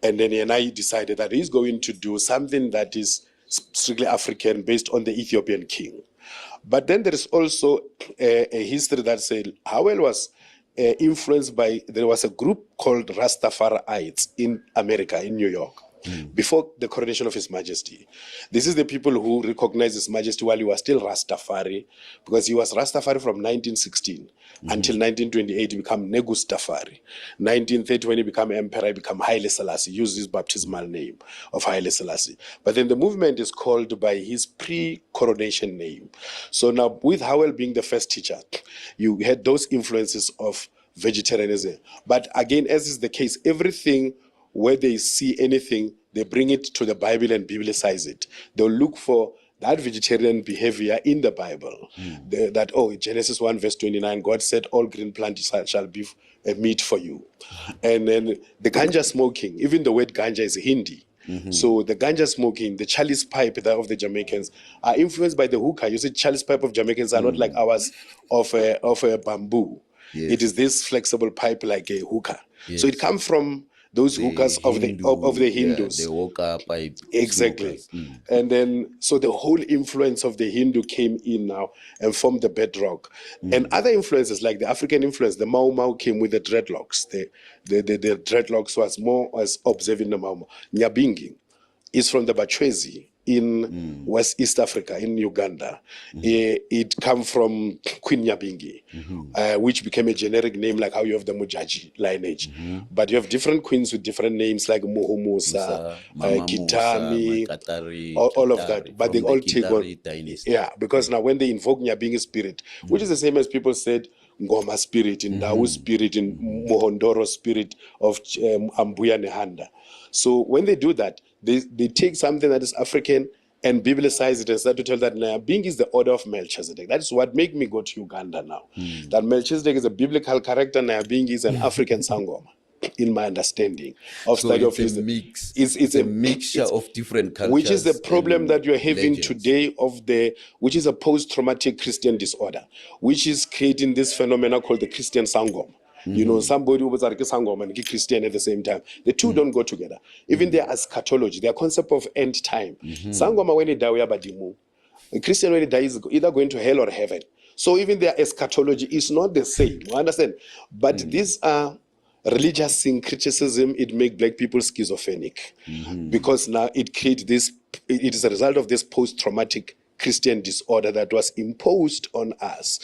And then Yenai decided that he's going to do something that is strictly African based on the Ethiopian king. But then there is also a history that said Howell was influenced by, there was a group called Rastafarites in America, in New York, before the coronation of His Majesty. This is the people who recognized His Majesty while he was still Rastafari, because he was Rastafari from 1916 until 1928, he became Negustafari. 1930, when he became emperor, he became Haile Selassie, used his baptismal name of Haile Selassie. But then the movement is called by his pre-coronation name. So now, with Howell being the first teacher, you had those influences of vegetarianism. But again, as is the case, everything where they see anything, they bring it to the Bible and biblicize it. They'll look for that vegetarian behavior in the Bible. Genesis 1 verse 29, God said, all green plants shall be a meat for you. And then the ganja smoking, even the word ganja is Hindi. So the ganja smoking, the chalice pipe of the Jamaicans are influenced by the hookah. You see, chalice pipe of Jamaicans are not like ours of a bamboo. Yes. It is this flexible pipe like a hookah. Yes. So it comes from those hookahs of the Hindus. The hookah pipe. Exactly. And then, so the whole influence of the Hindu came in now and formed the bedrock. And other influences, like the African influence, the Mau Mau came with the dreadlocks. The dreadlocks was more as observing the Mau Mau. Nyabingi is from the Bachwezi in West East Africa, in Uganda. It come from Queen Nyabingi, which became a generic name, like how you have the Mujaji lineage. But you have different queens with different names, like Muhumusa, Kitami, all of that. But they all take on, because now when they invoke Nyabingi spirit, which is the same as people said, Ngoma spirit, in Dau spirit, in Mohondoro spirit of Ambuya Nehanda. So when they do that, they take something that is African and biblicize it and start to tell that Nyabingi is the order of Melchizedek. That is what make me go to Uganda now. That Melchizedek is a biblical character, Nyabingi is an African Sangoma, in my understanding of study of history. Mix. It's a mixture of different cultures. Which is the problem that you're having today which is a post-traumatic Christian disorder, which is creating this phenomenon called the Christian Sangoma. Somebody who was like a Sangoma and a Christian at the same time. The two don't go together. Even their eschatology, their concept of end time. Sangoma, when they die, badimu. A Christian, when he dies, is either going to hell or heaven. So even their eschatology is not the same. You understand? But these are religious syncretism. It makes black people schizophrenic, because now it creates this. It is a result of this post-traumatic Christian disorder that was imposed on us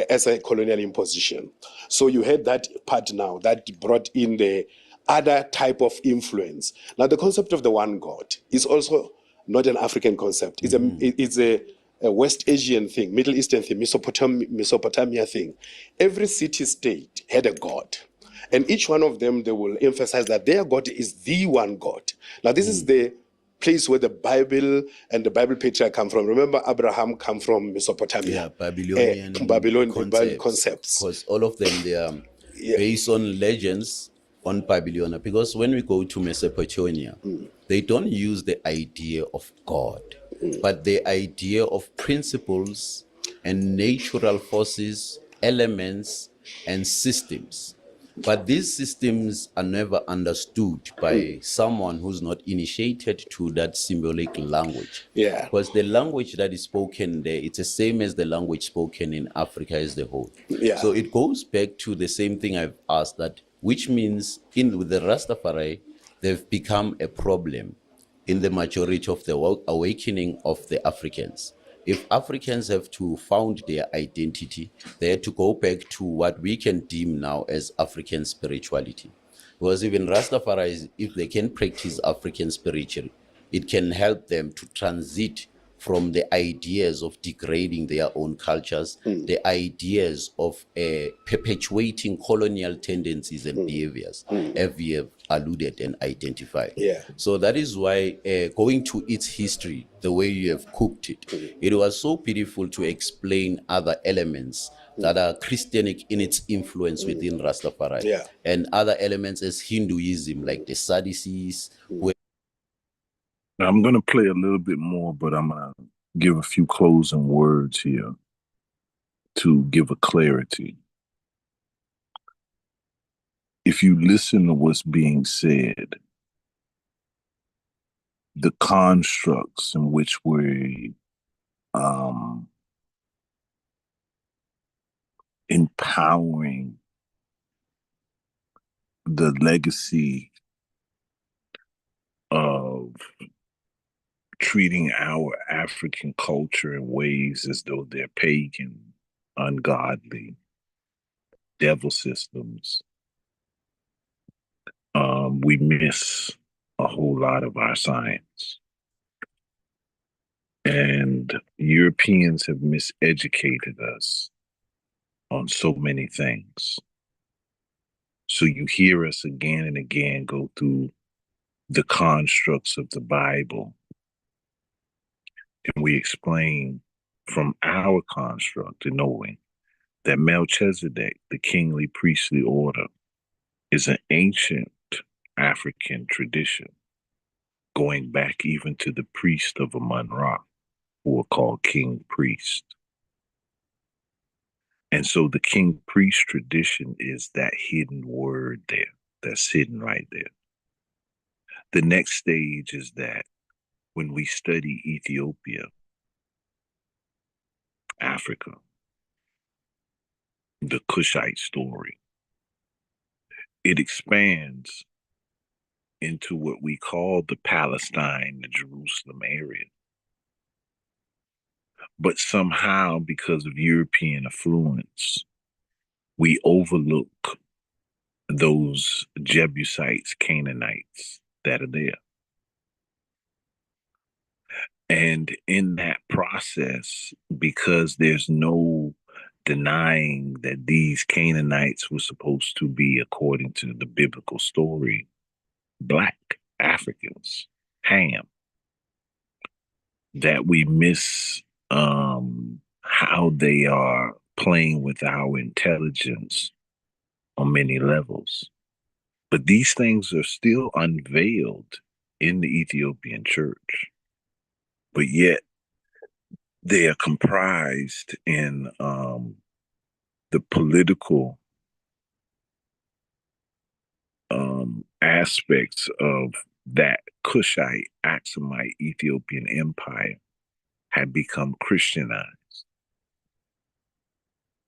as a colonial imposition. So you had that part now that brought in the other type of influence. Now the concept of the one God is also not an African concept. It's a West Asian thing, Middle Eastern thing, Mesopotamia thing. Every city-state had a god. And each one of them, they will emphasize that their God is the one God. Now this is the place where the Bible and the Bible patriarch come from. Remember, Abraham come from Mesopotamia. Babylonian concepts. Because all of them, they are based on legends on Babylonia. Because when we go to Mesopotamia, they don't use the idea of God, but the idea of principles and natural forces, elements, and systems. But these systems are never understood by someone who's not initiated to that symbolic language. Because the language that is spoken there, it's the same as the language spoken in Africa as the whole. So it goes back to the same thing I've asked, that which means with the Rastafari, they've become a problem in the majority of the awakening of the Africans. If Africans have to found their identity, they have to go back to what we can deem now as African spirituality. Because even Rastafari, if they can practice African spirituality, it can help them to transit from the ideas of degrading their own cultures, the ideas of perpetuating colonial tendencies and behaviors, as we have alluded and identified. Yeah. So that is why going to its history, the way you have cooked it, it was so beautiful to explain other elements that are Christianic in its influence within Rastafari, Yeah. and other elements as Hinduism, like the Sadducees. Now, I'm going to play a little bit more, but I'm going to give a few closing words here to give a clarity. If you listen to what's being said, the constructs in which we empowering the legacy of treating our African culture in ways as though they're pagan, ungodly, devil systems, we miss a whole lot of our science. And Europeans have miseducated us on so many things. So you hear us again and again go through the constructs of the Bible, and we explain from our construct to knowing that Melchizedek, the kingly priestly order, is an ancient African tradition going back even to the priest of Amun-Ra, who are called king priest. And so the king priest tradition is that hidden word there, that's hidden right there. The next stage is that when we study Ethiopia, Africa, the Kushite story, it expands into what we call the Palestine, the Jerusalem area. But somehow, because of European affluence, we overlook those Jebusites, Canaanites that are there. And in that process, because there's no denying that these Canaanites were supposed to be, according to the biblical story, Black Africans, Ham, that we miss how they are playing with our intelligence on many levels. But these things are still unveiled in the Ethiopian church. But yet they are comprised in the political aspects of that Kushite, Aksumite Ethiopian empire had become Christianized.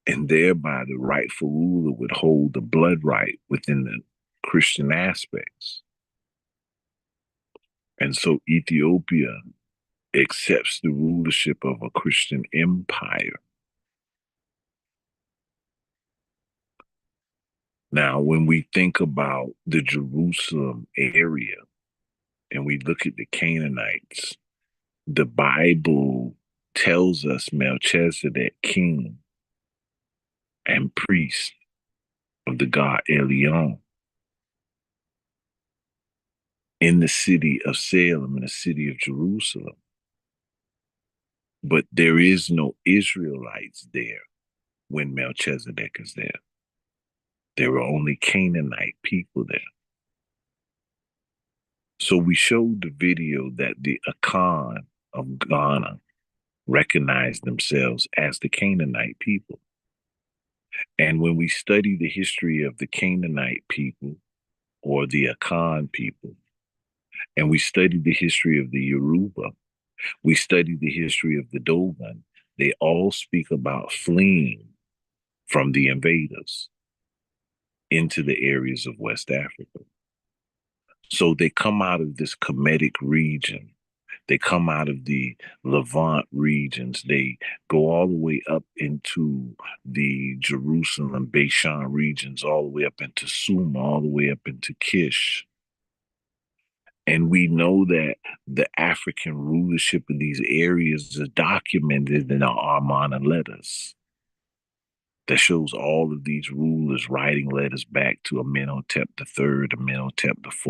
And thereby the rightful ruler would hold the blood right within the Christian aspects. And so Ethiopia accepts the rulership of a Christian empire. Now, when we think about the Jerusalem area and we look at the Canaanites, the Bible tells us Melchizedek, king and priest of the god Elyon, in the city of Salem, in the city of Jerusalem. But there is no Israelites there when Melchizedek is there. There are only Canaanite people there. So we showed the video that the Akan of Ghana recognized themselves as the Canaanite people. And when we study the history of the Canaanite people or the Akan people, and we study the history of the Yoruba, we study the history of the Dogon, they all speak about fleeing from the invaders into the areas of West Africa. So they come out of this Kemetic region. They come out of the Levant regions. They go all the way up into the Jerusalem, Bashan regions, all the way up into Suma, all the way up into Kish. And we know that the African rulership of these areas is documented in the Armana letters that shows all of these rulers writing letters back to Amenhotep III, Amenhotep IV,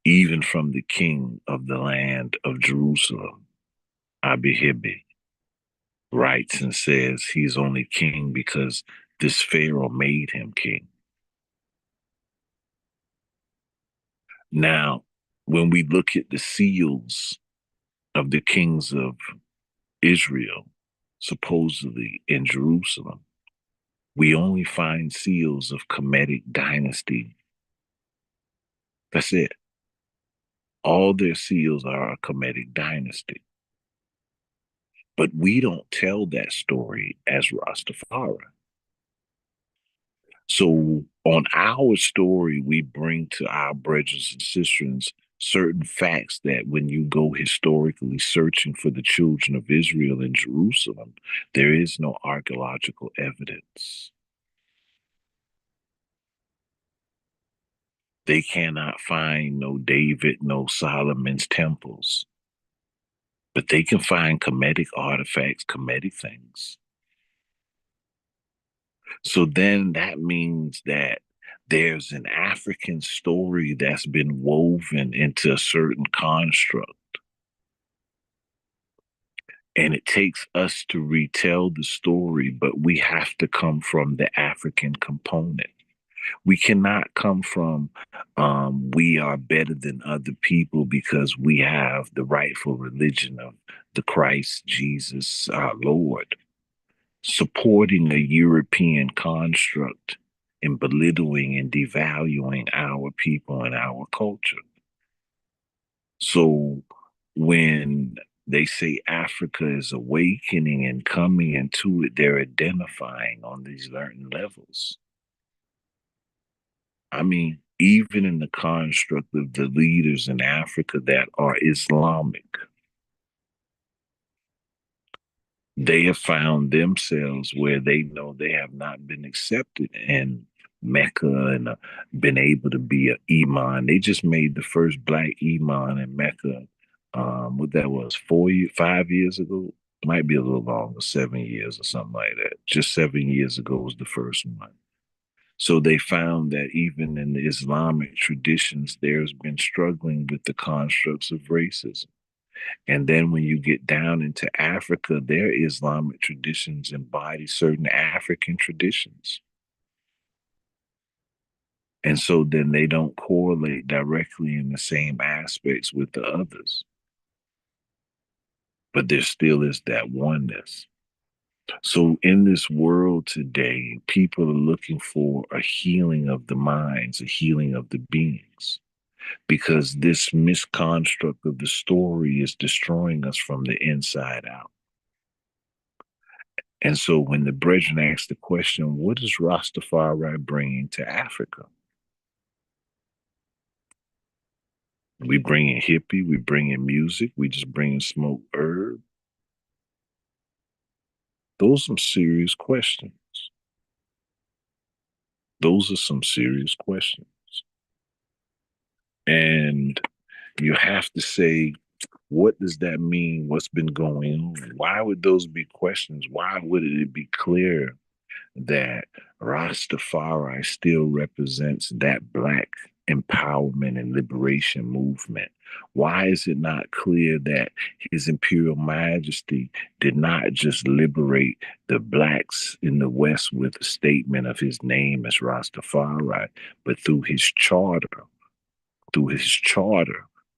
even from the king of the land of Jerusalem, Abihibi, writes and says he's only king because this Pharaoh made him king. Now, when we look at the seals of the kings of Israel, supposedly in Jerusalem, we only find seals of Kemetic dynasty. That's it. All their seals are a Kemetic dynasty. But we don't tell that story as Rastafari. So on our story, we bring to our brothers and sisters certain facts that when you go historically searching for the children of Israel in Jerusalem, there is no archaeological evidence. They cannot find no David, no Solomon's temples, but they can find Kemetic artifacts, Kemetic things. So then that means that there's an African story that's been woven into a certain construct. And it takes us to retell the story, but we have to come from the African component. We cannot come from we are better than other people because we have the rightful religion of the Christ Jesus our Lord, supporting a European construct and belittling and devaluing our people and our culture. So when they say Africa is awakening and coming into it, they're identifying on these certain levels. I mean, even in the construct of the leaders in Africa that are Islamic, they have found themselves where they know they have not been accepted in Mecca and been able to be an imam. They just made the first black imam in Mecca. What that was 5 years ago, might be a little longer, 7 years or something like that. Just 7 years ago was the first one. So they found that even in the Islamic traditions, there's been struggling with the constructs of racism. And then when you get down into Africa, their Islamic traditions embody certain African traditions. And so then they don't correlate directly in the same aspects with the others. But there still is that oneness. So in this world today, people are looking for a healing of the minds, a healing of the beings, because this misconstruct of the story is destroying us from the inside out. And so when the brethren asked the question, what is Rastafari bringing to Africa? We bring in hippie, we bring in music, we just bring in smoke herb. Those are some serious questions. Those are some serious questions. And you have to say, what does that mean? What's been going on? Why would those be questions? Why would it be clear that Rastafari still represents that Black empowerment and liberation movement? Why is it not clear that His Imperial Majesty did not just liberate the Blacks in the West with a statement of his name as Rastafari, but through his charter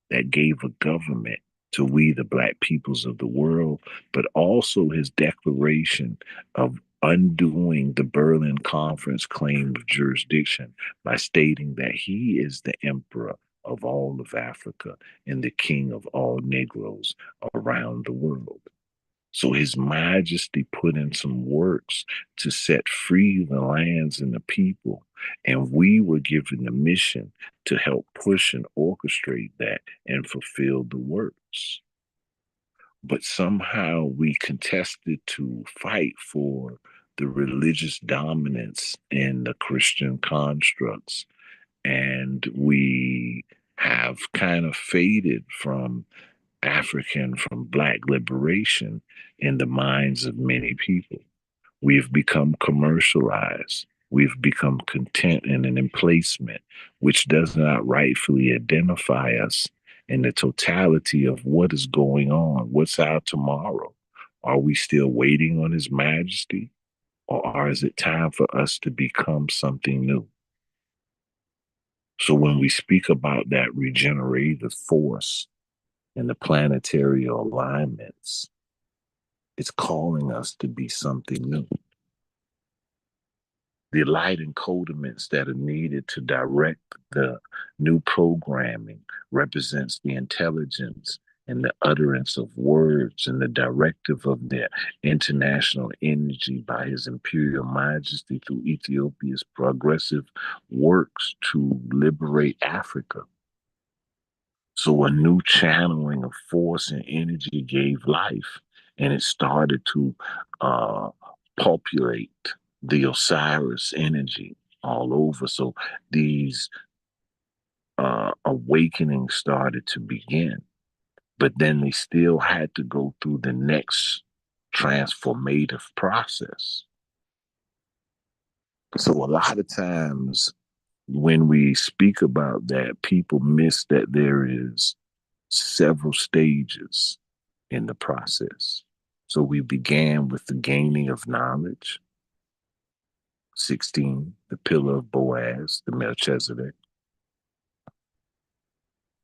that gave a government to we the Black peoples of the world, but also his declaration of undoing the Berlin Conference claim of jurisdiction by stating that he is the emperor of all of Africa and the king of all Negroes around the world. So His Majesty put in some works to set free the lands and the people. And we were given the mission to help push and orchestrate that and fulfill the works. But somehow we contested to fight for the religious dominance in the Christian constructs. And we have kind of faded from from Black liberation in the minds of many people. We've become commercialized. We've become content in an emplacement which does not rightfully identify us in the totality of what is going on. What's our tomorrow? Are we still waiting on His Majesty? Or is it time for us to become something new? So when we speak about that regenerative force and the planetary alignments, it's calling us to be something new. The light encodements that are needed to direct the new programming represents the intelligence and the utterance of words and the directive of the international energy by His Imperial Majesty through Ethiopia's progressive works to liberate Africa. So a new channeling of force and energy gave life, and it started to populate the Osiris energy all over. So these awakenings started to begin, but then they still had to go through the next transformative process. So a lot of times when we speak about that, people miss that there is several stages in the process. So we began with the gaining of knowledge. 16, the pillar of Boaz, the Melchizedek.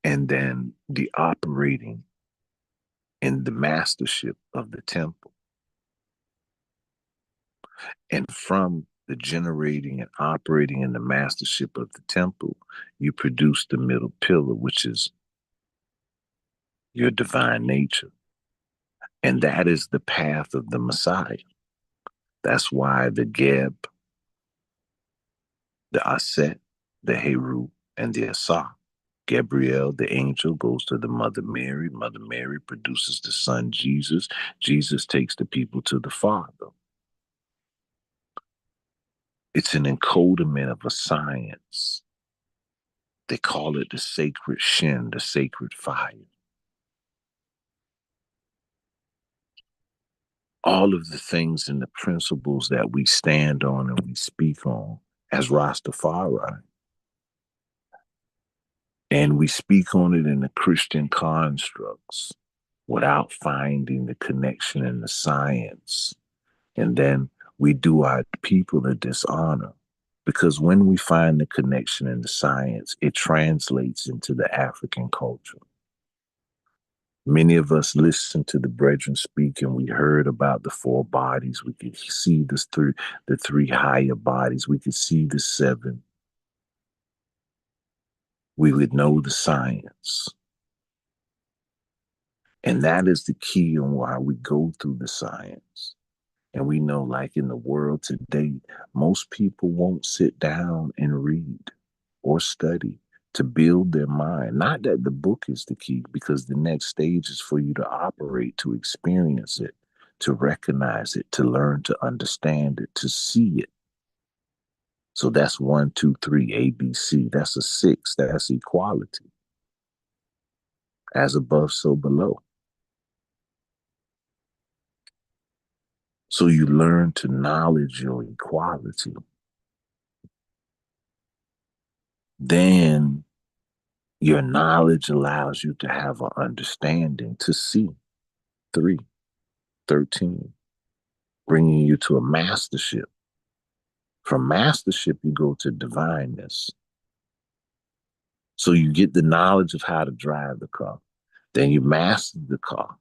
And then the operating in the mastership of the temple. And from the generating and operating in the mastership of the temple, you produce the middle pillar, which is your divine nature. And that is the path of the Messiah. That's why the Geb, the Aset, the Heru, and the Asa. Gabriel, the angel, goes to the Mother Mary. Mother Mary produces the son Jesus. Jesus takes the people to the Father. It's an encodement of a science. They call it the sacred Shin, the sacred fire. All of the things and the principles that we stand on and we speak on as Rastafari. And we speak on it in the Christian constructs without finding the connection in the science. And then we do our people a dishonor because when we find the connection in the science, it translates into the African culture. Many of us listened to the brethren speak and we heard about the four bodies. We could see the three higher bodies. We could see the seven. We would know the science. And that is the key on why we go through the science. And we know, like in the world today, most people won't sit down and read or study to build their mind. Not that the book is the key, because the next stage is for you to operate, to experience it, to recognize it, to learn to understand it, to see it. So that's 1, 2, 3, ABC. That's a 6. That's equality. As above, so below. So you learn to knowledge your equality. Then your knowledge allows you to have an understanding to see. 3, 13, bringing you to a mastership. From mastership, you go to divineness. So you get the knowledge of how to drive the car. Then you master the car.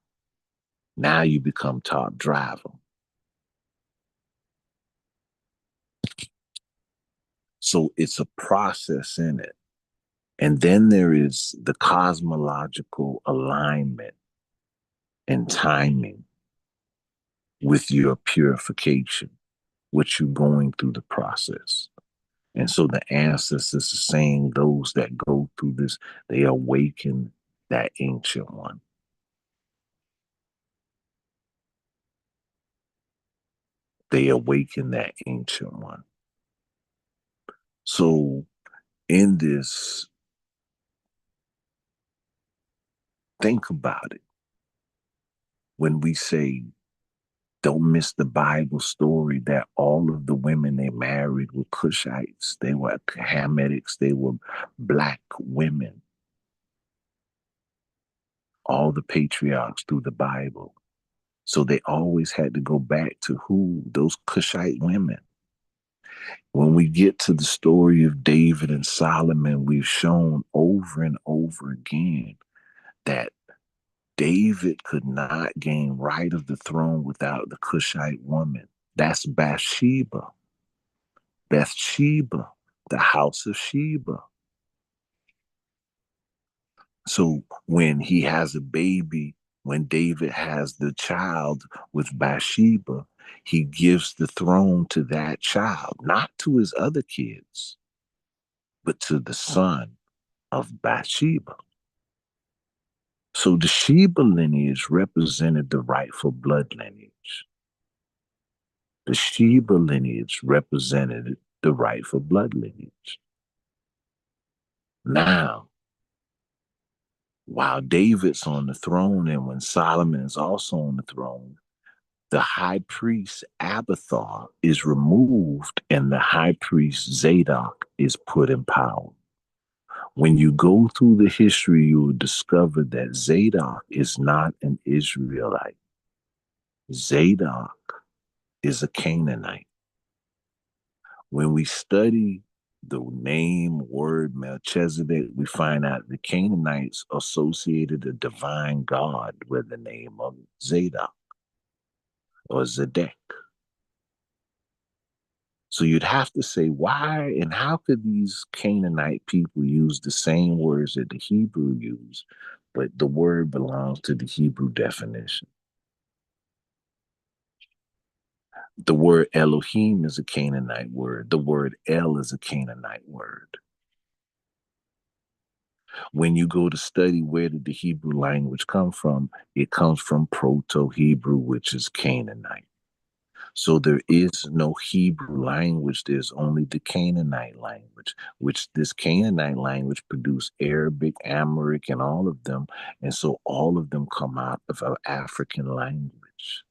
Now you become top driver. So it's a process in it. And then there is the cosmological alignment and timing with your purification, with you going through the process. And so the ancestors are saying those that go through this, they awaken that ancient one. They awaken that ancient one. So in this, think about it. When we say, don't miss the Bible story that all of the women they married were Cushites, they were Hamitics, they were black women. All the patriarchs through the Bible. So they always had to go back to who? Those Cushite women. When we get to the story of David and Solomon, we've shown over and over again that David could not gain right of the throne without the Cushite woman. That's Bathsheba. Bathsheba, the house of Sheba. So when he has a baby, when David has the child with Bathsheba, he gives the throne to that child, not to his other kids, but to the son of Bathsheba. So the Sheba lineage represented the rightful blood lineage. The Sheba lineage represented the rightful blood lineage. Now, while David's on the throne and when Solomon is also on the throne, the high priest Abiathar is removed and the high priest Zadok is put in power. When you go through the history, you will discover that Zadok is not an Israelite. Zadok is a Canaanite. When we study the name word Melchizedek, we find out the Canaanites associated a divine god with the name of Zadok or Zedek. So you'd have to say, why and how could these Canaanite people use the same words that the Hebrew use, but the word belongs to the Hebrew definition? The word Elohim is a Canaanite word. The word El is a Canaanite word. When you go to study where did the Hebrew language come from, it comes from Proto-Hebrew, which is Canaanite. So there is no Hebrew language. There's only the Canaanite language, which this Canaanite language produced Arabic, Amharic, and all of them. And so all of them come out of our African language.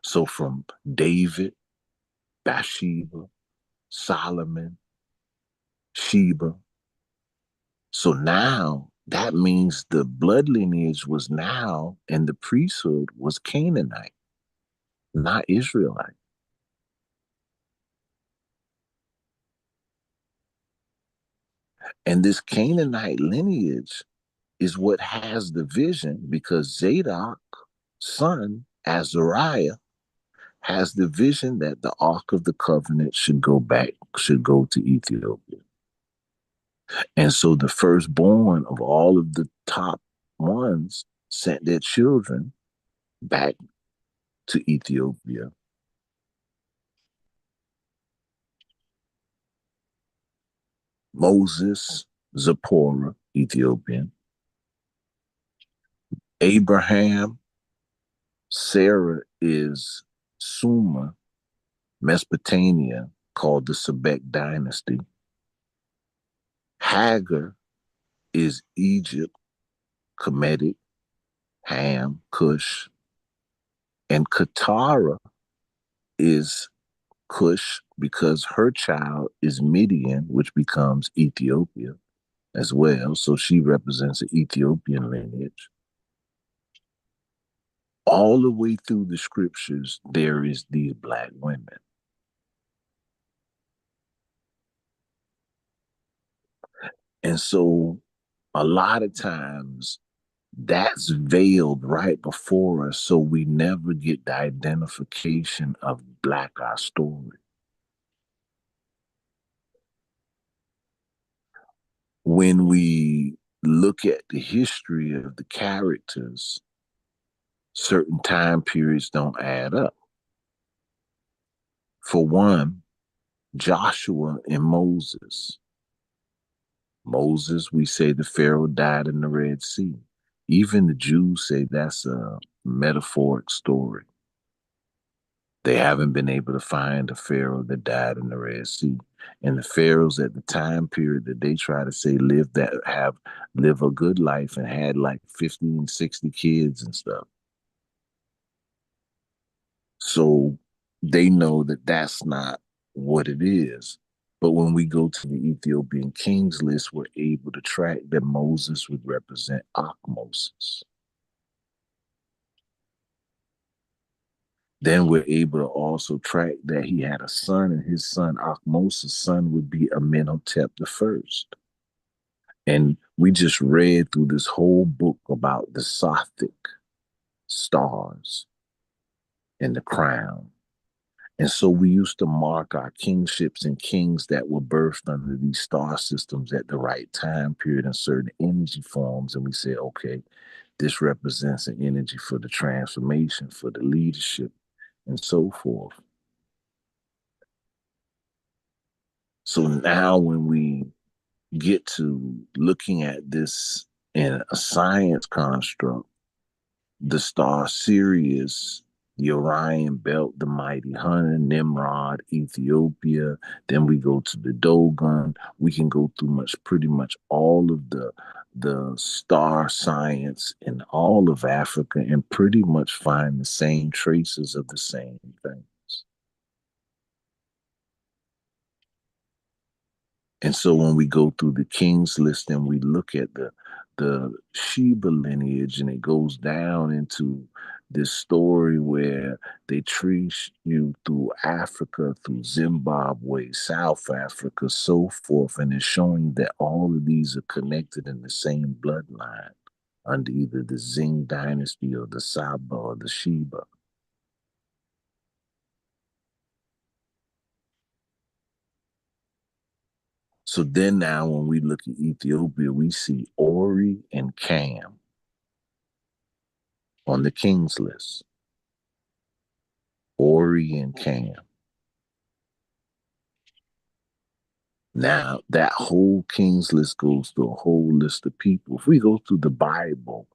So from David, Bathsheba, Solomon, Sheba. So now that means the blood lineage was now, and the priesthood was Canaanite, not Israelite. And this Canaanite lineage is what has the vision, because Zadok's son, Azariah, has the vision that the Ark of the Covenant should go to Ethiopia. And so the firstborn of all of the top ones sent their children back to Ethiopia. Moses, Zipporah, Ethiopian. Abraham, Sarah is Sumer, Mesopotamia, called the Sebek dynasty. Hagar is Egypt, Kemetic, Ham, Cush. And Katara is Cush because her child is Midian, which becomes Ethiopia as well. So she represents an Ethiopian lineage. All the way through the scriptures, there is these black women. And so a lot of times that's veiled right before us, so we never get the identification of Black Ourstory. When we look at the history of the characters, certain time periods don't add up. For one, Joshua and Moses. Moses, we say the Pharaoh died in the Red Sea. Even the Jews say that's a metaphoric story. They haven't been able to find the pharaoh that died in the Red Sea. And the pharaohs at the time period that they try to say live a good life and had like 50 and 60 kids and stuff. So they know that that's not what it is. But when we go to the Ethiopian kings list, we're able to track that Moses would represent Akhmoses. Then we're able to also track that he had a son, and his son, Akhmoses' son, would be Amenhotep the first. And we just read through this whole book about the Sothic stars and the crown. And so we used to mark our kingships and kings that were birthed under these star systems at the right time period in certain energy forms. And we say, okay, this represents an energy for the transformation, for the leadership, and so forth. So now when we get to looking at this in a science construct, the star Sirius, the Orion Belt, the Mighty Hunter, Nimrod, Ethiopia. Then we go to the Dogon. We can go through pretty much all of the star science in all of Africa and pretty much find the same traces of the same things. And so when we go through the king's list and we look at the Sheba lineage, and it goes down into this story where they trace you through Africa, through Zimbabwe, South Africa, so forth, and it's showing that all of these are connected in the same bloodline under either the Zing dynasty or the Saba or the Sheba. So then now when we look at Ethiopia, we see Ori and Cam on the king's list. Ori and Cam. Now, that whole king's list goes through a whole list of people. If we go through the Bible,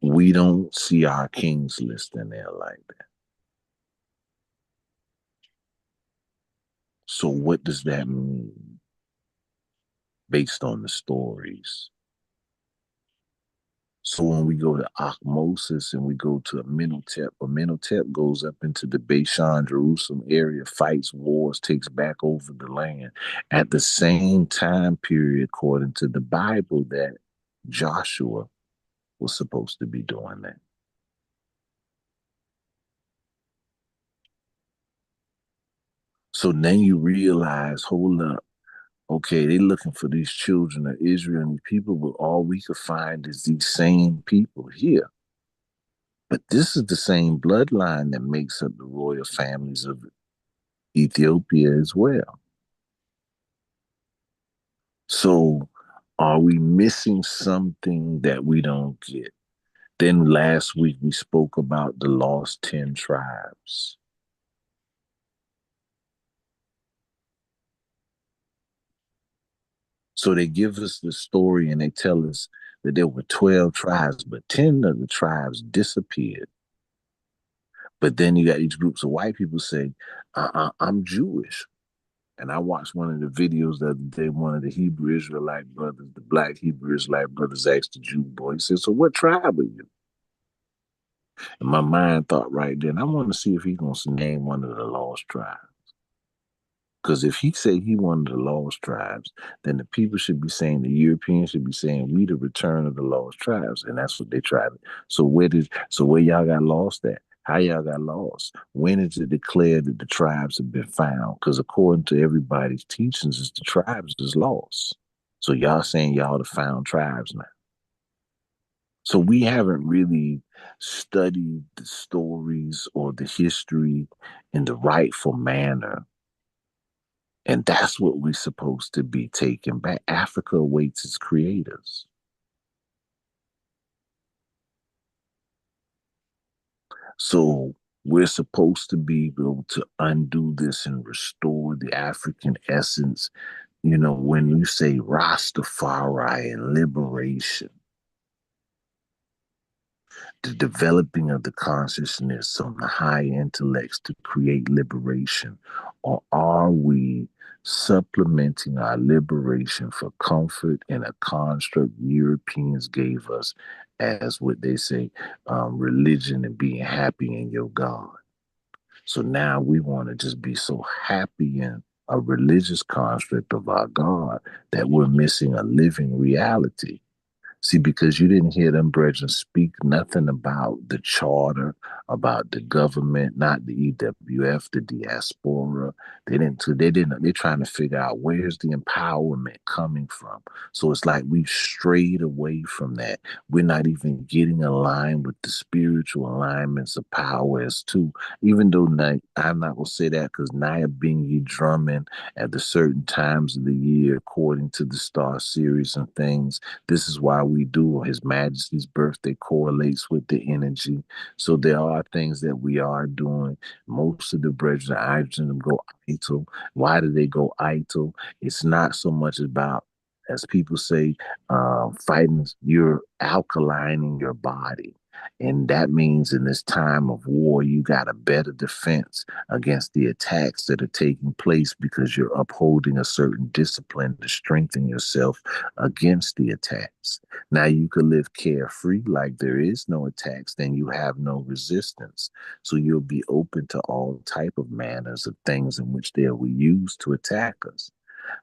we don't see our king's list in there like that. So what does that mean based on the stories? So when we go to Akhmosis and we go to Amenhotep goes up into the Bashan, Jerusalem area, fights wars, takes back over the land. At the same time period, according to the Bible, that Joshua was supposed to be doing that. So then you realize, hold up, okay, they looking for these children of Israel and these people, but all we could find is these same people here. But this is the same bloodline that makes up the royal families of Ethiopia as well. So are we missing something that we don't get? Then last week we spoke about the lost 10 tribes. So they give us the story and they tell us that there were 12 tribes, but 10 of the tribes disappeared. But then you got these groups of white people say, I'm Jewish. And I watched one of the videos the other day, one of the Hebrew Israelite brothers, the black Hebrew Israelite brothers asked the Jew boy, he said, so what tribe are you? And my mind thought right then, I want to see if he's going to name one of the lost tribes. Because if he say he one of the lost tribes, then the people should be saying, the Europeans should be saying, we the return of the lost tribes. And that's what they tried. So where y'all got lost at? How y'all got lost? When is it declared that the tribes have been found? Because according to everybody's teachings, it's the tribes is lost. So y'all saying y'all the found tribes now. So we haven't really studied the stories or the history in the rightful manner. And that's what we're supposed to be taking back. Africa awaits its creators. So we're supposed to be able to undo this and restore the African essence. You know, when you say Rastafari and liberation, the developing of the consciousness on the high intellects to create liberation? Or are we supplementing our liberation for comfort in a construct Europeans gave us as what they say, religion and being happy in your God? So now we want to just be so happy in a religious construct of our God that we're missing a living reality. See, because you didn't hear them brethren speak nothing about the charter, about the government, not the EWF, the diaspora. They're trying to figure out where's the empowerment coming from. So it's like we've strayed away from that. We're not even getting aligned with the spiritual alignments of power as to, even though I'm not going to say that because Naya Bingi drumming at the certain times of the year, according to the star series and things, this is why we do. His Majesty's birthday correlates with the energy. So there are things that we are doing. Most of the brethren, I them go idle. Why do they go idle? It's not so much about, as people say, fighting. You're alkalining your body. And that means in this time of war, you got a better defense against the attacks that are taking place because you're upholding a certain discipline to strengthen yourself against the attacks. Now you could live carefree like there is no attacks, then you have no resistance. So you'll be open to all type of manners of things in which they will use to attack us.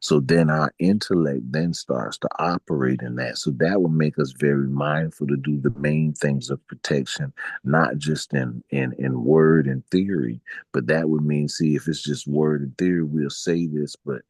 So then our intellect then starts to operate in that. So that will make us very mindful to do the main things of protection, not just in word and theory, but that would mean, see, if it's just word and theory, we'll say this, but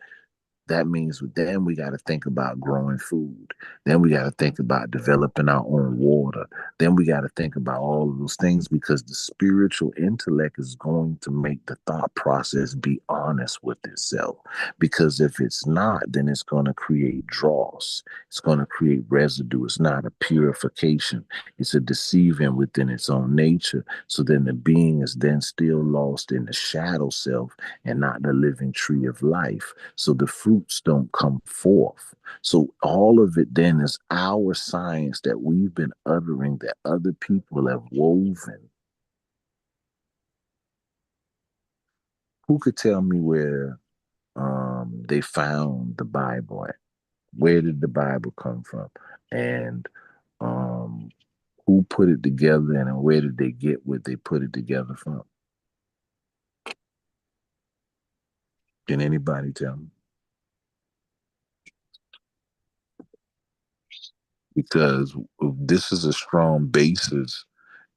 that means then we got to think about growing food. Then we got to think about developing our own water. Then we got to think about all of those things because the spiritual intellect is going to make the thought process be honest with itself. Because if it's not, then it's going to create dross. It's going to create residue. It's not a purification. It's a deceiving within its own nature. So then the being is then still lost in the shadow self and not the living tree of life. So the fruits don't come forth. So all of it then is our science that we've been uttering that other people have woven. Who could tell me where they found the Bible at? Where did the Bible come from? And who put it together and where did they get what they put it together from? Can anybody tell me? Because this is a strong basis.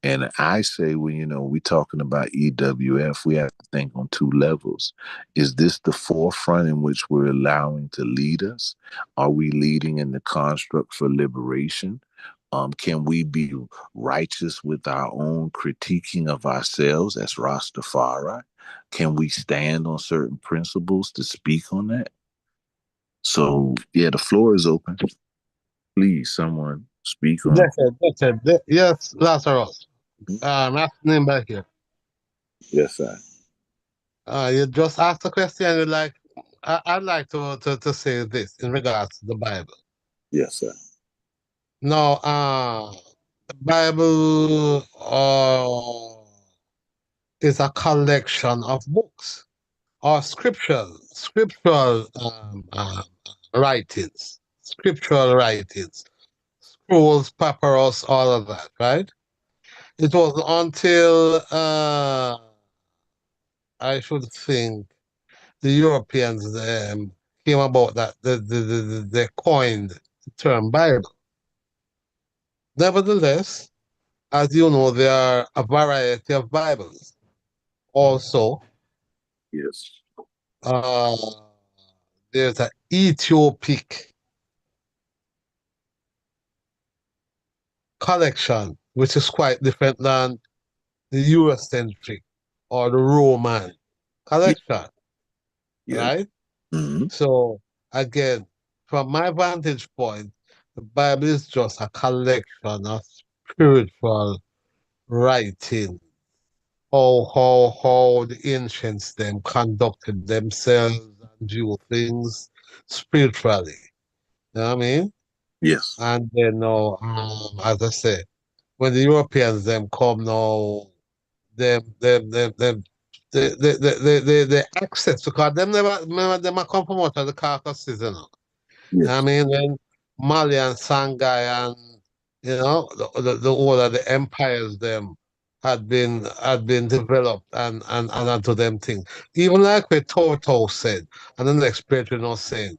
And I say, when we're talking about EWF, we have to think on two levels. Is this the forefront in which we're allowing to lead us? Are we leading in the construct for liberation? Can we be righteous with our own critiquing of ourselves as Rastafari? Can we stand on certain principles to speak on that? So, yeah, the floor is open. Please, someone speak on it. Yes, Lazarus. Name back here. Yes, sir. You just asked a question. I'd like to say this in regards to the Bible. Yes, sir. Now, the Bible is a collection of books or scriptural writings, scrolls, papyrus, all of that, right? It was until I should think the Europeans came about that they coined the term Bible. Nevertheless, as you know, there are a variety of Bibles. Also, yes, there's an Ethiopic collection, which is quite different than the Eurocentric or the Roman collection, right? Mm-hmm. So again, from my vantage point, the Bible is just a collection of spiritual writing. How the ancients them conducted themselves and do things spiritually. You know what I mean? Yes. And then as I said, when the Europeans them come now, them the access because them never remember them a come from out of the Caucasus, you know. I Yes. mean when Mali and Shanghai and the whole of the empires them had been developed and onto them things. Even like what Toto said, and the next Petri was saying,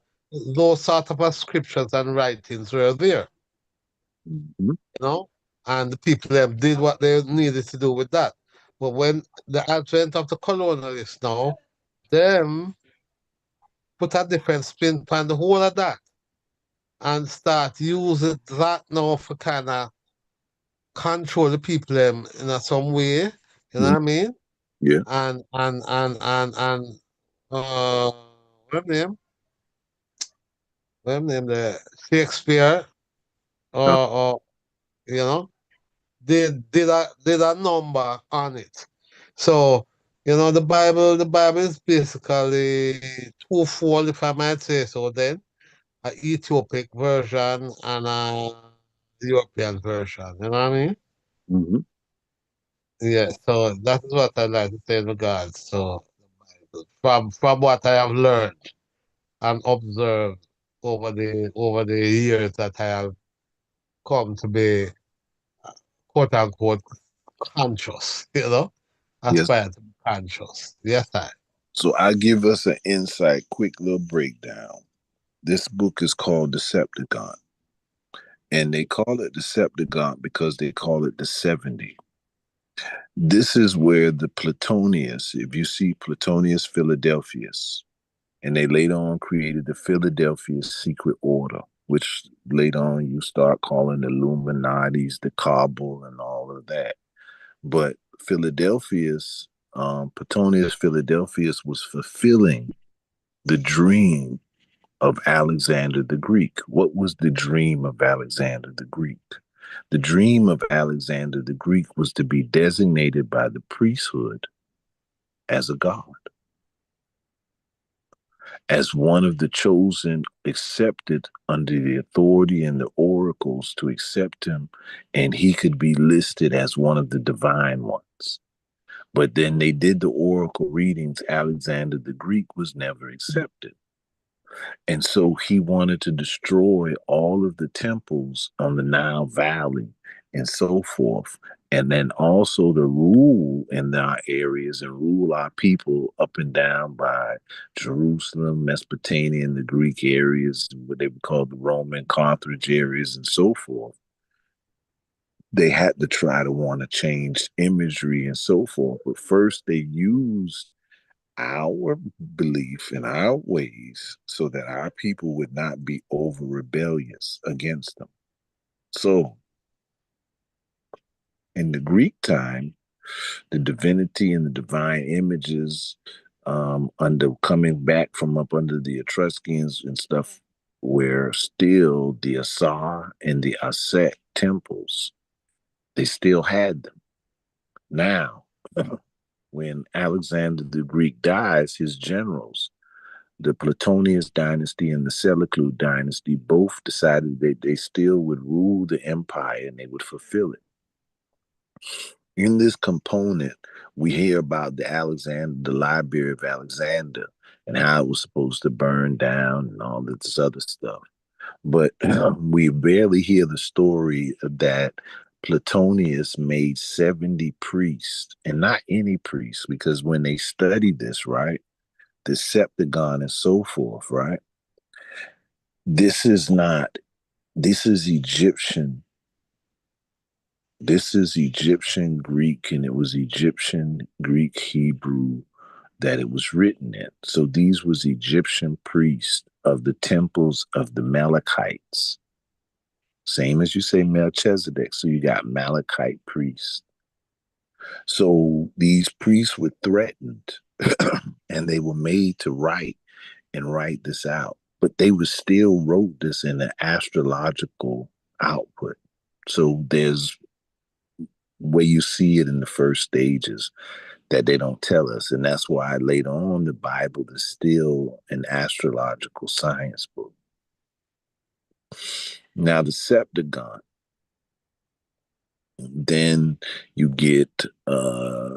those sort of scriptures and writings were there, and the people them did what they needed to do with that. But when the advent of the colonialists now, them put a different spin on the whole of that and start using that now for kind of control the people them in some way. You know what I mean? Yeah. And what name? What name the Shakespeare or you know they did a number on it. So the Bible is basically twofold, if I might say so. Then a Ethiopic version and a European version. You know what I mean? Mm-hmm. Yeah. So that is what I like to say in regards to from what I have learned and observed over the years that I have come to be quote unquote conscious. Yes. Aspire to be conscious. Yes, I. So I give us an insight, quick little breakdown. This book is called Decepticon. And they call it Decepticon because they call it the 70. This is where the Platonius, if you see Platonius Philadelphus, and they later on created the Philadelphia Secret Order, which later on you start calling the Illuminatis, the Cabal, and all of that. But Philadelphus, Petonius Philadelphus was fulfilling the dream of Alexander the Greek. What was the dream of Alexander the Greek? The dream of Alexander the Greek was to be designated by the priesthood as a god, as one of the chosen, accepted under the authority and the oracles to accept him, and he could be listed as one of the divine ones. But then they did the oracle readings. Alexander the Greek was never accepted. And so he wanted to destroy all of the temples on the Nile Valley and so forth. And then also to rule in our areas and rule our people up and down by Jerusalem, Mesopotamia, and the Greek areas, what they would call the Roman Carthage areas and so forth. They had to try to want to change imagery and so forth. But first they used our belief in our ways so that our people would not be over rebellious against them. So in the Greek time, the divinity and the divine images under coming back from up under the Etruscans and stuff were still the Asar and the Aset temples. They still had them. Now, when Alexander the Greek dies, his generals, the Platonius dynasty and the Seleucid dynasty, both decided that they still would rule the empire and they would fulfill it. In this component, we hear about the Library of Alexander, and how it was supposed to burn down and all this other stuff. But we barely hear the story that Platonius made 70 priests, and not any priests, because when they studied this, right, the septagon and so forth, right, this is not, this is Egyptian. This is Egyptian Greek, and it was Egyptian Greek Hebrew that it was written in. So these was Egyptian priests of the temples of the Malachites. Same as you say Melchizedek. So you got Malachite priests. So these priests were threatened and they were made to write this out. But they were still wrote this in an astrological output. So there's where you see it in the first stages that they don't tell us. And that's why later on the Bible is still an astrological science book. Now the Septuagint. Then you get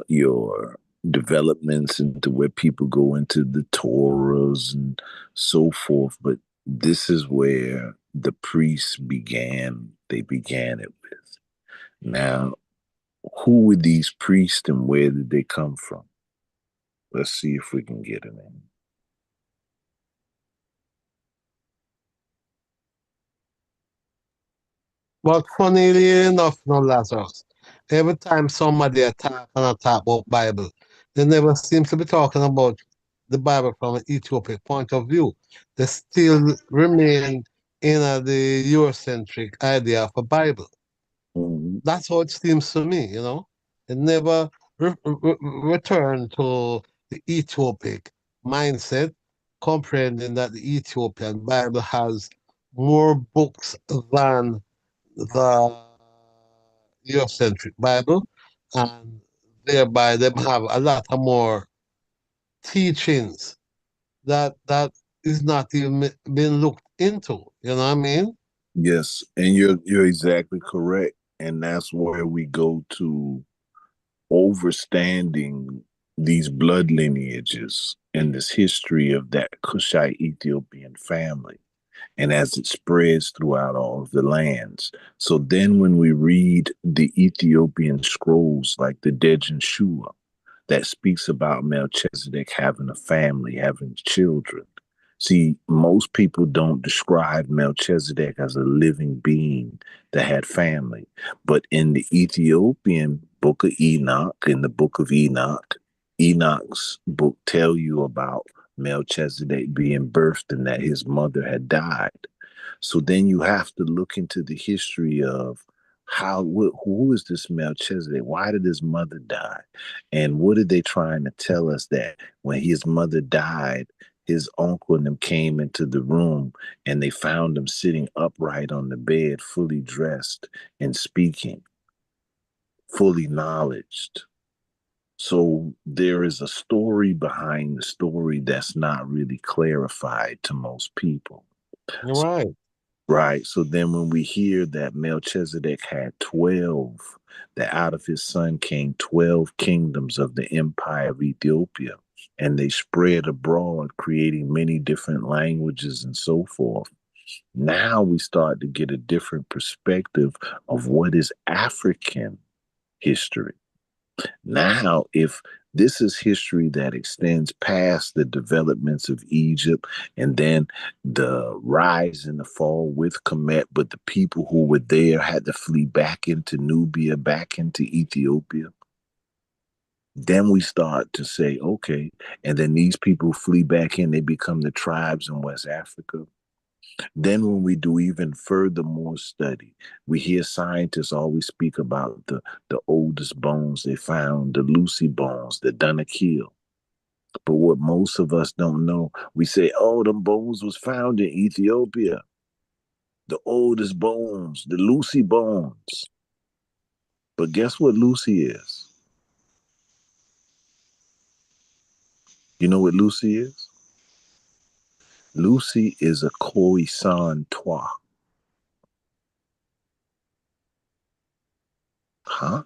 your developments into where people go into the Torahs and so forth. But this is where the priests began. They began it with. Now, who were these priests and where did they come from? Let's see if we can get it in. But funnily enough, no Lazarus, every time somebody attack about Bible, they never seem to be talking about the Bible from an Ethiopic point of view. They still remain in the Eurocentric idea of a Bible. Mhm. That's how it seems to me, you know. It never return to the Ethiopic mindset, comprehending that the Ethiopian Bible has more books than the Eurocentric Bible, and thereby them have a lot of more teachings that is not even been looked into. You know what I mean? Yes, and you're exactly correct. And that's where we go to overstanding these blood lineages and this history of that Cushite Ethiopian family, and as it spreads throughout all of the lands. So then when we read the Ethiopian scrolls like the Dejan Shua that speaks about Melchizedek having a family, having children. See, most people don't describe Melchizedek as a living being that had family. But in the Ethiopian book of Enoch, in the book of Enoch, Enoch's book tell you about Melchizedek being birthed and that his mother had died. So then you have to look into the history of who is this Melchizedek? Why did his mother die? And what are they trying to tell us that when his mother died, his uncle and them came into the room and they found him sitting upright on the bed, fully dressed and speaking, fully knowledged. So there is a story behind the story that's not really clarified to most people. You're right. Right. So then when we hear that Melchizedek had 12, that out of his son came 12 kingdoms of the empire of Ethiopia, and they spread abroad, creating many different languages and so forth. Now we start to get a different perspective of what is African history. Now, if this is history that extends past the developments of Egypt and then the rise and the fall with Kemet, but the people who were there had to flee back into Nubia, back into Ethiopia, then we start to say, okay, and then these people flee back in, they become the tribes in West Africa. Then, when we do even further more study, we hear scientists always speak about the oldest bones they found, the Lucy bones, the Dunakil. But what most of us don't know, we say, oh, them bones was found in Ethiopia. The oldest bones, the Lucy bones. But guess what Lucy is? You know what Lucy is? Lucy is a Khoisan Twa. Huh?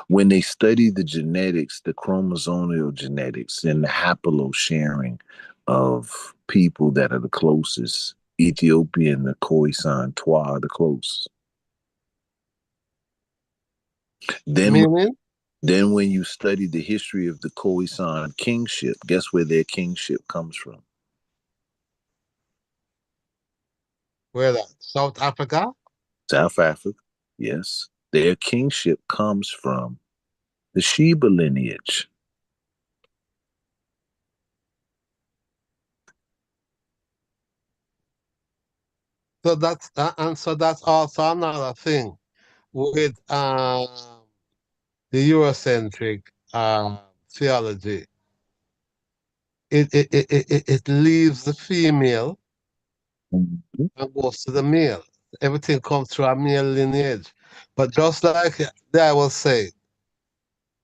When they study the genetics, the chromosomal genetics, and the haplo sharing of people that are the closest, Ethiopia and the Khoisan Twa are the closest. Meaning? Then when you study the history of the Khoisan kingship, guess where their kingship comes from? Where that? South Africa? South Africa, yes. Their kingship comes from the Sheba lineage. So that's and so that's also another thing with the Eurocentric theology. It leaves the female Mhm. and goes to the male. Everything comes through a male lineage. But just like I will say,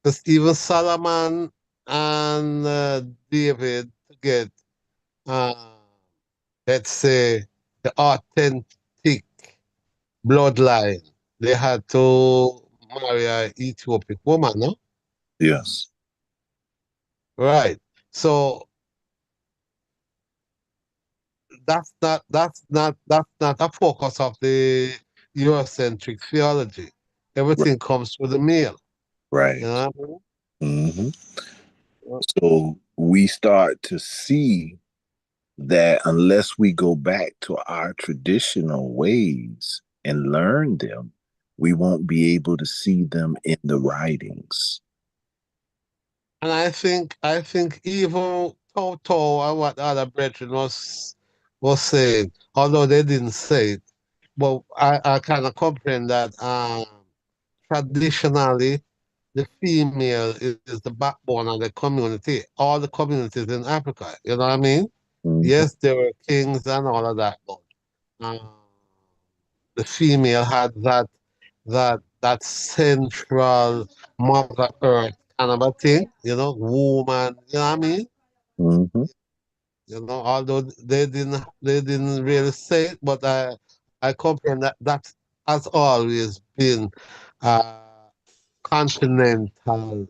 because even Solomon and David to get, uh, let's say, the authentic bloodline, they had to marry an Ethiopic woman, no? Yes. Right. So that's not a focus of the Eurocentric theology. Everything comes through the meal. Right. You know what I mean? Hmm. So we start to see that unless we go back to our traditional ways and learn them, we won't be able to see them in the writings. And I think even Toto and what the other brethren was saying, although they didn't say it, but I kind of comprehend that traditionally the female is the backbone of the community, all the communities in Africa. You know what I mean? Mhm. Yes, there were kings and all of that, but the female had that central mother earth kind of a thing, woman, you know what I mean? Mhm. Although they didn't really say it, but I comprehend that has always been continental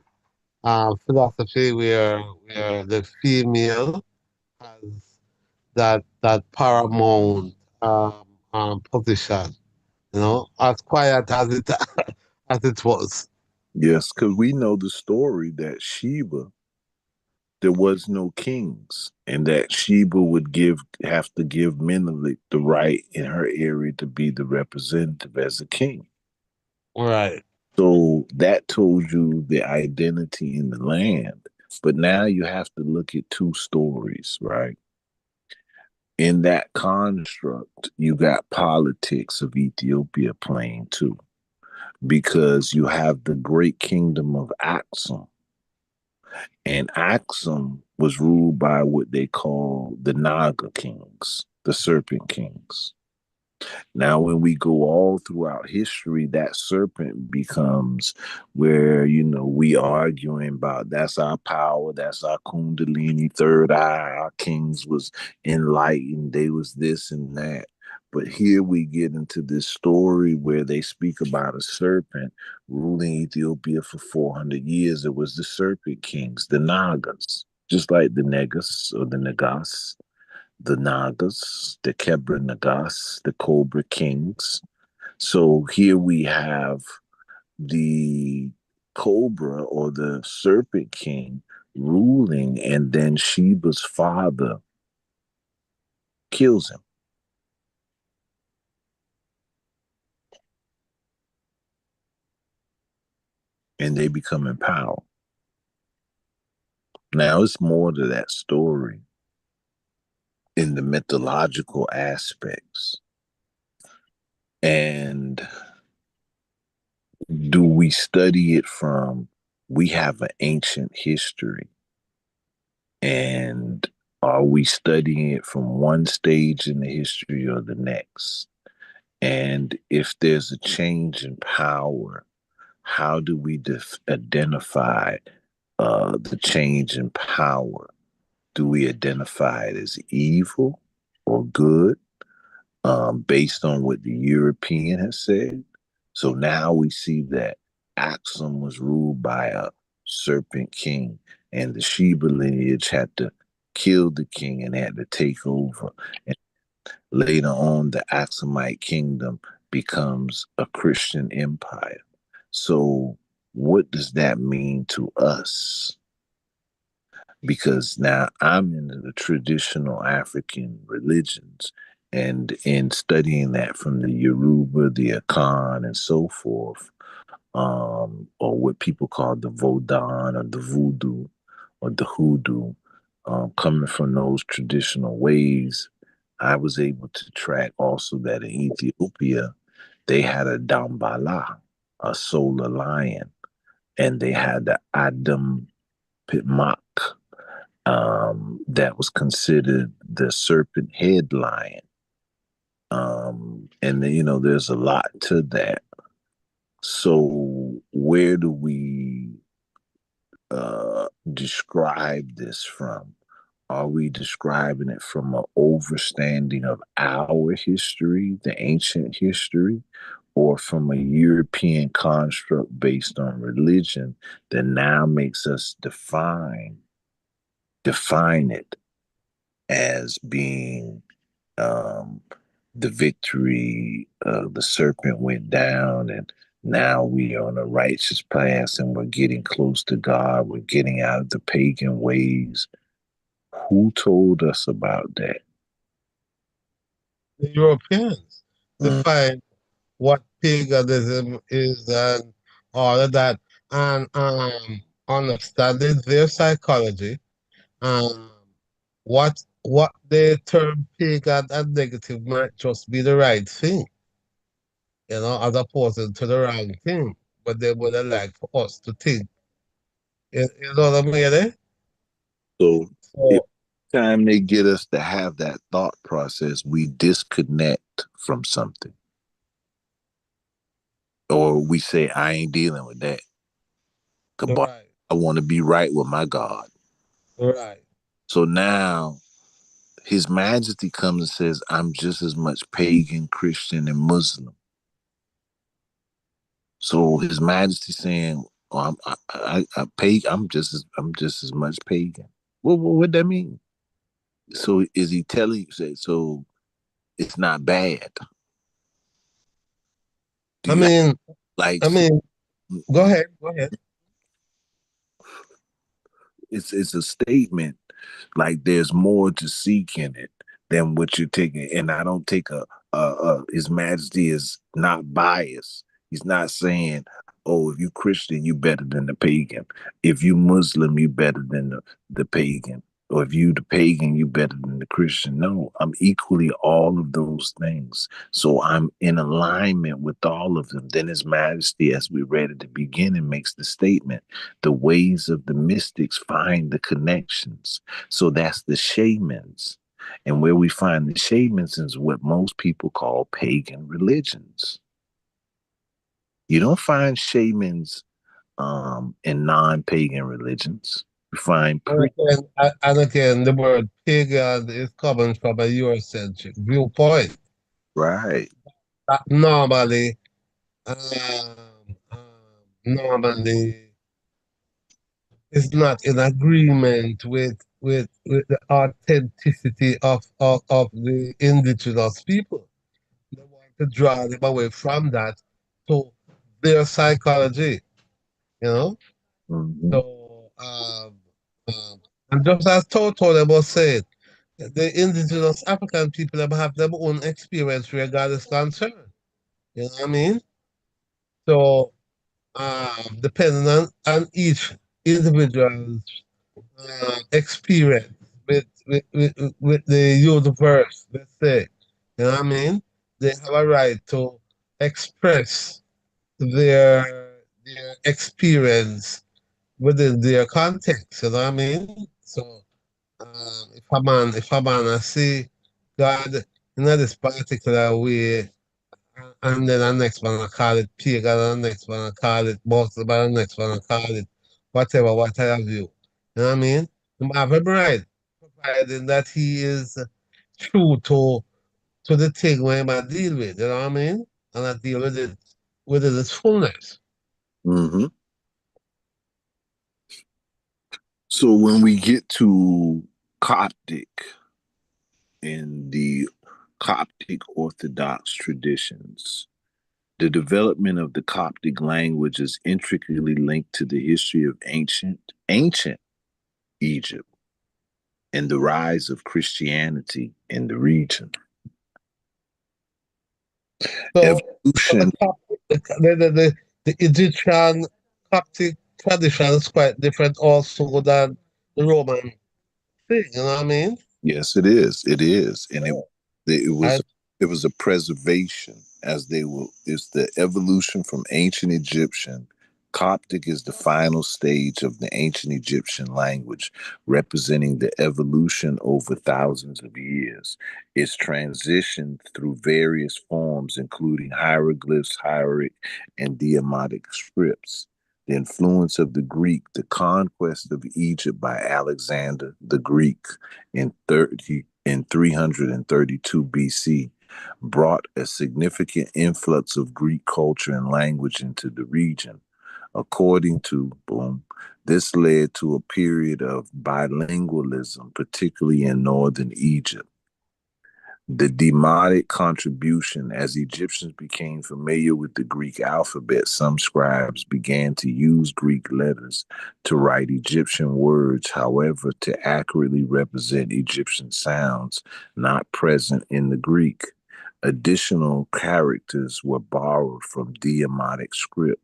philosophy where the female has that paramount position, as quiet as it as it was. Yes, because we know the story that Sheba, there was no kings, and that Sheba would have to give Menelik the right in her area to be the representative as a king. Right. So that told you the identity in the land. But now you have to look at two stories, right? In that construct, you got politics of Ethiopia playing too, because you have the great kingdom of Axum. And Axum was ruled by what they call the Naga kings, the serpent kings. Now, when we go all throughout history, that serpent becomes where, we arguing about that's our power, that's our Kundalini, third eye, our kings was enlightened, they was this and that. But here we get into this story where they speak about a serpent ruling Ethiopia for 400 years. It was the serpent kings, the Nagas, just like the Negus or the Nagas, the Nagas, the Kebra Nagas, the Cobra Kings. So here we have the Cobra or the Serpent King ruling, and then Sheba's father kills him. And they become in power. Now, it's more to that story in the mythological aspects. And do we study it from, we have an ancient history, and are we studying it from one stage in the history or the next? And if there's a change in power, how do we identify the change in power? Do we identify it as evil or good, based on what the European has said? So now we see that Axum was ruled by a serpent king, and the Sheba lineage had to kill the king and had to take over. And later on, the Axumite kingdom becomes a Christian empire. So, what does that mean to us? Because now I'm into the traditional African religions, and in studying that from the Yoruba, the Akan, and so forth, or what people call the Vodun or the Voodoo or the Hoodoo, coming from those traditional ways, I was able to track also that in Ethiopia, they had a Dambala, a solar lion, and they had the Adam Pitmak, that was considered the serpent head lion. And then, there's a lot to that. So where do we describe this from? Are we describing it from an overstanding of our history, the ancient history, or from a European construct based on religion that now makes us define it as being the victory, the serpent went down, and now we are on a righteous path and we're getting close to God. We're getting out of the pagan ways. Who told us about that? The Europeans define what paganism is and all of that, and understanding their psychology, what they term pagan and negative might just be the right thing, as opposed to the wrong thing. But they would have liked for us to think. You know what I mean? Eh? So, if So time they get us to have that thought process, we disconnect from something. Or we say, I ain't dealing with that. right, I want to be right with my God. right. So now His Majesty comes and says, I'm just as much pagan, Christian, and Muslim. So His Majesty saying, oh, I'm just as much pagan. Well, what that mean? So is he telling you? So it's not bad? I mean, Like, I mean, go ahead, go ahead. It's a statement. Like there's more to seek in it than what you're taking. And I don't take His Majesty is not biased. He's not saying, oh, if you Christian, you better than the pagan. If you Muslim, you better than the pagan. Or if you the pagan, you better than the Christian. No, I'm equally all of those things. So I'm in alignment with all of them. Then His Majesty, as we read at the beginning, makes the statement, the ways of the mystics find the connections. So that's the shamans. And where we find the shamans is what most people call pagan religions. You don't find shamans in non-pagan religions. You find And again, the word pagan is coming from a Eurocentric viewpoint. right. That normally is not in agreement with the authenticity of the indigenous people. They want to draw them away from that to their psychology, you know? Mm-hmm. So, and just as Toto was saying, the indigenous African people have their own experience where God is concerned. You know what I mean? So, depending on each individual's experience with the universe, let's say, you know what I mean? They have a right to express their experience within their context, you know what I mean? So, if a man I see God in this particular way, and then the next one I call it pagan, and the next one I call it Muslim, and the next one I call it whatever, what have you. You know what I mean? I have him right, providing that he is true to the thing where I deal with, you know what I mean? And I deal with it within its fullness. Mm-hmm. So when we get to Coptic in the Coptic Orthodox traditions, the development of the Coptic language is intricately linked to the history of ancient Egypt and the rise of Christianity in the region. So Evolution. the Egyptian Coptic tradition is quite different also than the Roman thing, you know what I mean? Yes, it is. It is, and I, it was a preservation as they will. It's the evolution from ancient Egyptian. Coptic is the final stage of the ancient Egyptian language, representing the evolution over thousands of years. It's transitioned through various forms, including hieroglyphs, hieratic, and demotic scripts. The influence of the Greek, the conquest of Egypt by Alexander the Greek in 332 BC, brought a significant influx of Greek culture and language into the region. According to Boom, this led to a period of bilingualism, particularly in northern Egypt. The Demotic contribution, as Egyptians became familiar with the Greek alphabet, some scribes began to use Greek letters to write Egyptian words, however, to accurately represent Egyptian sounds not present in the Greek. Additional characters were borrowed from Demotic script.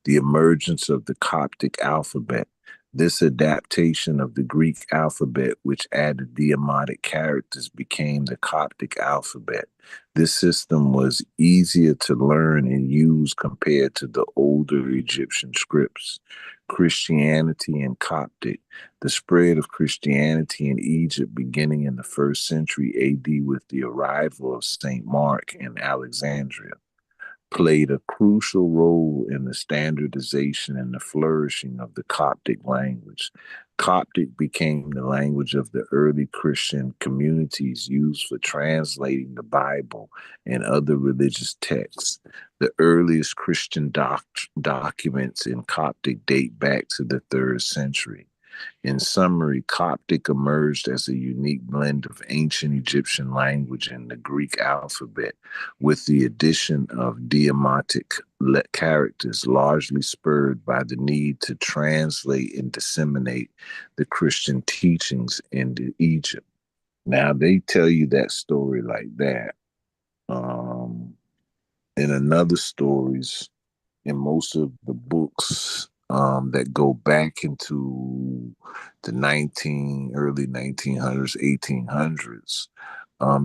The emergence of the Coptic alphabet. This adaptation of the Greek alphabet, which added Demotic characters, became the Coptic alphabet. This system was easier to learn and use compared to the older Egyptian scripts. Christianity and Coptic. The spread of Christianity in Egypt beginning in the 1st century AD with the arrival of St. Mark in Alexandria played a crucial role in the standardization and the flourishing of the Coptic language. Coptic became the language of the early Christian communities used for translating the Bible and other religious texts. The earliest Christian documents in Coptic date back to the 3rd century. In summary, Coptic emerged as a unique blend of ancient Egyptian language and the Greek alphabet, with the addition of Demotic characters, largely spurred by the need to translate and disseminate the Christian teachings into Egypt. Now, they tell you that story like that. In another stories, in most of the books that go back into the early 1900s, 1800s,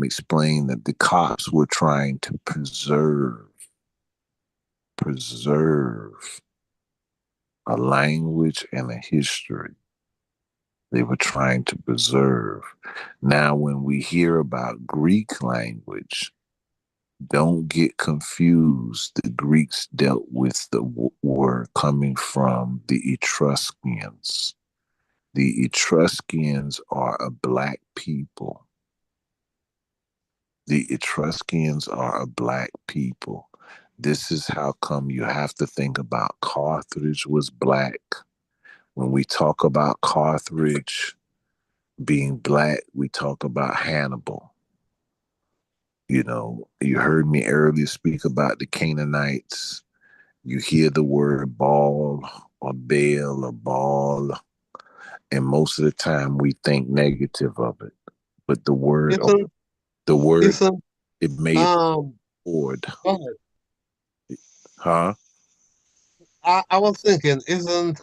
explain that the cops were trying to preserve a language and a history. They were trying to preserve. Now, when we hear about Greek language, don't get confused. The Greeks dealt with the word coming from the Etruscans. The Etruscans are a black people. The Etruscans are a black people. This is how come you have to think about Carthage was black. When we talk about Carthage being black, we talk about Hannibal. You know, you heard me earlier speak about the Canaanites. You hear the word Baal or Baal or Baal, and most of the time we think negative of it. But the word, Isn't it made forward. Huh? I was thinking, isn't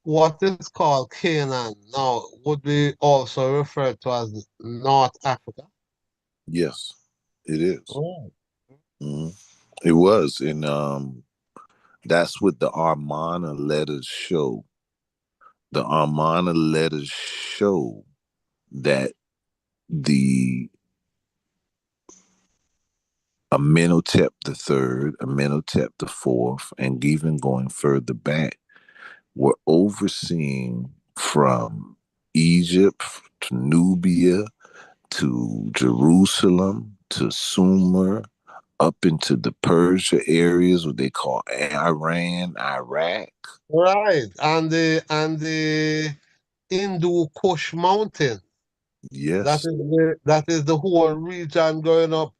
what is called Canaan now would be also referred to as North Africa? Yes, it is. Oh. It was, and that's what the Armana letters show. The Armana letters show that the Amenhotep III, Amenhotep IV, and even going further back, were overseeing from Egypt to Nubia to Jerusalem to Sumer up into the Persia areas, what they call Iran, Iraq. Right, and the Hindu Kush Mountain. Yes. That is the whole region going up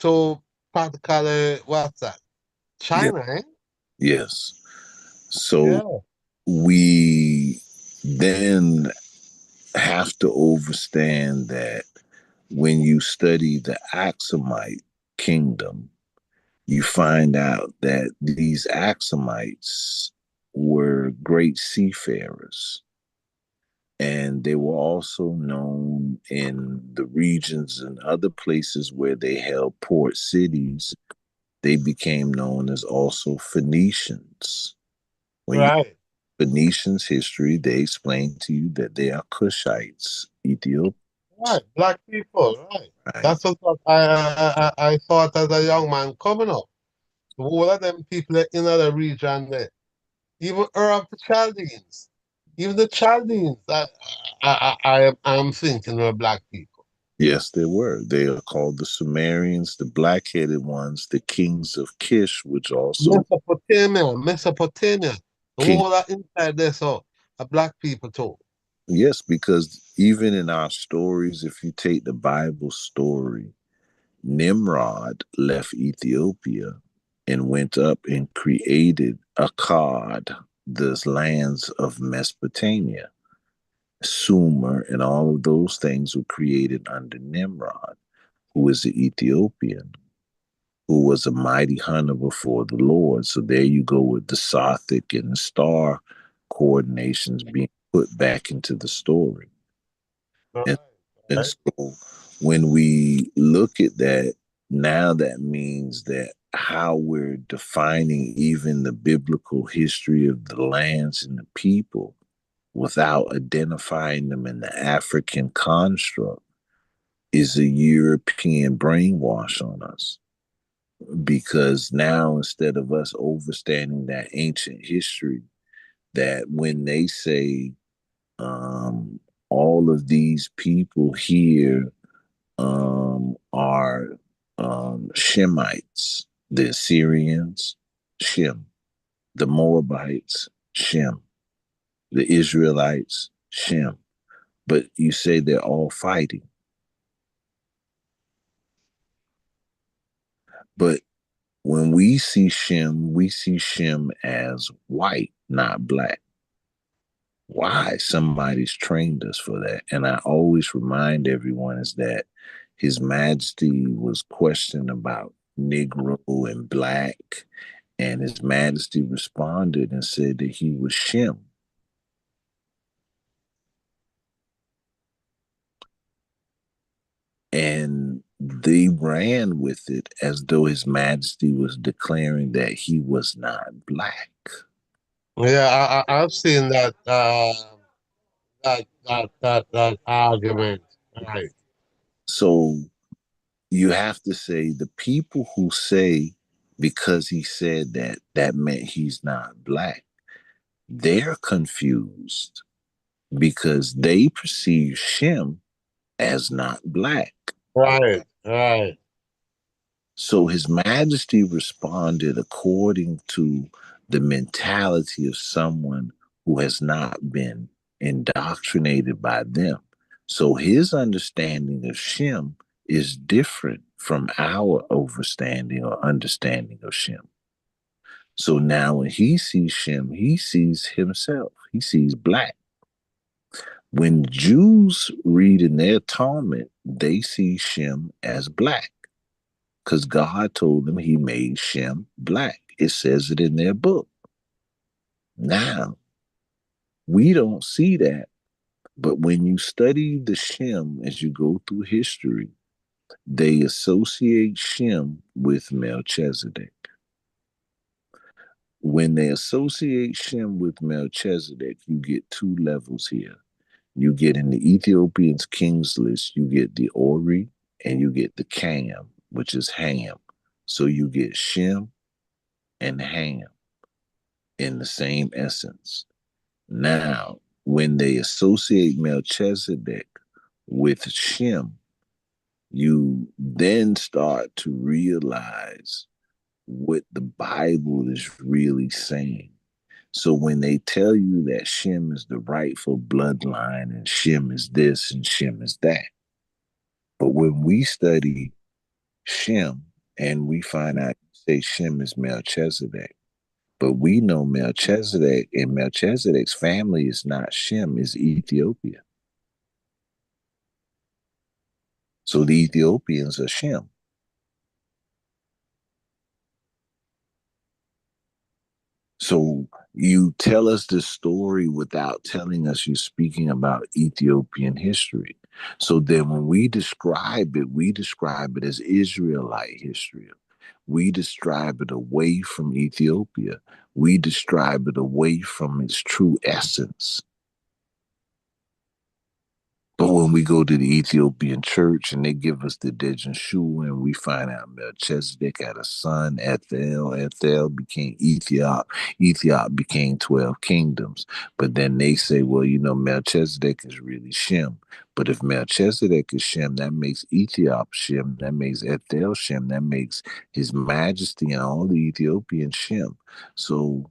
to practically what's that? China, eh? Yes. So Yeah. we then have to understand that when you study the Aksumite kingdom, you find out that these Axumites were great seafarers. And they were also known in the regions and other places where they held port cities. They became known as also Phoenicians. When Right. Phoenicians' history, they explain to you that they are Cushites, Ethiopia. Right, black people, right. That's what I thought as a young man coming up. All of them people in the region there. Even Arab Chaldeans. Even the Chaldeans, I'm thinking were black people. Yes, there were. They are called the Sumerians, the black-headed ones, the kings of Kish, which also Mesopotamia. The king. whole that inside there, so black people too. Yes, because even in our stories, if you take the Bible story, Nimrod left Ethiopia and went up and created Akkad, the lands of Mesopotamia. Sumer and all of those things were created under Nimrod, who is an Ethiopian, who was a mighty hunter before the Lord. So there you go with the Sothic and the star coordinations being put back into the story. And, and so when we look at that, now that means that how we're defining even the biblical history of the lands and the people without identifying them in the African construct is a European brainwash on us. Because now instead of us understanding that ancient history, that when they say all of these people here are Shemites, the Assyrians, Shem, the Moabites, Shem, the Israelites, Shem, but you say they're all fighting. But when we see Shem as white, not black. Why? Somebody's trained us for that. And I always remind everyone is that His Majesty was questioned about Negro and black, and His Majesty responded and said that he was Shem. And they ran with it as though His Majesty was declaring that he was not black. Yeah, I've seen that that argument. Right. So you have to say the people who say because he said that, that meant he's not black, they're confused because they perceive Shem as not black. Right, right. So His Majesty responded according to the mentality of someone who has not been indoctrinated by them. So his understanding of Shem is different from our understanding of Shem. So now when he sees Shem, he sees himself. He sees black. When Jews read in their Talmud, they see Shem as black because God told them He made Shem black. It says it in their book. Now, we don't see that. But when you study the Shem as you go through history, they associate Shem with Melchizedek. When they associate Shem with Melchizedek, you get two levels here. You get in the Ethiopians' kings list, you get the Ori and you get the Cam, which is Ham. So you get Shem and Ham in the same essence. Now, when they associate Melchizedek with Shem, you then start to realize what the Bible is really saying. So when they tell you that Shem is the rightful bloodline and Shem is this and Shem is that, but when we study Shem and we find out, say Shem is Melchizedek, but we know Melchizedek and Melchizedek's family is not Shem, is Ethiopia. So the Ethiopians are Shem. So you tell us this story without telling us you're speaking about Ethiopian history. So then when we describe it as Israelite history. We describe it away from Ethiopia. We describe it away from its true essence. But when we go to the Ethiopian church and they give us the Dejan Shu and we find out Melchizedek had a son, Ethel. Ethel became Ethiop. Ethiop became 12 kingdoms. But then they say, well, Melchizedek is really Shem. But if Melchizedek is Shem, that makes Ethiop Shem. That makes Ethel Shem. That makes His Majesty and all the Ethiopian Shem. So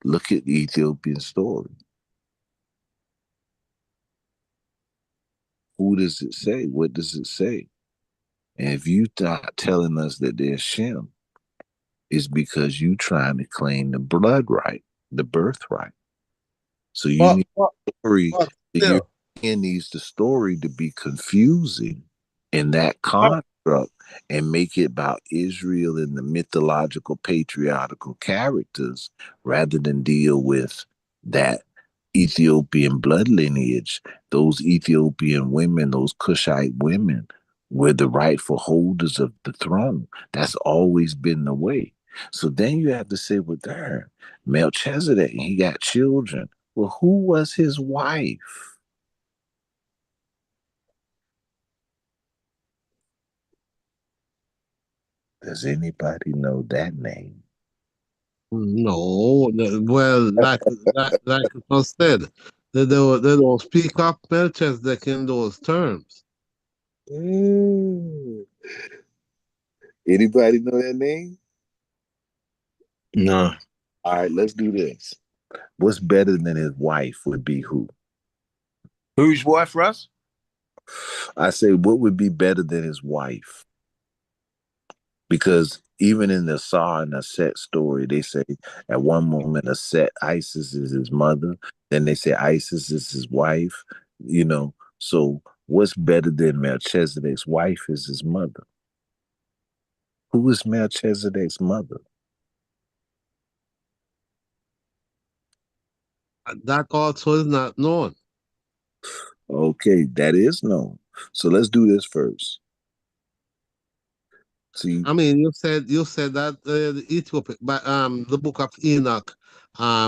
look at the Ethiopian story. Who does it say? What does it say? And if you start telling us that they're Shem, it's because you trying to claim the blood right, the birthright. So you need the story. You're needs the story to be confusing in that construct and make it about Israel and the mythological, patriarchal characters rather than deal with that Ethiopian blood lineage, those Ethiopian women, those Cushite women were the rightful holders of the throne. That's always been the way. So then you have to say, well, darn, Melchizedek, he got children. Well, who was his wife? Does anybody know that name? No, well, like it was said, they don't speak of Melchizedek in those terms. Anybody know that name? No. All right, let's do this. What's better than his wife would be who? Who's wife, Russ? I say, what would be better than his wife? Because even in the Saw and Aset story, they say at one moment Aset, Isis is his mother. Then they say Isis is his wife. So what's better than Melchizedek's wife is his mother? Who is Melchizedek's mother? That also is not known. Okay, that is known. So let's do this first. See, I mean, you said that the Ethiopia, but the book of Enoch,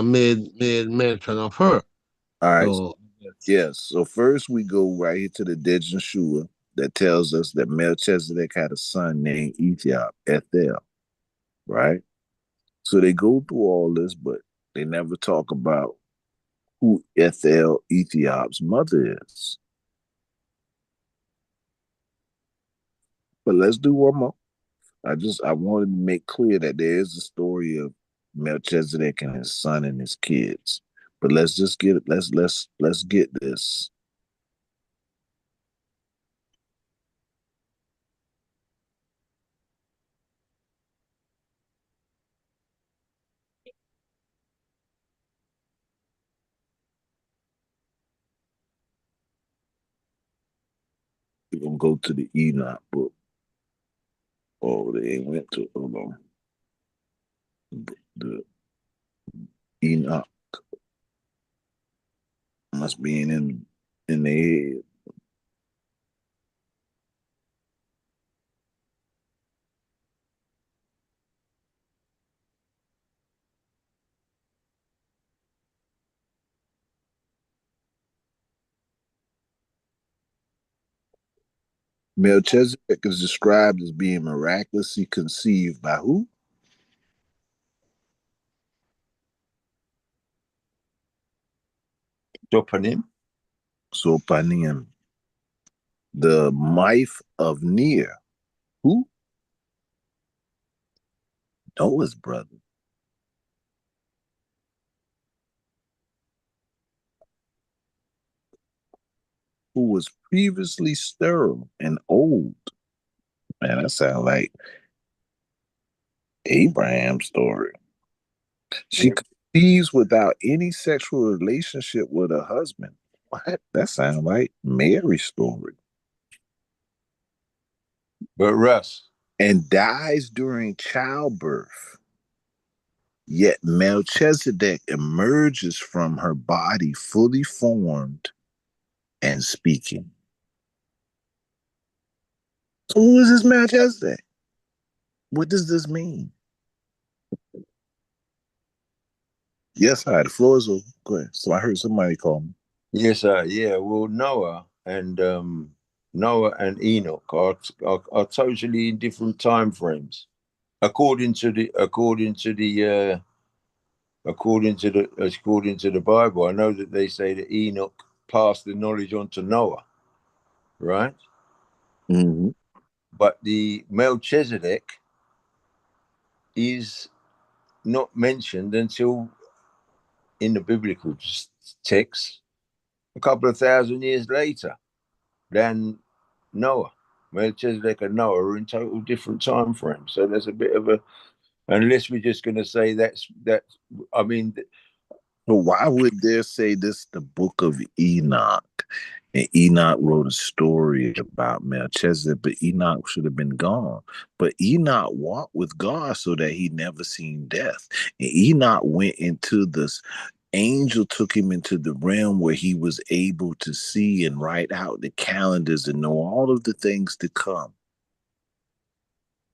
made mention of her. All right. So, yes. So first we go right here to the Dejan Shua that tells us that Melchizedek had a son named Ethiop, Ethel, right? So they go through all this, but they never talk about who Ethel, Ethiop's mother is. But let's do one more. I wanted to make clear that there is a story of Melchizedek and his son and his kids. But let's just get it. Let's get this. We're gonna go to the Enoch book. Oh, they ain't went to the Enoch. Must be in their head. Melchizedek is described as being miraculously conceived by who? Sopanim. Sopanim. The wife of Ner. Who? Noah's brother. Who was previously sterile and old. Man, that sounds like Abraham's story. She conceives without any sexual relationship with her husband. What? That sounds like Mary's story. But Russ. And dies during childbirth. Yet Melchizedek emerges from her body fully formed and speaking. So who is this Melchizedek? What does this mean? Yes, hi. The floor is open. Go ahead. So I heard somebody call me. Yes, sir. Yeah. Well, Noah and Enoch are totally in different time frames, according to the according to the Bible. I know that they say that Enoch passed the knowledge on to Noah, right? Mm-hmm. But the Melchizedek is not mentioned until in the biblical text a couple of thousand years later than Noah. Melchizedek and Noah are in total different time frames. So there's a bit of a, unless we're just going to say that's, I mean, But why would they say this the book of Enoch? And Enoch wrote a story about Melchizedek, but Enoch should have been gone. But Enoch walked with God so that he never seen death. And Enoch went into this, angel took him into the realm where he was able to see and write out the calendars and know all of the things to come.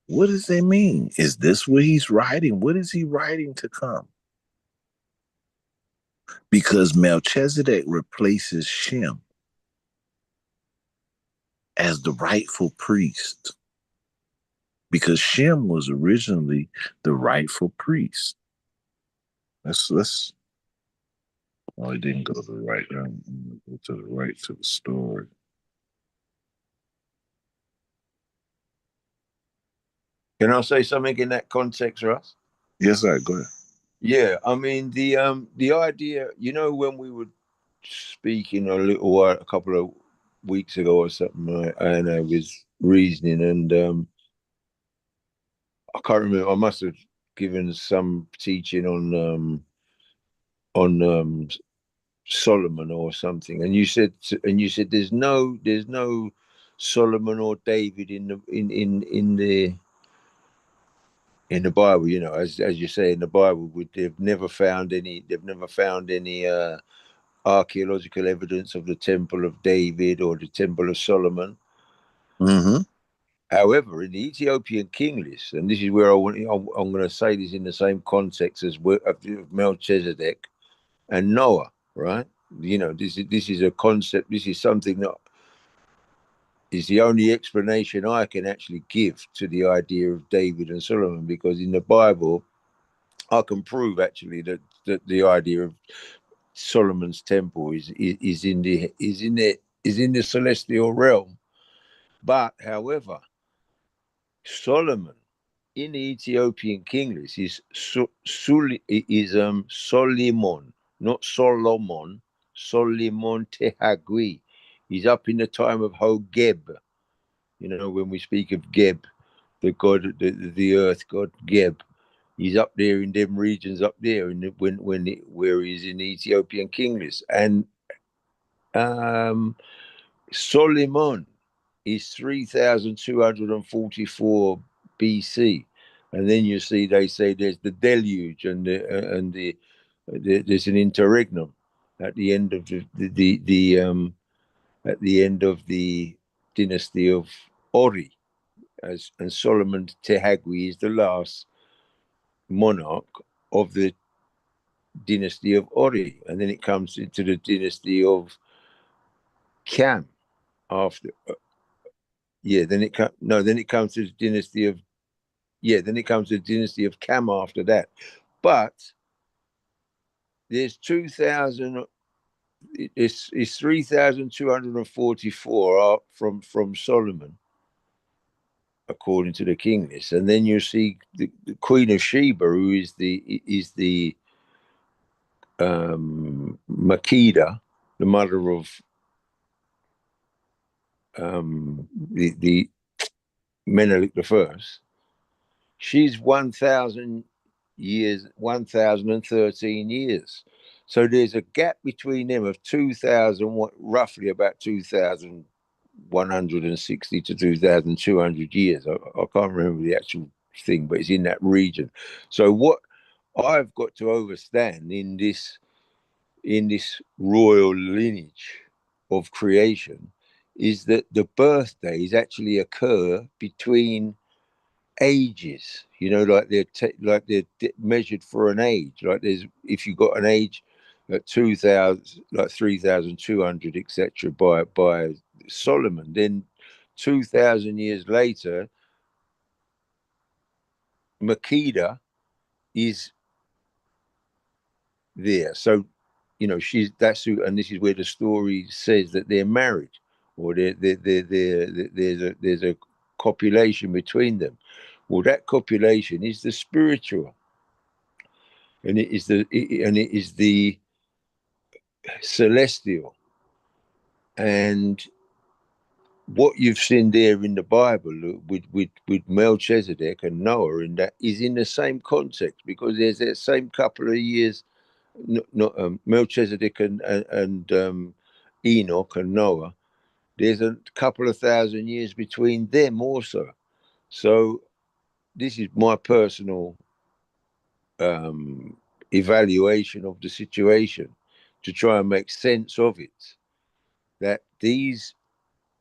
What does that mean? Is this what he's writing? What is he writing to come? Because Melchizedek replaces Shem as the rightful priest. Because Shem was originally the rightful priest. Let's oh, it didn't go to the right. Go to the right to the story. can I say something in that context, Russ? Yes, I go ahead. Yeah, I mean the idea, you know, when we were speaking a couple of weeks ago or something, and I was reasoning, and I can't remember. I must have given some teaching on Solomon or something, and you said there's no Solomon or David in the Bible. You know, as you say in the Bible, they've never found any archaeological evidence of the Temple of David or the Temple of Solomon. Mm-hmm. However, in the Ethiopian king list, and this is where I'm going to say this in the same context as Melchizedek and Noah, right? You know, this is a concept. This is something that is the only explanation I can actually give to the idea of David and Solomon, because in the Bible, I can prove actually that the idea of Solomon's temple is in the celestial realm. But however, Solomon in the Ethiopian king list is Solimon, not Solomon. Solimon Tehagui. He's up in the time of Hogeb. You know, when we speak of Geb, the god, the earth god Geb, he's up there in them regions up there, in where he's in the Ethiopian king list. And Solomon is 3,244 BC, and then you see they say there's the deluge and there's an interregnum at the end of the dynasty of Ori, and Solomon Tehagwi is the last monarch of the dynasty of Ori, and then it comes into the dynasty of Cam after. Yeah, then it comes to the dynasty of Cam after that. But there's 2,000. It's 3,244 from Solomon, according to the king list, and then you see the Queen of Sheba, who is the Makeda, the mother of the Menelik the First. She's 1,000 years, 1,013 years. So there's a gap between them of 2,000, roughly about 2,160 to 2,200 years. I can't remember the actual thing, but it's in that region. So what I've got to understand in this royal lineage of creation is that the birthdays actually occur between ages, you know, like they're measured for an age. Like if you got an age at 2,000, like 3,200, etc., by Solomon, then 2,000 years later, Makeda is there. So, you know, and this is where the story says that they're married, or there's a copulation between them. Well, that copulation is the spiritual, and it is the celestial, and what you've seen there in the Bible with Melchizedek and Noah, in that is in the same context, because there's that same couple of years. Melchizedek and Enoch and Noah. There's a couple of thousand years between them also. So this is my personal evaluation of the situation, to try and make sense of it. That these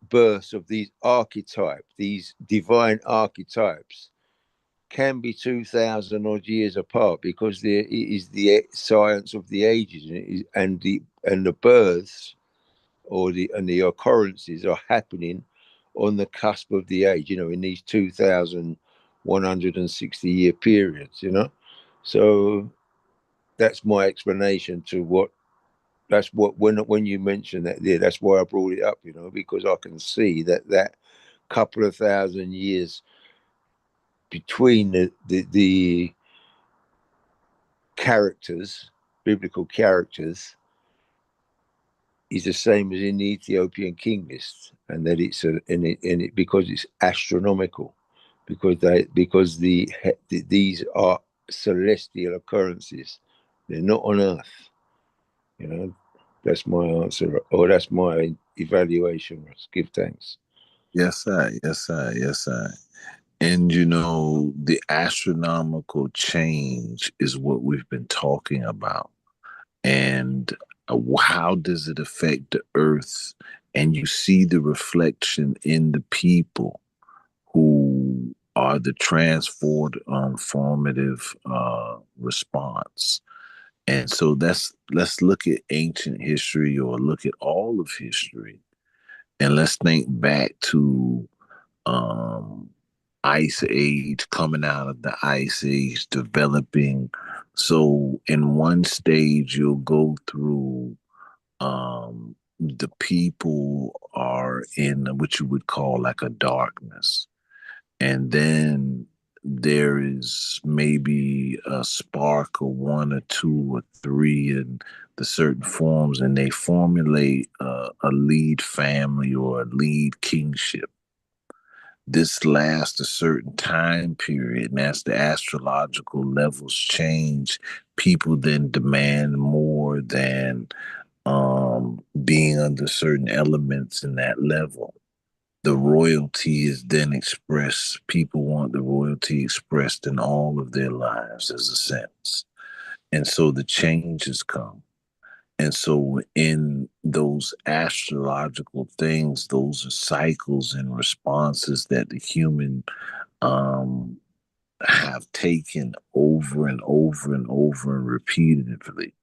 births of these archetypes, these divine archetypes, can be 2,000 odd years apart, because there is the science of the ages, and the births or the occurrences are happening on the cusp of the age, you know, in these 2,160 year periods, you know. So that's my explanation to what. That's what, when you mentioned that there, that's why I brought it up, you know, because I can see that couple of thousand years between the characters, biblical characters, is the same as in the Ethiopian king list, and that it's because it's astronomical, because these are celestial occurrences, they're not on Earth, you know. That's my answer, or that's my evaluation. Give thanks. Yes, sir. Yes, sir. Yes, sir. And you know, the astronomical change is what we've been talking about. And how does it affect the earth? And you see the reflection in the people who are the formative response. And so let's look at ancient history, or look at all of history, and let's think back to um, ice age, coming out of the ice age, developing. So in one stage, you'll go through, the people are in what you would call like a darkness. And then there is maybe a spark or one or two or three in the certain forms, and they formulate a lead family or a lead kingship. This lasts a certain time period, and as the astrological levels change, people then demand more than being under certain elements in that level. The royalty is then expressed. People want the royalty expressed in all of their lives, as a sense. And so the changes come. And so, in those astrological things, those are cycles and responses that the human um, have taken over and over and over and repeatedly.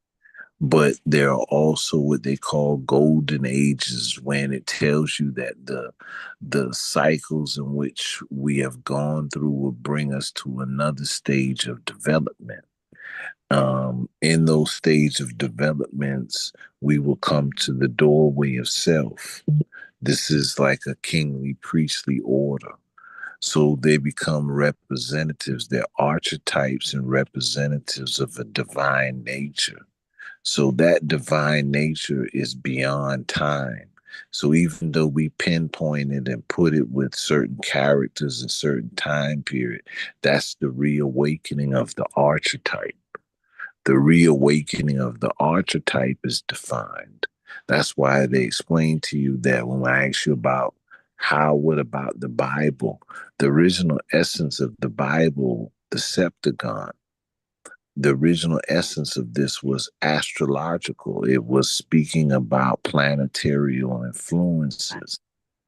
But there are also what they call golden ages, when it tells you that the cycles in which we have gone through will bring us to another stage of development. In those stages of developments, we will come to the doorway of self. This is like a kingly priestly order. So they become representatives, they're archetypes and representatives of a divine nature. So that divine nature is beyond time. So even though we pinpoint it and put it with certain characters in certain time period, that's the reawakening of the archetype. The reawakening of the archetype is defined. That's why they explain to you that when I ask you about what about the Bible, the original essence of the Bible, the Septuagint, the original essence of this was astrological. It was speaking about planetary influences.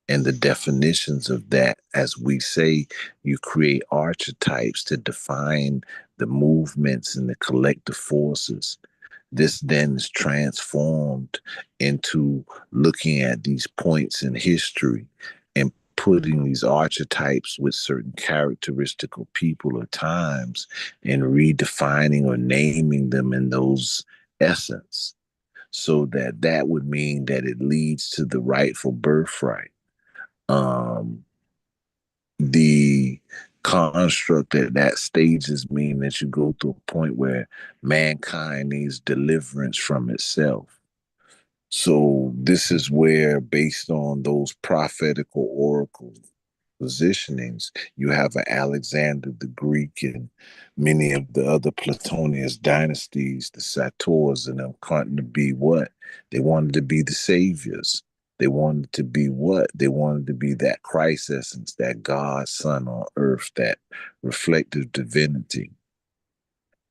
and the definitions of that. As we say, you create archetypes to define the movements and the collective forces. This then is transformed into looking at these points in history and putting these archetypes with certain characteristical people or times and redefining or naming them in those essence, so that that would mean that it leads to the rightful birthright. The construct at that stages mean that you go to a point where mankind needs deliverance from itself. So this is where, based on those prophetical oracle positionings, you have an Alexander the Greek and many of the other Platonius dynasties, the Satyrs, and them wanting to be what? They wanted to be the saviors. They wanted to be what? They wanted to be that Christ essence, that God Son on earth, that reflective divinity.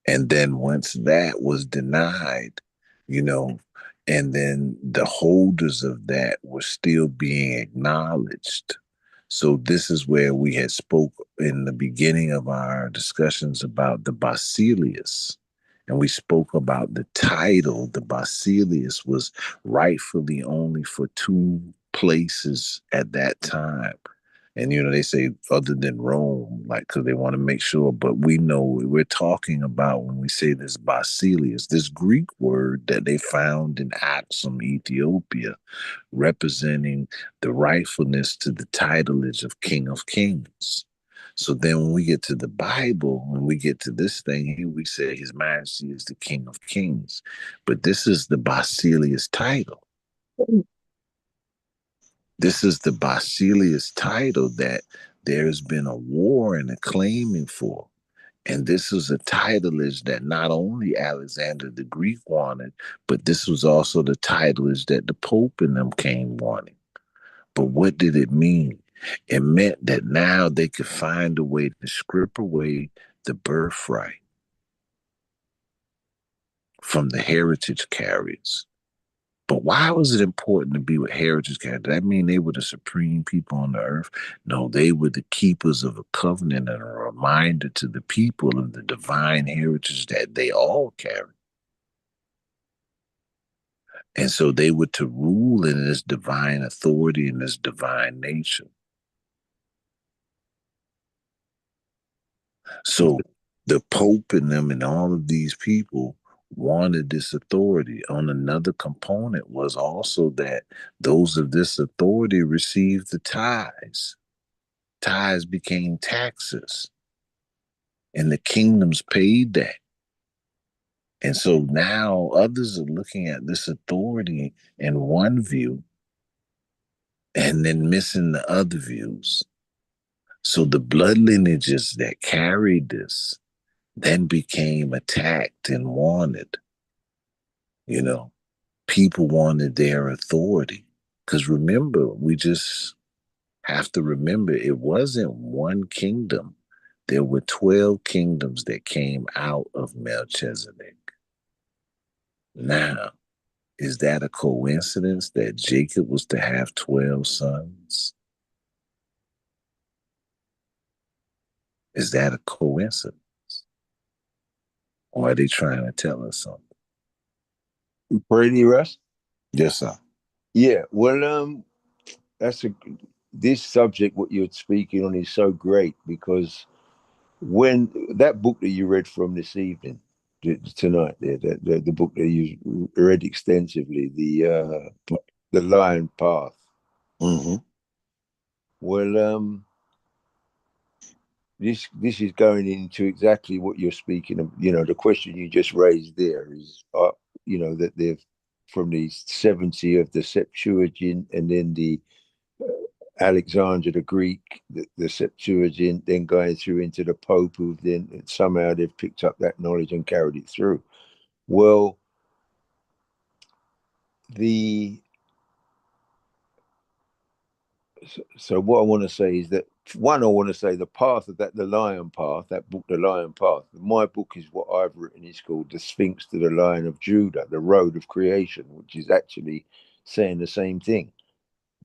And then once that was denied, you know, and then the holders of that were still being acknowledged. So this is where we had spoke in the beginning of our discussions about the Basilius. And we spoke about the title. The Basilius was rightfully only for two places at that time. And, they say other than Rome, like, because they want to make sure, but we know what we're talking about when we say this Basilius, this Greek word that they found in Aksum, Ethiopia, representing the rightfulness to the titleage of King of Kings. So then when we get to the Bible, when we get to this thing here, we say His Majesty is the King of Kings. But this is the Basilius title. This is the Basilius title that there's been a war and a claiming for. And this was a titleage that not only Alexander the Greek wanted, but this was also the titleage that the Pope and them came wanting. But what did it mean? It meant that now they could find a way to strip away the birthright from the heritage carriers. But why was it important to be with heritage carriers? Did that mean they were the supreme people on the earth? No, they were the keepers of a covenant and a reminder to the people of the divine heritage that they all carry. And so they were to rule in this divine authority and this divine nature. So the Pope and them and all of these people wanted this authority. On another component was also that those of this authority received the tithes. Tithes became taxes, and the kingdoms paid that. And so now others are looking at this authority in one view and then missing the other views. So the blood lineages that carried this then became attacked and wanted. People wanted their authority. Because remember, we just have to remember it wasn't one kingdom. There were 12 kingdoms that came out of Melchizedek. Now, is that a coincidence that Jacob was to have 12 sons? Is that a coincidence? Or are they trying to tell us something? Brady Russ? Yes, sir. Yeah, well, this subject, what you're speaking on, is so great because when that book that you read from this evening, tonight, the book that you read extensively, the Lion Path. Mm-hmm. Well, this is going into exactly what you're speaking of. The question you just raised there is, that they've from the 70 of the Septuagint and then the Alexander the Greek, the Septuagint, then going through into the Pope, who then somehow they've picked up that knowledge and carried it through. Well, so what I want to say is that, one, I want to say the path of the Lion Path, that book, The Lion Path. My book is what I've written. It's called The Sphinx to the Lion of Judah, The Road of Creation, which is actually saying the same thing,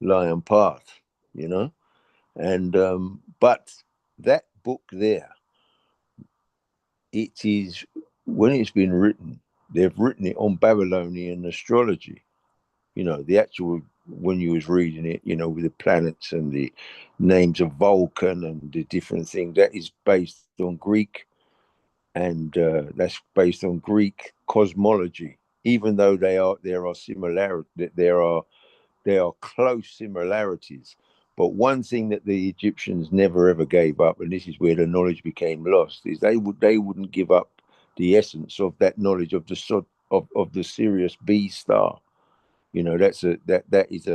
Lion Path. you know. And but that book there, it is, when it's been written, they've written it on Babylonian astrology. You know, the actual, when you was reading it, you know, with the planets and the names of Vulcan and the different things, that is based on Greek, and that's based on Greek cosmology. Even though there are similarities, there are close similarities. But one thing that the Egyptians never ever gave up, and this is where the knowledge became lost, is they wouldn't give up the essence of that knowledge of the Sirius B star. You know, that is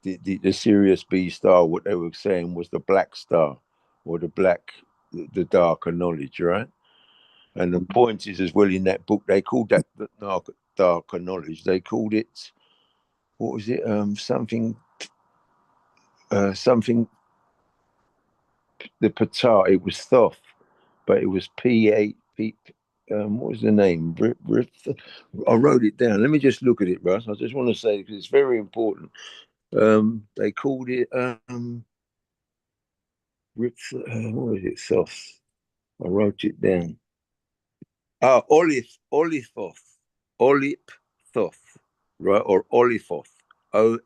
the Sirius B star. What they were saying was the black star, or the darker knowledge, right? And the point is, as well, in that book, they called that the darker knowledge. They called it, what was it? Something. The Ptah. It was Thoth, but it was P. What was the name? I wrote it down. Let me just look at it, Russ. I just want to say, because it's very important. They called it what was it? Thoth. I wrote it down. Oliphoth, right? Or Oliphoth, Oliphoth.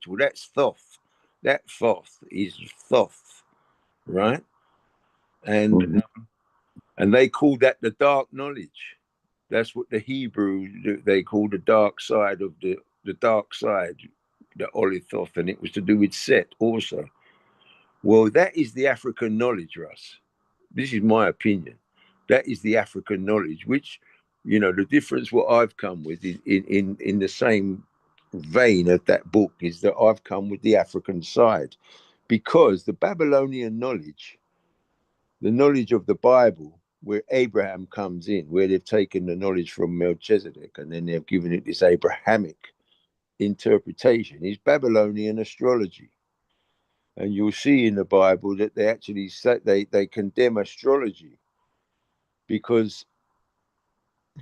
Well, that's Thoth. That Thoth is Thoth, right? And they call that the dark knowledge. That's what the Hebrew, they call the dark side of the dark side, the Oliphoth, and it was to do with Set also. Well, that is the African knowledge, Russ. This is my opinion. That is the African knowledge, which, you know, the difference what I've come with in the same vein of that book is that I've come with the African side, because the Babylonian knowledge, the knowledge of the Bible, where Abraham comes in, where they've taken the knowledge from Melchizedek and then they've given it this Abrahamic interpretation, is Babylonian astrology. And you'll see in the Bible that they actually say they condemn astrology, because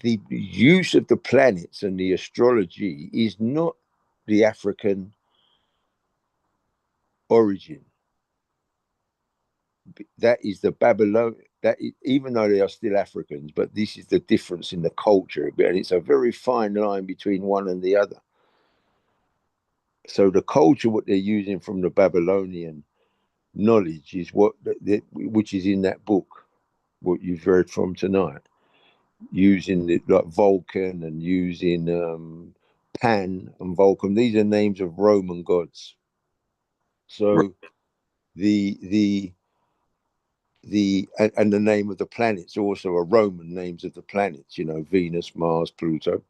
the use of the planets and the astrology is not the African origin. That is the Babylon. Even though they are still Africans, but this is the difference in the culture, and it's a very fine line between one and the other. So the culture, what they're using from the Babylonian knowledge, is which is in that book, what you've read from tonight, using like Vulcan and using Pan and Vulcan. These are names of Roman gods. So the and the name of the planets also are Roman names of the planets. You know, Venus, Mars, Pluto.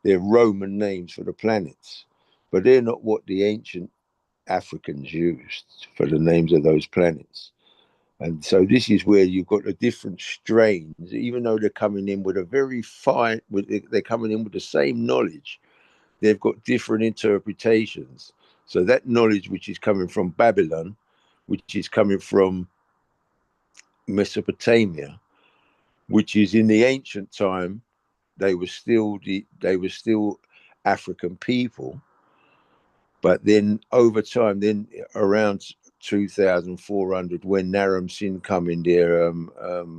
They're Roman names for the planets, but they're not what the ancient Africans used for the names of those planets. And so this is where you've got the different strains, even though they're coming in with a very fine, they're coming in with the same knowledge, they've got different interpretations. So that knowledge, which is coming from Babylon, which is coming from Mesopotamia, which is in the ancient time, they were still African people. But then over time, then around 2400, when Naram Sin come in there,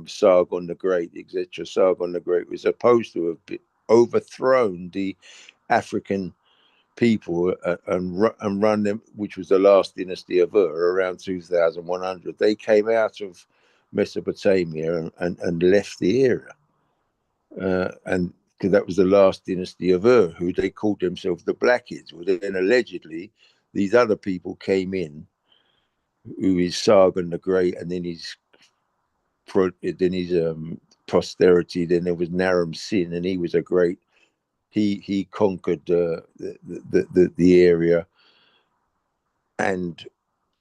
Sargon the Great, etc. Sargon the Great was supposed to have overthrown the African people and run them, which was the last dynasty of Ur, around 2100. They came out of Mesopotamia and left the area. And because that was the last dynasty of Ur, who they called themselves the Blackids. Well, then allegedly, these other people came in, who is Sargon the Great, and then his posterity. Then there was Naram Sin, and he was a great. He conquered the area, and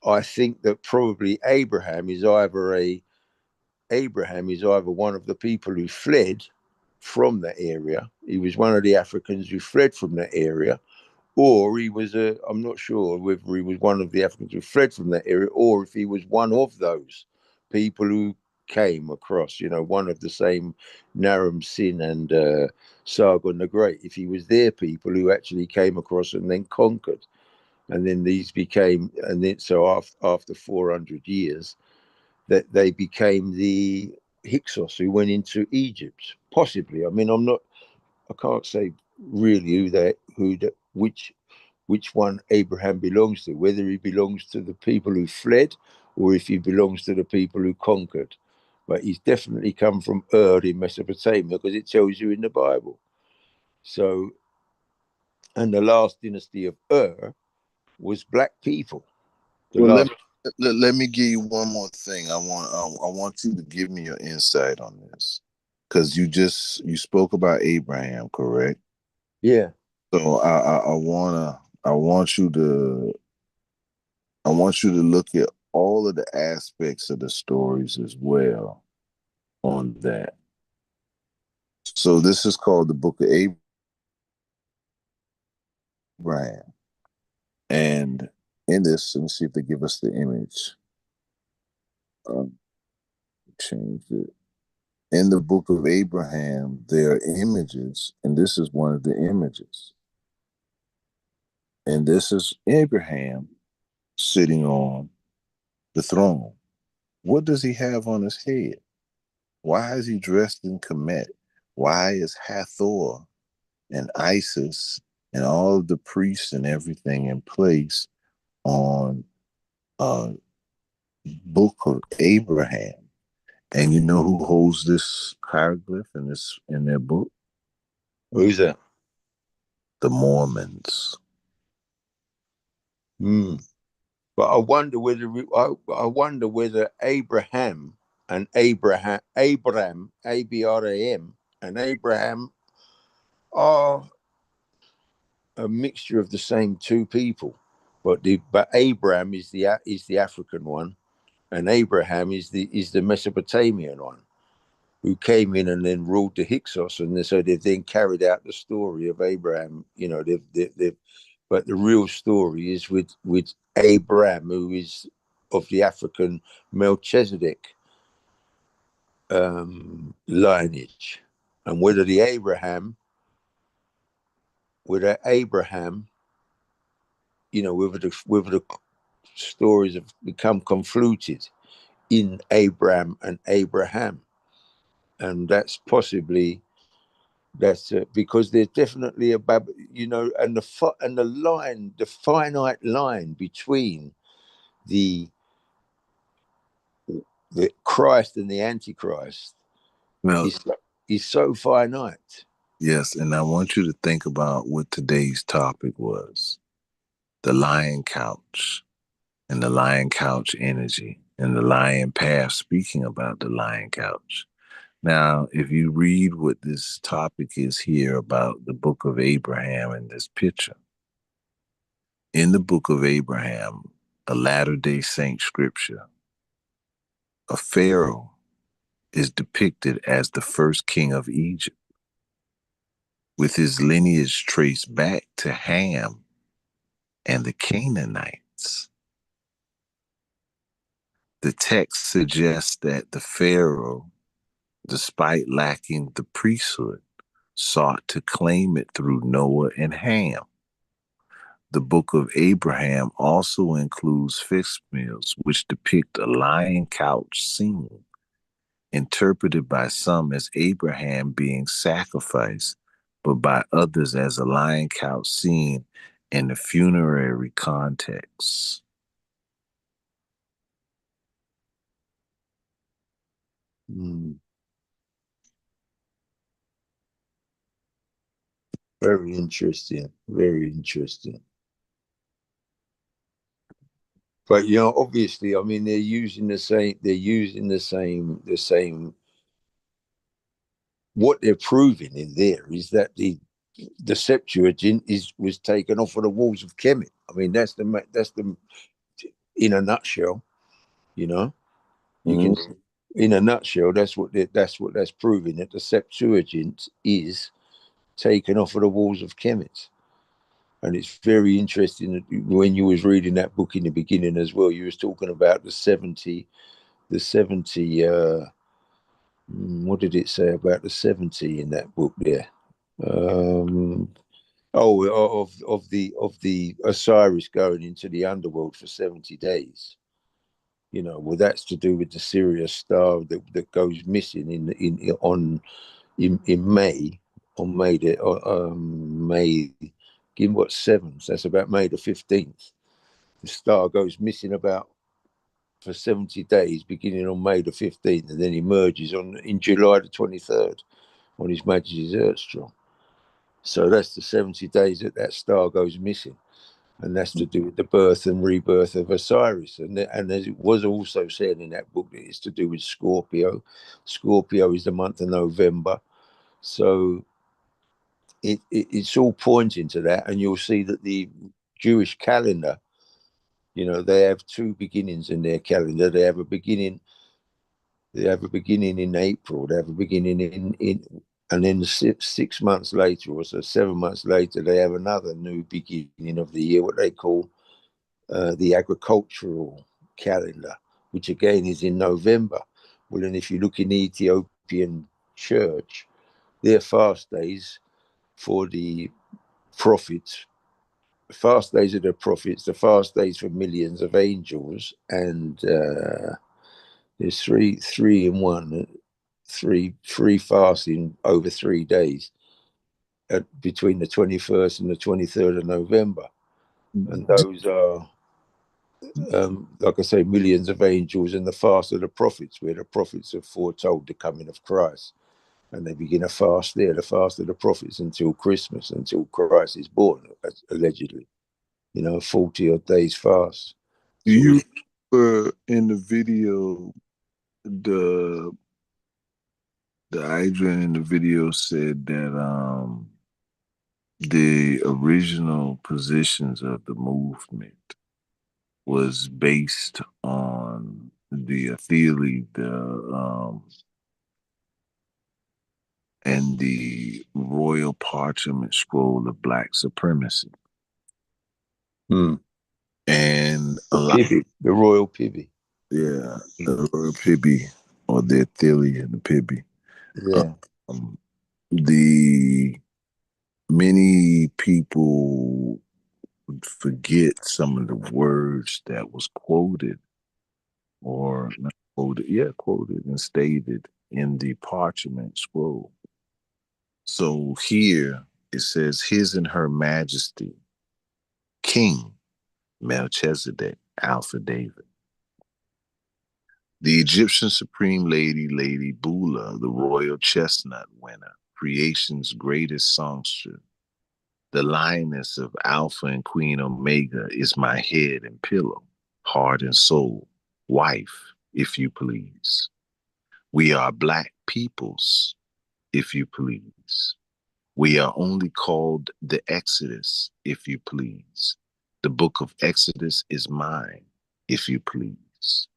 I think that probably Abraham is either one of the people who fled from that area. He was one of the Africans who fled from that area, or he was I'm not sure whether he was one of the Africans who fled from that area, or if he was one of those people who came across, you know, one of the same Naram Sin and Sargon the Great, if he was their people who actually came across and then conquered. and then these became, and then so after 400 years, that they became the Hyksos who went into Egypt. Possibly, I mean, I can't say really which one Abraham belongs to, whether he belongs to the people who fled or if he belongs to the people who conquered. But he's definitely come from Ur in Mesopotamia, because it tells you in the Bible. So, and the last dynasty of Ur was black people. Well, let me give you one more thing. I want you to give me your insight on this, because you spoke about Abraham, correct? Yeah. So I want you to look at all of the aspects of the stories as well on that. So this is called the Book of Abraham, and in this, let me see if they give us the image. Change it. In the Book of Abraham, there are images, and this is one of the images. And this is Abraham sitting on the throne. What does he have on his head? Why is he dressed in Kemet? Why is Hathor and Isis and all of the priests and everything in place on Book of Abraham? And you know who holds this hieroglyph in their book? Who's that? The Mormons. But I wonder whether Abraham and Abram, Abram, and Abraham are a mixture of the same two people. But Abraham is the African one, and Abraham is the Mesopotamian one, who came in and then ruled the Hyksos, and so they've then carried out the story of Abraham. You know, but the real story is with Abraham, who is of the African Melchizedek lineage, and whether Abraham, you know, whether the stories have become confluted in Abraham and Abraham, and that's possibly because there's definitely you know, and the finite line between the Christ and the Antichrist is so finite. Yes, and I want you to think about what today's topic was: the lion couch and the lion couch energy and the lion path, speaking about the lion couch. Now, if you read what this topic is here about the Book of Abraham in this picture, in the Book of Abraham, a Latter-day Saint scripture, a pharaoh is depicted as the first king of Egypt, with his lineage traced back to Ham and the Canaanites. The text suggests that the pharaoh, despite lacking the priesthood, sought to claim it through Noah and Ham. The Book of Abraham also includes fixed meals, which depict a lion couch scene, interpreted by some as Abraham being sacrificed, but by others as a lion couch scene in the funerary context. Very interesting. Very interesting. But you know, obviously, I mean, they're using the same. What they're proving in there is that the Septuagint was taken off of the walls of Kemet. I mean, that's the in a nutshell. You know, you can, in a nutshell, that's that's proving, that the Septuagint is taken off of the walls of Kemet. And it's very interesting that when you was reading that book in the beginning as well, you was talking about the 70, what did it say about the 70 in that book there? Oh, of the Osiris going into the underworld for 70 days. Well, that's to do with the Sirius star that goes missing in May, on May May, give what 7th. That's about May the 15th. The star goes missing for 70 days, beginning on May the 15th, and then emerges in July the 23rd on His Majesty's Earthstrom. So that's the 70 days that star goes missing. And that's to do with the birth and rebirth of Osiris. And as it was also said in that book, it's to do with Scorpio. Scorpio is the month of November. So it's all pointing to that. And you'll see that the Jewish calendar, they have two beginnings in their calendar. They have a beginning in April. They have a beginning and then 6 months later, or so 7 months later, they have another new beginning of the year, what they call the agricultural calendar, which again is in November. Well, and if you look in the Ethiopian church, their fast days for the prophets, fast days of the prophets, the fast days for millions of angels, and there's three in one, three fasting over 3 days between the 21st and the 23rd of November. And those are, like I say, millions of angels, and the fast of the prophets, where the prophets have foretold the coming of Christ. And they begin a fast there, the fast of the prophets, until Christmas, until Christ is born, allegedly. 40 odd days fast. Do you remember in the video, the Adrian in the video said that the original positions of the movement was based on the Atheli, and the royal parchment scroll of black supremacy. And the royal Pibby. Yeah, the royal Pibby, or the Atheli and the Pibby. Yeah. The many people forget some of the words that was quoted, or not quoted, quoted and stated in the parchment scroll. So here it says, His and Her Majesty, King Melchizedek, Alpha David. The Egyptian Supreme Lady, Lady Bula, the royal chestnut winner, creation's greatest songster. The lioness of Alpha and Queen Omega is my head and pillow, heart and soul, wife, if you please. We are black peoples, if you please. We are only called the Exodus, if you please. The book of Exodus is mine, if you please.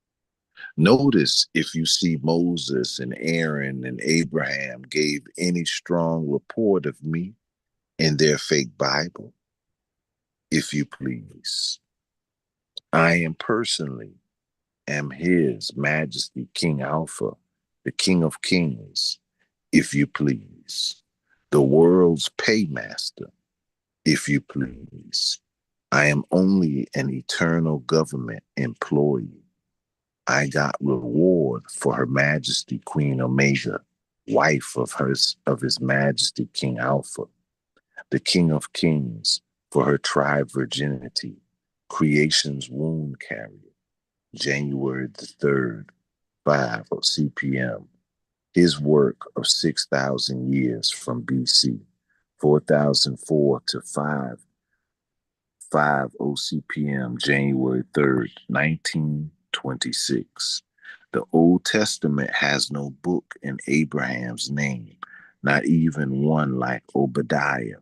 Notice if you see Moses and Aaron and Abraham gave any strong report of me in their fake Bible, if you please. I am personally am His Majesty King Alpha, the King of Kings, if you please. The world's paymaster, if you please. I am only an eternal government employee. I got reward for Her Majesty Queen Omega, wife of His Majesty King Alpha, the King of Kings, for her tribe virginity, creation's wound carrier, January the 3rd, 5 CPM. His work of 6,000 years from BC, 4004 to 5 OCPM, January 3rd, 1926. The Old Testament has no book in Abraham's name, not even one like Obadiah,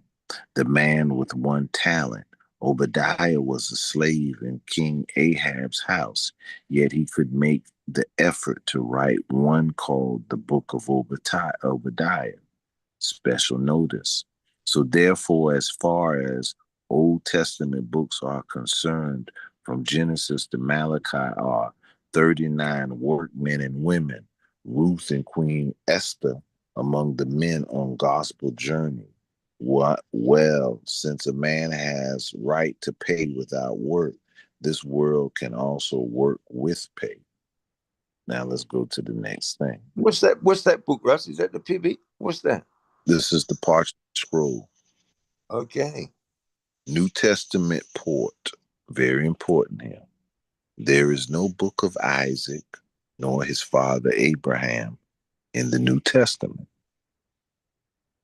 the man with one talent. Obadiah was a slave in King Ahab's house, yet he could make the effort to write one called the Book of Obadiah. Special notice. So therefore, as far as Old Testament books are concerned, from Genesis to Malachi are 39 workmen and women, Ruth and Queen Esther among the men on gospel journey, What? Well, since a man has right to pay without work, this world can also work with pay. Now let's go to the next thing. What's that book, Russ? Is that the pivot? What's that? This is the Parch Scroll. Okay. New Testament port. Very important here. There is no book of Isaac, nor his father Abraham in the New Testament.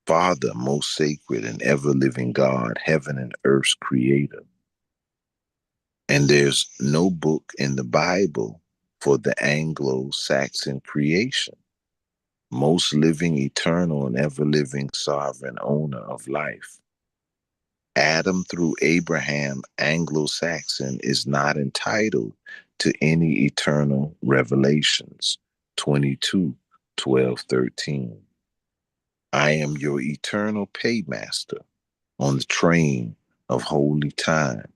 Father, most sacred and ever-living God, heaven and earth's creator. And there's no book in the Bible for the Anglo-Saxon creation. Most living, eternal, and ever-living sovereign owner of life. Adam through Abraham, Anglo-Saxon, is not entitled to any eternal revelations. 22:12-13. I am your eternal paymaster on the train of holy time,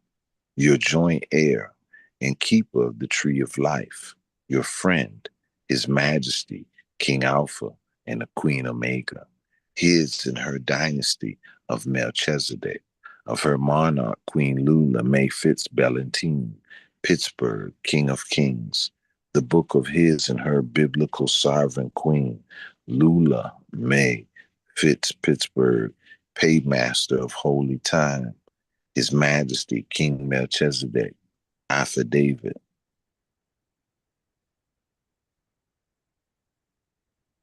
your joint heir and keeper of the tree of life, your friend, his majesty, King Alpha and the Queen Omega, his and her dynasty of Melchizedek, of her monarch, Queen Lula May Fitz-Ballantine, Pittsburgh, King of Kings, the book of his and her biblical sovereign queen, Lula May Pittsburgh, paymaster of holy time, his Majesty King Melchizedek, affidavit.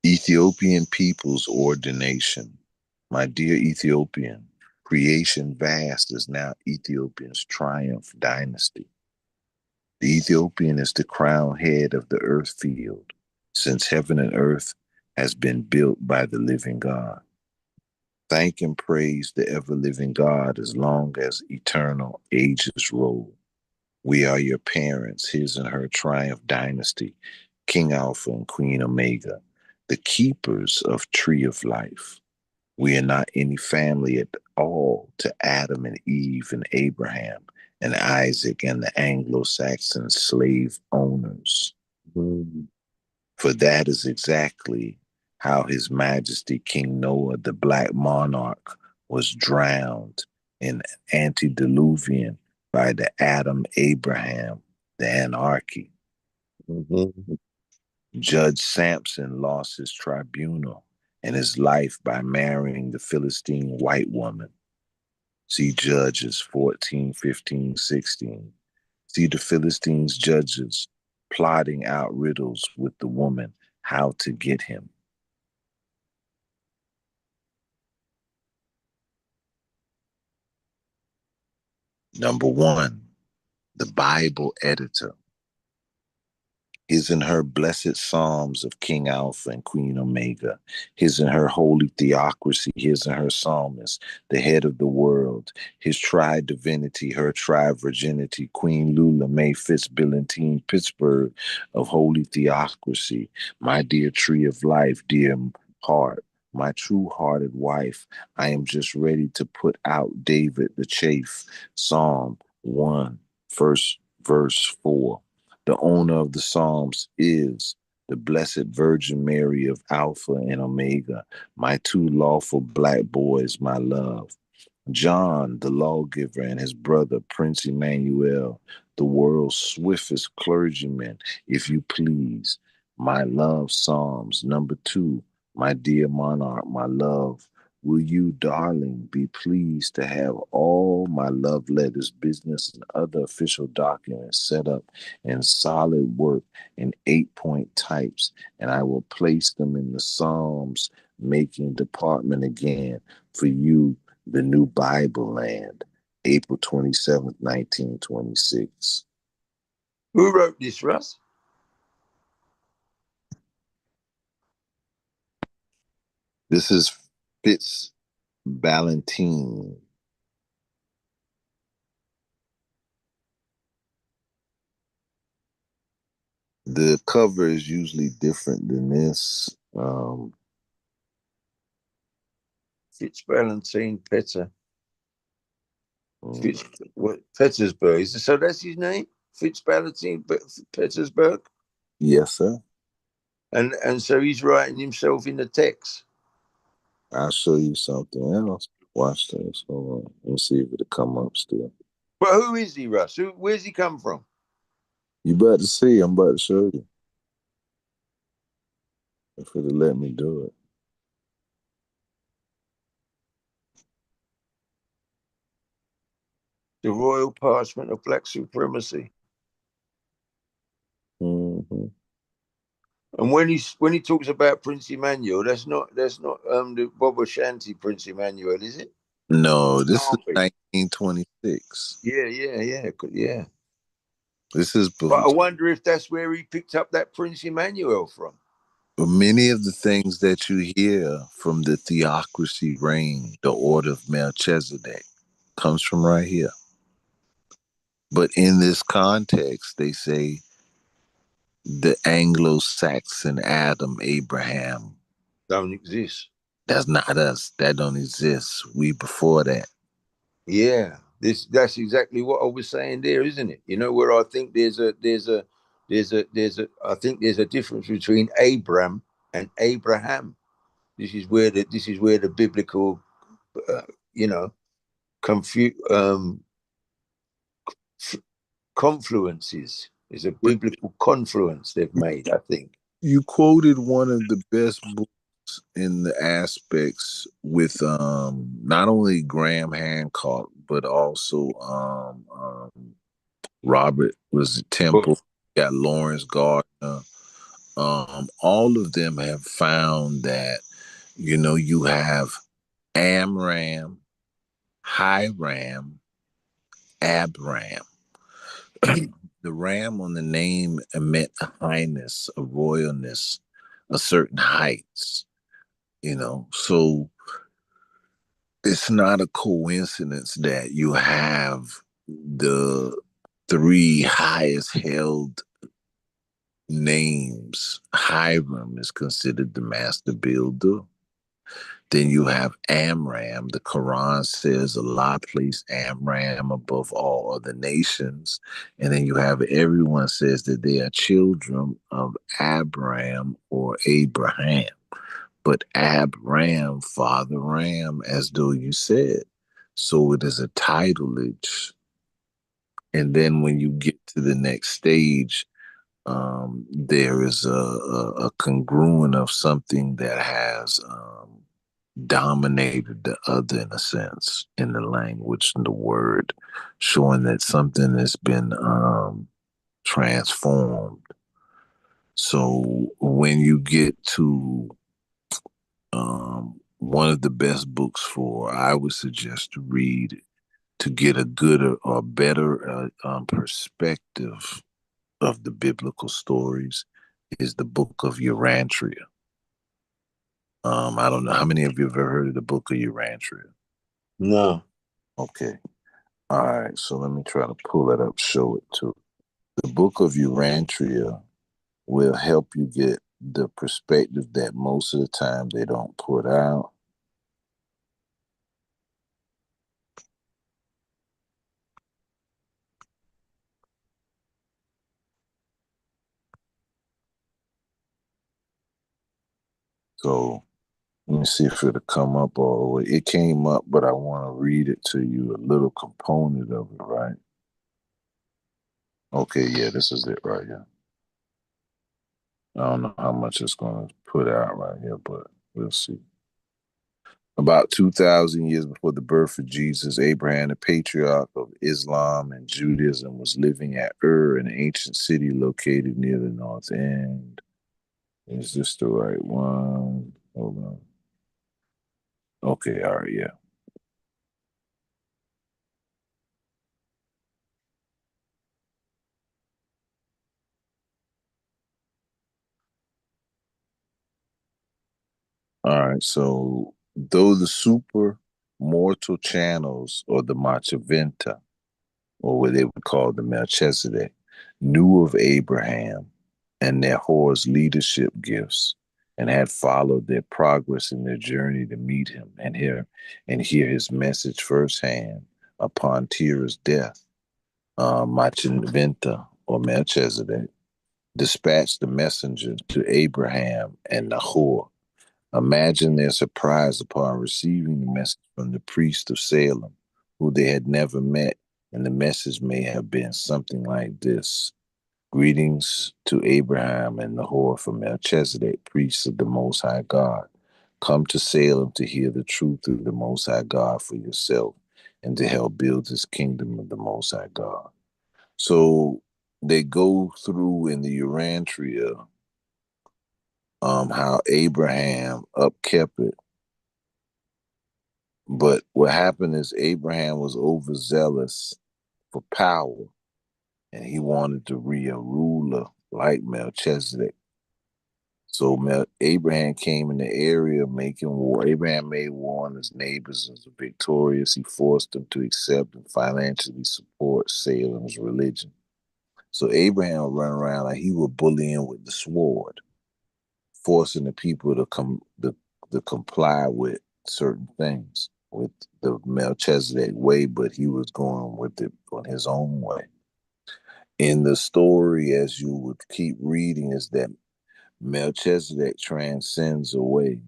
Ethiopian people's ordination. My dear Ethiopian, creation vast is now Ethiopian's triumph dynasty. The Ethiopian is the crown head of the earth field, since heaven and earth has been built by the living God. Thank and praise the ever-living God as long as eternal ages roll. We are your parents, his and her triumph dynasty, King Alpha and Queen Omega, the keepers of tree of life. We are not any family at all to Adam and Eve and Abraham and Isaac and the Anglo-Saxon slave owners. For that is exactly how His Majesty King Noah, the Black Monarch, was drowned in antediluvian by the Adam Abraham, the anarchy. Judge Samson lost his tribunal and his life by marrying the Philistine white woman. See Judges 14, 15, 16. See the Philistines' judges plotting out riddles with the woman, how to get him. Number one, the Bible editor. His and her blessed psalms of King Alpha and Queen Omega, his and her holy theocracy, his and her psalmist, the head of the world, his tri-divinity, her tri-virginity, Queen Lula May Fitz-Ballantine, Pittsburgh of holy theocracy, my dear tree of life, dear heart, my true-hearted wife, I am just ready to put out David the Chafe, Psalm 1, verse 4. The owner of the Psalms is the Blessed Virgin Mary of Alpha and Omega, my two lawful black boys, my love. John, the lawgiver, and his brother, Prince Emmanuel, the world's swiftest clergyman, if you please. My love Psalms. Number 2, my dear monarch, my love. Will you, darling, be pleased to have all my love letters, business, and other official documents set up in solid work in 8-point types, and I will place them in the Psalms making department again for you, the New Bible Land, April 27th, 1926. Who wrote this, Russ? This is Fitz-Ballantine. The cover is usually different than this. Fitz-Ballantine Petter. Petersburg. So that's his name? Fitz-Ballantine Petersburg? Yes, sir. And so he's writing himself in the text. I'll show you something else. Watch this. Hold on. Let me see if it'll come up still. But who is he, Russ? Where's he come from? You about to see. I'm about to show you. If it'll let me do it. The royal parchment of black supremacy. Mm-hmm. And when he talks about Prince Emmanuel, that's not the Boba Shanti Prince Emmanuel, is it? No, this is 1926. Yeah. This is But I wonder if that's where he picked up that Prince Emmanuel from. many of the things that you hear from the theocracy reign, the order of Melchizedek, comes from right here. But in this context, they say the Anglo-Saxon Adam, Abraham, don't exist. That's not us. That don't exist. We before that. Yeah, that's exactly what I was saying there, isn't it? You know, where I think there's a I think there's a difference between Abram and Abraham. This is where the biblical, you know, confluences. Is a biblical confluence they've made, I think. You quoted one of the best books in the aspects with not only Graham Hancock but also Robert was it Temple, got Lawrence Gardner. All of them have found that, you know, you have Amram, Hiram, Abram. The ram on the name meant a highness, a royalness, a certain heights, you know. So it's not a coincidence that you have the three highest held names. Hiram is considered the master builder. Then you have Amram. The Quran says Allah placed Amram above all other nations. And then you have everyone says that they are children of Abram or Abraham. But Abram, Father Ram, as though you said. So it is a titleage. And then when you get to the next stage, there is a congruent of something that has dominated the other in a sense in the language and the word, showing that something has been transformed. So when you get to one of the best books for, I would suggest to read to get a good or better perspective of the biblical stories is the book of Urantria. I don't know how many of you have ever heard of the book of Urantria. No. Okay. All right. So let me try to pull it up, show it to. The book of Urantria will help you get the perspective that most of the time they don't put out. So let me see if it'll come up all the way. It came up, but I want to read it to you, a little component of it, right? Okay, yeah, this is it right here. I don't know how much it's going to put out right here, but we'll see. About 2,000 years before the birth of Jesus, Abraham, the patriarch of Islam and Judaism, was living at Ur, an ancient city located near the north end. Is this the right one? Hold on. Okay, all right, yeah. All right, so though the super mortal channels or the Machaventa, or what they would call the Melchizedek, knew of Abraham and Nahor's leadership gifts and had followed their progress in their journey to meet him and hear his message firsthand upon Terah's death. Machaventa or Melchizedek dispatched the messenger to Abraham and Nahor, Imagine their surprise upon receiving the message from the priest of Salem, who they had never met, and the message may have been something like this. Greetings to Abraham and Nahor from Melchizedek, priests of the Most High God. Come to Salem to hear the truth of the Most High God for yourself and to help build his kingdom of the Most High God. So they go through in the Urantria how Abraham upkept it. But what happened is Abraham was overzealous for power, and he wanted to be a ruler like Melchizedek. So Abraham came in the area making war. Abraham made war on his neighbors and was victorious. He forced them to accept and financially support Salem's religion. So Abraham would run around like he was bullying with the sword, forcing the people to comply with certain things with the Melchizedek way, but he was going with it on his own way. In the story, as you would keep reading, is that Melchizedek transcends away.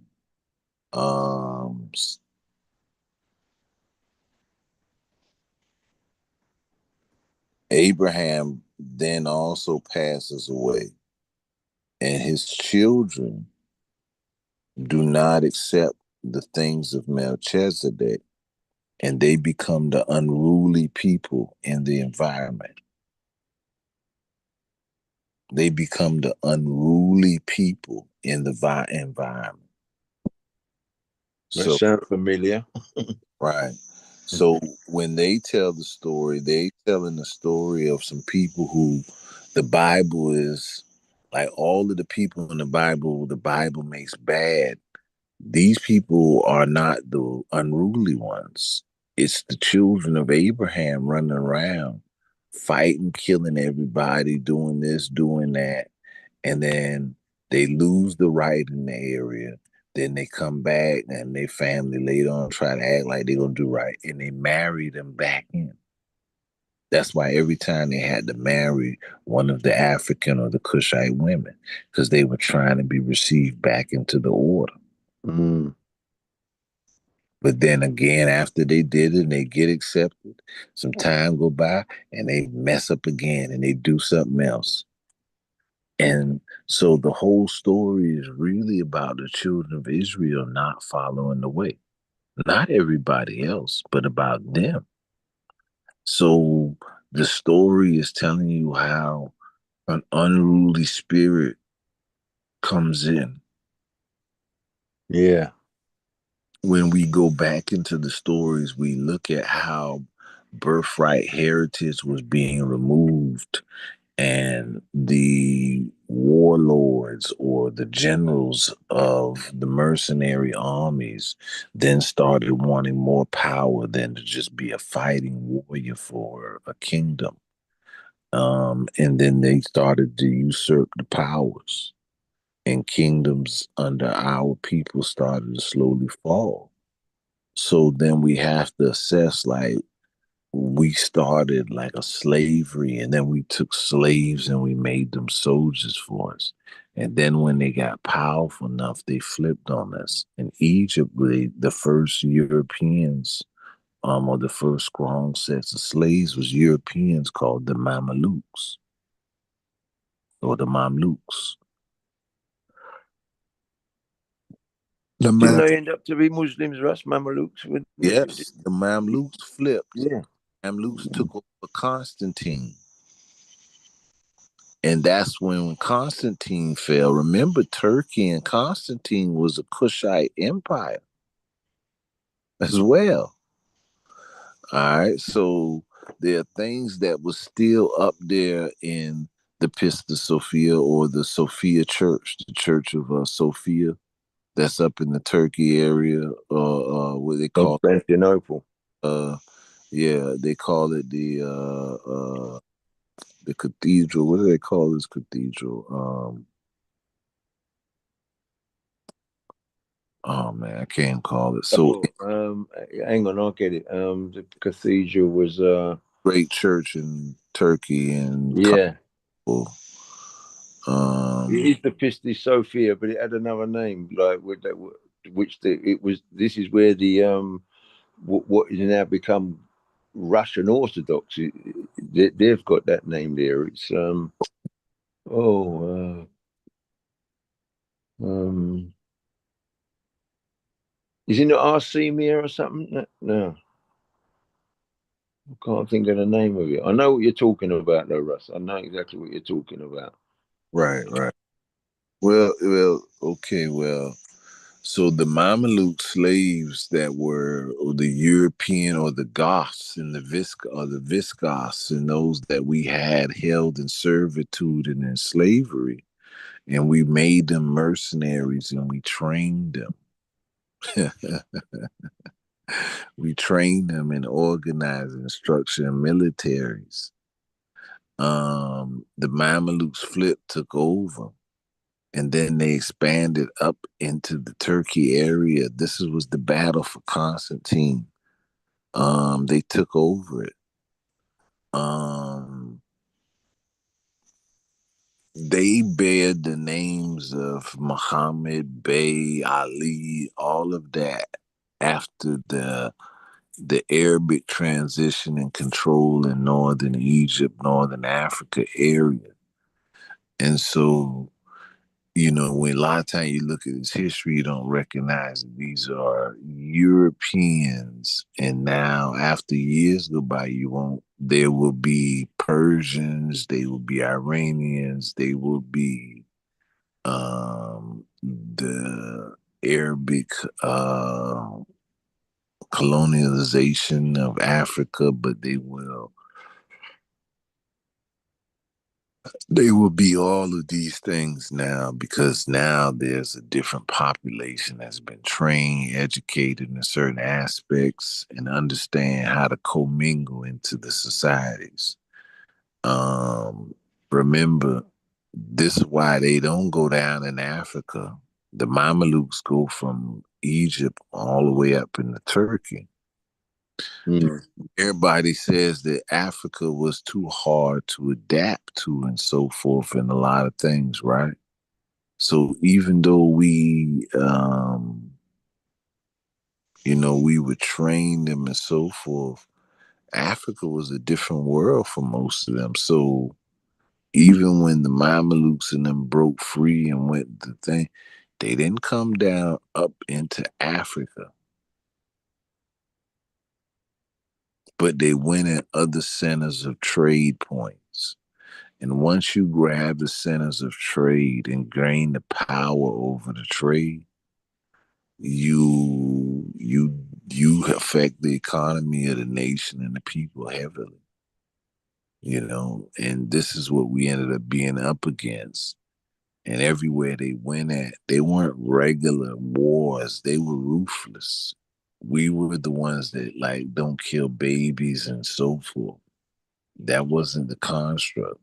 Abraham then also passes away, and his children do not accept the things of Melchizedek, and they become the unruly people in the environment. They become the unruly people in the environment. That sounds familiar. Right. So when they tell the story, they telling the story of some people who the Bible is like all of the people in the Bible makes bad. These people are not the unruly ones. It's the children of Abraham running around, fighting, killing everybody, doing this, doing that. And then they lose the right in the area. Then they come back and their family later on try to act like they're going to do right. And they marry them back in. That's why every time they had to marry one of the African or the Cushite women, because they were trying to be received back into the order. Mm. But then again, after they did it and they get accepted, some time go by and they mess up again and they do something else. And so the whole story is really about the children of Israel not following the way. Not everybody else, but about them. So the story is telling you how an unruly spirit comes in. Yeah. When we go back into the stories, we look at how birthright heritage was being removed and the warlords or the generals of the mercenary armies then started wanting more power than to just be a fighting warrior for a kingdom. And then they started to usurp the powers, and kingdoms under our people started to slowly fall. So then we have to assess, like, we started like a slavery, and then we took slaves and we made them soldiers for us. And then when they got powerful enough, they flipped on us. In Egypt, the first Europeans, or the first strong sets of slaves was Europeans called the Mamelukes or the Mamluks. Didn't they end up to be Muslims, Russ? Mamelukes? Yes, the Mamluks flipped. Yeah. Mamluks took over Constantine. And that's when Constantine fell. Remember, Turkey and Constantine was a Kushite empire as well. All right. So there are things that were still up there in the Pista Sophia or the Sophia Church, the Church of Sophia, that's up in the Turkey area, what they call Constantinople. Yeah, they call it the cathedral. What do they call this cathedral? Oh man, I can't call it. So hang on, I'll get it. The cathedral was great church in Turkey and yeah. It is the Pisti Sophia, but it had another name, like with that, it was. This is where the what is now become Russian Orthodox. They've got that name there. It's oh is it not Arsemia or something? No, I can't think of the name of it. I know what you're talking about, though, Russ. I know exactly what you're talking about. Right, right. Well, okay, well. So the Mameluke slaves that were or the European or the Goths and the Viscos and those that we had held in servitude and in slavery, and we made them mercenaries and we trained them. We trained them in organizing, structure, and militaries. The Mamelukes flipped, took over, and then they expanded up into the Turkey area. Was the battle for Constantine. They took over it. They bear the names of Muhammad, Bey, Ali, all of that after the Arabic transition and control in northern Egypt, northern Africa area. And so, when a lot of times you look at this history, you don't recognize that these are Europeans. And now, after years go by, there will be Persians, they will be Iranians, they will be the Arabic colonialization of Africa, but they will be all of these things now because now there's a different population that's been trained, educated in certain aspects, and understand how to commingle into the societies. Remember, this is why they don't go down in Africa. The Mamelukes go from Egypt all the way up into Turkey. Everybody says that Africa was too hard to adapt to and so forth and a lot of things, right? So even though we would train them and so forth, Africa was a different world for most of them. So even when the Mamelukes and them broke free and went the thing, they didn't come down up into Africa, but they went in other centers of trade points. And once you grab the centers of trade and gain the power over the trade, you affect the economy of the nation and the people heavily. And this is what we ended up being up against. And everywhere they went at, they weren't regular wars. They were ruthless. We were the ones that don't kill babies and so forth. That wasn't the construct.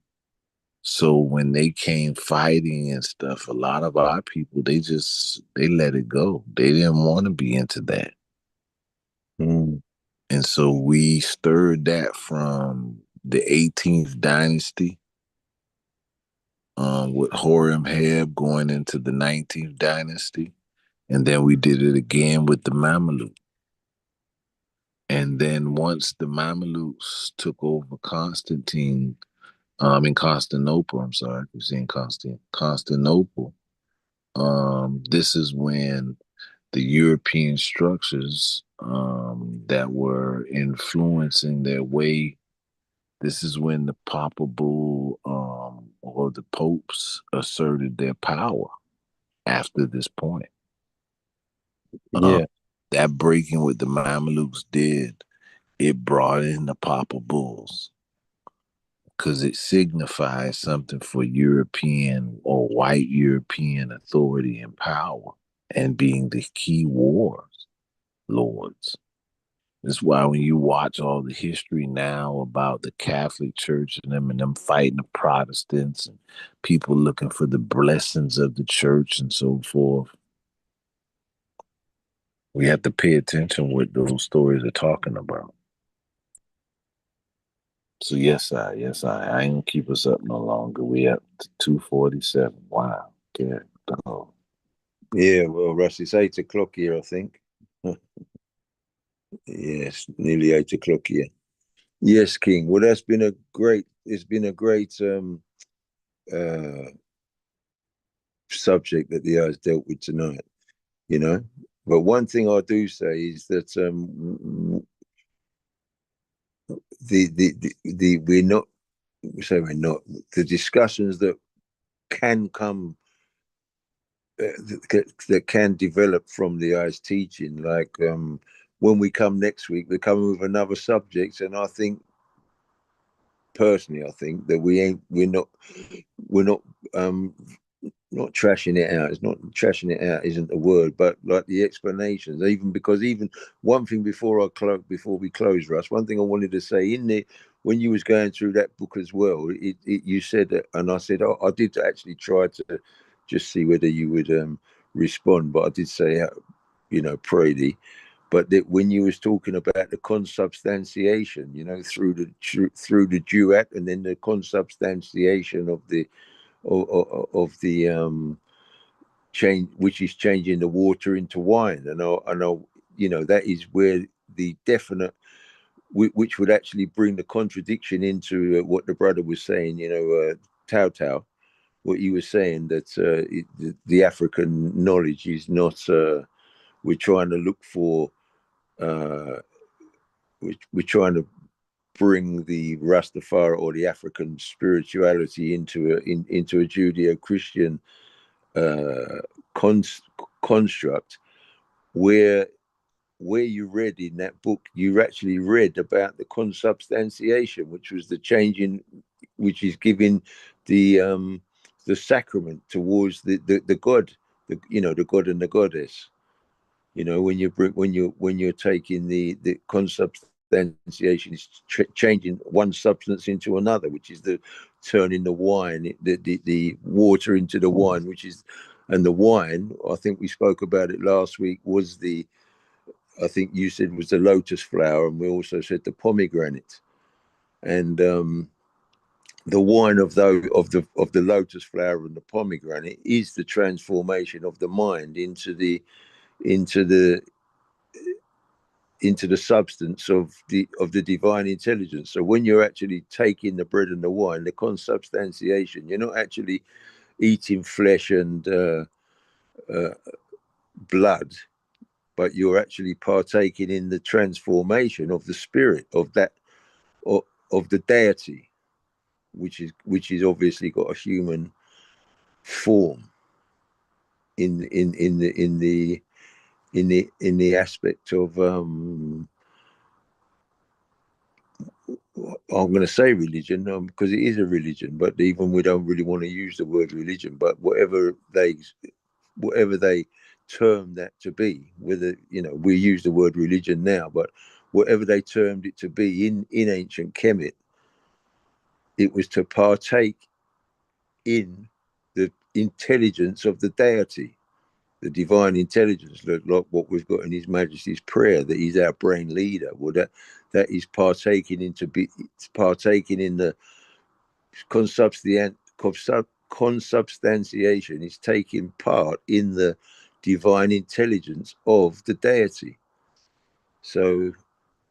So when they came fighting and stuff, a lot of our people, they let it go. They didn't want to be into that. And so we stirred that from the 18th dynasty, with Horemheb going into the 19th dynasty. And then we did it again with the Mameluke. And then once the Mamelukes took over Constantine, in Constantinople, I'm sorry, I'm saying Constantinople, this is when the European structures that were influencing their way, this is when the Papa Bull or the popes asserted their power after this point. Yeah. That breaking what the Mamelukes did, it brought in the Papa Bulls because it signifies something for European or white European authority and power and being the key lords. That's why when you watch all the history now about the Catholic Church and them fighting the Protestants and people looking for the blessings of the church and so forth, we have to pay attention what those stories are talking about. So yes, I ain't gonna keep us up no longer. We up to 2:47. Wow. Yeah. Oh. Yeah, well, Russ, it's 8 o'clock here, I think. Yes, nearly 8 o'clock here. Yes, King. Well, it's been a great uh subject that the guys dealt with tonight, you know. But one thing I do say is that we're not, say we're not, the discussions that can come that can develop from the guy's teaching, like when we come next week, we're coming with another subject, and I think personally, I think that we're not not trashing it out. It's not trashing it out isn't the word, but like the explanations. Even because even one thing before we close, Russ. One thing I wanted to say in there when you was going through that book as well, you said that, and I said I did actually try to just see whether you would respond, but I did say pray thee. But that when you was talking about the consubstantiation, through the duat, and then the consubstantiation of the change, which is changing the water into wine, and I that is where the definite, which would actually bring the contradiction into what the brother was saying, Tao Tao, what he was saying, that the African knowledge is not. We're trying to look for. We're trying to bring the Rastafari or the African spirituality into a Judeo-Christian construct, where you read in that book, you actually read about the consubstantiation, which was the changing, which is giving the sacrament towards the God, the God and the goddess. When you're taking the consubstantiation, is changing one substance into another, which is the turning the wine, the water into the wine, and the wine, I think we spoke about it last week, I think you said was the lotus flower, and we also said the pomegranate, and the wine of the lotus flower and the pomegranate is the transformation of the mind into the substance of the divine intelligence. So when you're actually taking the bread and the wine, the consubstantiation, you're not actually eating flesh and blood, but you're actually partaking in the transformation of the spirit of that of the deity, which is obviously got a human form in the aspect of I'm going to say religion, because it is a religion, but even we don't really want to use the word religion, but whatever they term that to be, whether we use the word religion now, but whatever they termed it to be in ancient Kemet, it was to partake in the intelligence of the deity, the divine intelligence, like what we've got in His Majesty's prayer, that He's our brain leader. Well, that is partaking in the consubstantiation, is taking part in the divine intelligence of the deity. So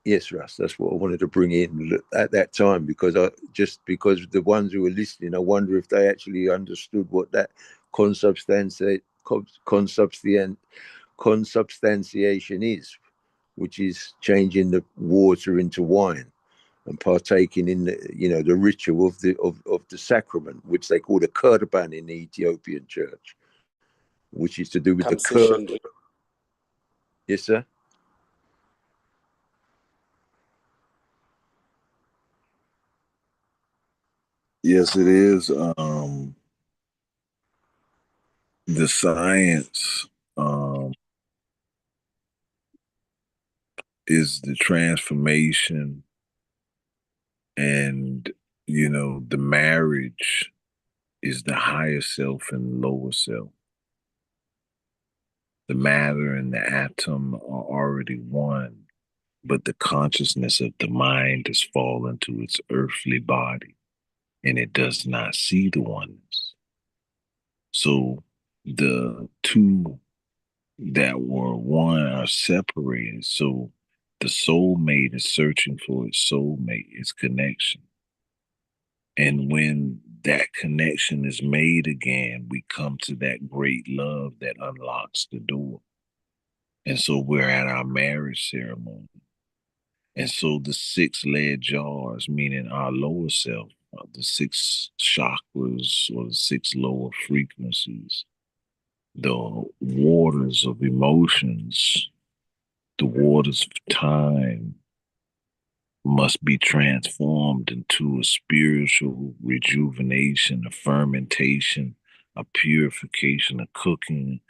yes, Russ, that's what I wanted to bring in at that time, because the ones who were listening, I wonder if they actually understood what that consubstantiation is, which is changing the water into wine and partaking in the ritual of the sacrament, which they call the kurban in the Ethiopian church, which is to do with the Circumcision. Yes, sir. Yes, it is. The science is the transformation, and the marriage is the higher self and lower self. The matter and the atom are already one. but the consciousness of the mind has fallen to its earthly body, and it does not see the oneness. So the two that were one are separated. So the soulmate is searching for its soulmate, its connection. And when that connection is made again, we come to that great love that unlocks the door. And so we're at our marriage ceremony. And so the six lead jars, meaning our lower self, the six chakras or the six lower frequencies, the waters of emotions, the waters of time must be transformed into a spiritual rejuvenation, a fermentation, a purification, a cooking,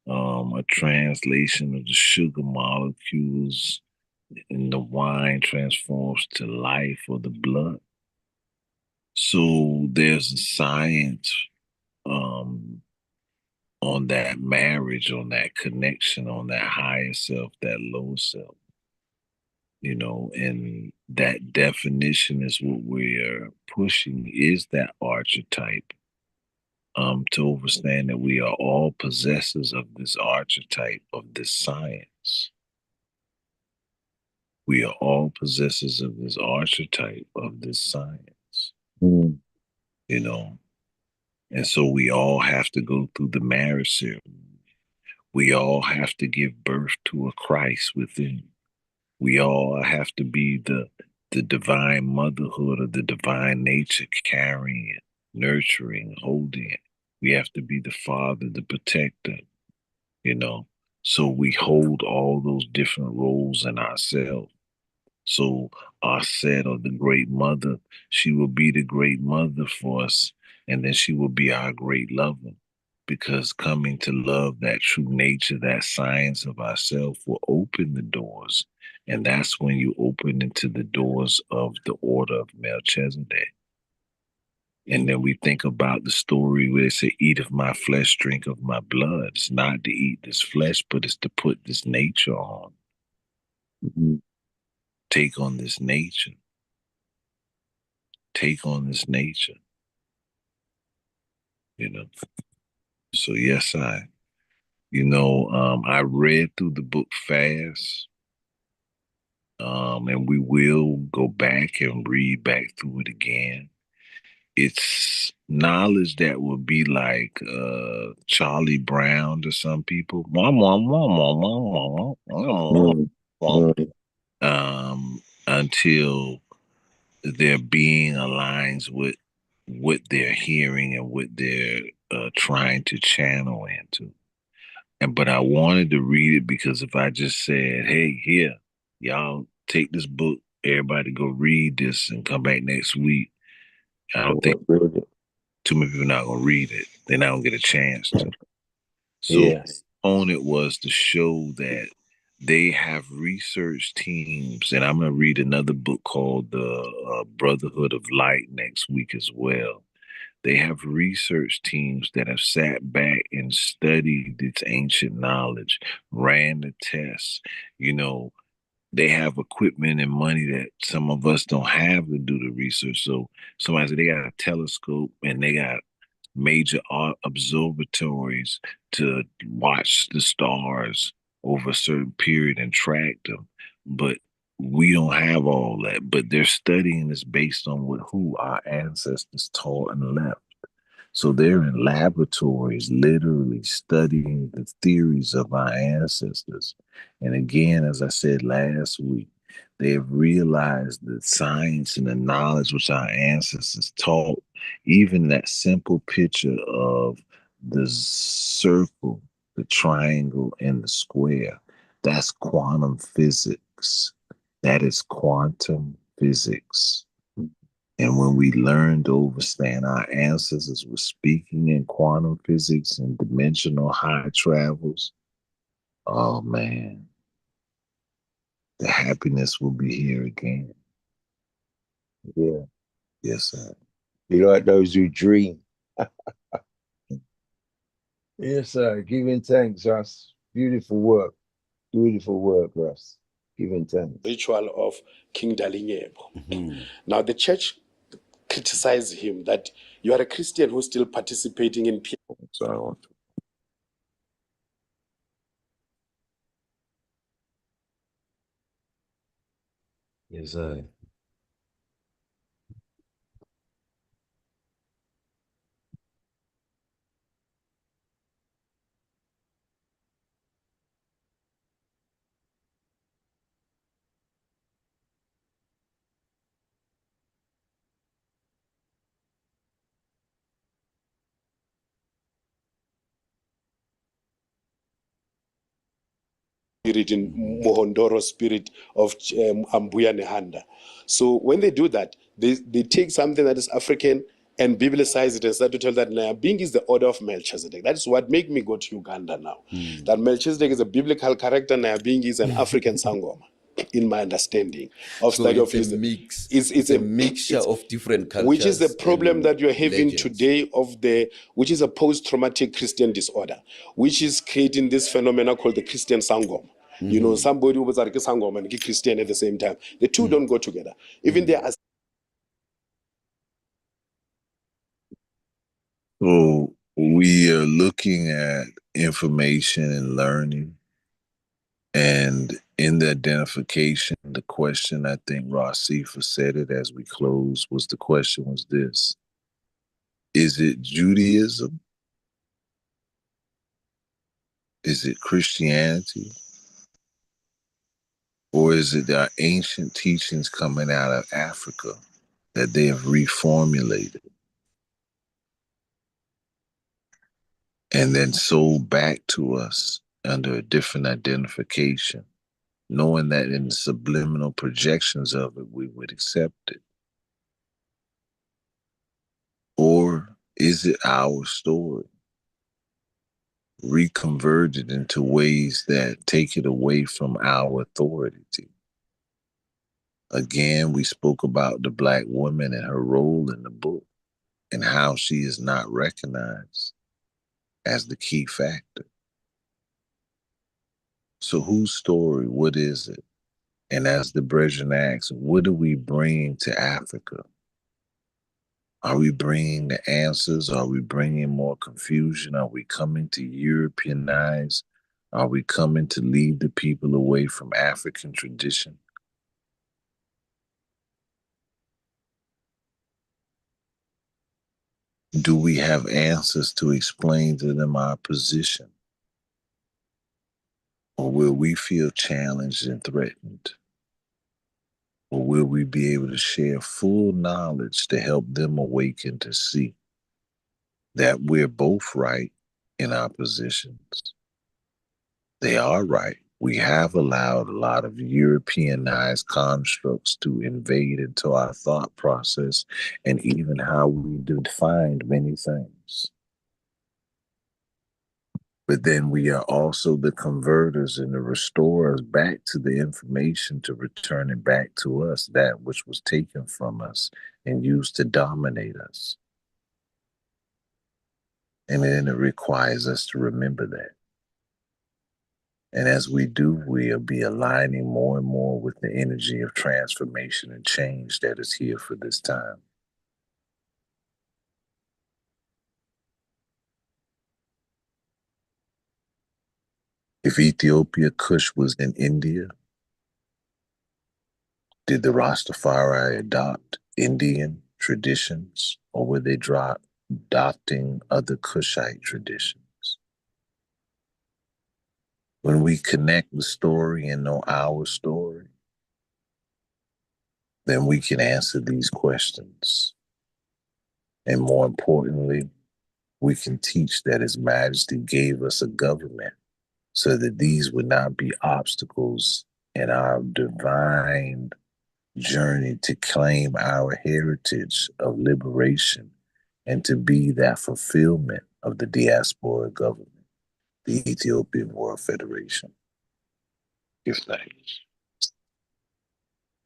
a translation of the sugar molecules in the wine transforms to life or the blood. So there's a science on that marriage, on that connection, on that higher self, that lower self, and that definition is what we're pushing is that archetype, to understand that we are all possessors of this archetype, of this science. We are all possessors of this archetype, of this science, and so we all have to go through the marriage ceremony. We all have to give birth to a Christ within. We all have to be the divine motherhood of the divine nature, carrying it, nurturing, holding it. We have to be the father, the protector, you know. So we hold all those different roles in ourselves. So our set or the great mother, she will be the great mother for us, and then she will be our great lover. Because coming to love that true nature, that science of ourself will open the doors. And that's when you open into the doors of the order of Melchizedek. And then we think about the story where it said, eat of my flesh, drink of my blood. It's not to eat this flesh, but it's to put this nature on. Take on this nature. Take on this nature. So yes, I read through the book fast. And we will go back and read back through it again. It's knowledge that would be like Charlie Brown to some people. Until their being aligns with what they're hearing and what they're trying to channel into. But I wanted to read it because if I just said, hey, here, y'all take this book, everybody go read this and come back next week, I don't think too many people are not going to read it. They're not going to get a chance to. So on it was to show that they have research teams, and I'm going to read another book called The Brotherhood of Light next week as well. They have research teams that have sat back and studied its ancient knowledge, ran the tests. They have equipment and money that some of us don't have to do the research. So somebody said they got a telescope and they got major observatories to watch the stars over a certain period and track them. But we don't have all that. But they're studying this based on who our ancestors taught and left. So they're in laboratories literally studying the theories of our ancestors. And again, as I said last week, they have realized the science and the knowledge which our ancestors taught, even that simple picture of the circle, the triangle, and the square, that's quantum physics. That is quantum physics. And when we learn to understand our ancestors were speaking in quantum physics and dimensional high travels, oh man, the happiness will be here again. Yeah. Yes, sir. You like those who dream. Yes, sir. Giving thanks, Russ. Beautiful work. Beautiful work, Russ. Giving thanks. Ritual of King Dalinyebo. Now the church criticized him that you are a Christian who's still participating in So Yes, sir. spirit in Mohondoro spirit of Ambuya Nehanda. So when they do that, they take something that is African and biblicize it and start to tell that Nyabing is the order of Melchizedek. That is what make me go to Uganda now. That Melchizedek is a biblical character, Nyabing is an African Sangoma, in my understanding of So study it's of a history. mix. It's a mixture of different cultures. Which is the problem and that you're having legends. today which is a post-traumatic Christian disorder, which is creating this phenomena called the Christian Sangoma. You know, somebody who was like a Sangoma and a Christian at the same time. The two don't go together. Even there are So we are looking at information and learning. And in the identification, the question, I think Rasifa said it as we close, the question was this: is it Judaism? Is it Christianity? Or is it our ancient teachings coming out of Africa that they have reformulated and then sold back to us under a different identification, knowing that in the subliminal projections of it, we would accept it? Or is it our story, reconverted into ways that take it away from our authority? Again, we spoke about the Black woman and her role in the book and how she is not recognized as the key factor. So whose story? What is it? And as the brethren asks, what are we bringing to Africa? Are we bringing the answers? Are we bringing more confusion? Are we coming to Europeanize? Are we coming to lead the people away from African tradition? Do we have answers to explain to them our position? Or will we feel challenged and threatened? Or will we be able to share full knowledge to help them awaken to see that we're both right in our positions? They are right. We have allowed a lot of Europeanized constructs to invade into our thought process and even how we defined many things. But then we are also the converters and the restorers back to the information to return it back to us, that which was taken from us and used to dominate us. And then it requires us to remember that. And as we do, we'll be aligning more and more with the energy of transformation and change that is here for this time. If Ethiopia Kush was in India, did the Rastafari adopt Indian traditions, or were they adopting other Kushite traditions? When we connect the story and know our story, then we can answer these questions. And more importantly, we can teach that His Majesty gave us a government so that these would not be obstacles in our divine journey to claim our heritage of liberation and to be that fulfillment of the diaspora government, the Ethiopian World Federation. Give thanks.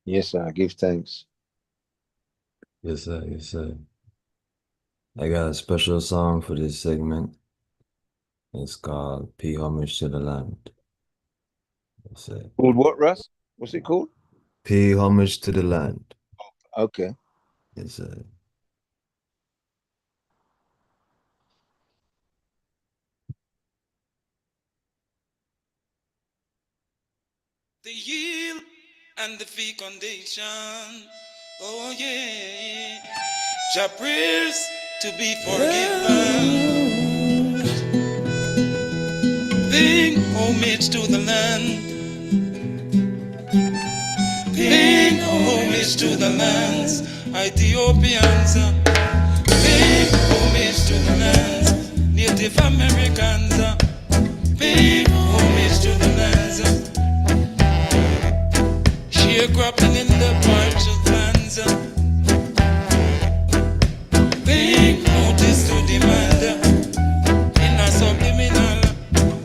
Yes, sir. Give thanks. Yes, sir. Yes, sir. I got a special song for this segment. It's called Pay Homage to the Land. That's it. Called what, Russ? What's it called? Pay homage to the land. Okay. Yes, The yield and the fecundation. Oh yeah. Jah prayers to be forgiven. Paying homage to the land. Paying homage to the lands. Ethiopians. Paying homage to the lands. Native Americans. Paying homage to the lands. Sharecropping in the parched lands. Paying notice to demand. In a subliminal,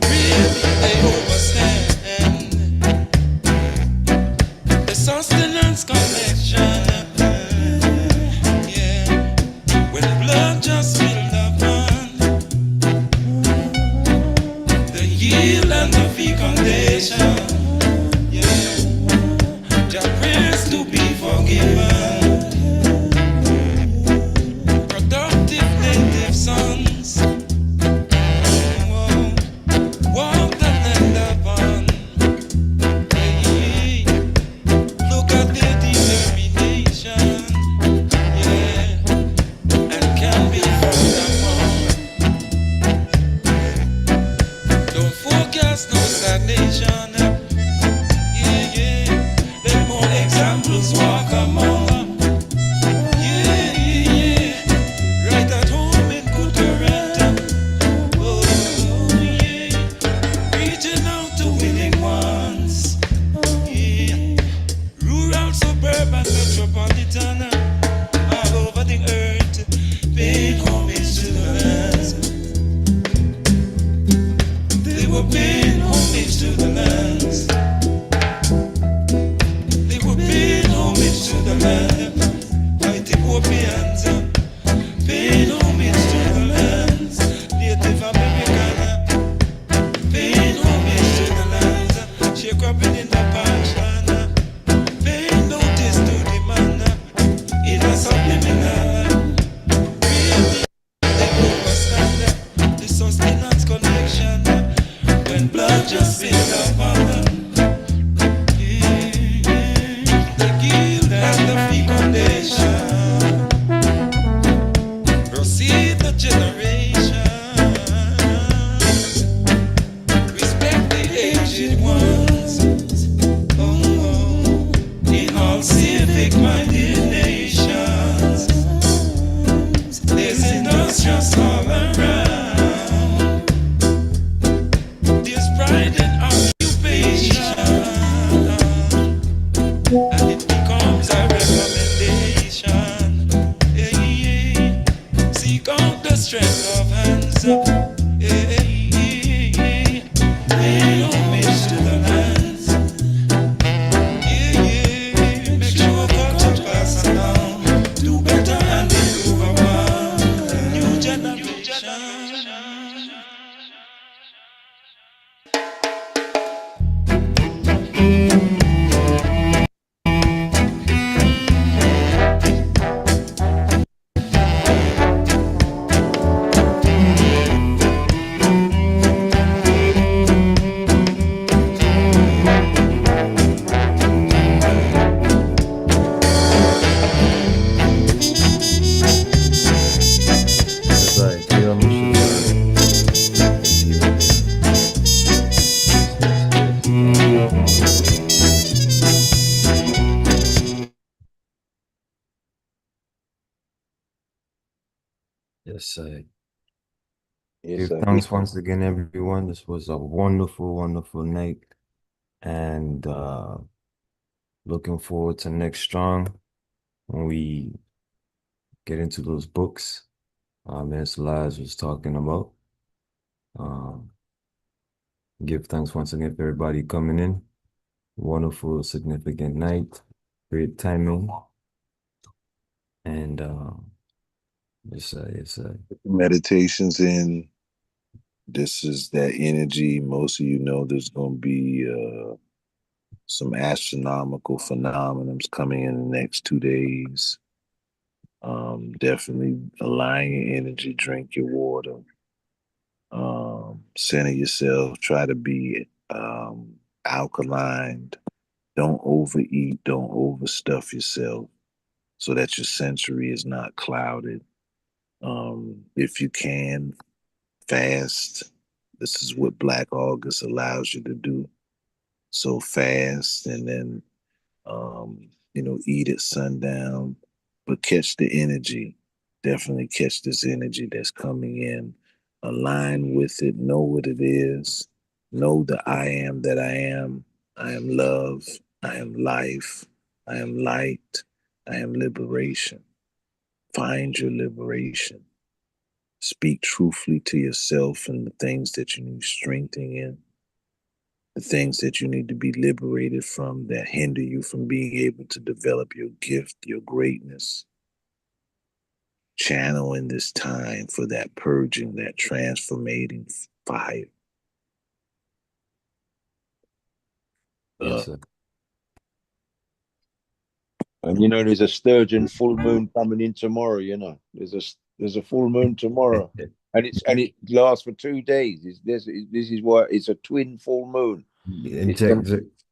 really they overstand. The sustenance connection. Yeah. When blood just filled upon the yield and the fecundation. Jah prayers to be forgiven. Productive native sons. Walk the land upon. Hey, look at their determination. Yeah, and can be frowned upon. Don't forecast no stagnation. Let more examples walk among. Right at home in good current. Oh, yeah. Reaching out to willing ones. Yeah. Rural, suburban, metropolitan. All over the earth. Paying homage to the lands. They were paying homage to the lands. They were paying homage to the land. Ethiopians paying homage to the lands. Native American paying homage to the lands. Sharecropping in the passion. Paying notice to the man. In a subliminal. Really, they overstand the sustenance connection. When blood just filled upon the guild and the fecundation. Proceed the generation. Respect the aged ones. Oh, in all civic minded nations. There's industrious all around. There's pride in occupation. And it becomes a recommendation. Seek out the strength of hands. Pay homage to the lands. Make sure culture pass along. Do better and improve upon the new generation. Yes, pay homage to the land. Yes, sir. Yes, Give sir. thanks once again, everyone. This was a wonderful, wonderful night. And looking forward to next strong when we get into those books Ms. Lies was talking about. Give thanks once again for everybody coming in. Wonderful, significant night. Great timing. And yes, sir, yes, sir. Meditations in. This is that energy. Most of you know there's gonna be some astronomical phenomenons coming in the next 2 days. Definitely align your energy, drink your water, center yourself, try to be alkaline. Don't overeat, don't overstuff yourself so that your sensory is not clouded. If you can, fast. This is what Black August allows you to do. So fast and then, eat at sundown, but catch the energy. Definitely catch this energy that's coming in. Align with it. Know what it is. Know the I am that I am. I am love. I am life. I am light. I am liberation. Find your liberation. Speak truthfully to yourself and the things that you need strengthening in, the things that you need to be liberated from that hinder you from being able to develop your gift, your greatness. Channel in this time for that purging, that transformating fire. Yes, sir. And you know, there's a sturgeon full moon coming in tomorrow. You know, there's a full moon tomorrow, and it lasts for 2 days. This is why it's a twin full moon. And check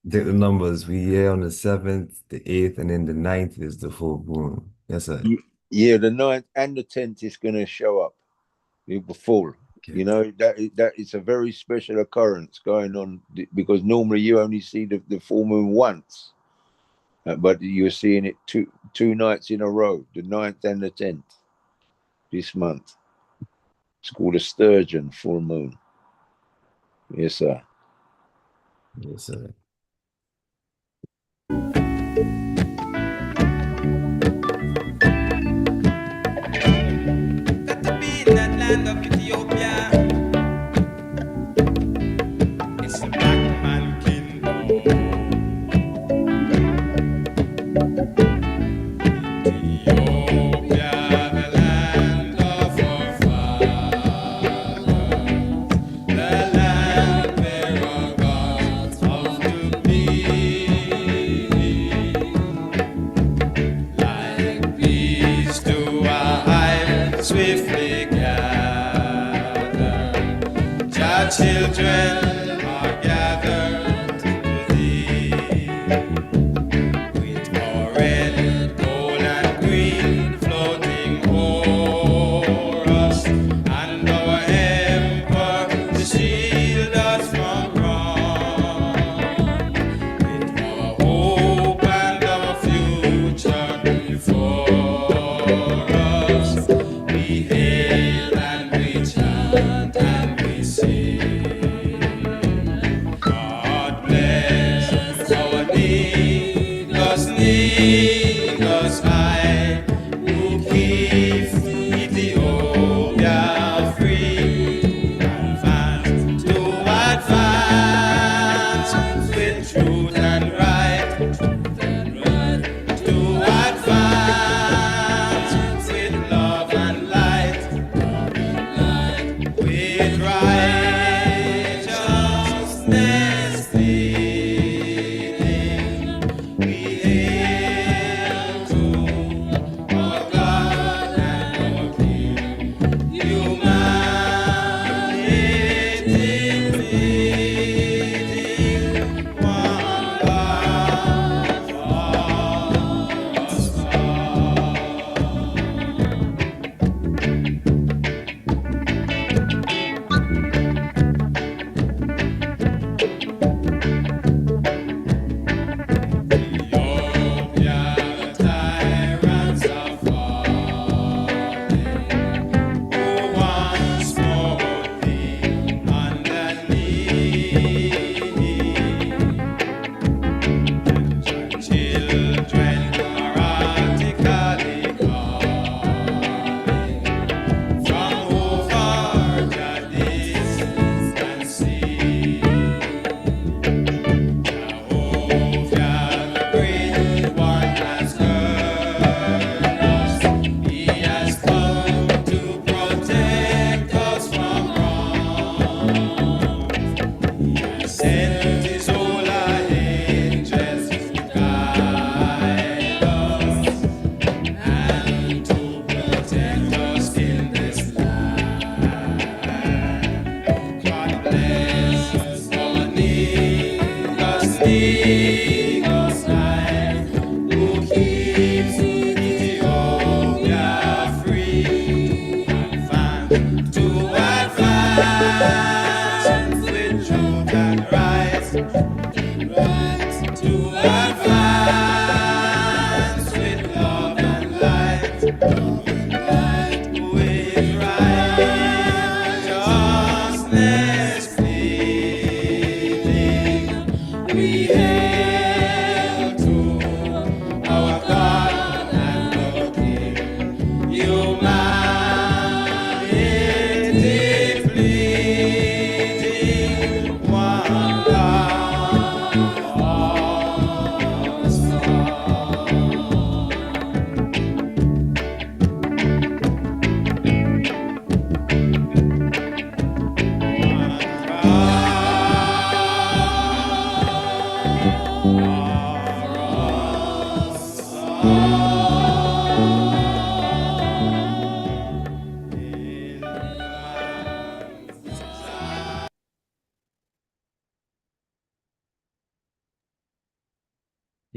the numbers. We here on the 7th, the 8th, and then the 9th is the full moon. Yes, sir. Yeah, the 9th and the 10th is going to show up. It'll be full. Okay. You know, that it's a very special occurrence going on because normally you only see the full moon once. But you're seeing it two nights in a row, the 9th and the 10th this month. It's called a sturgeon full moon. Yes, sir. Yes, sir. Got to be in that land of Ethiopia. It's the black man kingdom. Ethiopia, the land of our fathers, the land where our gods ought to be. Like bees to our hive swiftly gather, your children are gathered to thee. With red, gold, and green floating o'er us, and our emperor to shield us from wrong. With our hope and our future before us, we hail and we chant and we sing. God bless our needless eye, who keeps Ethiopia free to advance with truth and right, to advance with love and light, with righteousness leading. We hail to our God and our King, humanity meeting one by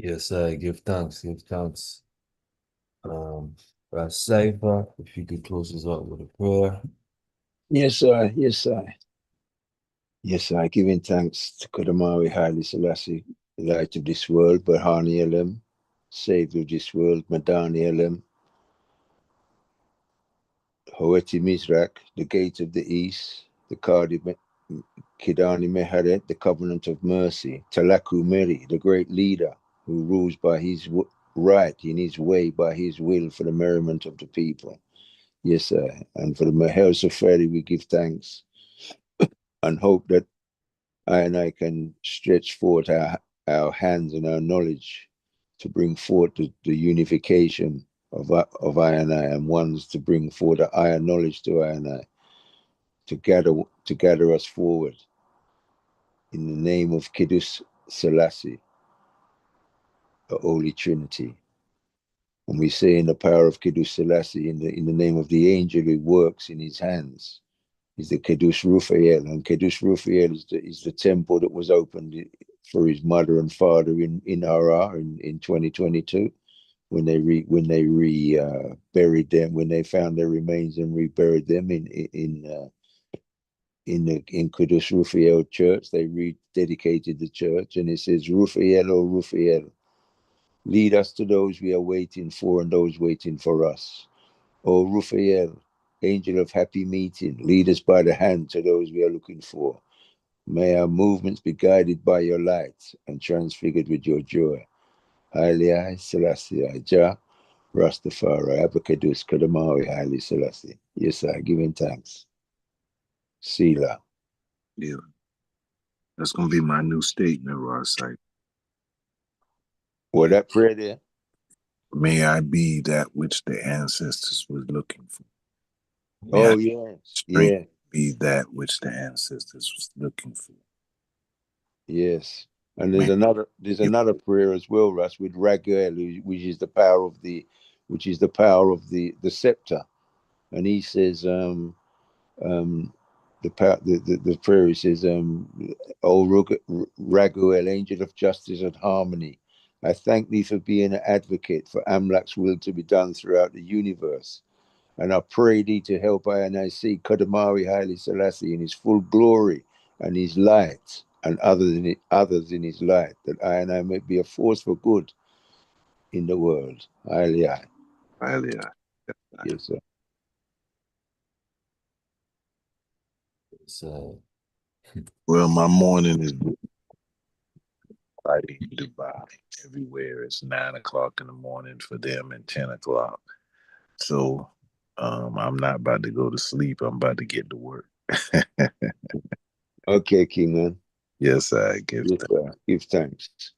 Yes, give thanks, give thanks. Cypher, if you could close us out with a prayer. Yes, sir. Yes, sir. Yes, sir. Giving thanks to Kodamari Haile Selassie, the light of this world, Bahani Elam, Savior of this world, Madani Elam, Hoeti Mizrak, the gate of the east, the Kidani Meharet, the covenant of mercy, Talaku Meri, the great leader who rules by his right, in his way, by his will, for the merriment of the people. Yes, sir. And for the Mahel Safari, we give thanks and hope that I can stretch forth our hands and our knowledge to bring forth the unification of I and ones to bring forth the higher knowledge to I to gather us forward in the name of Kiddush Selassie, the Holy Trinity. And we say in the power of Kiddush Selassie, in the name of the angel who works in his hands, is the Kiddush Rufael. And Kiddush Rufael is the temple that was opened for his mother and father in Harar in 2022, when they buried them, when they found their remains and reburied them in Kiddush Rufael Church. They rededicated the church, and it says, Rufael, O Rufael, lead us to those we are waiting for and those waiting for us. O Rufael, angel of happy meeting, lead us by the hand to those we are looking for. May our movements be guided by your light and transfigured with your joy. Haile Selassie, Jah, Rastafari, Abakadus, Kadamawi, Haile Selassie. Yes, I give him thanks. Sila. Yeah. That's going to be my new statement, Ross. What that prayer there? May I be that which the ancestors were looking for. Oh, yeah. Be that which the ancestors was looking for. Yes. And there's another prayer as well, Russ, with Raguel, which is the power of the scepter. And he says, the prayer says, O Raguel, angel of justice and harmony, I thank thee for being an advocate for Amlak's will to be done throughout the universe. And I pray thee to help I see Kadamari Haile Selassie in his full glory and his light, and others in his light, that I may be a force for good in the world. Haile. Yes, sir. So, well, my morning is fighting Dubai. Everywhere it's 9 o'clock in the morning for them and 10 o'clock. So I'm not about to go to sleep. I'm about to get to work. Okay, King man. Yes, I give thanks.